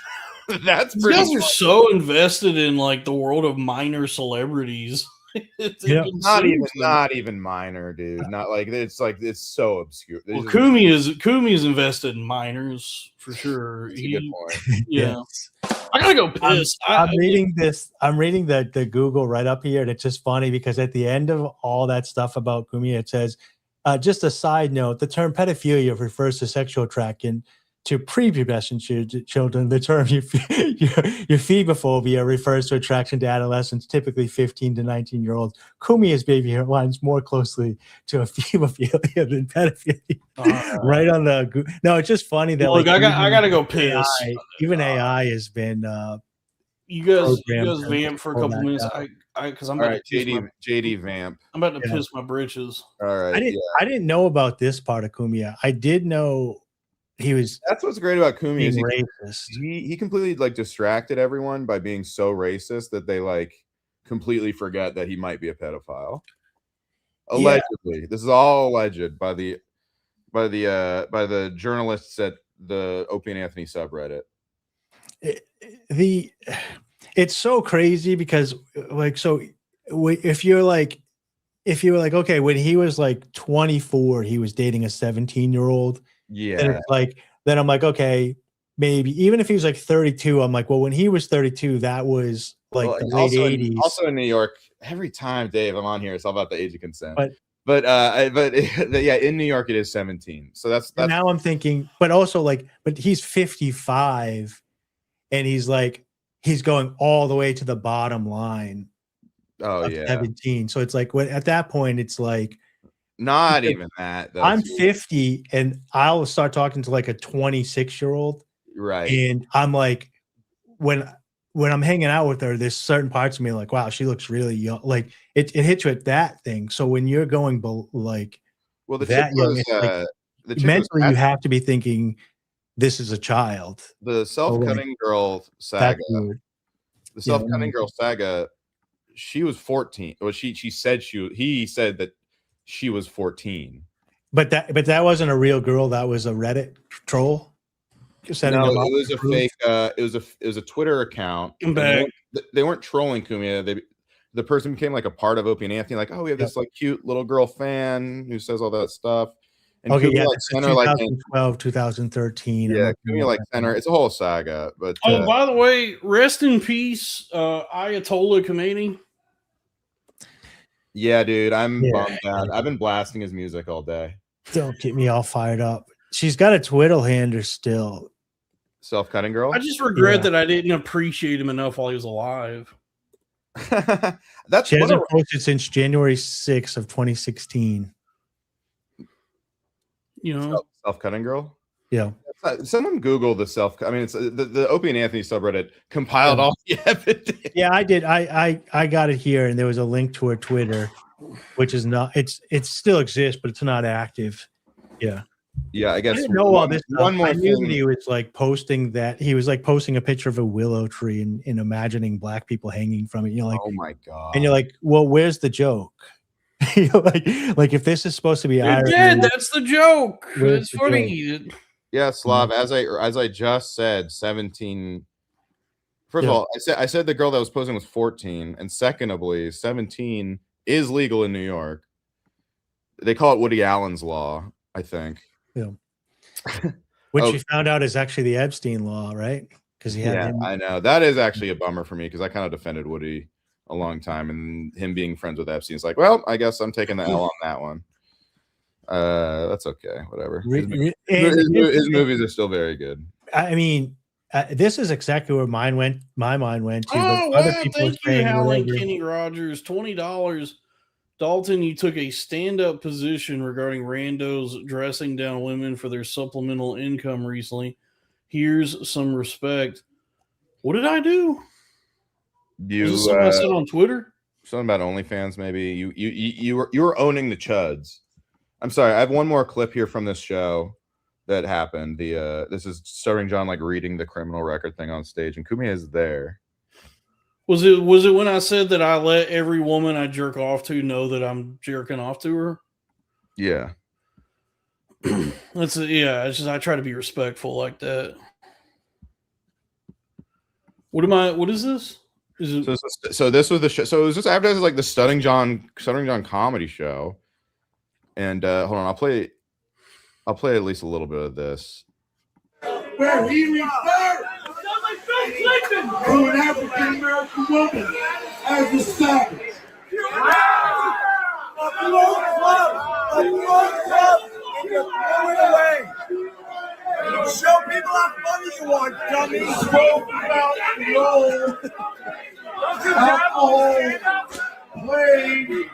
That's These pretty. guys are so invested in like the world of minor celebrities. Not even minor, dude. Not like it's so obscure. Well, Kumi is invested in minors for sure. That's a good point. Yeah. I gotta go piss. I'm reading this. I'm reading the Google right up here, and it's just funny because at the end of all that stuff about Kumi, it says, just a side note, the term pedophilia refers to sexual attraction to prepubescent children. The term euphobophobia refers to attraction to adolescents, typically 15 to 19-year-olds. Kumi's baby aligns more closely to ephebophilia than pedophilia. Right on the no, it's just funny that look, I gotta go piss. Even AI has been. You guys vamp for a couple minutes. Because I'm about to JD vamp. I'm about to piss my britches. All right. I didn't know about this part of Kumia. I did know he was. That's what's great about Kumi is racist. He completely like distracted everyone by being so racist that they like completely forget that he might be a pedophile. Allegedly, this is all alleged by the journalists at the Opie and Anthony subreddit. It's so crazy because like, so if you were like, okay, when he was like 24, he was dating a 17-year-old. Yeah. And it's like, then I'm like, okay, maybe even if he was like 32, I'm like, well, when he was 32, that was like the late 80s. Also in New York, every time, Dave, I'm on here, it's all about the age of consent. But yeah, in New York, it is 17. So that's now I'm thinking, but also like, but he's 55 and he's like, he's going all the way to the bottom line. Oh yeah, 17. So it's like at that point, it's like not even that. I'm 50 and I'll start talking to like a 26-year-old, right? And I'm like, when I'm hanging out with her, there's certain parts of me like, wow, she looks really young. Like it hits you at that thing. So when you're going like, well, that young, mentally you have to be thinking, this is a child. The self-cutting girl saga. The self-cutting girl saga. She was 14. Well, he said that she was 14. But that wasn't a real girl. That was a Reddit troll. No, it was a fake. It was a Twitter account. They weren't trolling Kumia. The person became like a part of Opie and Anthony. Like, oh, we have this like cute little girl fan who says all that stuff. And okay, Kumia, like sent her 2012, 2013. Yeah, Kumia like sent her. It's a whole saga. But by the way, rest in peace, Ayatollah Khomeini. Yeah, dude, I'm bummed out. I've been blasting his music all day. Don't get me all fired up. She's got a twiddle hander still. Self-cutting girl. I just regret that I didn't appreciate him enough while he was alive. She hasn't posted since January 6th of 2016. You know, self-cutting girl. Yeah. Someone Google the self. I mean, it's the Opie and Anthony subreddit compiled all the evidence. Yeah, I did. I got it here, and there was a link to her Twitter, which is not. It still exists, but it's not active. Yeah. Yeah, I guess. I didn't know all this stuff. I knew that he was like posting that. He was like posting a picture of a willow tree and imagining black people hanging from it. You know, like, oh my god. And you're like, well, where's the joke? You know, like if this is supposed to be irony, that's the joke. It's funny. Yeah, Slav, as I just said, 17. First of all, I said the girl that was posting was 14, and secondly, 17 is legal in New York. They call it Woody Allen's law, I think. Yeah. Which you found out is actually the Epstein law, right? Because he had I know. That is actually a bummer for me because I kind of defended Woody a long time, and him being friends with Epstein is like, well, I guess I'm taking the L on that one. That's okay, whatever. His movies are still very good. I mean, this is exactly where my mind went to. Oh, but other wow. people are Thank you, saying Howling whatever. Kenny Rogers. $20. Dalton, you took a stand-up position regarding randos dressing down women for their supplemental income recently. Here's some respect. What did I do? Was this something I said on Twitter? Something about OnlyFans, maybe. You were owning the chuds. I'm sorry. I have one more clip here from this show that happened. This is Stuttering John like reading the criminal record thing on stage, and Kumi is there. Was it when I said that I let every woman I jerk off to know that I'm jerking off to her? Yeah. It's just I try to be respectful like that. What is this? Is it So this was the show. So it was just advertised as like the Stuttering John comedy show. And hold on, I'll play at least a little bit of this. Where he referred to an African American woman as a savage. A blow club, and you're throwing away. Show people how funny you are, dummy. Spoke about role, alcohol played in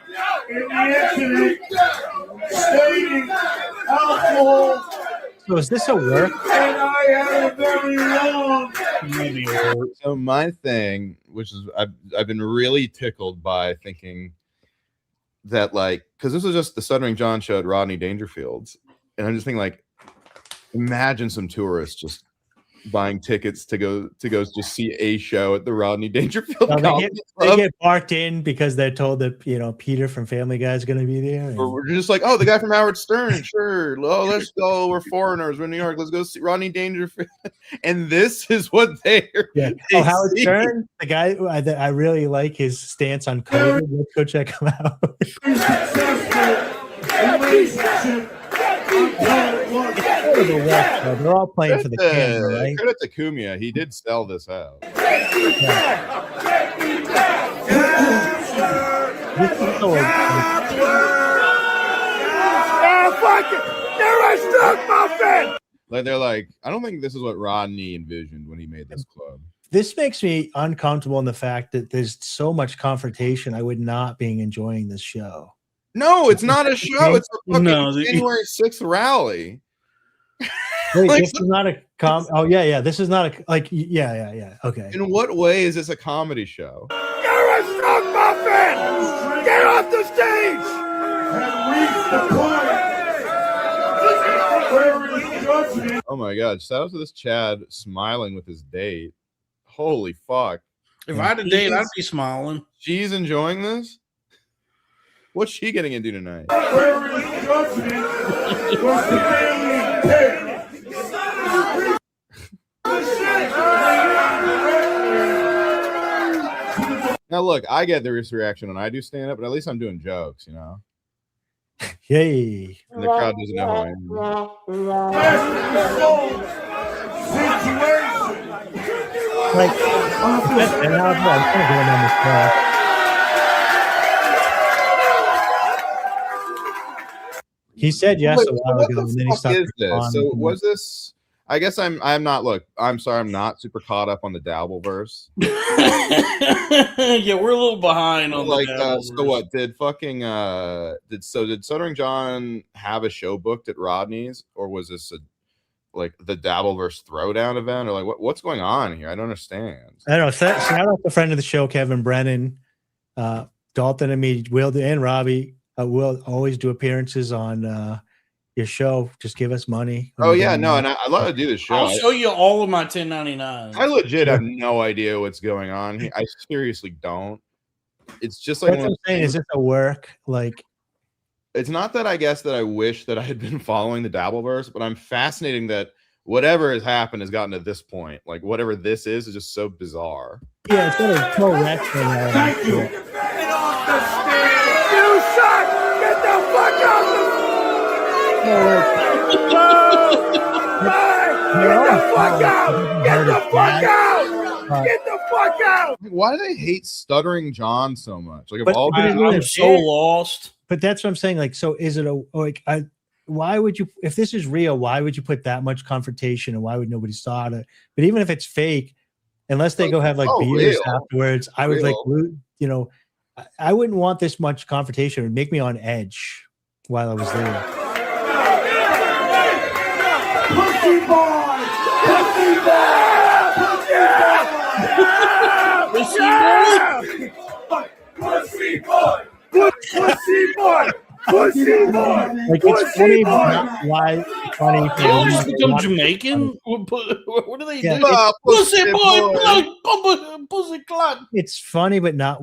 the incident, stating alcohol. So is this a work? And I had a very long. So my thing, which is I've been really tickled by thinking that like, because this was just the Stuttering John show at Rodney Dangerfield's, and I'm just thinking like, imagine some tourists just buying tickets to go just see a show at the Rodney Dangerfield. They get barked in because they're told that Peter from Family Guy is going to be there. Or we're just like, oh, the guy from Howard Stern, sure. Oh, let's go. We're foreigners. We're in New York. Let's go see Rodney Dangerfield. And this is what they're. Yeah. Oh, Howard Stern, the guy I really like his stance on COVID. Let's go check him out. They're all playing for the camera, right? Credit to Kumia, he did sell this out. Like they're like, I don't think this is what Rodney envisioned when he made this club. This makes me uncomfortable in the fact that there's so much confrontation. I would not be enjoying this show. No, it's not a show. It's a fucking January 6th rally. Wait, this is not a oh yeah. This is not a yeah. Okay. In what way is this a comedy show? You're a strong muffin! Get off the stage! Oh my god! Shout out to this Chad smiling with his date. Holy fuck! If I had a date, I'd be smiling. She's enjoying this. What's she getting into tonight? Now look, I get this reaction when I do stand up, but at least I'm doing jokes, Yay! And the crowd doesn't know who I am. Like, and now I'm kind of going on this path. He said yes a while ago, and then he stopped. So was this? I guess I'm not. Look, I'm sorry, I'm not super caught up on the dabbleverse. Yeah, we're a little behind on like. the So what did fucking did Stuttering John have a show booked at Rodney's, or was this like the dabbleverse throwdown event, or like what's going on here? I don't understand. I don't know. Shout out to friend of the show, Kevin Brennan, Dalton, and me, Will, and Robbie. We'll always do appearances on your show. Just give us money. Oh yeah, no, and I love to do this show. I'll show you all of my 1099. I legit have no idea what's going on here. I seriously don't. It's just like what I'm saying is, this a work? Like, it's not that I guess that I wish that I had been following the dabbleverse, but I'm fascinating that whatever has happened has gotten to this point. Like whatever this is just so bizarre. Yeah, it's got a pro wrestling. Thank you. Get off the stage. You suck. Get the fuck out of Get the fuck out! Get the fuck out! Why do they hate Stuttering John so much? Like, But- of all but these, I'm so lost. But that's what I'm saying. Like, so is it a like? why would you, if this is real, why would you put that much confrontation and why would nobody start it? But even if it's fake, unless they go have like beers afterwards, I would like, you know, I wouldn't want this much confrontation. It would make me on edge while I was there. Pussy boy! Pussy boy! Pussy boy! Pussy boy! Pussy boy! Like it's funny, but not why funny. They just become Jamaican? What do they do? Pussy boy! Pussy clot! It's funny, but not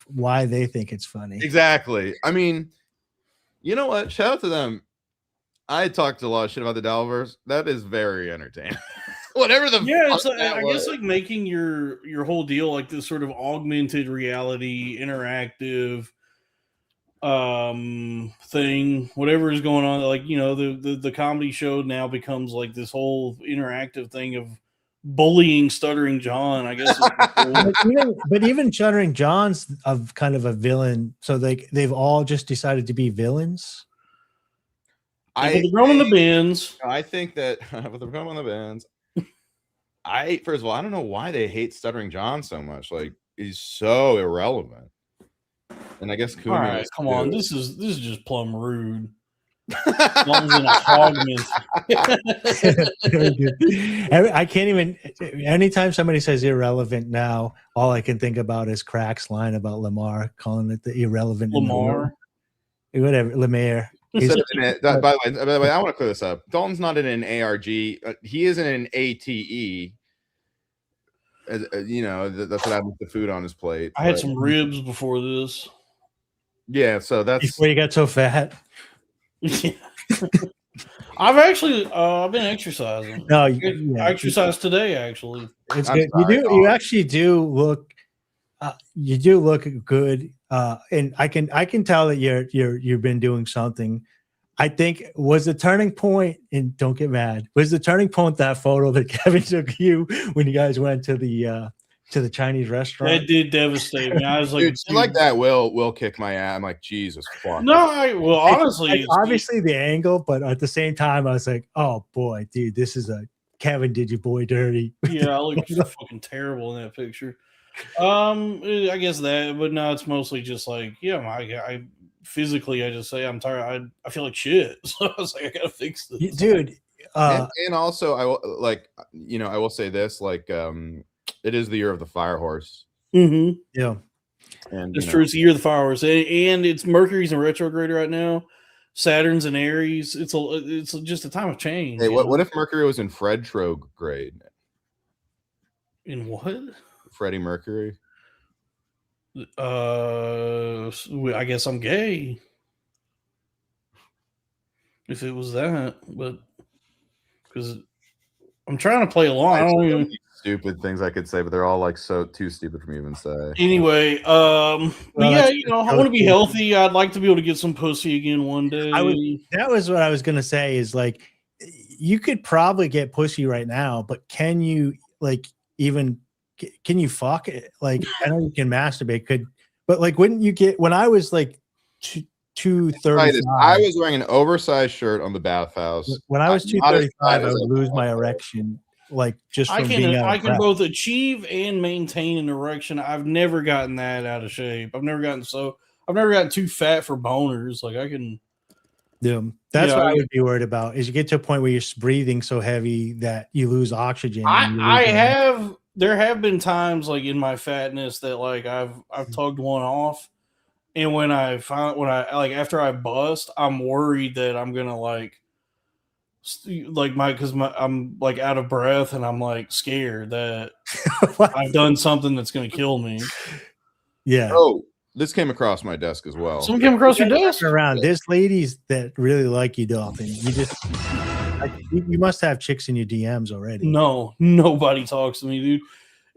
why they think it's funny. Exactly. I mean, you know what? Shout out to them. I talked a lot of shit about the dabbleverse. That is very entertaining. Whatever the it's like, I guess like making your whole deal like this sort of augmented reality, interactive thing, whatever is going on. Like, you know, the comedy show now becomes like this whole interactive thing of bullying Stuttering John, I guess. but even Stuttering John's of kind of a villain, so they've all just decided to be villains. They're growing the bins. I think that with the growing the bands, first of all, I don't know why they hate Stuttering John so much. Like, he's so irrelevant. And I guess all right, come on, this is just plumb rude. One's in a hog I can't even. Anytime somebody says irrelevant now, all I can think about is Crack's line about Lamar, calling it the irrelevant Lamar. Whatever, Lemare. By the way, I want to clear this up. Dalton's not in an ARG. He is in an ATE. You know, that's what happened with the food on his plate. I had some ribs before this. Yeah, so that's before you got so fat. Yeah. I've actually I've been exercising. No, I exercised today. Actually, it's good. You actually do look. You do look good, and I can tell that you've been doing something. I think was the turning point, and don't get mad. Was the turning point that photo that Kevin took you when you guys went to the Chinese restaurant? That did devastate me. I was like, dude, like that will kick my ass. I'm like, Jesus fuck. No, honestly, obviously the angle, but at the same time, I was like, oh boy, dude, this is a Kevin did your boy dirty. Yeah, I look fucking terrible in that picture. I guess that, but no, it's mostly just like, yeah, I physically, I just say I'm tired. I feel like shit. So I was like, I gotta fix this, dude. And also, I will I will say this, like, it is the year of the fire horse. Mm-hmm. Yeah, and it's true. It's the year of the fire horse, and it's Mercury's in retrograde right now. Saturn's in Aries. It's just a time of change. Hey, what if Mercury was in Fredtrograde? In what? Freddie Mercury. I guess I'm gay. If it was that, but because I'm trying to play along. I don't even stupid things I could say, but they're all like so too stupid for me to even say. Anyway, but yeah, you know, I want to be healthy. I'd like to be able to get some pussy again one day. That was what I was gonna say. Is like, you could probably get pussy right now, but can you can you fuck it? Like, I know you can masturbate, but like, wouldn't you get? When I was like 235, I was wearing an oversized shirt on the bathhouse. When I was 235, I would lose my erection. Like, just from being out I can both achieve and maintain an erection. I've never gotten that out of shape. I've never gotten too fat for boners. Like, I can. Yeah, that's what I would be worried about. Is you get to a point where you're breathing so heavy that you lose oxygen. There have been times like in my fatness that like I've tugged one off, and when after I bust, I'm worried that I'm gonna I'm like out of breath, and I'm like scared that I've done something that's gonna kill me. Yeah. Oh, this came across my desk as well. Someone came across your desk. Around there's ladies that really like you, Dolphin. You just you must have chicks in your DMs already. No, nobody talks to me, dude.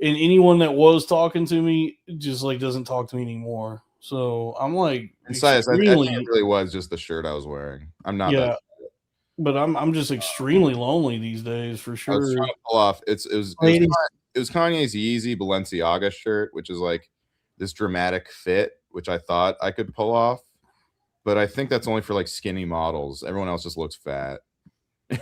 And anyone that was talking to me just like doesn't talk to me anymore. So I'm like, I think it really was just the shirt I was wearing. I'm not. Yeah, but I'm just extremely lonely these days for sure. I was trying to pull off. It was Kanye's Yeezy Balenciaga shirt, which is like this dramatic fit, which I thought I could pull off. but I think that's only for like skinny models. Everyone else just looks fat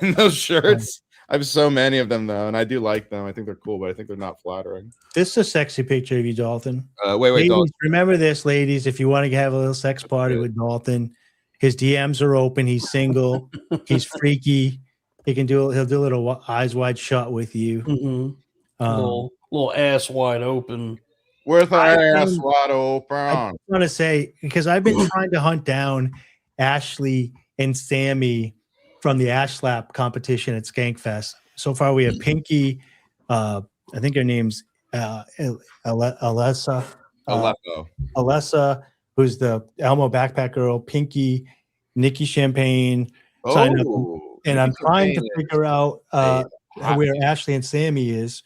in those shirts. I have so many of them though, and I do like them. I think they're cool, but I think they're not flattering. This is a sexy picture of you, Dalton. Wait, ladies, Dalton. remember this, ladies. If you want to have a little sex party with Dalton, his DMs are open. He's single. He's freaky. He'll do a little eyes wide shut with you. Little ass wide open. With our ass wide open. I want to say, because I've been trying to hunt down Ashley and Sammy from the Ash Slap competition at Skankfest. So far, we have Pinky. I think her name's Alessa. Alessa, who's the Elmo backpack girl. Pinky, Nikki Champagne. Signed up, and I'm trying to figure out where Ashley and Sammy is.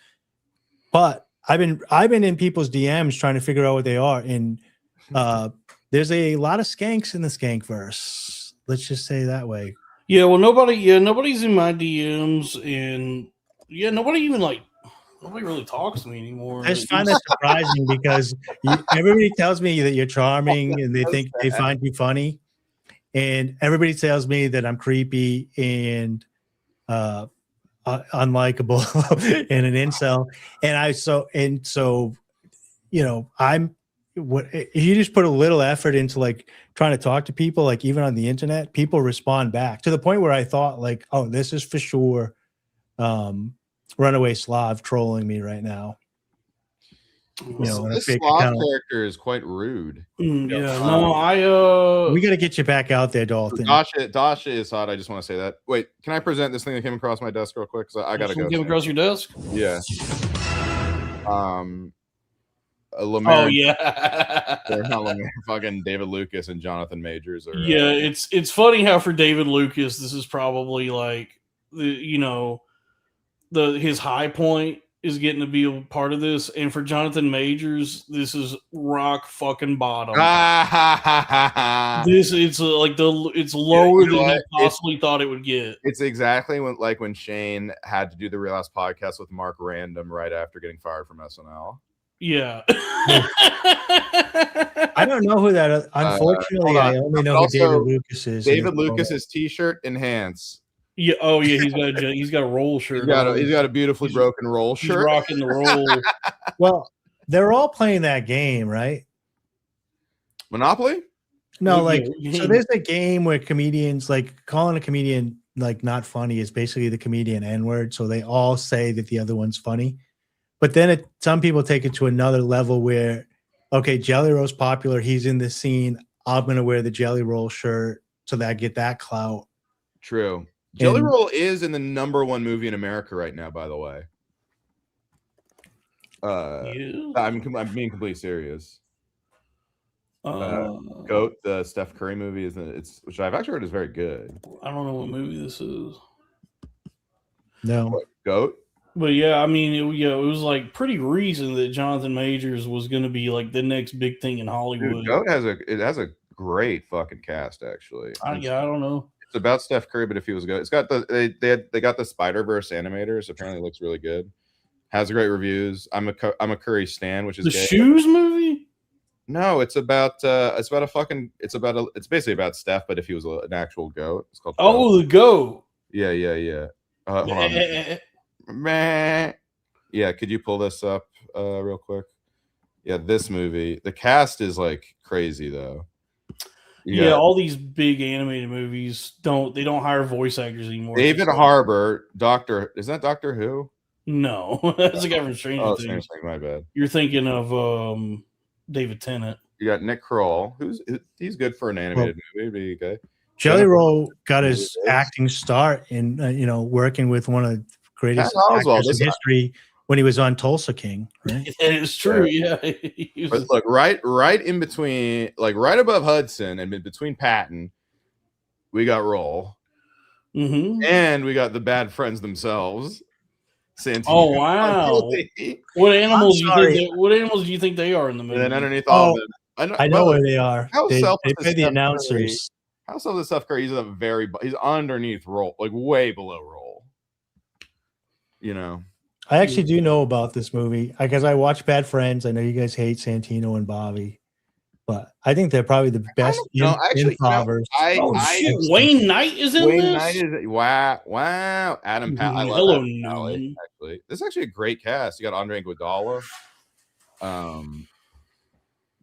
But I've been in people's DMs trying to figure out what they are, and there's a lot of skanks in the Skankverse. Let's just say that way. Yeah, well, nobody's in my DMs, and nobody really talks to me anymore. I just find that surprising because everybody tells me that you're charming, and they think they find you funny, and everybody tells me that I'm creepy and unlikable and an incel, and so I'm what you just put a little effort into like trying to talk to people, like even on the internet, people respond back to the point where I thought like, oh, this is for sure Runaway Slav trolling me right now. This Slav character is quite rude. We got to get you back out there, Dalton. Dasha is hot. I just want to say that. Wait, can I present this thing that came across my desk real quick? I gotta go. Came across your desk? Yeah. Oh yeah. They're not Lemaire, fucking David Lucas and Jonathan Majors. Yeah, it's funny how for David Lucas, this is probably like his high point is getting to be a part of this, and for Jonathan Majors, this is rock fucking bottom. It's lower than he possibly thought it would get. It's exactly when Shane had to do the Real Ass podcast with Mark Random right after getting fired from SNL. Yeah. I don't know who that is. Unfortunately, I only know who David Lucas is. David Lucas's t-shirt, Enhance. Yeah. Oh yeah. He's got a roll shirt. He's got a beautifully broken roll shirt. He's rocking the roll. Well, they're all playing that game, right? Monopoly? No, so there's a game where comedians, like calling a comedian like not funny is basically the comedian N-word. So they all say that the other one's funny. But then some people take it to another level where, okay, Jelly Roll's popular. He's in the scene. I'm going to wear the Jelly Roll shirt so that I get that clout. True. Jelly Roll is in the #1 movie in America right now, by the way. I'm being completely serious. Goat, the Steph Curry movie, which I've actually heard is very good. I don't know what movie this is. No. What, Goat? But yeah, I mean, it was like pretty recent that Jonathan Majors was going to be like the next big thing in Hollywood. Dude, Goat has a great fucking cast, actually. I don't know. It's about Steph Curry, but if he was good, it's got they got the Spider-Verse animators. Apparently, it looks really good. Has great reviews. I'm a Curry stan, which is the gay. Shoes movie. No, it's basically about Steph, but if he was an actual goat, it's called. The Goat. Yeah. Hold on. Yeah, could you pull this up real quick? Yeah, this movie. The cast is like crazy though. Yeah, all these big animated movies don't hire voice actors anymore. David Harbour, is that Doctor Who? No, that's a guy from Stranger Things. My bad. You're thinking of David Tennant. You got Nick Kroll, he's good for an animated movie. Okay. Jelly Roll got his acting start in working with one of the greatest actors in history when he was on Tulsa King. Right? It's true, yeah. But look, right in between, like right above Hudson and in between Patton, we got Roll, and we got the bad friends themselves. Santino. Oh wow! What animals do you think they are in the movie? And then underneath all of them, I know where they are. They play the announcers. How selfless Steph Curry? He's underneath Roll, like way below Roll. I actually do know about this movie because I watch Bad Friends. I know you guys hate Santino and Bobby. but I think they're probably the best improvers. Wayne Knight is in Wayne this. Knight is wow. Adam Pally. I love Hello, Adam Pally, actually. This is actually a great cast. You got Andre Iguodala.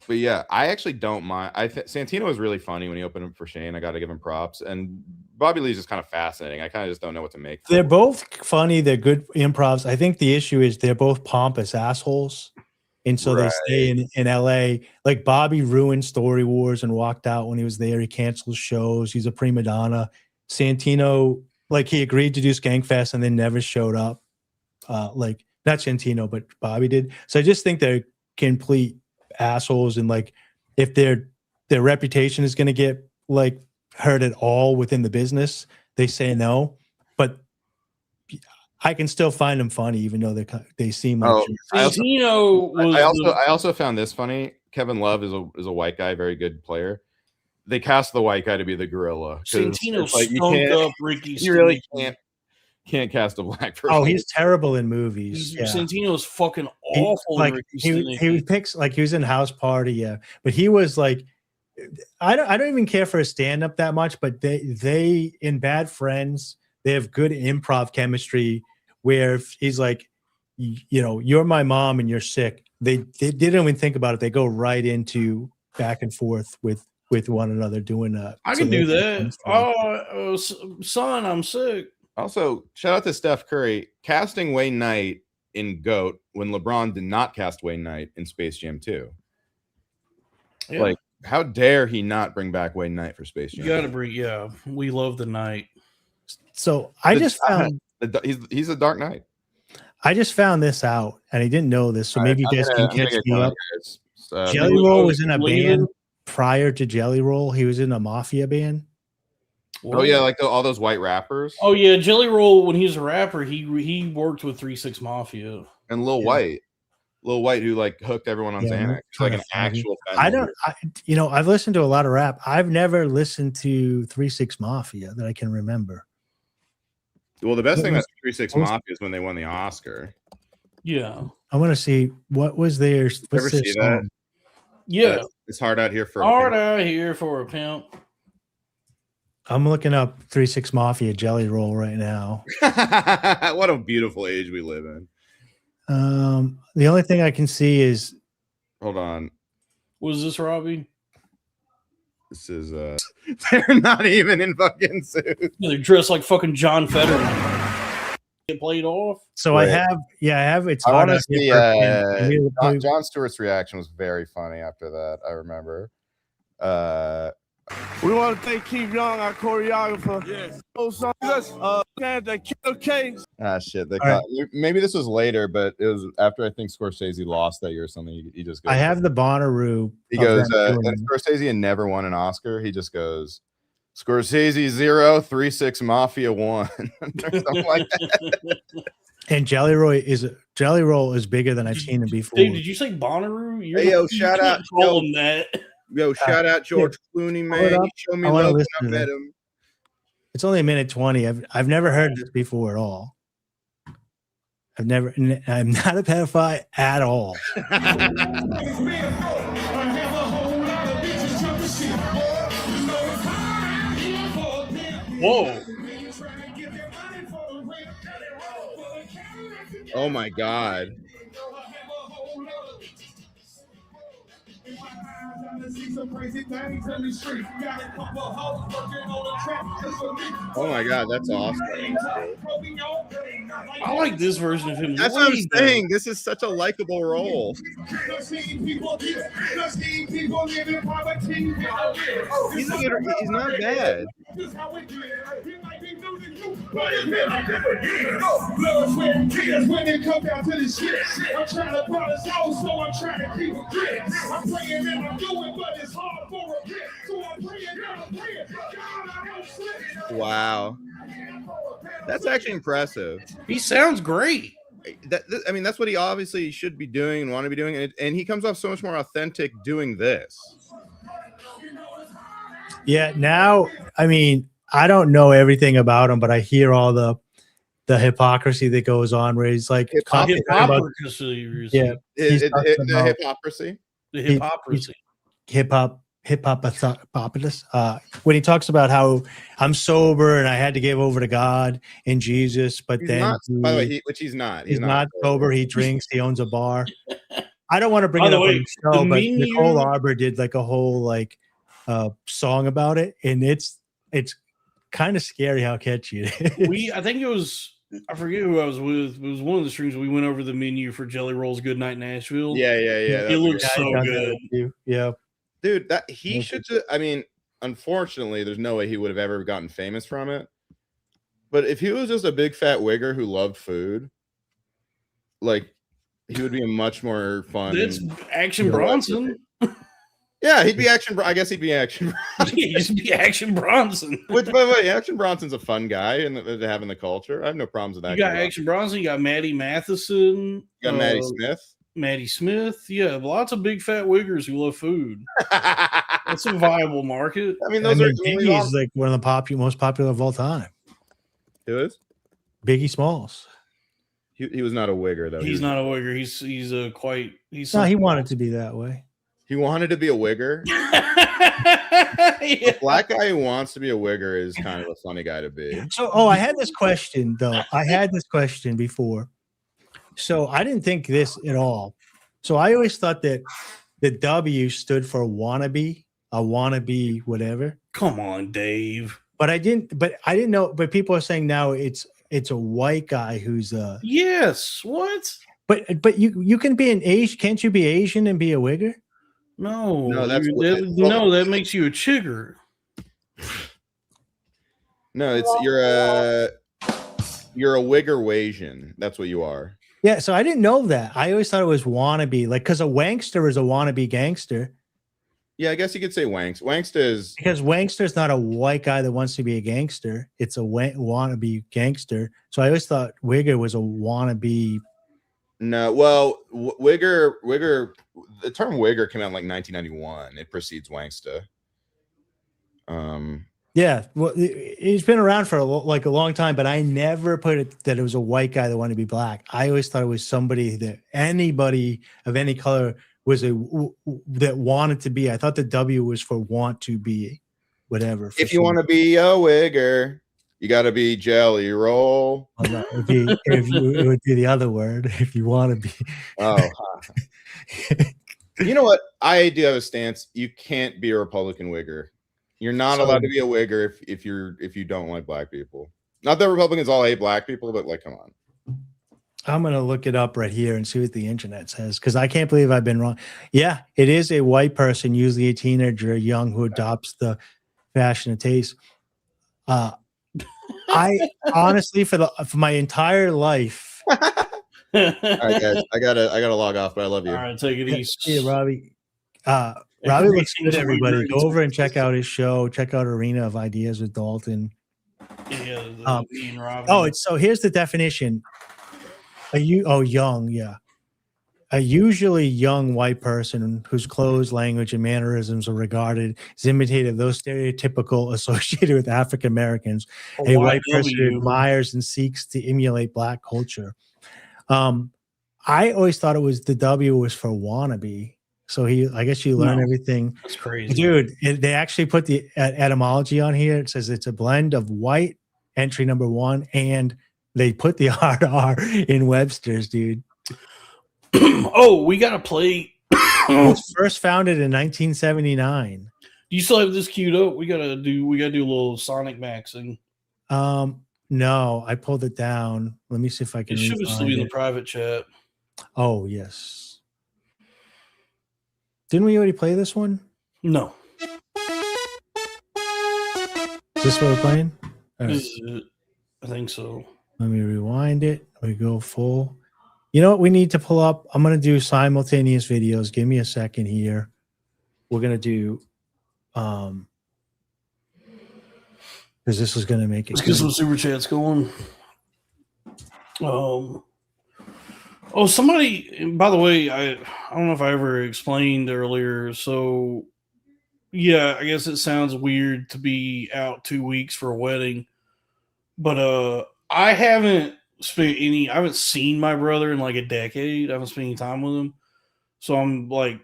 But yeah, I actually don't mind. Santino was really funny when he opened up for Shane. I got to give him props. And Bobby Lee's just kind of fascinating. I kind of just don't know what to make. They're both funny. They're good improvs. I think the issue is they're both pompous assholes. And so they stay in LA. Like Bobby ruined Story Wars and walked out when he was there. He canceled shows. He's a prima donna. Santino, like he agreed to do Skankfest and then never showed up. Like not Santino, but Bobby did. So I just think they're complete assholes. And like if their reputation is going to get like hurt at all within the business, they say no. But I can still find them funny, even though they seem like. I also found this funny. Kevin Love is a white guy, very good player. They cast the white guy to be the gorilla. Santino like stunk up Ricky. You really can't cast a black person. Oh, he's terrible in movies. Yeah. Santino's fucking awful. Like he picks like he was in House Party, yeah, but he was like. I don't even care for a stand-up that much, but they in Bad Friends, they have good improv chemistry where if he's like, you know, you're my mom and you're sick. They didn't even think about it. They go right into back and forth with one another doing that. I can do that. Oh, son, I'm sick. Also, shout out to Steph Curry casting Wayne Knight in GOAT when LeBron did not cast Wayne Knight in Space Jam 2. Yeah. Like, how dare he not bring back Wayne Knight for Space Jam? You got to bring, we love the Knight. So I just found he's a Dark Knight. I just found this out, and I didn't know this, so maybe you guys can catch me up. Jelly Roll was in a band prior to Jelly Roll. He was in a mafia band. Oh yeah, like all those white rappers. Oh yeah, Jelly Roll when he was a rapper, he worked with 3-6 Mafia and Lil White who like hooked everyone on Xanax. It's like an actual. I've listened to a lot of rap. I've never listened to 3-6 Mafia that I can remember. Well, the best thing about 3-6 Mafia is when they won the Oscar. Yeah, I want to see what was theirs. Ever see that? Yeah, it's hard out here for a pimp. I'm looking up 3-6 Mafia Jelly Roll right now. What a beautiful age we live in. The only thing I can see is. Hold on. Was this Robbie? This is they're not even in fucking suits. They're dressed like fucking John Fetterman. Get played off. So I have. It's I hard want to see John Stewart's reaction was very funny after that. I remember. We want to thank Keith Young, our choreographer. Yes. Shit. Maybe this was later, but it was after I think Scorsese lost that year or something. He just goes. I have the Bonnaroo. He goes, and Scorsese had never won an Oscar. He just goes, Scorsese 0, 3-6 Mafia 1. Or something like that. And Jelly Roll is bigger than I've seen him before. Dude, did you say Bonnaroo? Hey, yo, shout out. Call him that. Yo, shout out George Clooney, man. He showed me love when I met him. It's only a minute 20. I've never heard this before at all. I'm not a pedophile at all. Whoa. Oh my God. Oh my God, that's awesome. I like this version of him. That's what I'm saying. This is such a likable role. He's not bad. When it comes down to this shit, I'm trying to balance out, so I'm trying to keep it grit. I'm praying and I'm doing, but it's hard for a bit. So I'm praying and I'm praying. God, I don't slip. Wow. That's actually impressive. He sounds great. I mean, that's what he obviously should be doing and want to be doing. And he comes off so much more authentic doing this. Yeah, now, I mean, I don't know everything about him, but I hear all the hypocrisy that goes on where he's like hypocrisy. Yeah, the hypocrisy. The hypocrisy. hip-hop-populist, when he talks about how I'm sober and I had to give over to God and Jesus, but He's then not, by the way, which he's not. he's not sober. He drinks. He owns a bar. I don't want to bring By it the up way, on the show, the but menu- Nicole Arbor did like a whole like song about it, and it's kind of scary how catchy it is. I think it was, I forget who I was with. It was one of the streams we went over the menu for Jelly Roll's Goodnight Nashville. Yeah. It looks so good. Yeah, Dude, that he should. I mean, unfortunately, there's no way he would have ever gotten famous from it. But if he was just a big fat wigger who loved food, like he would be a much more fun. That's Action Bronson. Yeah, he'd be Action. I guess he'd be Action. He'd just be Action Bronson. Which, by the way, Action Bronson's a fun guy and having the culture. I have no problems with that. You got Action Bronson. You got Maddie Matheson. You got Maddie Smith. Maddie Smith. Yeah, lots of big fat wiggers who love food. That's a viable market. I mean, those are Biggie's like one of the most popular of all time. Who is? Biggie Smalls. He was not a wigger though. He's not a wigger. He's a quite. He's no, he wanted to be that way. He wanted to be a wigger. Yeah. A black guy who wants to be a wigger is kind of a funny guy to be. So, I had this question though. I had this question before. So I didn't think this at all. So I always thought that the W stood for wannabe, a wannabe, whatever. Come on, Dave. But I didn't know. But people are saying now it's a white guy who's Yes. What? But you can be an Asian. Can't you be Asian and be a wigger? No, no, that makes you a chigger. No, it's you're a wigger Wasian. That's what you are. Yeah, so I didn't know that. I always thought it was wannabe, like because a wankster is a wannabe gangster. Yeah, I guess you could say wanks. Wankster is because wankster is not a white guy that wants to be a gangster. It's a wannabe gangster. So I always thought wigger was a wannabe. No, well, wigger. The term wigger came out in like 1991. It precedes wankster. Yeah, well, it's been around for a long time, but I never put it that it was a white guy that wanted to be black. I always thought it was somebody that anybody of any color was that wanted to be. I thought the W was for want to be, whatever. If you want to be a wigger, you got to be Jelly Roll. Oh, no, it would be the other word. If you want to be. Oh, you know what? I do have a stance. You can't be a Republican wigger. You're not allowed to be a wigger if you don't like black people. Not that Republicans all hate black people, but like, come on. I'm gonna look it up right here and see what the internet says because I can't believe I've been wrong. Yeah, it is a white person, usually a teenager, young, who adopts the fashion and taste. I honestly, for my entire life. All right, guys, I gotta log off, but I love you. All right, take it easy. Yeah, Robbie. Robbie looks good, everybody. Go over and check out his show. Check out Arena of Ideas with Dalton. Yeah, me and Robbie. So here's the definition. Young, yeah. A usually young white person whose clothes, language, and mannerisms are regarded as imitative of those stereotypical associated with African Americans. A white person who admires and seeks to emulate black culture. I always thought it was the W was for wannabe. So I guess you learn everything. That's crazy. Dude, they actually put the etymology on here. It says it's a blend of white, entry number 1, and they put the R in Webster's, dude. Oh, we got to play. It was first founded in 1979. Do you still have this queued up? We gotta do a little Sonic maxing. No, I pulled it down. Let me see if I can. It should still be in the private chat. Oh, yes. Didn't we already play this one? No. Is this what we're playing? This is it. I think so. Let me rewind it. We go full. You know what we need to pull up? I'm going to do simultaneous videos. Give me a second here. We're going to do, because this is going to make it. Let's get some super chats going. Somebody, by the way, I don't know if I ever explained earlier. So, yeah, I guess it sounds weird to be out 2 weeks for a wedding, but I haven't seen my brother in like a decade. I haven't spent any time with him. So I'm like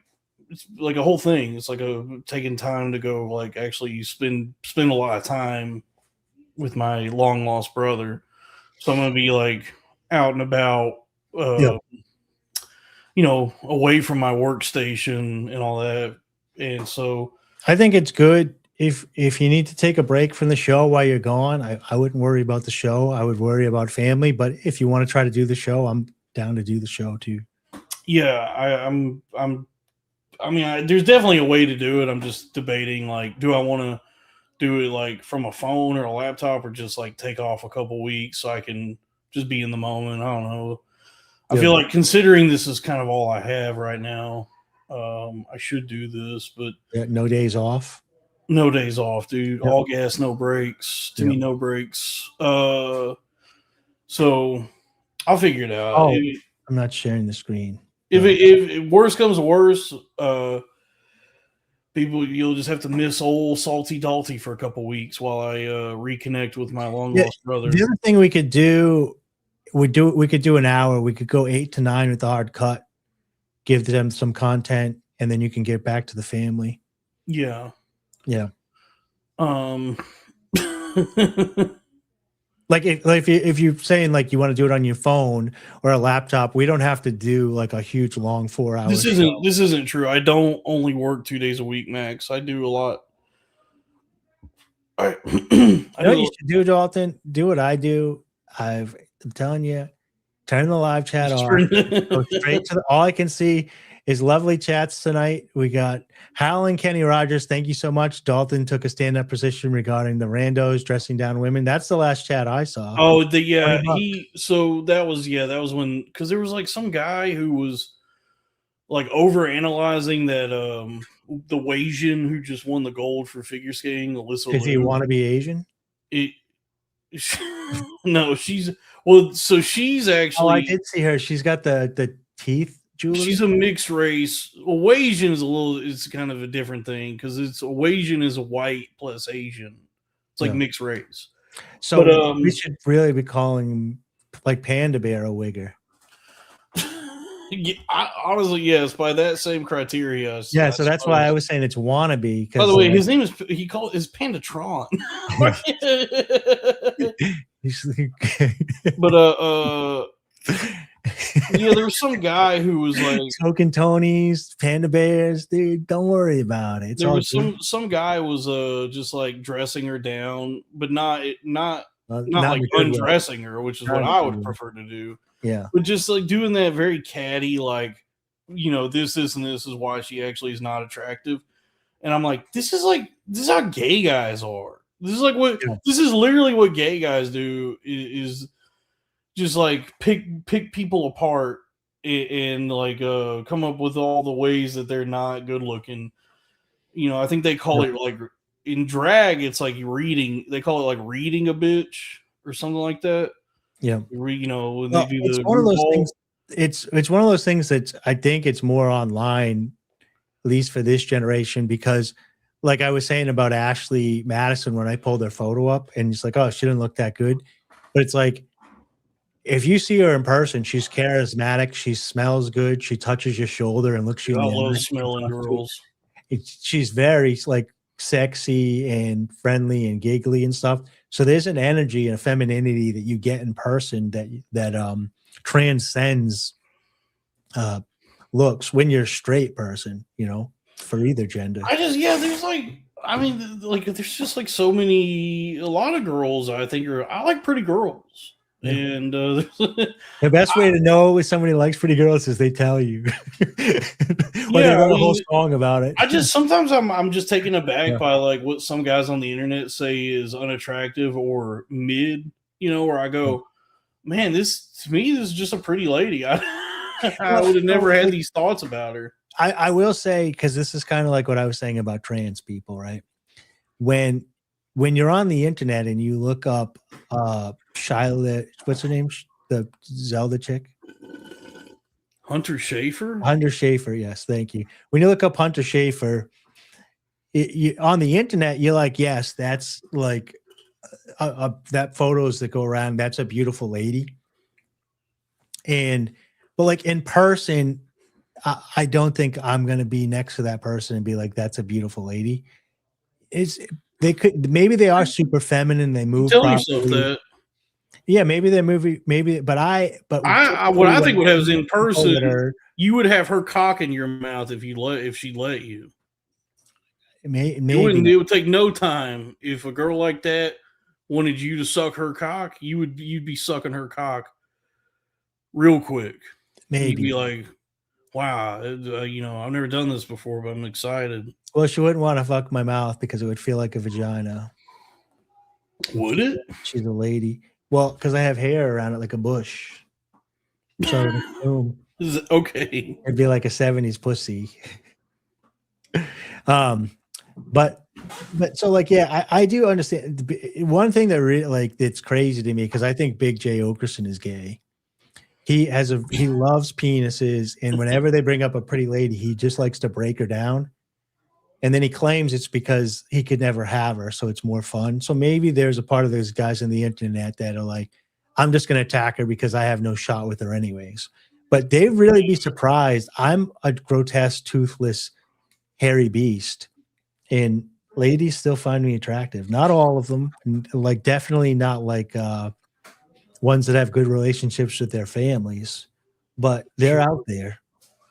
it's like a whole thing. It's like a taking time to go like actually spend a lot of time with my long lost brother. So I'm gonna be like out and about, you know, away from my workstation and all that. And so I think it's good if you need to take a break from the show while you're gone. I wouldn't worry about the show. I would worry about family. But if you want to try to do the show, I'm down to do the show too. Yeah, I mean, there's definitely a way to do it. I'm just debating, like, do I want to do it like from a phone or a laptop, or just like take off a couple weeks so I can just be in the moment. I don't know. I feel like considering this is kind of all I have right now, I should do this, but no days off. No days off, dude. All gas, no brakes. To me, no brakes. So I'll figure it out. Oh, I'm not sharing the screen. If worse comes to worse, you'll just have to miss old Salty Dalty for a couple weeks while I reconnect with my long lost brother. The other thing we could do, we could do an hour. We could go 8 to 9 with the hard cut, give them some content, and then you can get back to the family. Yeah. Yeah. Like if you're saying like you want to do it on your phone or a laptop, we don't have to do like a huge long 4 hours. This isn't true. I don't only work 2 days a week, Max. I do a lot. I know what you should do, Dalton? Do what I do. I'm telling you, turn the live chat off. Go straight to all I can see is lovely chats tonight. We got Hal and Kenny Rogers. Thank you so much. Dalton took a stand-up position regarding the randos dressing down women. That's the last chat I saw. Oh, so that was when, because there was like some guy who was like over analyzing that the Asian who just won the gold for figure skating, Alyssa. Does he want to be Asian? No, she's actually. Oh, I did see her. She's got the teeth. Jewelry? She's a mixed race. Asian is it's kind of a different thing because Asian is a white plus Asian. It's like mixed race. So we should really be calling him like Panda Bear a wigger. Honestly, yes, by that same criteria. Yeah, so that's why I was saying it's wannabe. By the way, his name is Pandatron. But yeah, there was some guy who was like Token Tonys, Panda Bears, dude. Don't worry about it. There was some guy was just like dressing her down, but not like undressing her, which is what I would prefer to do. Yeah, but just like doing that very catty, like, you know, this and this is why she actually is not attractive. And I'm like, this is how gay guys are. This is literally what gay guys do is just like pick people apart and like come up with all the ways that they're not good looking. You know, I think they call it like in drag, it's like they call it like reading a bitch or something like that. Yeah. You know, when they do it's one of those things. It's one of those things that I think it's more online, at least for this generation, because like I was saying about Ashley Madison when I pulled her photo up and it's like, oh, she didn't look that good. But it's like, if you see her in person, she's charismatic. She smells good. She touches your shoulder and looks you. I love smelling girls. She's very like sexy and friendly and giggly and stuff. So there's an energy and a femininity that you get in person that transcends looks when you're a straight person. You know, for either gender. There's like, I mean, like there's just like a lot of girls I think I like pretty girls. And the best way to know if somebody likes pretty girls is they tell you. They wrote a whole song about it. Sometimes I'm just taken aback by like what some guys on the internet say is unattractive or mid, you know, where I go, man, to me this is just a pretty lady. I would have never had these thoughts about her. I will say, because this is kind of like what I was saying about trans people, right? When you're on the internet and you look up Shyla, what's her name? The Zelda chick? Hunter Schafer? Hunter Schafer, yes, thank you. When you look up Hunter Schafer, on the internet, you're like, yes, that's like that photos that go around, that's a beautiful lady. But like in person, I don't think I'm gonna be next to that person and be like, "That's a beautiful lady." They could maybe they are super feminine. They move Tell yourself properly. that. Yeah, maybe they're movie. Maybe, but What I think would have is in people person. that are- You would have her cock in your mouth if she let you. maybe It would take no time if a girl like that wanted you to suck her cock. You'd be sucking her cock real quick. You'd be like, "Wow, I've never done this before, but I'm excited." Well, she wouldn't want to fuck my mouth because it would feel like a vagina. Would it? She's a lady. Well, because I have hair around it like a bush. So boom. Okay. It'd be like a 70s pussy. But so like, yeah, I do understand. One thing that really like that's crazy to me, because I think Big J Okerson is gay. He loves penises, and whenever they bring up a pretty lady, he just likes to break her down. And then he claims it's because he could never have her, so it's more fun. So maybe there's a part of those guys on the internet that are like, I'm just going to attack her because I have no shot with her anyways. But they'd really be surprised. I'm a grotesque, toothless, hairy beast, and ladies still find me attractive. Not all of them, like definitely not like ones that have good relationships with their families, but they're out there.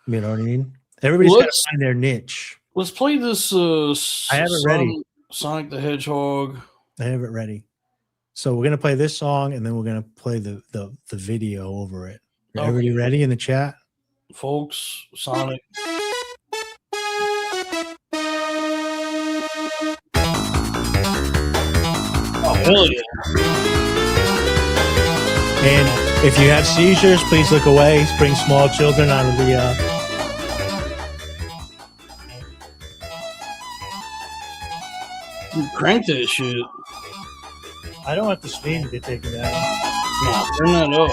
You know what I mean? Everybody's got to find their niche. Let's play this. I have it ready. Sonic the Hedgehog. I have it ready. So we're gonna play this song, and then we're gonna play the video over it. Everybody ready in the chat, folks? Sonic. Oh hell yeah! And if you have seizures, please look away. Bring small children out of the. Crank that shit. I don't want the screen to get taken down. Nah, turn that up.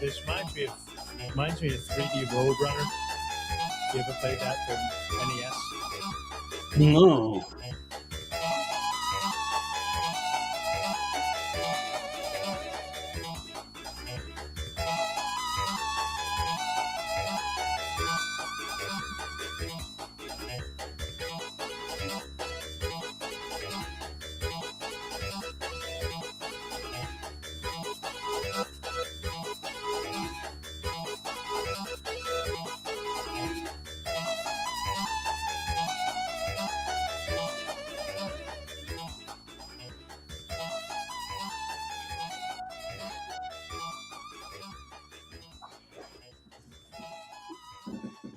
This reminds me of 3D Roadrunner. You ever played that for NES? No.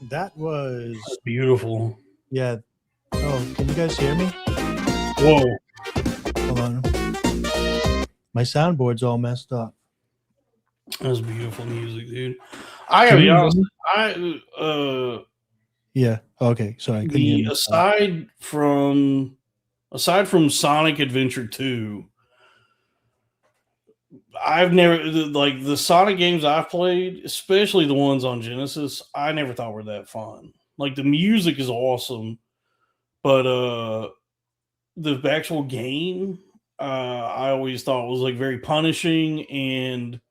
That was beautiful. Yeah. Oh, can you guys hear me? Whoa. Hold on. My soundboard's all messed up. That was beautiful music, dude. I gotta be honest. Yeah. Okay. Sorry. Aside from Sonic Adventure 2, I've never like the Sonic games I've played, especially the ones on Genesis, I never thought were that fun. Like the music is awesome, but the actual game I always thought was like very punishing and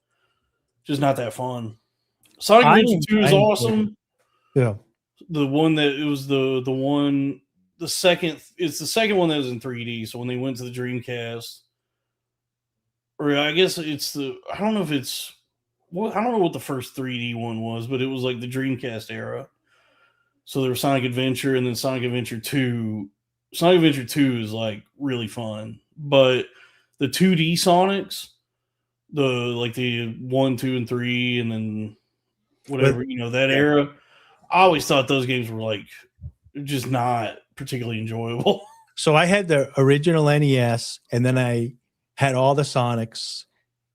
just not that fun. Sonic Adventure 2 is awesome. Yeah. The one that it was the second one that was in 3D. So when they went to the Dreamcast, or I guess it's I don't know what the first 3D one was, but it was like the Dreamcast era. So there was Sonic Adventure and then Sonic Adventure 2. Sonic Adventure 2 is like really fun, but the 2D Sonics, the 1, 2, and 3, and then whatever, that era, I always thought those games were like just not particularly enjoyable. So I had the original NES, and then I had all the Sonics,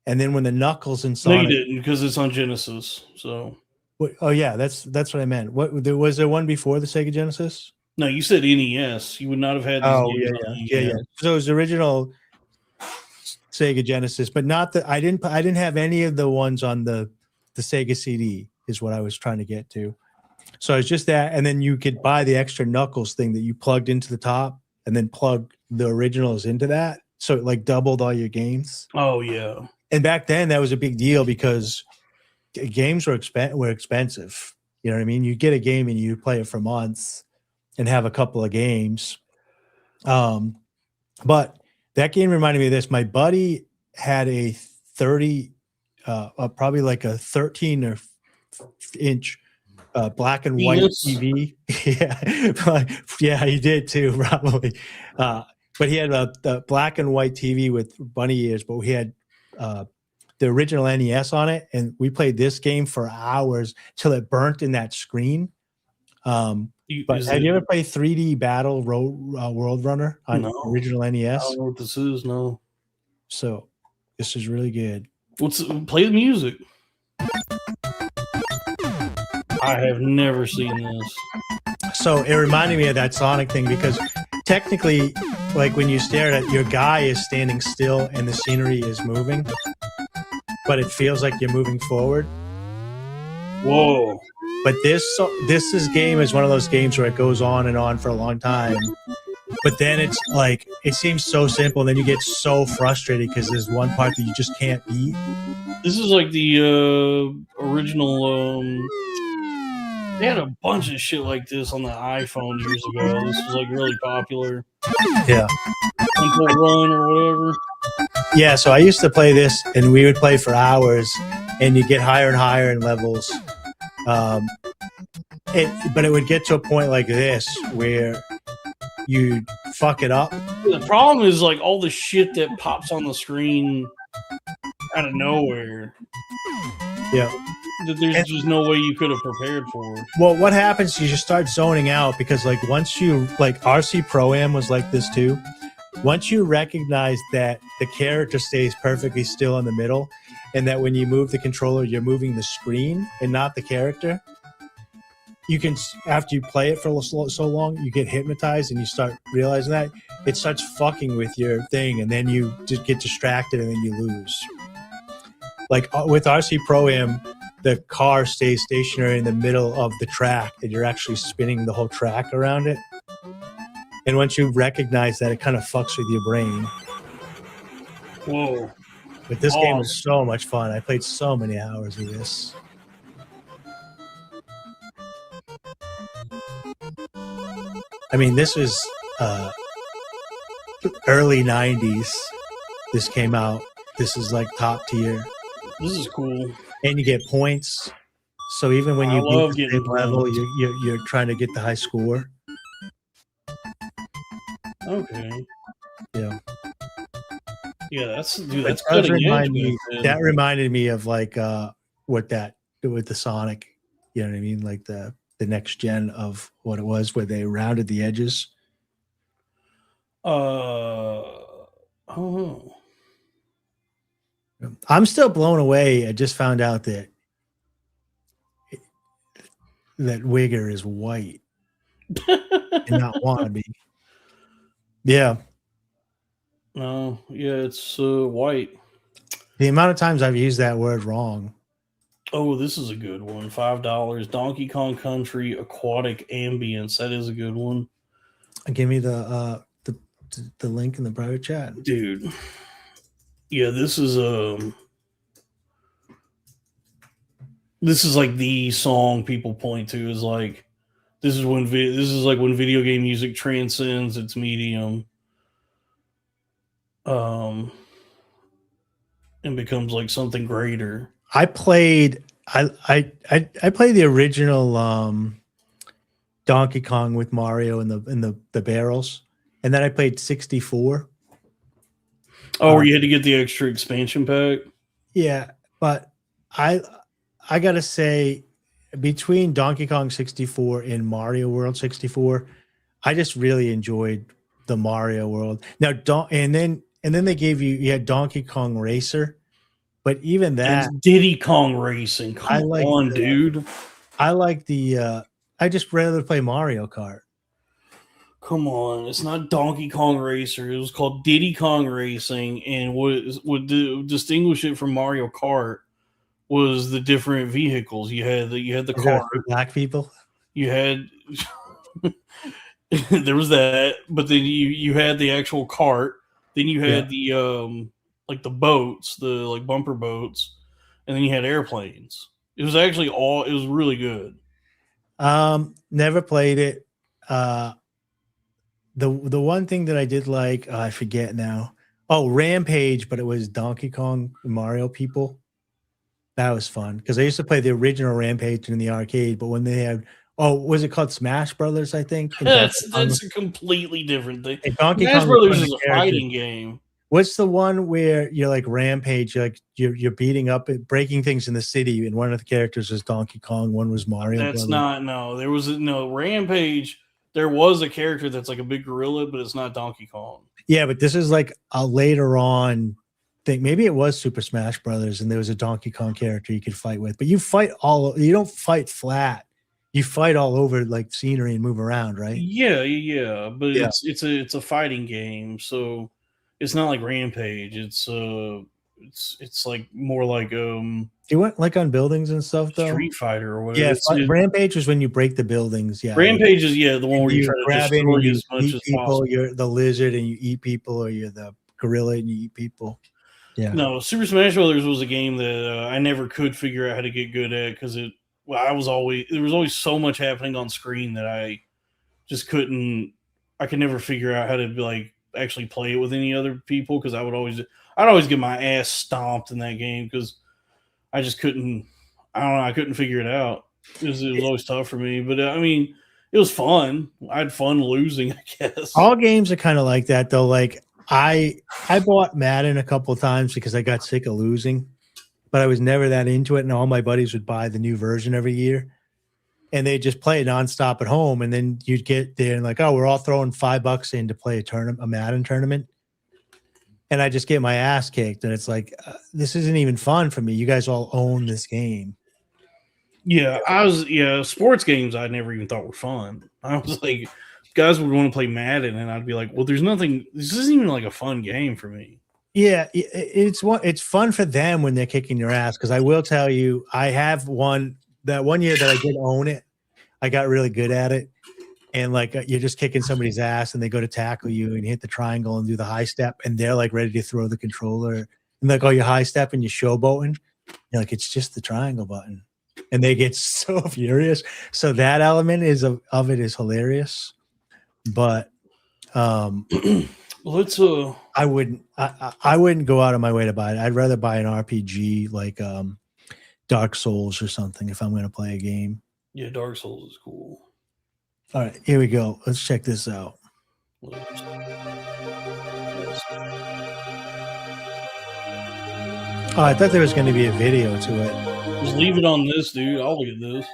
and then when the Knuckles and Sonic, No, you didn't, because it's on Genesis. So oh yeah, that's what I meant. Was there one before the Sega Genesis? No, you said NES. You would not have had these Oh games yeah, on yeah, yeah, NES. yeah. So it was original Sega Genesis, but not the. I didn't have any of the ones on the Sega CD. Is what I was trying to get to. So it's just that, and then you could buy the extra Knuckles thing that you plugged into the top, and then plug the originals into that. So it like doubled all your games. Oh yeah. And back then, that was a big deal because games were expensive. You know what I mean? You get a game and you play it for months and have a couple of games. But that game reminded me of this. My buddy had a 30, probably like a 13 or inch black and white TV. Yeah, he did too, probably. But he had a black and white TV with bunny ears, but we had the original NES on it, and we played this game for hours till it burnt in that screen. But have you ever played 3D Battle World Runner on original NES? I don't know what this is. No. So this is really good. Play the music. I have never seen this. So it reminded me of that Sonic thing because technically, like when you stare at it, your guy is standing still and the scenery is moving, but it feels like you're moving forward. Whoa. But this game is one of those games where it goes on and on for a long time. But then it's like, it seems so simple. And then you get so frustrated because there's one part that you just can't beat. This is like the original. They had a bunch of shit like this on the iPhone years ago. This was like really popular. Yeah. Temple Run or whatever. Yeah, so I used to play this and we would play for hours and you get higher and higher in levels. But it would get to a point like this where you fuck it up. The problem is like all the shit that pops on the screen out of nowhere. Yeah. There's just no way you could have prepared for. Well, what happens is you just start zoning out because like once you, like RC Pro-Am was like this too. Once you recognize that the character stays perfectly still in the middle and that when you move the controller, you're moving the screen and not the character, you can, after you play it for so long, you get hypnotized and you start realizing that it starts fucking with your thing and then you just get distracted and then you lose. Like with RC Pro-Am, the car stays stationary in the middle of the track and you're actually spinning the whole track around it. And once you recognize that, it kind of fucks with your brain. Whoa. But this game was so much fun. I played so many hours of this. I mean, this was early 90s. This came out. This is like top tier. This is cool. And you get points. So even when you beat the level, you're trying to get the high score. Okay. Yeah. Yeah, that's That cutting edge. That reminded me of like what that with the Sonic, you know what I mean? Like the next gen of what it was where they rounded the edges. Oh. I'm still blown away. I just found out that Wigger is white and not wannabe. Yeah. No, yeah, it's white. The amount of times I've used that word wrong. Oh, this is a good one. $5. Donkey Kong Country Aquatic Ambience. That is a good one. Give me the link in the private chat, dude. Yeah, this is like the song people point to is like this is when video game music transcends its medium, and becomes like something greater. I played the original Donkey Kong with Mario in the barrels, and then I played 64. Oh, where you had to get the extra expansion pack? Yeah, but I gotta say, between Donkey Kong 64 and Mario World 64, I just really enjoyed the Mario World. Now, and then they gave you had Donkey Kong Racer, but even that and Diddy Kong Racing. Come on, dude. I like the. I just rather play Mario Kart. come on, it's not Donkey Kong Racer. It was called Diddy Kong Racing, and what would distinguish it from Mario Kart was the different vehicles. You had the Is that car, for black people? you had there was that, but then you had the actual cart, then you had the like the boats, the like bumper boats, and then you had airplanes. It was actually it was really good. Never played it. The one thing that I did like, I forget now. Oh, Rampage, but it was Donkey Kong Mario people. That was fun because I used to play the original Rampage in the arcade, but when they had, was it called Smash Brothers? I think That's a completely different thing. Donkey Smash Kong Brothers is a fighting game. What's the one where you're like Rampage, you're beating up, breaking things in the city, and one of the characters was Donkey Kong, one was Mario. That's not There was Rampage. There was a character that's like a big gorilla, but it's not Donkey Kong. Yeah, but this is like a later on thing. Maybe it was Super Smash Brothers, and there was a Donkey Kong character you could fight with. But you don't fight flat. You fight all over like scenery and move around, right? Yeah. But it's a fighting game, so it's not like Rampage. It's like more like You went like on buildings and stuff though. Street Fighter or whatever. Yeah, Rampage was when you break the buildings. Yeah, Rampage is the one where you try to grab destroy in, as much as people. possible. You're the lizard and you eat people, or you're the gorilla and you eat people. Yeah. No, Super Smash Brothers was a game that I never could figure out how to get good at because there was always so much happening on screen that I just couldn't. I could never figure out how to like actually play it with any other people because I'd always get my ass stomped in that game because I just couldn't. I don't know. I couldn't figure it out. It was always tough for me, but I mean, it was fun. I had fun losing, I guess. All games are kind of like that though. Like I bought Madden a couple of times because I got sick of losing, but I was never that into it. And all my buddies would buy the new version every year, and they just play it nonstop at home. And then you'd get there and like, oh, we're all throwing $5 in to play a Madden tournament. And I just get my ass kicked. And it's like, this isn't even fun for me. You guys all own this game. Yeah, sports games I never even thought were fun. I was like, guys would want to play Madden, and I'd be like, well, there's nothing. This isn't even like a fun game for me. Yeah, it's fun for them when they're kicking your ass. Because I will tell you, I have that one year that I did own it. I got really good at it. And like you're just kicking somebody's ass and they go to tackle you and you hit the triangle and do the high step and they're like ready to throw the controller and like, oh, you high step and you showboating. You're like, it's just the triangle button. And they get so furious. So that element of it is hilarious. But let's I wouldn't go out of my way to buy it. I'd rather buy an RPG like Dark Souls or something if I'm going to play a game. Yeah, Dark Souls is cool. All right, here we go. Let's check this out. Oh, I thought there was going to be a video to it. Just leave it on this, dude. I'll look at this.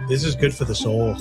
This is good for the soul.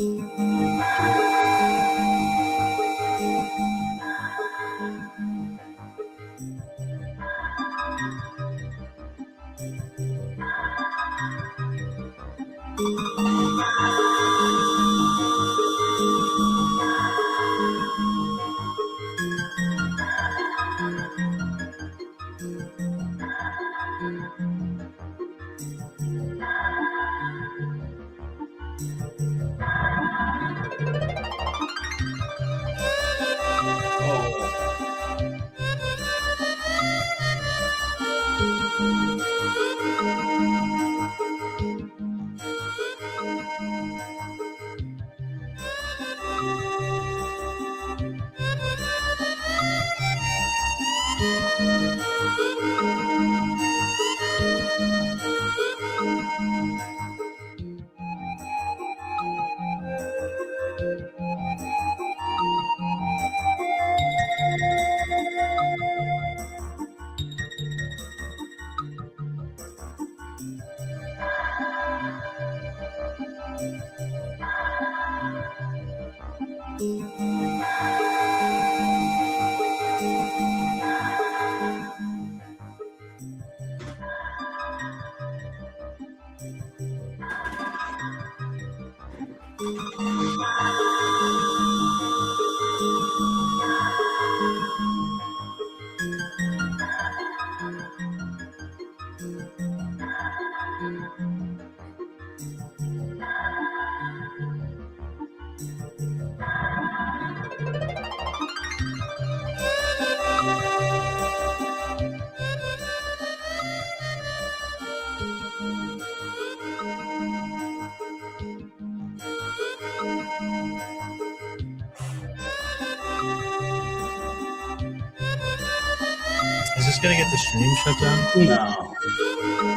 Is this gonna get the stream shut down? No.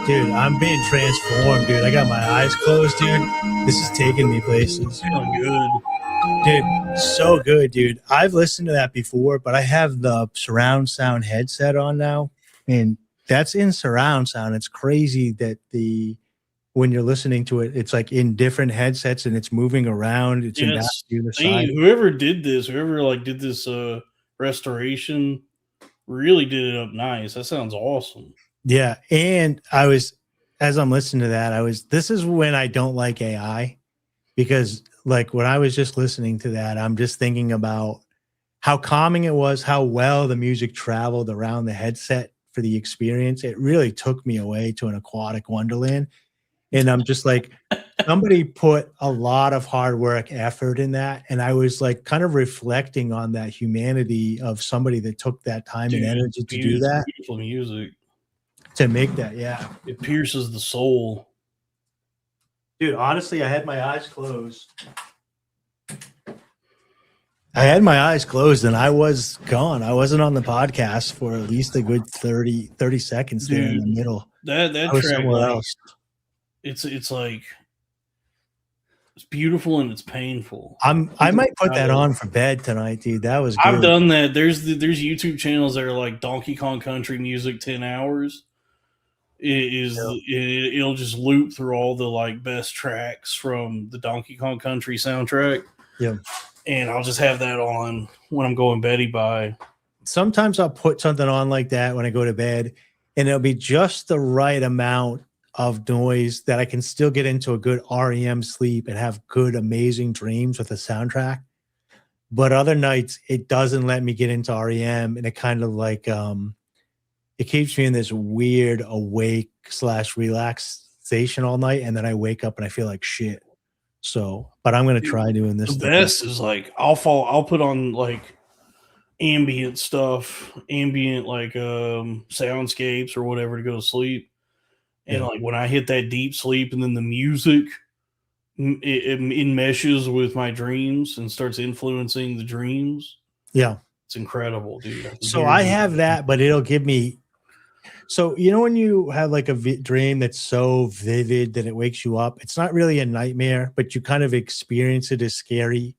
Dude, I'm being transformed, dude. I got my eyes closed, dude. This is taking me places. Feeling good. Dude, so good, dude. I've listened to that before, but I have the surround sound headset on now, and that's in surround sound. It's crazy that when you're listening to it, it's like in different headsets and it's moving around. It's in Yes. the side. Whoever did this restoration really did it up nice. That sounds awesome. Yeah, and as I'm listening to that, this is when I don't like AI, because like when I was just listening to that, I'm just thinking about how calming it was, how well the music traveled around the headset for the experience. It really took me away to an aquatic wonderland. And I'm just like, somebody put a lot of hard work, effort in that. And I was like kind of reflecting on that humanity of somebody that took that time and energy to do that. Beautiful music. To make that, yeah. It pierces the soul. Dude, honestly, I had my eyes closed. And I was gone. I wasn't on the podcast for at least a good 30 seconds there in the middle. That I was track, somewhere like, else. It's like it's beautiful and it's painful. I might put that on for bed tonight, dude. That was good. I've done that. There's YouTube channels that are like Donkey Kong Country music 10 hours. It'll just loop through all the like best tracks from the Donkey Kong Country soundtrack. Yeah. And I'll just have that on when I'm going beddy by. Sometimes I'll put something on like that when I go to bed, and it'll be just the right amount of noise that I can still get into a good REM sleep and have good, amazing dreams with the soundtrack. But other nights, it doesn't let me get into REM, and it kind of like it keeps me in this weird awake / relaxation all night, and then I wake up and I feel like shit. So, but I'm gonna try doing this. The best is like I'll put on like ambient stuff, like soundscapes or whatever to go to sleep. And like when I hit that deep sleep, and then the music it enmeshes with my dreams and starts influencing the dreams. Yeah, it's incredible, dude. So I have that, but it'll give me. So you know when you have like a dream that's so vivid that it wakes you up, it's not really a nightmare, but you kind of experience it as scary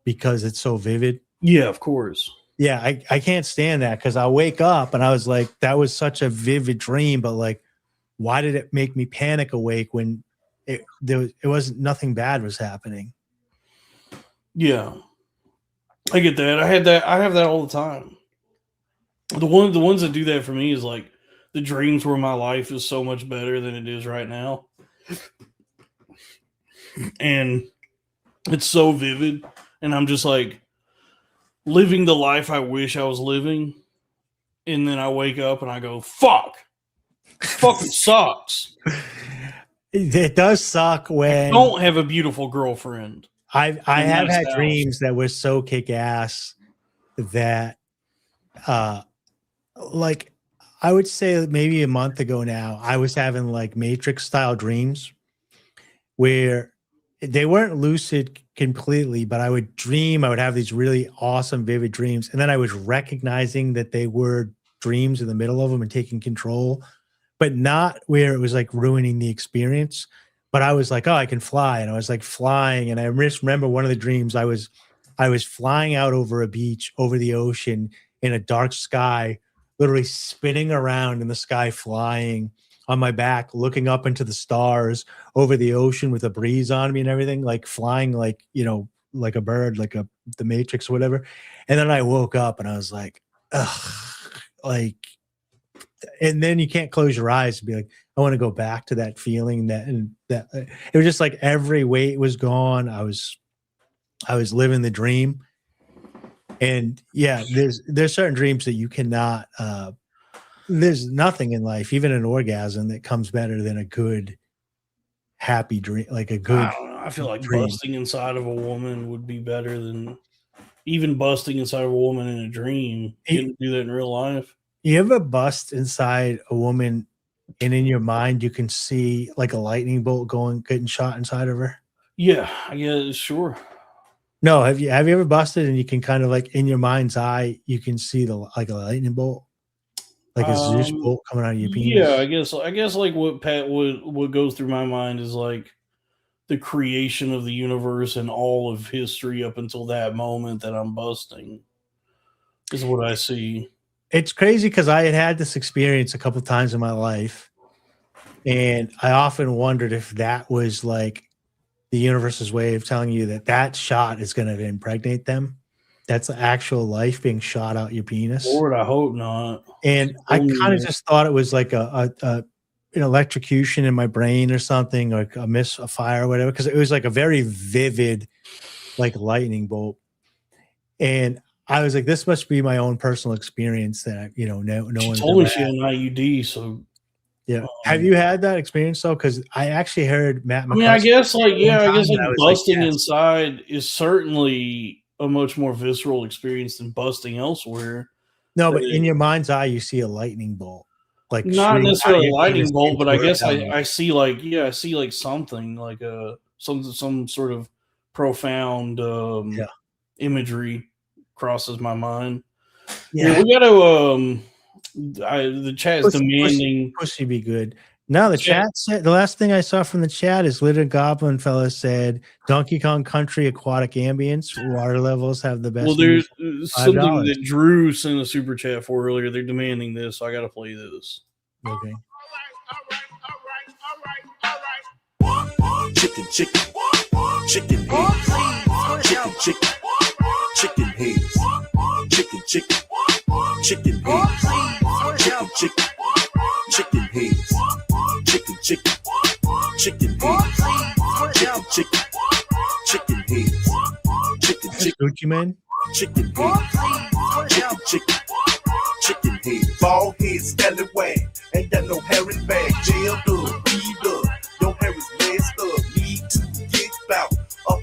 because it's so vivid. Yeah, of course. Yeah, I can't stand that because I'll wake up and I was like, that was such a vivid dream, but like, why did it make me panic awake when it wasn't nothing bad was happening? Yeah, I get that. I have that all the time. The ones that do that for me is like the dreams where my life is so much better than it is right now. And it's so vivid. And I'm just like living the life I wish I was living. And then I wake up and I go, fuck. Fucking sucks. It does suck when I don't have a beautiful girlfriend. I have had dreams that were so kick ass that like I would say maybe a month ago now, I was having like Matrix style dreams where they weren't lucid completely, but I would dream, I would have these really awesome, vivid dreams. And then I was recognizing that they were dreams in the middle of them and taking control. but not where it was like ruining the experience. But I was like, oh, I can fly. And I was like flying. And I just remember one of the dreams I was flying out over a beach, over the ocean in a dark sky, literally spinning around in the sky, flying on my back, looking up into the stars over the ocean with a breeze on me and everything, like flying, like, you know, like a bird, like the Matrix or whatever. And then I woke up and I was like, ugh, like, and then you can't close your eyes and be like, I want to go back to that feeling that it was just like every weight was gone. I was living the dream. And yeah, there's certain dreams that you cannot, there's nothing in life, even an orgasm, that comes better than a good, happy dream, like a good. I don't know. I feel like dream. busting inside of a woman would be better than even busting inside of a woman in a dream. You can do that in real life. You ever bust inside a woman and in your mind you can see like a lightning bolt getting shot inside of her? Yeah, I guess, sure. No, have you ever busted and you can kind of like in your mind's eye you can see like a lightning bolt, like a Zeus bolt coming out of your penis? Yeah, I guess like what goes through my mind is like the creation of the universe and all of history up until that moment that I'm busting is what I see. It's crazy because I had this experience a couple times in my life, and I often wondered if that was like the universe's way of telling you that shot is going to impregnate them. That's the actual life being shot out your penis. Lord, I hope not. And I kind of just thought it was like an electrocution in my brain or something, like a fire or whatever, because it was like a very vivid, like lightning bolt. And I was like, this must be my own personal experience that, you know, no one told me she had an IUD, so yeah. Have you had that experience though? Because I actually heard Matt. I mean, I guess like busting inside is certainly a much more visceral experience than busting elsewhere. No, but in your mind's eye, you see a lightning bolt, like not necessarily a lightning bolt, but I guess I see like something like some sort of profound imagery crosses my mind. Yeah, we got to the chat is demanding pussy be good. Now the chat said, the last thing I saw from the chat is Little Goblin fella said Donkey Kong Country aquatic ambience water levels have the best. Well, there's something that Drew sent a super chat for earlier. They're demanding this, so I got to play this. Okay. Chicken heads, chicken heads, chicken heads, chicken heads, chicken heads, Gucci Man, chicken heads, bald head, scallywag, ain't got no hair in bag, jailed up, beat up, your hair is messed up, need to get out,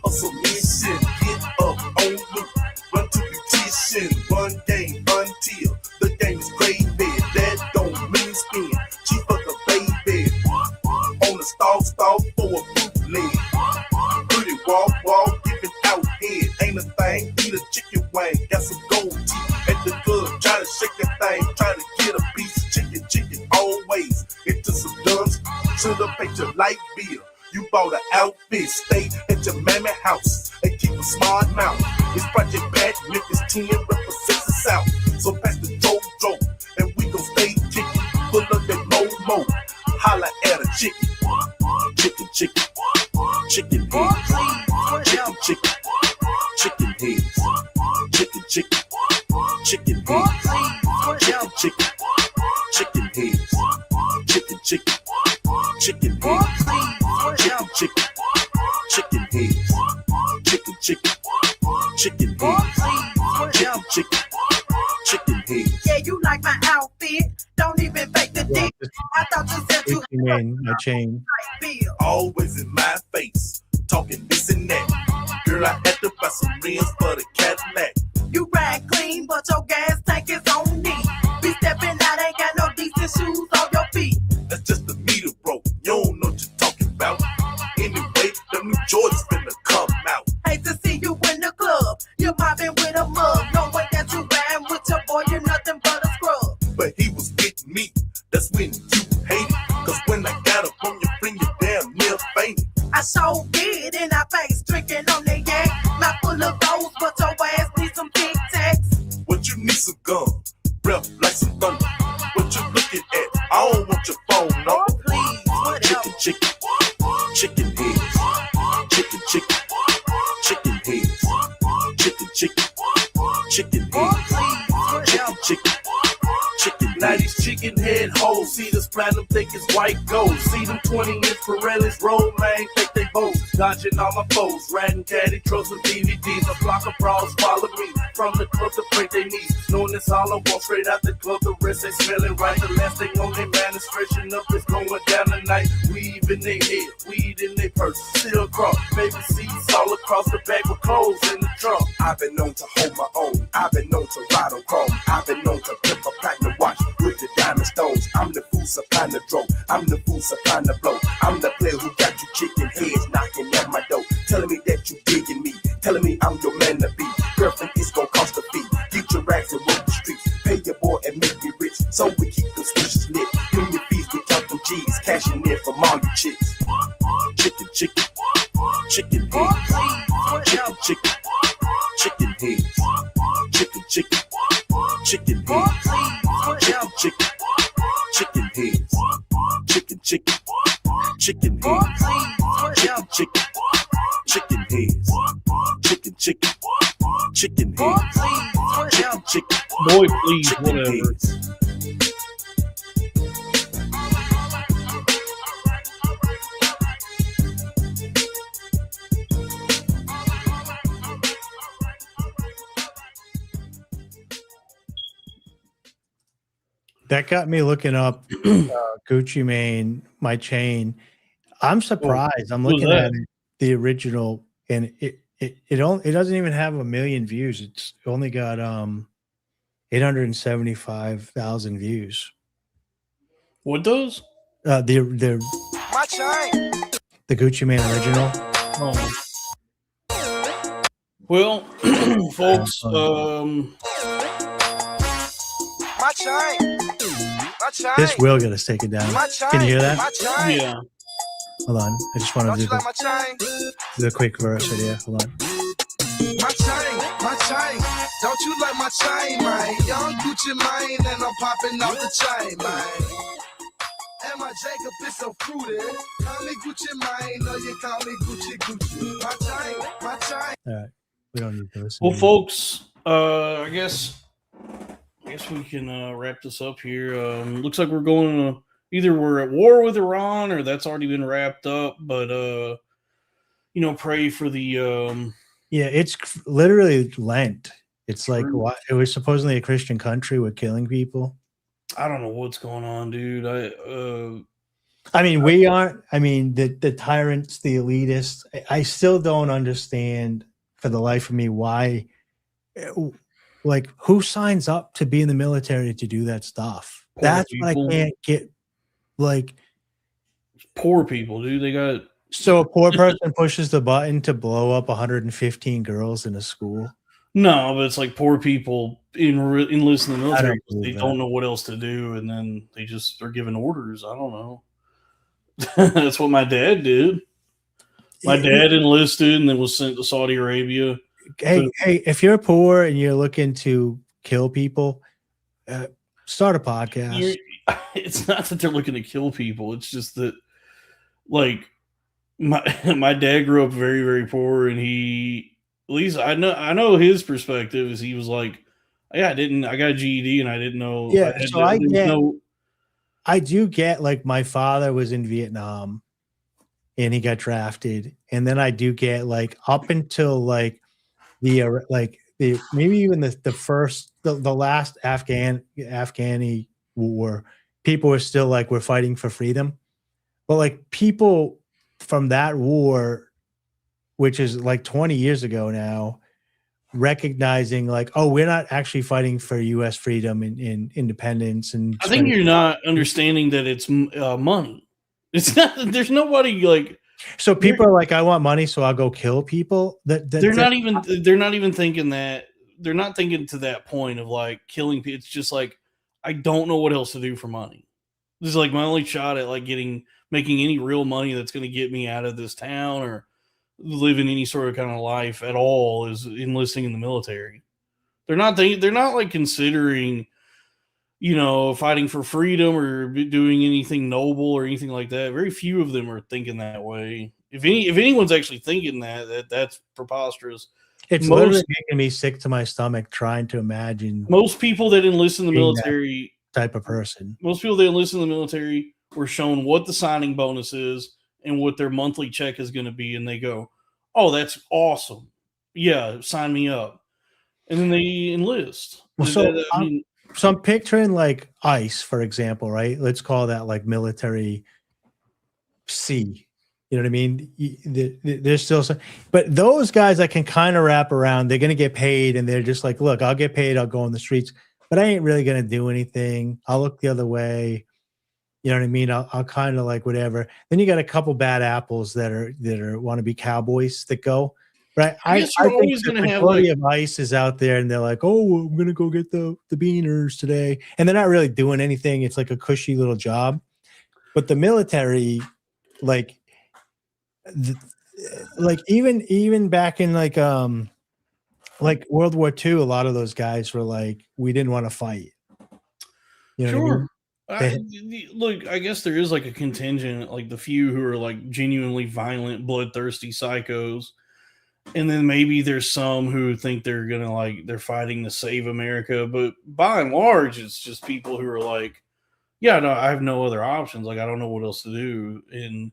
a submission, get up on loop, run to beautician, run game until the game is gravy, that don't mean skin, cheap for the baby, on the stall for a bootleg, pretty walk, giving out head, ain't a thing, eat a chicken wing, got some gold teeth at the club, try to shake that thing, try to get a piece of chicken, always, into some duns, should've paid your light bill, you bought an outfit, stay at your mammy house, and keep a smart mouth, it's Project Bad, Memphis 10 represents the South, so pass the Joe, and we gon' stay kicking, pull up that mo, holla at a chicken heads, chicken heads, chicken heads, chicken heads, chicken heads, chicken heads. Yeah, you like my outfit? Don't even fake the dick. I thought you said you my chain. Always in my face, talking this and that. Girl, I had to buy some rims for the Cadillac. You ride clean, but your gas tank is on me. Be stepping out, ain't got no decent shoes on your feet. That's just the meter, bro. You don't know what you're talking about. Anyway, the new Jordans finna come out. Hate to see you in the club. You're mobbing with a mug. No way that you ran with your boy. You're nothing but a scrub. But he was getting me. That's when you hated. sure did in our face, drinking on the yak. Not full of goals, but your ass need some Tic Tacs. What you need some gum, rep like some thunder. What you looking at? I don't want your phone Oh, number. please, whatever. Chicken, chicken heads, chicken, chicken heads, chicken Oh, heads, please, whatever. chicken. Now these chicken head hoes see this platinum think it's white gold. See them 20-inch Pirellis roll, man, think they hoes. Dodging all my foes, riding caddy trucks with DVDs. A block of bras follow me from the club to break their knees. Knowing it's all I want straight out the club, the rest they smelling right. The last thing on their man is freshen up, it's going down tonight. Weave in their head, weed in their purse, still cross. Baby seats all across the back with clothes in the trunk. I've been known to hold my own, I've been known to ride on chrome, I've been known to pimp a platinum watch with the diamond stones. I'm the fool supplying the dope, I'm the fool supplying the blow. I'm the player who got you chicken heads knocking at my door, telling me that you digging me, telling me I'm your man to be. Girlfriend, it's gonna cost a fee. Get your rags and work the streets, pay your boy and make me rich, so we keep the switches lit. Give me fees, we count them G's, cashing in from all you chicks. Chicken, chicken, chicken heads, chicken, chicken, chicken heads, chicken, chicken, chicken heads, chicken, chicken, chicken heads, chicken, chicken, chicken heads, chicken, chicken, chicken heads, chicken, chicken, chicken heads, chicken, chicken, Boy, please, chicken whatever. heads. That got me looking up Gucci Mane, my chain. I'm surprised. I'm who's looking that? at it, the original, and it doesn't even have 1 million views. It's only got 875,000 views. What does? The My chain. Gucci Mane original. Oh. Well, folks, My chain. My chain. This will get us taken down. My chain. Can you hear that? My chain. yeah. Hold on. I just want Don't to you do like my chain? the quick verse right here. Hold on. My chain, my chain. Don't you like my chain, man? Young Gucci Mane, and I'm popping off the chain, man. And my Jacob is so fruity. Call me Gucci Mane, or you call me Gucci Gucci. My chain, my chain. All right. We don't need to listen. Well, folks, I guess we can wrap this up here. Looks like we're going to either we're at war with Iran or that's already been wrapped up. But pray for the Yeah, it's literally Lent. It's like True. it was supposedly a Christian country with killing people. I don't know what's going on, dude. I mean, we aren't. I mean, the tyrants, the elitists. I still don't understand for the life of me why. Like, who signs up to be in the military to do that stuff? Poor That's people. what I can't get. Like, Poor people, dude. They got so a poor person pushes the button to blow up 115 girls in a school. no, but it's like poor people enlist in the military don't because they believe that. don't know what else to do, and then they just are given orders. I don't know. That's what my dad did. My dad enlisted and then was sent to Saudi Arabia. Hey, if you're poor and you're looking to kill people, start a podcast. It's not that they're looking to kill people. It's just that, like, my dad grew up very, very poor, and he, at least I know his perspective is he was like, yeah, I got a GED and I didn't know. Yeah, I do get, like, my father was in Vietnam and he got drafted, and then I do get, like, up until like the maybe even the last Afghani war, people were still like, we're fighting for freedom, but like people from that war, which is like 20 years ago now, recognizing like, oh, we're not actually fighting for U.S. freedom and independence. And I think you're not understanding that it's money. It's not. There's nobody like. So people are like, I want money, so I'll go kill people. They're not even thinking that. They're not thinking to that point of like killing people. It's just like, I don't know what else to do for money. This is like my only shot at like making any real money that's going to get me out of this town or living any sort of kind of life at all is enlisting in the military. They're not like considering, fighting for freedom or doing anything noble or anything like that. Very few of them are thinking that way. If anyone's actually thinking that's preposterous. It's literally making me sick to my stomach trying to imagine. Most people that enlist in the military type of person. Most people that enlist in the military were shown what the signing bonus is and what their monthly check is going to be, and they go, "Oh, that's awesome! Yeah, sign me up." And then they enlist. Well, so I'm picturing like ICE, for example, right? Let's call that like military C. You know what I mean? There's still some, but those guys I can kind of wrap around. They're going to get paid, and they're just like, "Look, I'll get paid. I'll go on the streets, but I ain't really going to do anything. I'll look the other way." You know what I mean? I'll kind of like whatever. Then you got a couple bad apples that are want to be cowboys that go. Right. I think the majority of ICE is out there and they're like, "Oh, I'm going to go get the beaners today." And they're not really doing anything. It's like a cushy little job. But the military, like even back in like World War II, a lot of those guys were like, we didn't want to fight. You know what I mean? Look, I guess there is like a contingent, like the few who are like genuinely violent, bloodthirsty psychos. And then maybe there's some who think they're going to they're fighting to save America. But by and large, it's just people who are like, yeah, no, I have no other options. Like, I don't know what else to do. And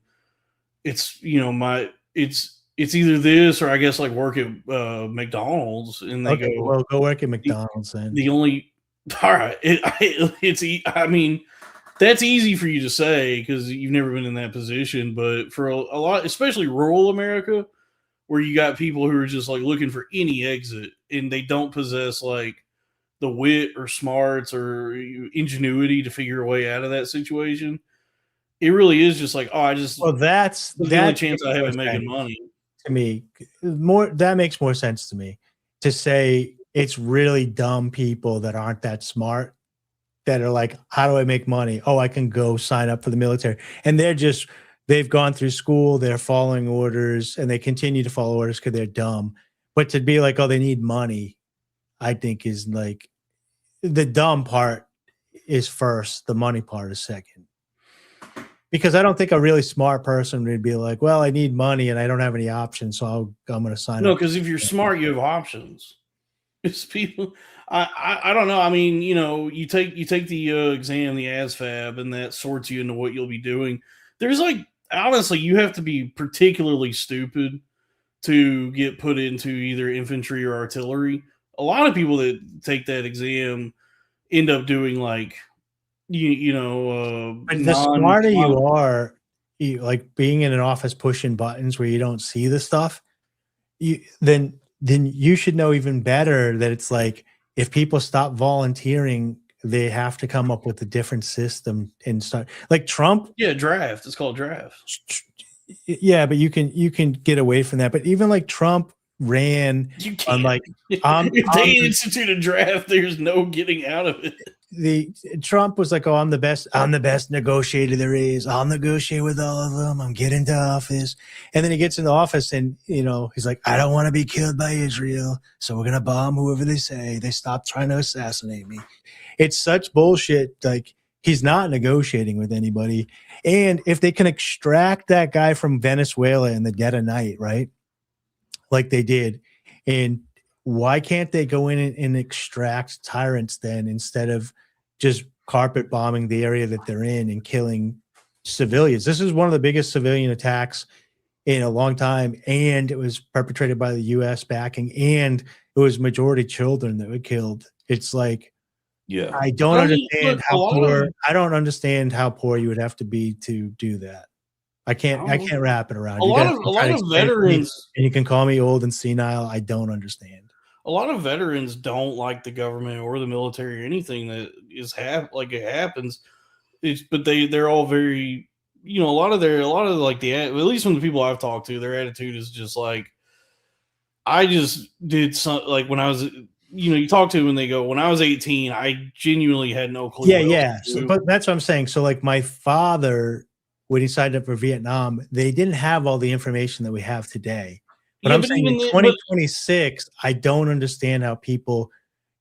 it's, it's either this or I guess like work at McDonald's. And they go work at McDonald's then. All right. I mean, that's easy for you to say because you've never been in that position. But for a lot, especially rural America, where you got people who are just like looking for any exit and they don't possess like the wit or smarts or ingenuity to figure a way out of that situation. It really is just like, that's the only chance I have of making money. To me, that makes more sense to me to say it's really dumb people that aren't that smart that are like, how do I make money? Oh, I can go sign up for the military. And they've gone through school, they're following orders, and they continue to follow orders because they're dumb. But to be like, oh, they need money, I think is like the dumb part is first, the money part is second. Because I don't think a really smart person would be like, well, I need money and I don't have any options, so I'm going to sign up. No, because if you're smart, you have options. It's people. I don't know. I mean, you take the exam, the ASVAB, and that sorts you into what you'll be doing. There's like, honestly, you have to be particularly stupid to get put into either infantry or artillery. A lot of people that take that exam end up doing like, but the smarter you are, like being in an office pushing buttons where you don't see the stuff, then you should know even better that it's like if people stop volunteering, they have to come up with a different system and start like Trump. Yeah, draft. It's called draft. Yeah, but you can get away from that. But even like Trump ran on like if they institute a draft, there's no getting out of it. Trump was like, "Oh, I'm the best negotiator there is. I'll negotiate with all of them. I'm getting into office." And then he gets into office and, he's like, "I don't want to be killed by Israel. So we're going to bomb whoever they say. They stopped trying to assassinate me." It's such bullshit. Like he's not negotiating with anybody. And if they can extract that guy from Venezuela in the dead of night, right? Like they did. And why can't they go in and extract tyrants then instead of just carpet bombing the area that they're in and killing civilians? This is one of the biggest civilian attacks in a long time. And it was perpetrated by the U.S. backing. And it was majority children that were killed. It's like, yeah, I don't understand how poor. I don't understand how poor you would have to be to do that. I can't wrap it around. A lot of veterans, and you can call me old and senile. I don't understand. A lot of veterans don't like the government or the military or anything that is it happens. But they're all very, at least from the people I've talked to, their attitude is just like, I just did some, like when I was you talk to them and they go, when I was 18, I genuinely had no clue. Yeah. So, but that's what I'm saying. So like my father, when he signed up for Vietnam, they didn't have all the information that we have today. But I'm saying in 2026, I don't understand how people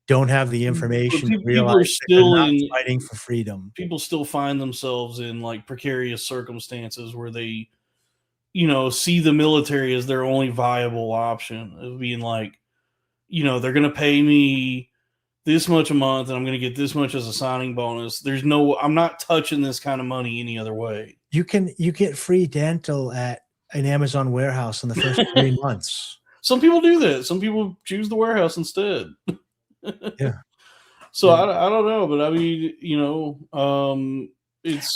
don't have the information to realize that they're not fighting for freedom. People still find themselves in like precarious circumstances where they, see the military as their only viable option of being like, they're going to pay me this much a month and I'm going to get this much as a signing bonus. I'm not touching this kind of money any other way. You get free dental at an Amazon warehouse in the first 3 months. Some people do that. Some people choose the warehouse instead. Yeah. So I don't know, but I mean,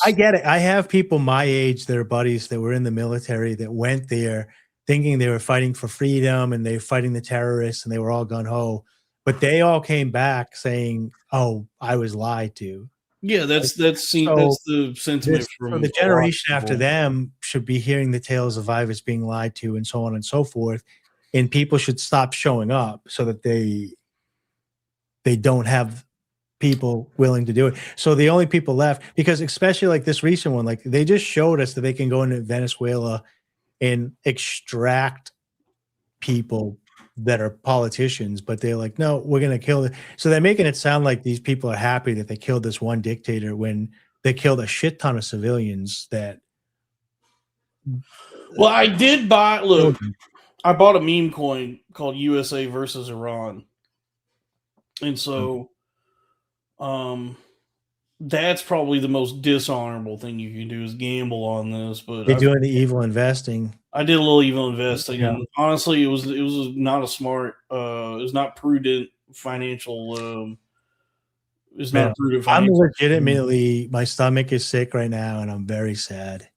I get it. I have people my age that are buddies that were in the military that went there thinking they were fighting for freedom and they were fighting the terrorists and they were all gung-ho, but they all came back saying, "Oh, I was lied to." Yeah, that's the sentiment from the generation after them should be hearing the tales of survivors being lied to and so on and so forth, and people should stop showing up so that they don't have people willing to do it. So the only people left, because especially like this recent one, like they just showed us that they can go into Venezuela and extract people that are politicians, but they're like, no, we're going to kill it. So they're making it sound like these people are happy that they killed this one dictator when they killed a shit ton of civilians that. Well, I bought a meme coin called USA versus Iran. And so that's probably the most dishonorable thing you can do is gamble on this. But they're doing the evil investing. I did a little evil investing, Yeah. and honestly, it was not a smart, it was not prudent financial. It's not prudent. I'm legitimately, my stomach is sick right now, and I'm very sad.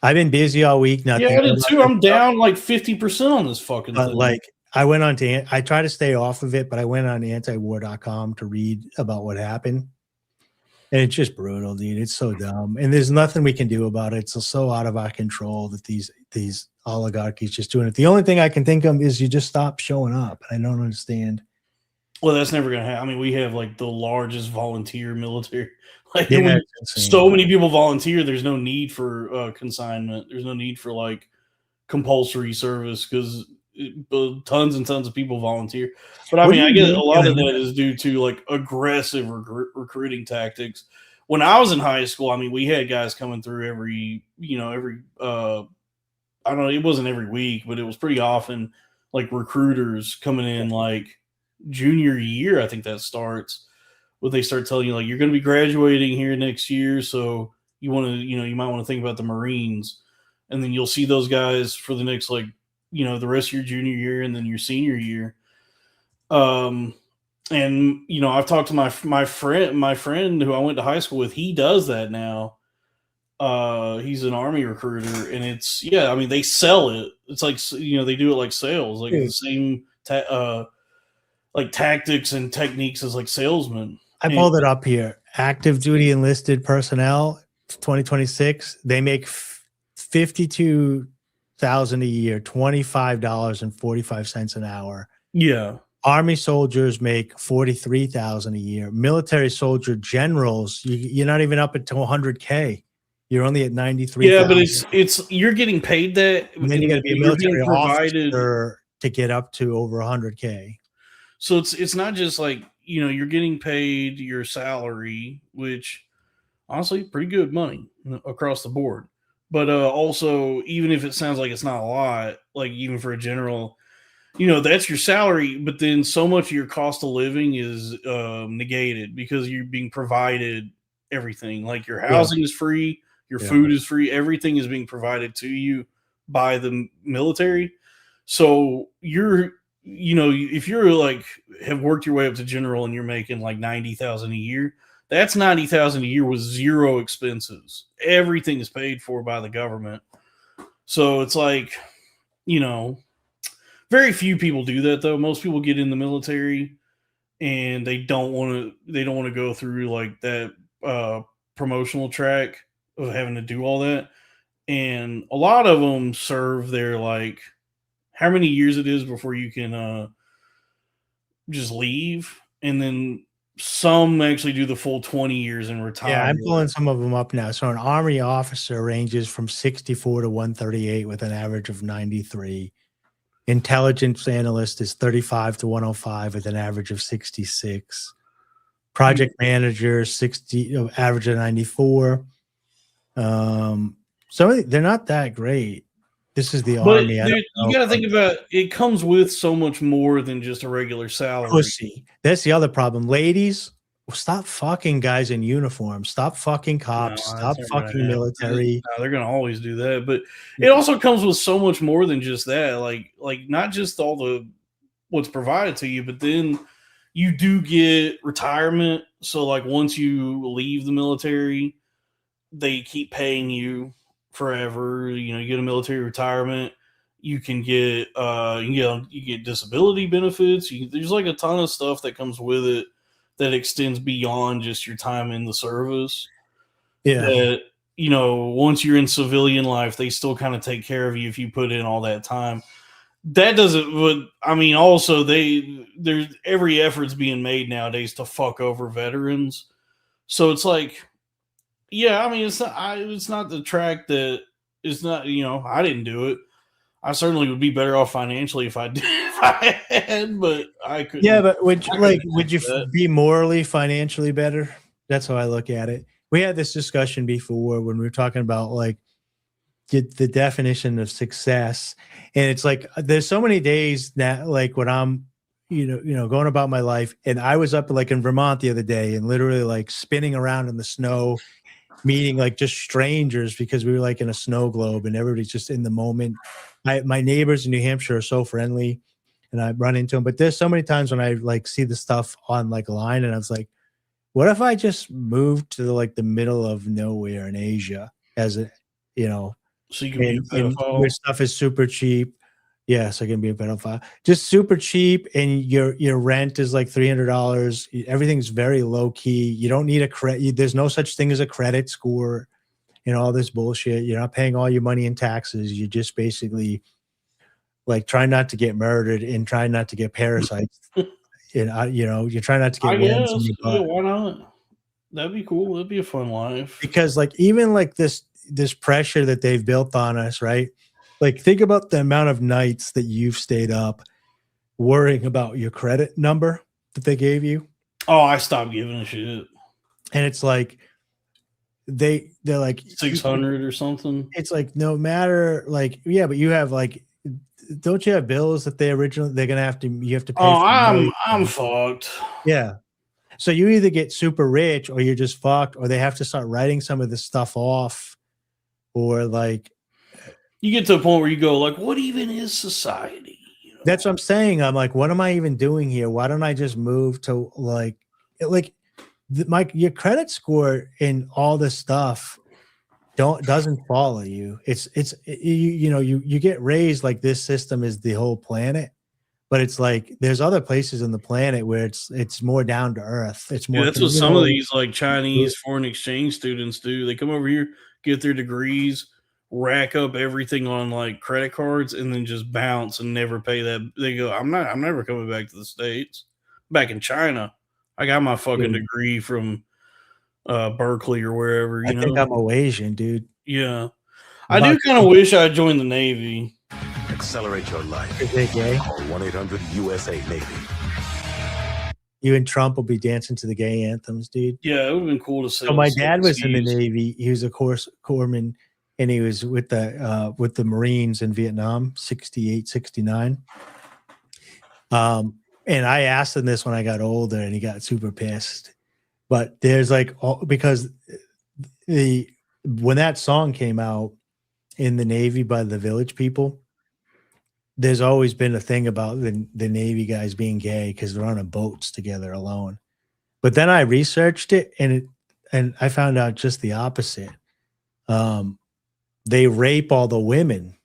I've been busy all week. Yeah, I did too. I'm down like 50% on this fucking thing. Like, I went on to, I try to stay off of it, but I went on antiwar.com to read about what happened. And it's just brutal, dude. It's so dumb. And there's nothing we can do about it. It's so out of our control that these oligarchies just doing it. The only thing I can think of is you just stop showing up. I don't understand. Well, that's never going to happen. I mean, we have like the largest volunteer military. Like, Yeah, so many people volunteer. There's no need for consignment. There's no need for like compulsory service because tons and tons of people volunteer. But I mean, I get a lot of that is due to like aggressive recruiting tactics. When I was in high school, I mean, we had guys coming through every I don't know, it wasn't every week, but it was pretty often like recruiters coming in like junior year. I think that starts when they start telling you like, you're going to be graduating here next year. So you want to, you might want to think about the Marines, and then you'll see those guys for the next, like, the rest of your junior year and then your senior year. And, I've talked to my friend who I went to high school with, he does that now. He's an Army recruiter, and it's, I mean, they sell it. It's like, they do it like sales, like the same, like tactics and techniques as like salesmen. I pulled it up here. Active duty enlisted personnel, 2026, they make $52,000 a year, $25.45 an hour. Yeah. Army soldiers make $43,000 a year. Military soldier generals, you're not even up until 100K. You're only at 93. Yeah, but it's you're getting paid that, and then you got to be a military officer to get up to over 100K. So it's not just like, you're getting paid your salary, which honestly pretty good money across the board. But also, even if it sounds like it's not a lot, like even for a general, that's your salary. But then so much of your cost of living is negated because you're being provided everything. Like your housing is free, your food is free, everything is being provided to you by the military. So you're, if you're like have worked your way up to general and you're making like $90,000 a year, that's $90,000 a year with zero expenses. Everything is paid for by the government. So it's like, very few people do that though. Most people get in the military and they don't want to go through like that promotional track of having to do all that. And a lot of them serve their like how many years it is before you can just leave, and then some actually do the full 20 years and retire. Yeah, I'm pulling some of them up now. So an Army officer ranges from 64 to 138 with an average of 93. Intelligence analyst is 35 to 105 with an average of 66. Project manager 60, average of 94. So they're not that great. This is the But Army. you got to think about it comes with so much more than just a regular salary. Pussy. That's the other problem. Ladies, stop fucking guys in uniform. Stop fucking cops. Stop fucking military. No, they're gonna always do that. But it also comes with so much more than just that. Like not just all the what's provided to you, but then you do get retirement. So like once you leave the military, they keep paying you forever. You know, you get a military retirement. You can get you get disability benefits. There's like a ton of stuff that comes with it that extends beyond just your time in the service. Yeah. That, you know, once you're in civilian life, they still kind of take care of you if you put in all that time. That doesn't, but I mean, also there's every effort's being made nowadays to fuck over veterans. So it's like, yeah, I mean, it's not the track that it's not, you know, I didn't do it. I certainly would be better off financially if I did, if I had, but I couldn't. Yeah, but would you be morally, financially better? That's how I look at it. We had this discussion before when we were talking about like the definition of success, and it's like there's so many days that like when I'm, you know, going about my life, and I was up like in Vermont the other day and literally like spinning around in the snow, meeting like just strangers because we were like in a snow globe and everybody's just in the moment. My neighbors in New Hampshire are so friendly and I run into them, but there's so many times when I like see the stuff on like line and I was like, what if I just moved to like the middle of nowhere in Asia as a, you know, so you can be a pedophile. Your stuff is super cheap. Yes, I can be a pedophile. Just super cheap, and your rent is like $300. Everything's very low key. You don't need a credit. There's no such thing as a credit score. You know, all this bullshit. You're not paying all your money in taxes. You just basically like try not to get murdered and try not to get parasites. And you know, you try not to get worms in your butt. Yeah, why not? That'd be cool. That'd be a fun life. Because like even like this pressure that they've built on us, right? Like think about the amount of nights that you've stayed up worrying about your credit number that they gave you. Oh, I stopped giving a shit. And it's like they're like 600 or something. It's like no matter like yeah, but you have like don't you have bills that you have to pay? Oh, I'm fucked. Yeah. So you either get super rich or you're just fucked, or they have to start writing some of this stuff off, or like you get to a point where you go like, what even is society? You know? That's what I'm saying. I'm like, what am I even doing here? Why don't I just move to your credit score and all this stuff doesn't follow you. You get raised like this system is the whole planet, but it's like there's other places in the planet where it's more down to earth. It's more. Yeah, that's what some of these like Chinese foreign exchange students do. They come over here, get their degrees, rack up everything on like credit cards, and then just bounce and never pay that. They go, I'm never coming back to the States. Back in China, I got my fucking degree from Berkeley or wherever. I think I'm a Asian, dude. Yeah, I do kind of wish I joined the Navy. Accelerate your life. Is they gay? Call 1-800-USA-NAVY. You and Trump will be dancing to the gay anthems, dude. Yeah, it would have been cool to see. So my dad was in the Navy. He was a corpsman, and he was with the Marines in Vietnam, 68, 69. And I asked him this when I got older, and he got super pissed. But there's like because when that song came out in the Navy by the Village People, there's always been a thing about the Navy guys being gay because they're on boats together alone. But then I researched it, and I found out just the opposite. They rape all the women.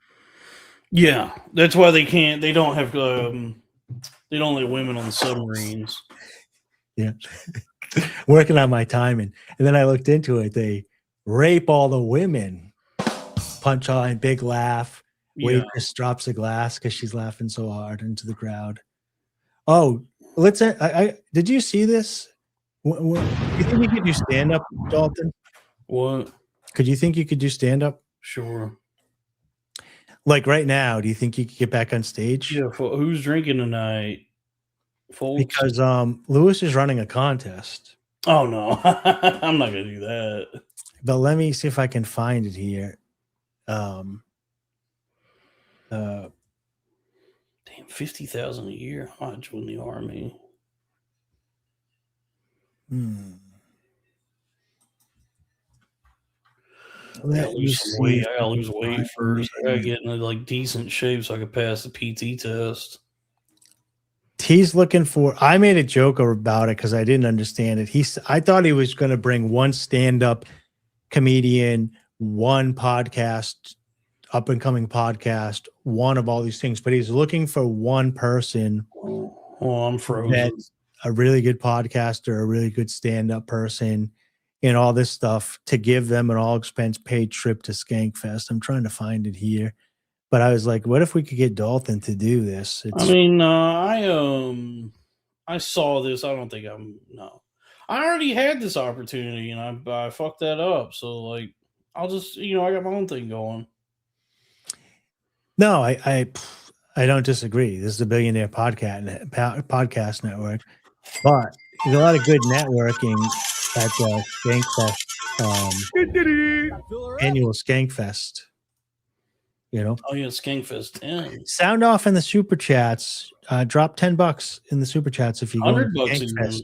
Yeah, that's why they can't. They don't have. They don't let women on the submarines. Yeah, working on my timing, and then I looked into it. They rape all the women. Punch on, big laugh. Waitress drops a glass because she's laughing so hard into the crowd. Oh, let's. Did you see this? You think you could do stand up, Dalton? What? Could you think you could do stand up? Sure. Like right now, do you think you could get back on stage? Yeah. Who's drinking tonight? Folks? Because Lewis is running a contest. Oh no, I'm not gonna do that. But let me see if I can find it here. Damn, 50,000 a year. I'd join the army. I gotta lose some weight. I gotta lose weight first. I gotta get in like decent shape so I can pass the PT test. He's looking for. I made a joke about it because I didn't understand it. I thought he was going to bring one stand-up comedian, one podcast, up and coming podcast, one of all these things, but he's looking for one person. Oh, I'm frozen. A really good podcaster, a really good stand-up person, and all this stuff to give them an all-expense paid trip to Skankfest. I'm trying to find it here. But I was like, what if we could get Dalton to do this? I mean, I saw this. I don't think no. I already had this opportunity and I fucked that up. So like, I'll just, I got my own thing going. No, I don't disagree. This is a billionaire podcast network, but there's a lot of good networking at the Skankfest, annual Skankfest. Oh yeah, Skankfest 10. Sound off in the super chats. Drop $10 in the super chats if you go to Skankfest.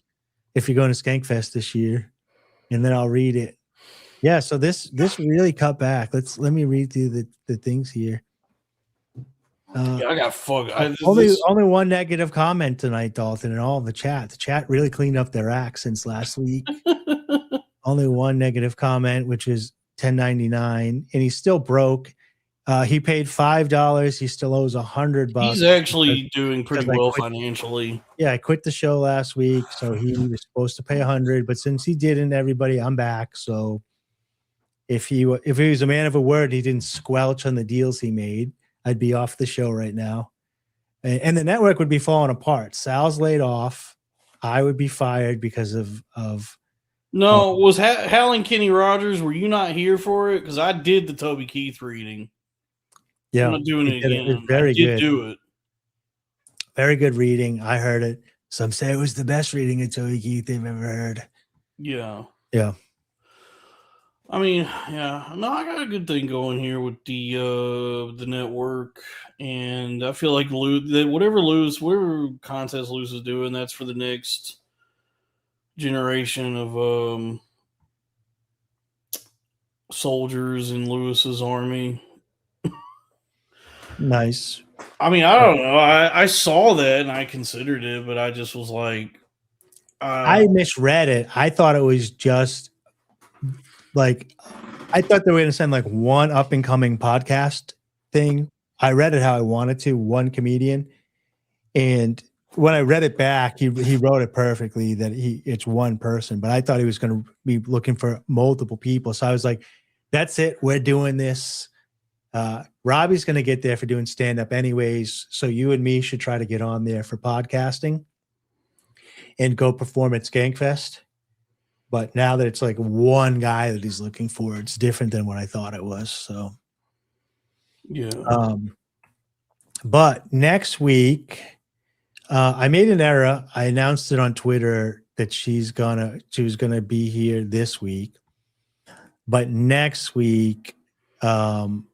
If you're going to Skankfest this year, and then I'll read it. Yeah, so this really cut back. Let me read through the things here. Yeah, I got fucked. Only one negative comment tonight, Dalton, and all the chat. The chat really cleaned up their act since last week. Only one negative comment, which is $10.99, and he's still broke. He paid $5. He still owes $100. He's actually doing pretty well financially. Yeah, I quit the show last week, so he was supposed to pay $100, but since he didn't, everybody, I'm back. So if he was a man of a word, he didn't squelch on the deals he made, I'd be off the show right now, and the network would be falling apart. Sal's laid off. I would be fired because of. No, was Hal and Kenny Rogers? Were you not here for it? Because I did the Toby Keith reading. Yeah, I'm not doing it again. It very good. Do it. Very good reading. I heard it. Some say it was the best reading of Toby Keith they've ever heard. Yeah. Yeah. I mean, yeah. No, I got a good thing going here with the network, and I feel like whatever contest Lewis is doing, that's for the next generation of soldiers in Lewis's army. Nice. I mean, I don't know. I saw that and I considered it, but I just was like, I misread it. I thought it was just like, I thought they were going to send like one up and coming podcast thing. I read it how I wanted to, one comedian. And when I read it back, he wrote it perfectly that it's one person, but I thought he was going to be looking for multiple people. So I was like, that's it. We're doing this. Robbie's going to get there for doing stand-up anyways, so you and me should try to get on there for podcasting and go perform at Skankfest. But now that it's like one guy that he's looking for, it's different than what I thought it was. So, yeah. But next week, I made an error. I announced it on Twitter that she was gonna be here this week, but next week, and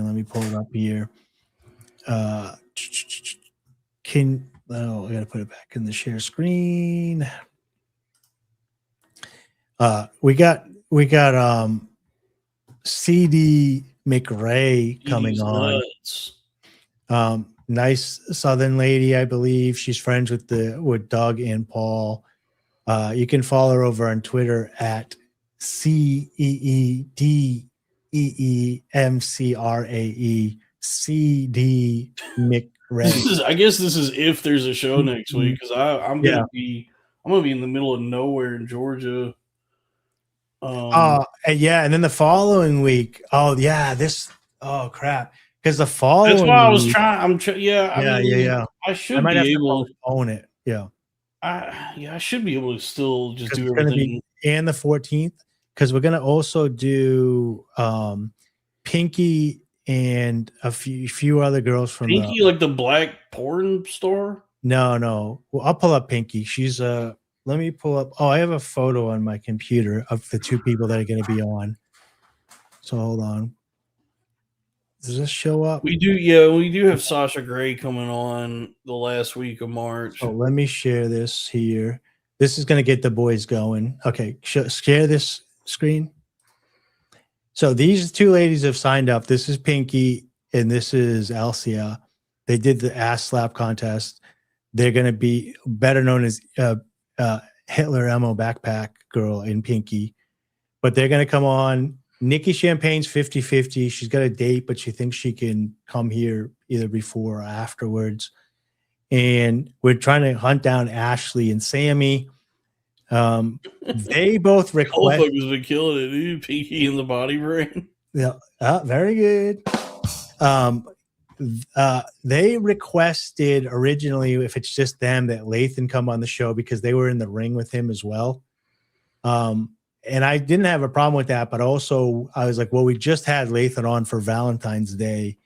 let me pull it up here. I gotta put it back in the share screen. We got CD McRae coming on. Nice Southern lady, I believe. She's friends with Doug and Paul. You can follow her over on Twitter at CEEDEEMCRAE CD McRae. I guess this is if there's a show next week, because I'm gonna be in the middle of nowhere in Georgia. And then the following week. Oh crap. Because the following that's why I was week, trying. I should I might have be to able postpone it. Yeah. I should be able to still just do It's going to everything. be and the 14th because we're going to also do Pinky and a few other girls from Pinky, like the black porn store. No. Well, I'll pull up Pinky. She's let me pull up. Oh, I have a photo on my computer of the two people that are going to be on. So hold on. Does this show up? We do have Sasha Grey coming on the last week of March. Oh, let me share this here. This is going to get the boys going. Okay, share this screen. So these two ladies have signed up. This is Pinky and this is Alcia. They did the ass slap contest. They're going to be better known as Hitler Ammo Backpack Girl in Pinky. But they're going to come on. Nikki Champagne's 50-50. She's got a date, but she thinks she can come here either before or afterwards. And we're trying to hunt down Ashley and Sammy. They both request. Has been killing it, dude. Pinky and the Body Brain. Yeah, very good. They requested originally, if it's just them, that Lathan come on the show because they were in the ring with him as well. And I didn't have a problem with that, but also I was like, well, we just had Lathan on for Valentine's Day.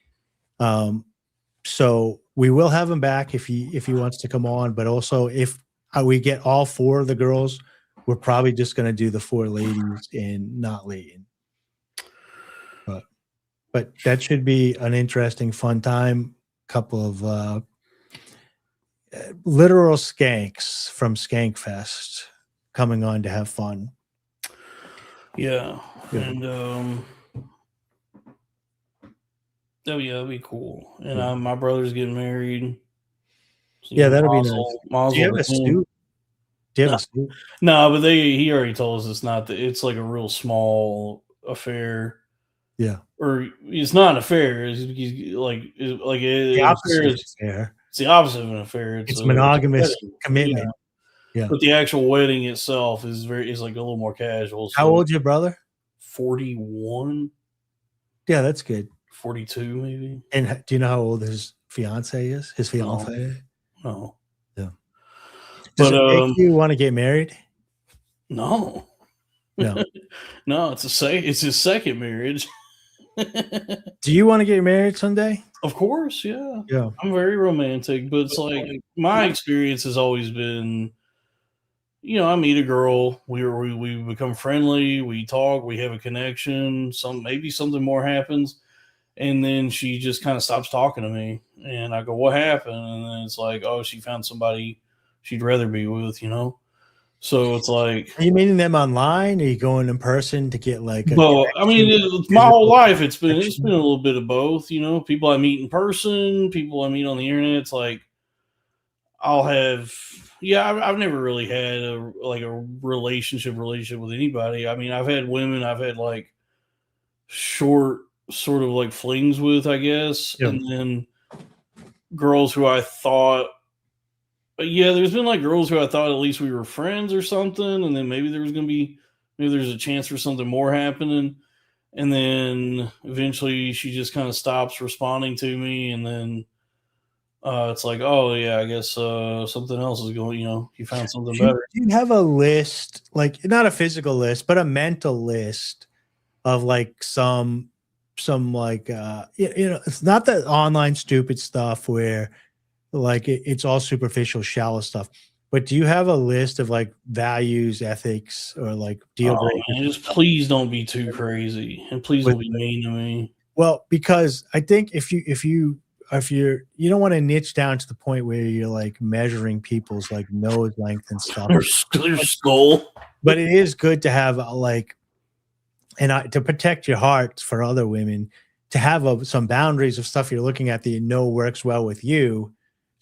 So we will have him back if he wants to come on, but also if we get all four of the girls, we're probably just going to do the four ladies and not Layton. But that should be an interesting, fun time. Couple of literal skanks from Skankfest coming on to have fun. Yeah. And that'd be cool. And my brother's getting married. So, yeah, that'll be nice. Do you have a suit? Do you have a suit? No, but he already told us it's not it's like a real small affair. Yeah. Or it's not an affair. It's the opposite of an affair. It's the opposite of an affair. It's monogamous commitment. Yeah. But the actual wedding itself is like a little more casual. So how old's your brother? 41. Yeah, that's good. 42 maybe. And do you know how old his fiance is? His fiance? No. Yeah. Does it make you want to get married? No. No. No, it's his second marriage. Do you want to get married someday? Of course, yeah. Yeah. I'm very romantic, but it's like my experience has always been, I meet a girl, we become friendly, we talk, we have a connection, maybe something more happens, and then she just kind of stops talking to me, and I go, "What happened?" And then it's like, "Oh, she found somebody she'd rather be with," So it's like, are you meeting them online? Or are you going in person to get like? Well, I mean, my whole life it's been a little bit of both. People I meet in person, people I meet on the internet. It's like I'll have, I've never really had a relationship with anybody. I mean, I've had women, I've had like short sort of like flings with, I guess, and then girls who I thought. There's been like girls who I thought at least we were friends or something, and then maybe there's a chance for something more happening, and then eventually she just kind of stops responding to me, and then it's like, oh yeah, I guess something else is going. You found something better. Do you have a list, like not a physical list, but a mental list of like some like it's not the online stupid stuff where. Like it's all superficial, shallow stuff. But do you have a list of like values, ethics, or like deal breakers? Just please don't be too crazy, and please don't be mean to me. Well, because I think if you don't want to niche down to the point where you're like measuring people's like nose length and stuff, their skull. But it is good to have to protect your heart for other women, to have some boundaries of stuff you're looking at that you know works well with you.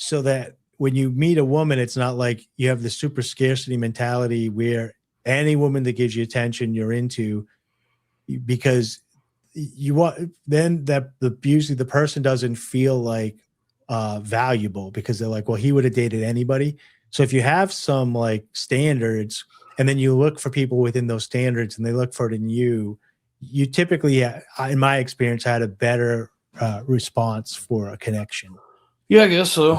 So that when you meet a woman, it's not like you have the super scarcity mentality where any woman that gives you attention you're into, because you want then that usually the person doesn't feel like valuable because they're like, well, he would have dated anybody. So if you have some like standards and then you look for people within those standards and they look for it in you typically, in my experience, had a better response for a connection. Yeah, I guess so.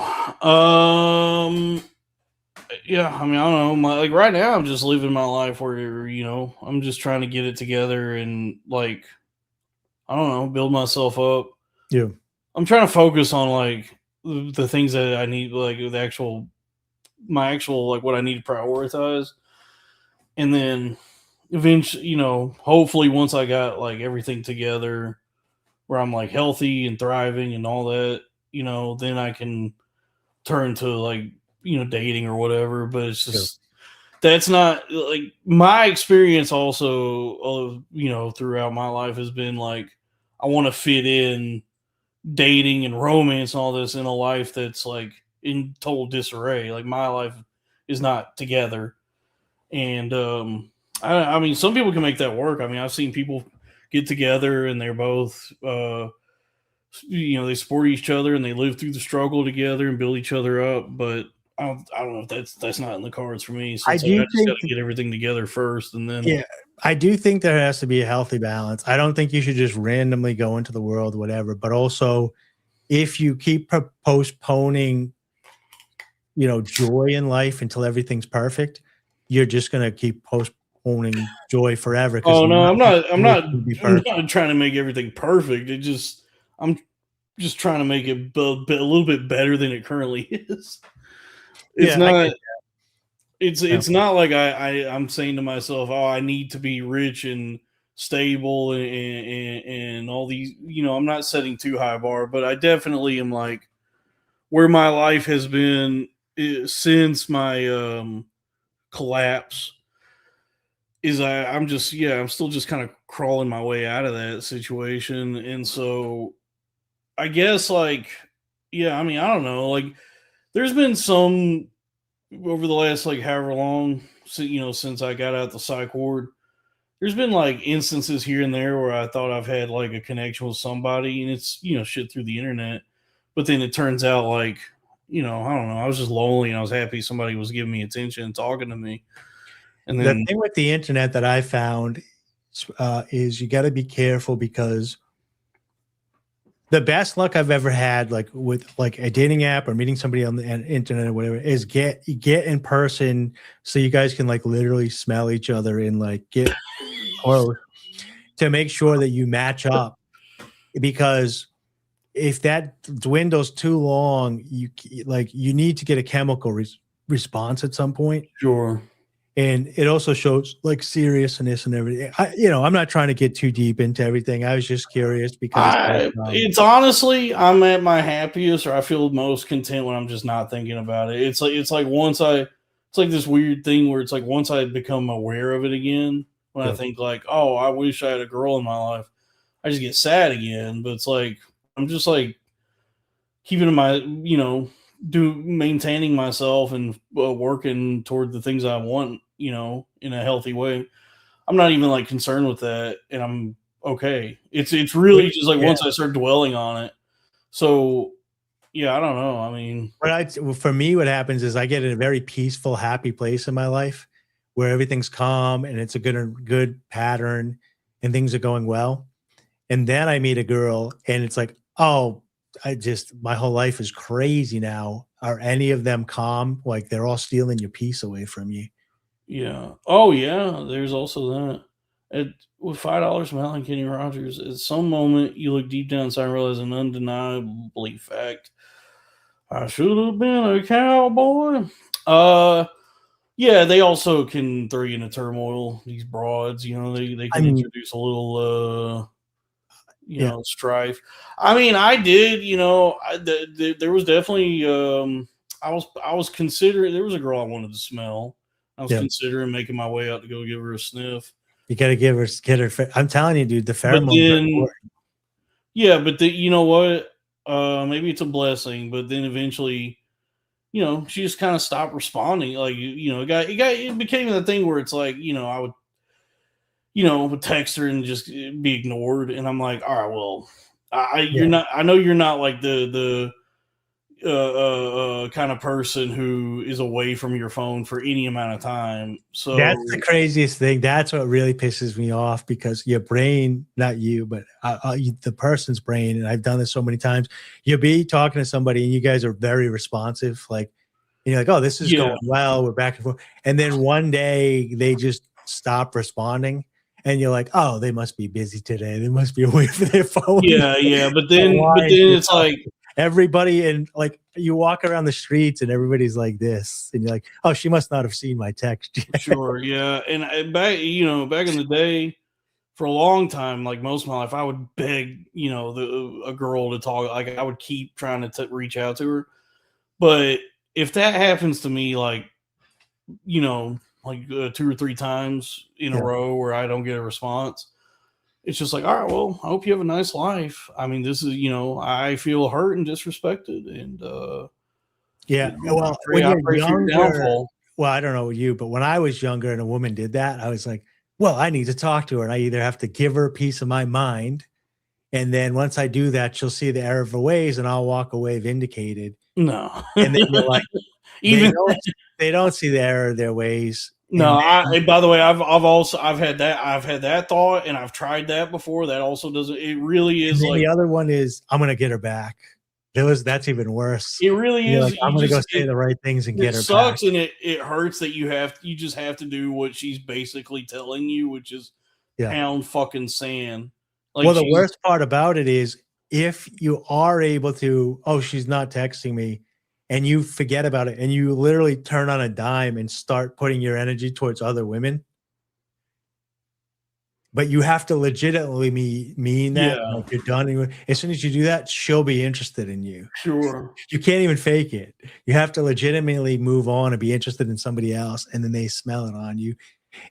Yeah, I mean, I don't know. Like right now, I'm just living my life where I'm just trying to get it together and like I don't know, build myself up. Yeah. I'm trying to focus on like the things that I need, like my actual like what I need to prioritize, and then eventually, hopefully once I got like everything together, where I'm like healthy and thriving and all that, then I can turn to like dating or whatever. But it's just that's not like my experience. Also, of throughout my life has been like I want to fit in dating and romance and all this in a life that's like in total disarray. Like my life is not together, and I mean, some people can make that work. I mean, I've seen people get together and they're both they support each other and they live through the struggle together and build each other up. But I don't know if that's not in the cards for me. So I just got to get everything together first, and then I do think there has to be a healthy balance. I don't think you should just randomly go into the world, whatever. But also, if you keep postponing, joy in life until everything's perfect, you're just gonna keep postponing joy forever. Oh no, I'm not trying to make everything perfect. I'm just trying to make it a little bit better than it currently is. It's not. It's not like I'm saying to myself, oh, I need to be rich and stable and all these. I'm not setting too high a bar, but I definitely am like where my life has been since my collapse. I'm still just kind of crawling my way out of that situation, and so I guess I mean, I don't know, like there's been some over the last like however long, since I got out the psych ward, there's been like instances here and there where I thought I've had like a connection with somebody, and it's shit through the internet, but then it turns out like I don't know, I was just lonely and I was happy somebody was giving me attention and talking to me. And then the thing with the internet that I found is you got to be careful, because the best luck I've ever had, like with like a dating app or meeting somebody on the internet or whatever, is get in person so you guys can like literally smell each other and like get close to make sure that you match up. Because if that dwindles too long, you need to get a chemical response at some point. Sure. And it also shows like seriousness and everything. I'm not trying to get too deep into everything. I was just curious because it's honestly, I'm at my happiest, or I feel most content when I'm just not thinking about it. It's like it's like this weird thing where it's like once I become aware of it again, when I think like, oh, I wish I had a girl in my life, I just get sad again. But it's like I'm just like keeping my maintaining myself and working toward the things I want, in a healthy way. I'm not even like concerned with that, and I'm okay. It's really just like once I start dwelling on it. So yeah, I don't know. I mean, for me, what happens is I get in a very peaceful, happy place in my life where everything's calm and it's a good pattern and things are going well. And then I meet a girl and it's like, oh, my whole life is crazy now. Are any of them calm? Like they're all stealing your peace away from you. Yeah. Oh yeah. There's also that. With $5 from Alan Kenny Rogers, at some moment you look deep down inside and realize an undeniably fact. I should have been a cowboy. Yeah, they also can throw you into turmoil. These broads, they can introduce a little strife. I mean, I did, there was definitely I was considering, there was a girl I wanted to smell. I was considering making my way out to go give her a sniff. You got to get her. I'm telling you, dude, the pheromones. Yeah, but you know what? Maybe it's a blessing, but then eventually, she just kind of stopped responding. Like, it became the thing where it's like, I would text her and just be ignored. And I'm like, all right, well, I know you're not like the kind of person who is away from your phone for any amount of time. So that's the craziest thing. That's what really pisses me off, because your brain, not you, but the person's brain, and I've done this so many times, you'll be talking to somebody and you guys are very responsive, like, And you're like, oh, this is Yeah. going well. We're back and forth. And then one day they just stop responding. And you're like, oh, they must be busy today. They must be away from their phone. Yeah. But then it's like everybody, and like you walk around the streets and everybody's like this, and you're like, oh, she must not have seen my text yet. Sure, yeah. And back in the day, for a long time, like most of my life, I would beg, a girl to talk. Like I would keep trying to reach out to her. But if that happens to me, like, 2 or 3 times in a row where I don't get a response, it's just like, all right, well, I hope you have a nice life. I mean, this is, I feel hurt and disrespected, and well, when you're younger, well, I don't know you, but when I was younger and a woman did that, I was like, well, I need to talk to her, and I either have to give her a piece of my mind, and then once I do that, she'll see the error of her ways, and I'll walk away vindicated. No, and then you're like, they don't see the error of their ways. No, by the way, I've had that thought, and I've tried that before. That also doesn't. It really is like the other one is I'm gonna get her back. That's even worse. It really is. Like, I'm gonna go say the right things and get her sucks, back. And it hurts that you just have to do what she's basically telling you, which is pound fucking sand. Like, well, the worst part about it is if you are able to, oh, she's not texting me, and you forget about it, and you literally turn on a dime and start putting your energy towards other women. But you have to legitimately mean that. Yeah. Like you're done. As soon as you do that, she'll be interested in you. Sure. You can't even fake it. You have to legitimately move on and be interested in somebody else, and then they smell it on you.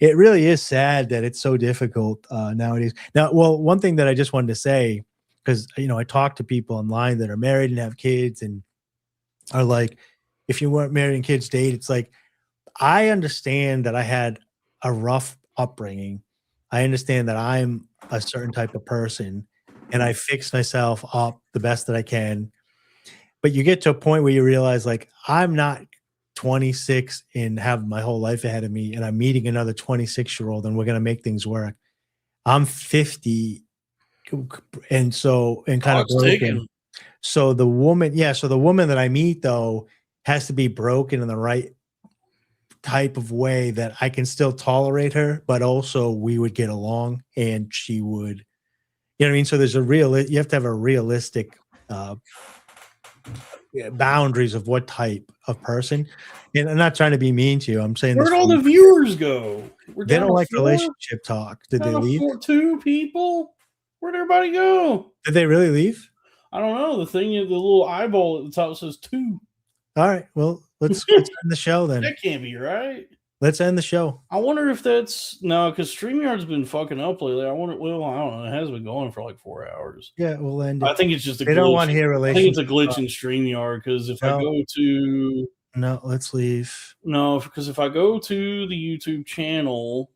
It really is sad that it's so difficult nowadays. Now, well, one thing that I just wanted to say, because I talk to people online that are married and have kids and are like, if you weren't married and kids date, it's like, I understand that I had a rough upbringing. I understand that I'm a certain type of person and I fix myself up the best that I can. But you get to a point where you realize, like, I'm not 26 and have my whole life ahead of me, and I'm meeting another 26-year-old and we're going to make things work. I'm 50 and kind of broken. So the woman that I meet, though, has to be broken in the right type of way that I can still tolerate her, but also we would get along and she would, you know what I mean? So there's you have to have a realistic boundaries of what type of person. And I'm not trying to be mean to you. I'm saying, where'd all the viewers go? They don't like relationship talk. Did they leave? 2 people? Where'd everybody go? Did they really leave? I don't know. The thing is, the little eyeball at the top says 2. All right. Well, let's end the show then. That can't be right. Let's end the show. I wonder if that's no, because StreamYard's been fucking up lately. I wonder. Well, I don't know. It has been going for like 4 hours. Yeah, we'll end it. I think it's just a they glitch. don't want to hear relationship. I think it's a glitch in StreamYard because if I go to let's leave. No, because if I go to the YouTube channel,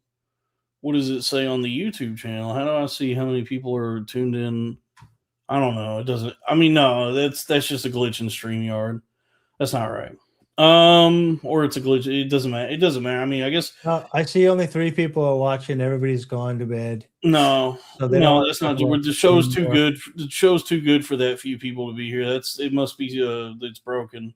what does it say on the YouTube channel? How do I see how many people are tuned in? I don't know. It doesn't. I mean, no, that's just a glitch in StreamYard. That's not right. Or it's a glitch. It doesn't matter. It doesn't matter. I mean, I guess I see only 3 people are watching. Everybody's gone to bed. No, that's not. The show's too good. The show's too good for that few people to be here. It must be. It's broken.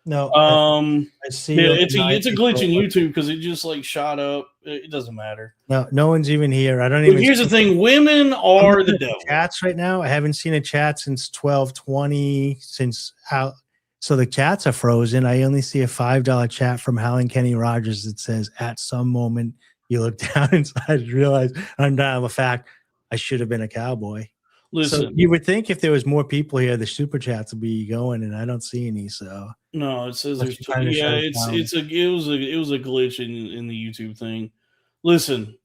No. I see. Yeah, it's a glitch in YouTube because it just like shot up. It doesn't matter. No one's even here. I don't even. Here's the thing: women are the devil. Chats right now. I haven't seen a chat since 12:20. So the chats are frozen. I only see a $5 chat from Helen Kenny Rogers that says, "At some moment, you look down inside and realize I'm down the fact I should have been a cowboy." Listen, so you would think if there was more people here, the super chats would be going, and I don't see any. So no, it says there's it was a glitch in the YouTube thing. Listen,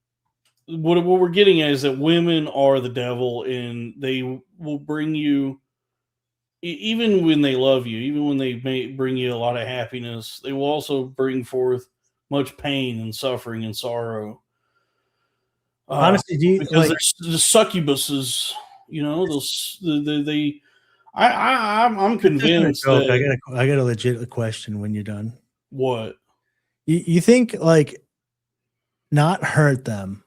what we're getting at is that women are the devil, and they will bring you. Even when they love you, even when they may bring you a lot of happiness, they will also bring forth much pain and suffering and sorrow. Honestly, because the succubuses, I'm convinced. I got a legit question when you're done. What? You think, like, not hurt them,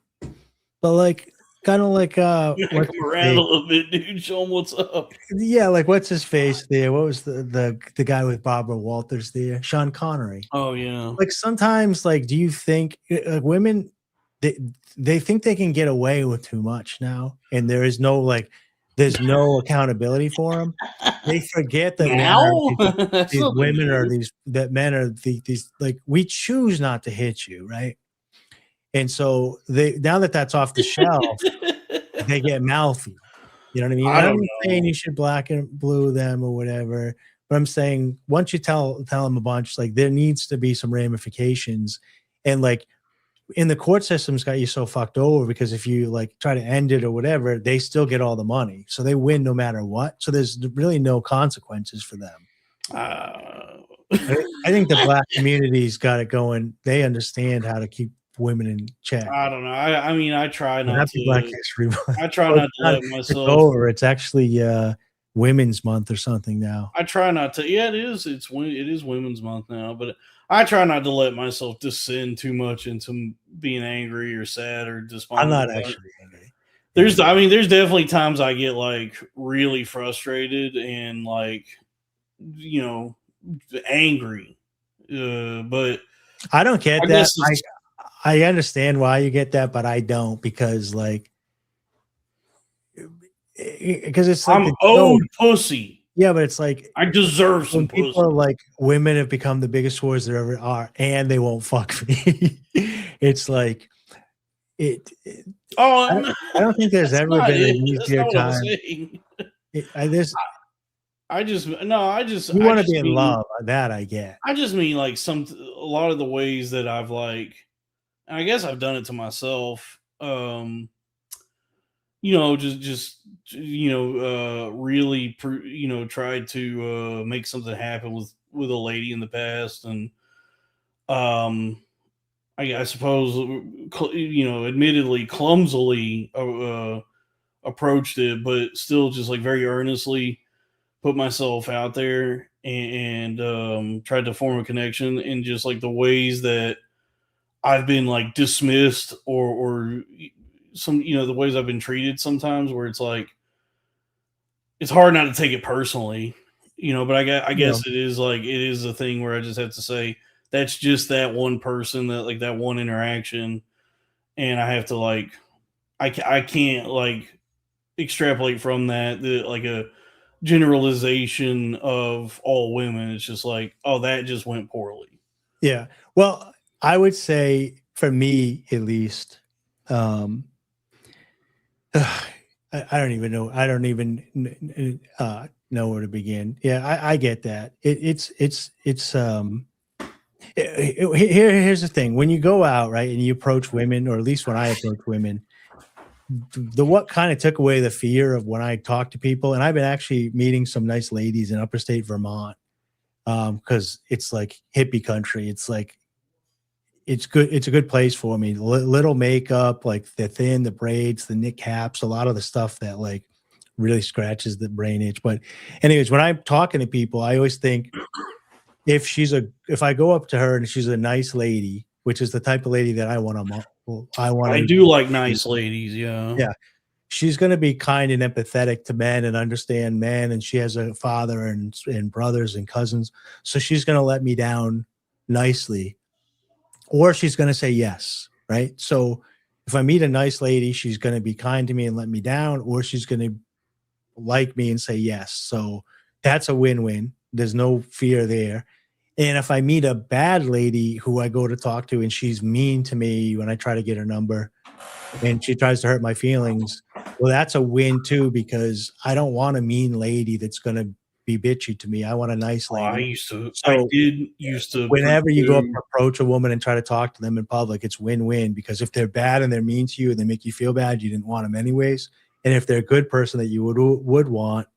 but like Kind of like Come around a little bit, dude. Show them what's up. yeah, like what's his face there? What was the guy with Barbara Walters there? Sean Connery. Oh yeah. Like sometimes, like, do you think women they think they can get away with too much now, and there's no accountability for them. They forget that these women are that men are these like we choose not to hit you, right? And so now that that's off the shelf, they get mouthy. You know what I mean? I'm not saying you should black and blue them or whatever, but I'm saying once you tell them a bunch, like there needs to be some ramifications. And like in the court system's got you so fucked over because if you like try to end it or whatever, they still get all the money. So they win no matter what. So there's really no consequences for them. I think the black community's got it going. They understand how to keep women in check. I don't know. I mean, I try not Happy to. Black History Month. I try not to let myself. It's over. It's actually Women's Month or something now. I try not to. Yeah, it is. It is Women's Month now, but I try not to let myself descend too much into being angry or sad or despondent. I'm not actually angry. There's definitely times I get like really frustrated and like, you know, angry. But I don't get that. I understand why you get that, but I don't because it's like I'm owed pussy. Yeah, but it's like I deserve some pussy. People are like women have become the biggest whores there ever are, and they won't fuck me. It's like it. I don't think there's ever been an easier time. I just you want to be in love. That I get. I just mean like a lot of the ways that I've like. I guess I've done it to myself. You know, just really, tried to make something happen with a lady in the past, and I suppose admittedly clumsily approached it, but still just like very earnestly put myself out there and tried to form a connection in just like the ways that I've been like dismissed or some, the ways I've been treated sometimes where it's like, it's hard not to take it personally, but I guess it is a thing where I just have to say, that's just that one person that like that one interaction. And I have to like, I can't like extrapolate from that, like a generalization of all women. It's just like, oh, that just went poorly. Yeah. Well, I would say for me, at least, I don't even know. I don't even know where to begin. Yeah, I get that. Here's the thing. When you go out, right, and you approach women, or at least when I approach women, what kind of took away the fear of when I talk to people, and I've been actually meeting some nice ladies in upper state Vermont, because it's like hippie country. It's like, it's good. It's a good place for me. Little makeup, like the braids, the knit caps, a lot of the stuff that like really scratches the brain itch. But anyways, when I'm talking to people, I always think if I go up to her and she's a nice lady, which is the type of lady that I do like nice ladies. Yeah. Yeah. She's going to be kind and empathetic to men and understand men. And she has a father and brothers and cousins. So she's going to let me down nicely. Or she's going to say yes, right? So if I meet a nice lady, she's going to be kind to me and let me down, or she's going to like me and say yes. So that's a win-win. There's no fear there. And if I meet a bad lady who I go to talk to and she's mean to me when I try to get her number and she tries to hurt my feelings, well, that's a win too, because I don't want a mean lady that's going to be bitchy to me. I want a nice lady. I did used to. Whenever you go up to approach a woman and try to talk to them in public, it's win-win, because if they're bad and they're mean to you and they make you feel bad, you didn't want them anyways. And if they're a good person that you would want,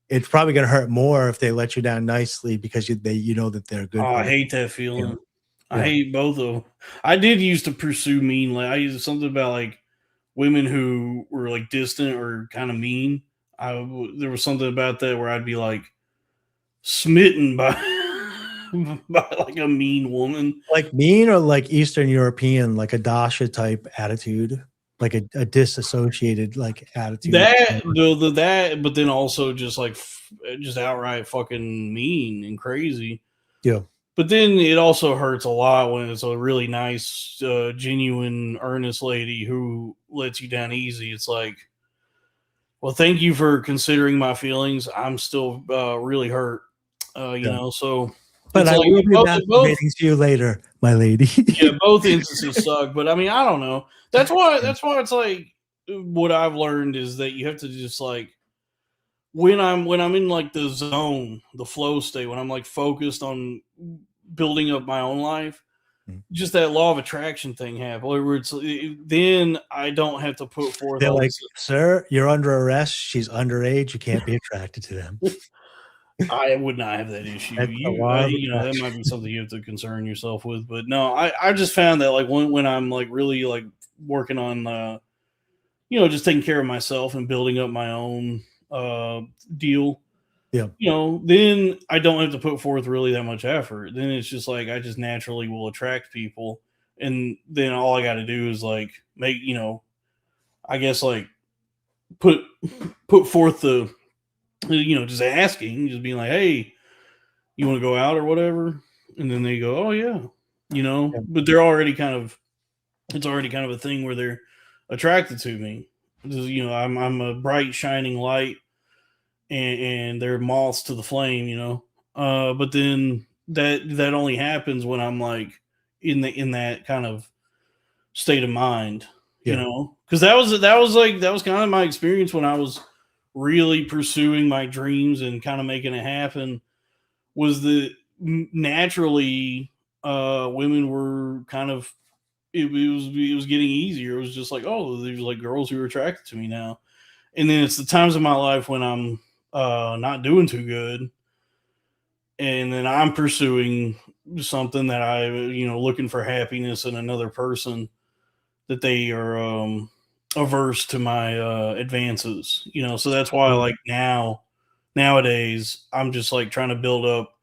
it's probably going to hurt more if they let you down nicely because you know that they're good. Oh, I hate that feeling. Yeah. I hate both of them. I did used to pursue mean. Like I used something about like women who were like distant or kind of mean. There was something about that where I'd be like smitten by like a mean woman. Like mean or like Eastern European, like a Dasha type attitude? like a disassociated like attitude. But then also just like just outright fucking mean and crazy. Yeah. But then it also hurts a lot when it's a really nice, genuine, earnest lady who lets you down easy. It's like, well, thank you for considering my feelings. I'm still really hurt, you know. So, but I like will be both, masturbating to you later, my lady. yeah, both instances suck. But I mean, I don't know. That's why it's like what I've learned is that you have to just like when I'm in like the zone, the flow state, when I'm like focused on building up my own life, just that law of attraction thing happens. Where it's then I don't have to put forth. They're all like, this. sir, you're under arrest. She's underage. You can't be attracted to them. I would not have that issue. That's a You law of know, that might be something you have to concern yourself with. But no, I just found that like when I'm like really like working on, you know, just taking care of myself and building up my own deal. Yeah. You know, then I don't have to put forth really that much effort. Then it's just like I just naturally will attract people. And then all I got to do is like make, you know, I guess like put forth the, you know, just asking, just being like, hey, you want to go out or whatever? And then they go, oh, yeah, you know, but they're already kind of, it's already kind of a thing where they're attracted to me. You know, I'm a bright, shining light. And they're moths to the flame, you know. But then that only happens when I'm like in that kind of state of mind, you know. Because that was kind of my experience when I was really pursuing my dreams and kind of making it happen. Was that naturally women were kind of it was getting easier. It was just like, oh, there's like girls who are attracted to me now. And then it's the times of my life when I'm not doing too good, and then I'm pursuing something that I, you know, looking for happiness in another person, that they are averse to my advances, you know. So that's why like nowadays I'm just like trying to build up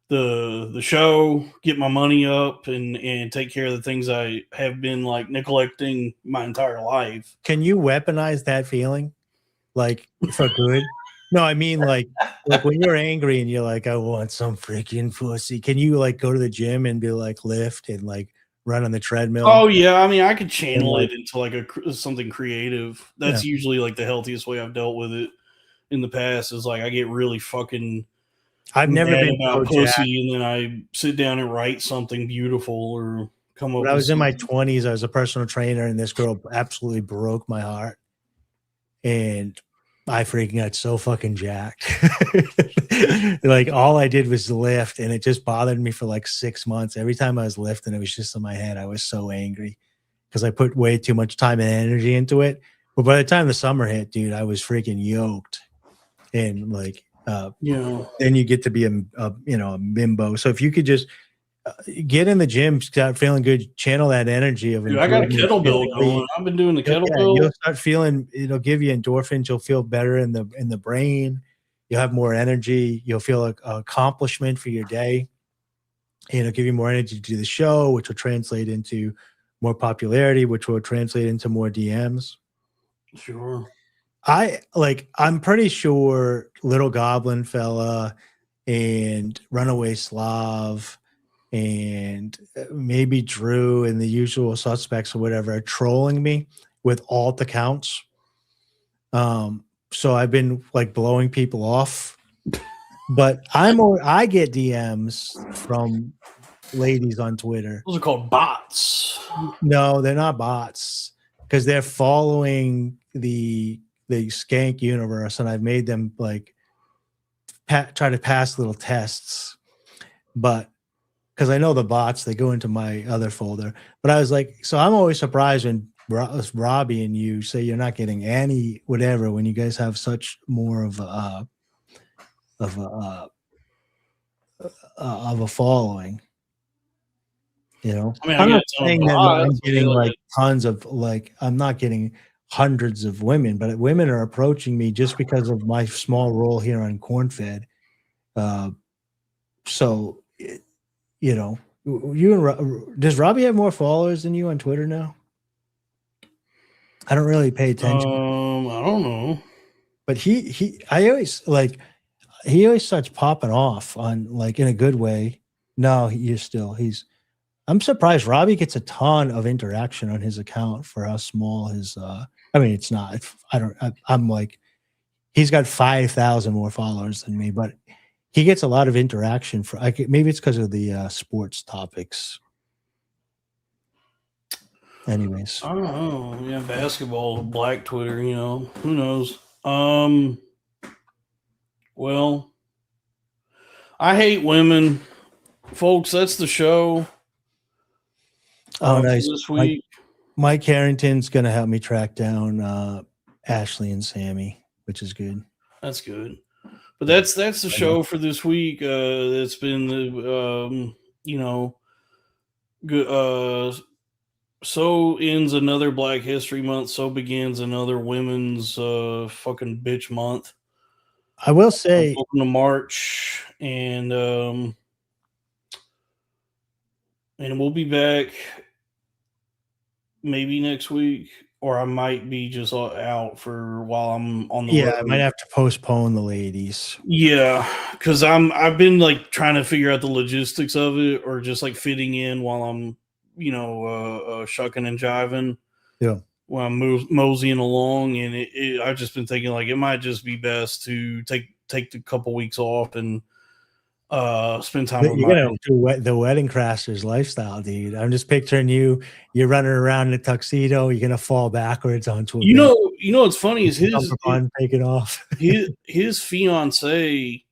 the show, get my money up, and take care of the things I have been like neglecting my entire life. Can you weaponize that feeling like for good? No, I mean like when you're angry and you're like, I want some freaking pussy. Can you like go to the gym and be like lift and like run on the treadmill? Oh yeah, I mean I could channel like, it into like something creative. That's usually like the healthiest way I've dealt with it in the past. Is like I get really fucking. I've never been about so pussy, and then I sit down and write something beautiful or come up. When I was in my 20s, I was a personal trainer, and this girl absolutely broke my heart, and I freaking got so fucking jacked. Like all I did was lift, and it just bothered me for like 6 months. Every time I was lifting, it was just in my head. I was so angry because I put way too much time and energy into it. But by the time the summer hit, dude, I was freaking yoked, and like, then you get to be a bimbo. So if you could just get in the gym, start feeling good, channel that energy of. Dude, I got a kettlebell going. I've been doing the kettlebell. You'll start feeling. It'll give you endorphins. You'll feel better in the brain. You'll have more energy. You'll feel like accomplishment for your day. And it'll give you more energy to do the show, which will translate into more popularity, which will translate into more DMs. Sure. I'm pretty sure Little Goblin Fella and Runaway Slav and maybe Drew and the usual suspects or whatever are trolling me with alt accounts. So I've been like blowing people off, but I get DMs from ladies on Twitter. Those are called bots. No, they're not bots because they're following the skank universe, and I've made them like try to pass little tests, but because I know the bots, they go into my other folder. But I was like, so I'm always surprised when Robbie and you say you're not getting any whatever when you guys have such more of a following. You know, I mean, I'm not saying that I'm getting like tons of like I'm not getting hundreds of women, but women are approaching me just because of my small role here on Cornfed. So, you know, you and does Robbie have more followers than you on Twitter now? I don't really pay attention. I don't know. But he always starts popping off on like in a good way. No, I'm surprised Robbie gets a ton of interaction on his account for how small his I mean it's not I'm like he's got 5,000 more followers than me, but he gets a lot of interaction for maybe it's because of the sports topics. Anyways, I don't know. Yeah, basketball, Black Twitter, who knows? Well, I hate women, folks. That's the show. Oh, nice. This week, Mike Harrington's gonna help me track down Ashley and Sammy, which is good. That's good. But that's the show for this week. It's been the good. So ends another Black History Month. So begins another Women's fucking bitch month. I will say, welcome to March, and we'll be back maybe next week, or I might be just out for while I'm on the road. I might have to postpone the ladies. Yeah, because I've been like trying to figure out the logistics of it, or just like fitting in while I'm shucking and jiving. Yeah. While I'm moseying along, and I've just been thinking like it might just be best to take a couple weeks off and spend time with You're gonna do the wedding crashers lifestyle, dude. I'm just picturing you're running around in a tuxedo. You're gonna fall backwards onto a bed. What's funny is take it off. his fiance,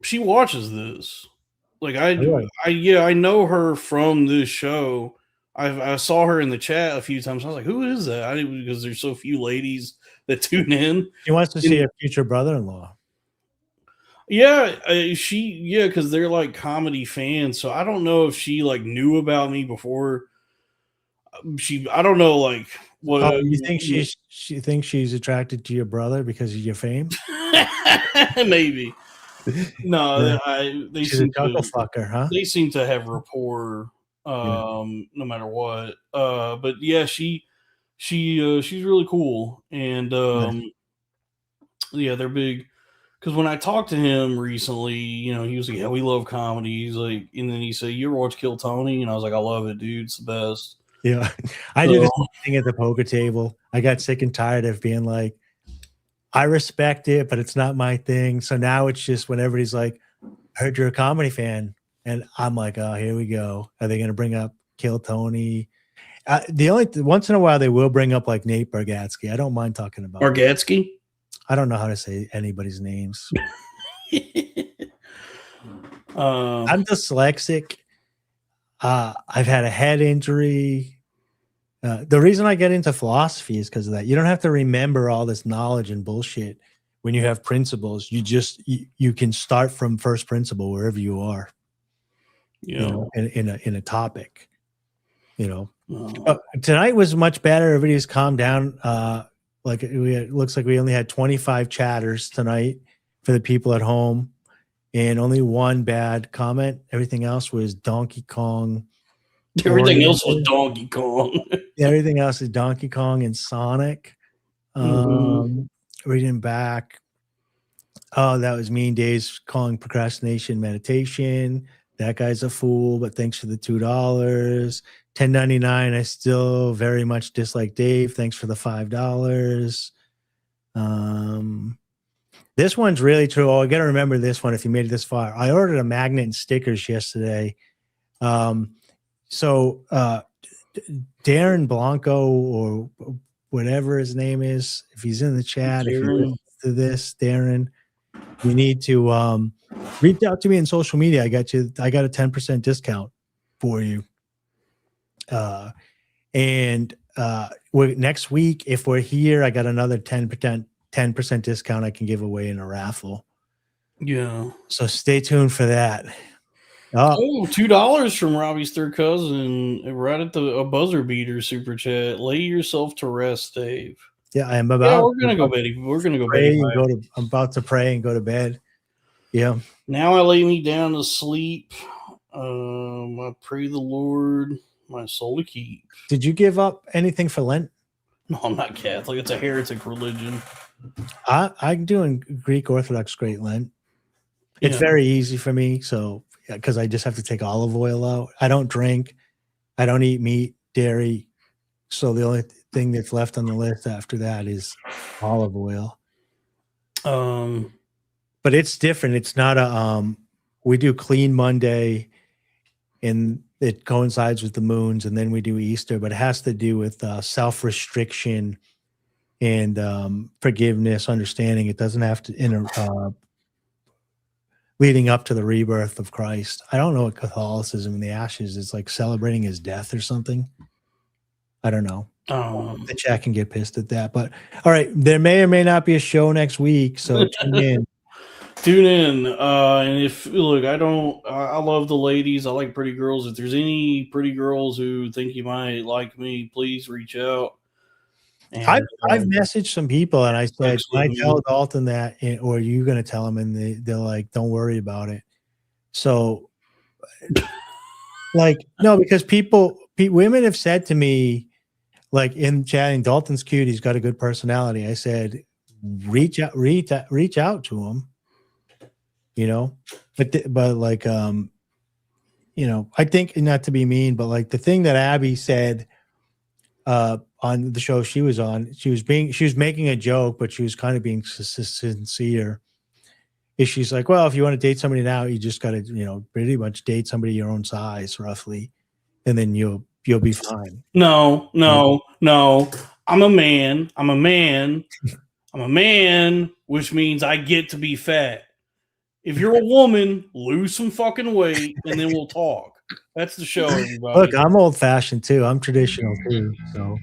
she watches this. Like I know her from this show. I saw her in the chat a few times. I was like, "Who is that?" Because there's so few ladies that tune in. She wants to see a future brother-in-law. Yeah, because they're like comedy fans. So I don't know if she like knew about me before. I don't know, like what. Oh, you think she thinks she's attracted to your brother because of your fame? Maybe. No, she's a chuckle fucker, huh? They seem to have rapport. No matter what. But yeah, she's really cool, and they're big. Because when I talked to him recently, he was like, "Yeah, we love comedy." He's like, and then he said, "You ever watch Kill Tony?" And I was like, "I love it, dude. It's the best." Yeah, I do the same thing at the poker table. I got sick and tired of being like, I respect it, but it's not my thing. So now it's just when everybody's like, "Heard you're a comedy fan." And I'm like, oh, here we go. Are they going to bring up Kill Tony? Once in a while they will bring up like Nate Bargatze. I don't mind talking about Bargatze. I don't know how to say anybody's names. I'm dyslexic. I've had a head injury. The reason I get into philosophy is because of that. You don't have to remember all this knowledge and bullshit when you have principles. You can start from first principle wherever you are. In a topic, tonight was much better. Everybody's calmed down. It looks like we only had 25 chatters tonight for the people at home, and only one bad comment. Everything else was Donkey Kong. Everything else was Donkey Kong. Everything else is Donkey Kong and Sonic. Reading back. Oh, that was Mean Days calling procrastination meditation. That guy's a fool, but thanks for the $2. 1099. I still very much dislike Dave. Thanks for the $5. This one's really true. Oh, I got to remember this one if you made it this far. I ordered a magnet and stickers yesterday. So Darren Blanco or whatever his name is, if he's in the chat, if you listen to this, Darren, you need to reach out to me in social media. I got a 10% discount for you. Next week, if we're here, I got another 10% discount I can give away in a raffle. Yeah. So stay tuned for that. $2 from Robbie's third cousin right at a buzzer beater super chat. Lay yourself to rest, Dave. Yeah, I am about. Yeah, we're gonna go bed. We're gonna go pray bed. I'm about to pray and go to bed. Yeah. Now I lay me down to sleep. I pray the Lord My soul to keep. Did you give up anything for Lent? No, I'm not Catholic. It's a heretic religion. I'm doing Greek Orthodox Great Lent. It's Yeah. very easy for me, so because I just have to take olive oil out. I don't drink. I don't eat meat, dairy. So the only thing that's left on the list after that is olive oil. But it's different. It's not a we do Clean Monday, and it coincides with the moons, and then we do Easter, but it has to do with self-restriction and forgiveness, understanding. It doesn't have to leading up to the rebirth of Christ. I don't know what Catholicism in the ashes is like, celebrating his death or something. I don't know. The chat can get pissed at that, but all right, there may or may not be a show next week, so tune in. Tune in. And if look, I love the ladies. I like pretty girls. If there's any pretty girls who think you might like me, please reach out. And, I've messaged some people and I said, can I tell Dalton that, or are you going to tell him? And they're like, don't worry about it. So, like, no, because women have said to me, like in chatting, Dalton's cute. He's got a good personality. I said, reach out to him. You know, but like, you know, I think, not to be mean, but like the thing that Abby said on the show she was on, she was making a joke, but she was kind of being sincere. Is she's like, well, if you want to date somebody now, you just got to, you know, pretty much date somebody your own size roughly, and then you'll be fine. No. I'm a man, which means I get to be fat. If you're a woman, lose some fucking weight, and then we'll talk. That's the show, everybody. Look, I'm old fashioned too. I'm traditional too. So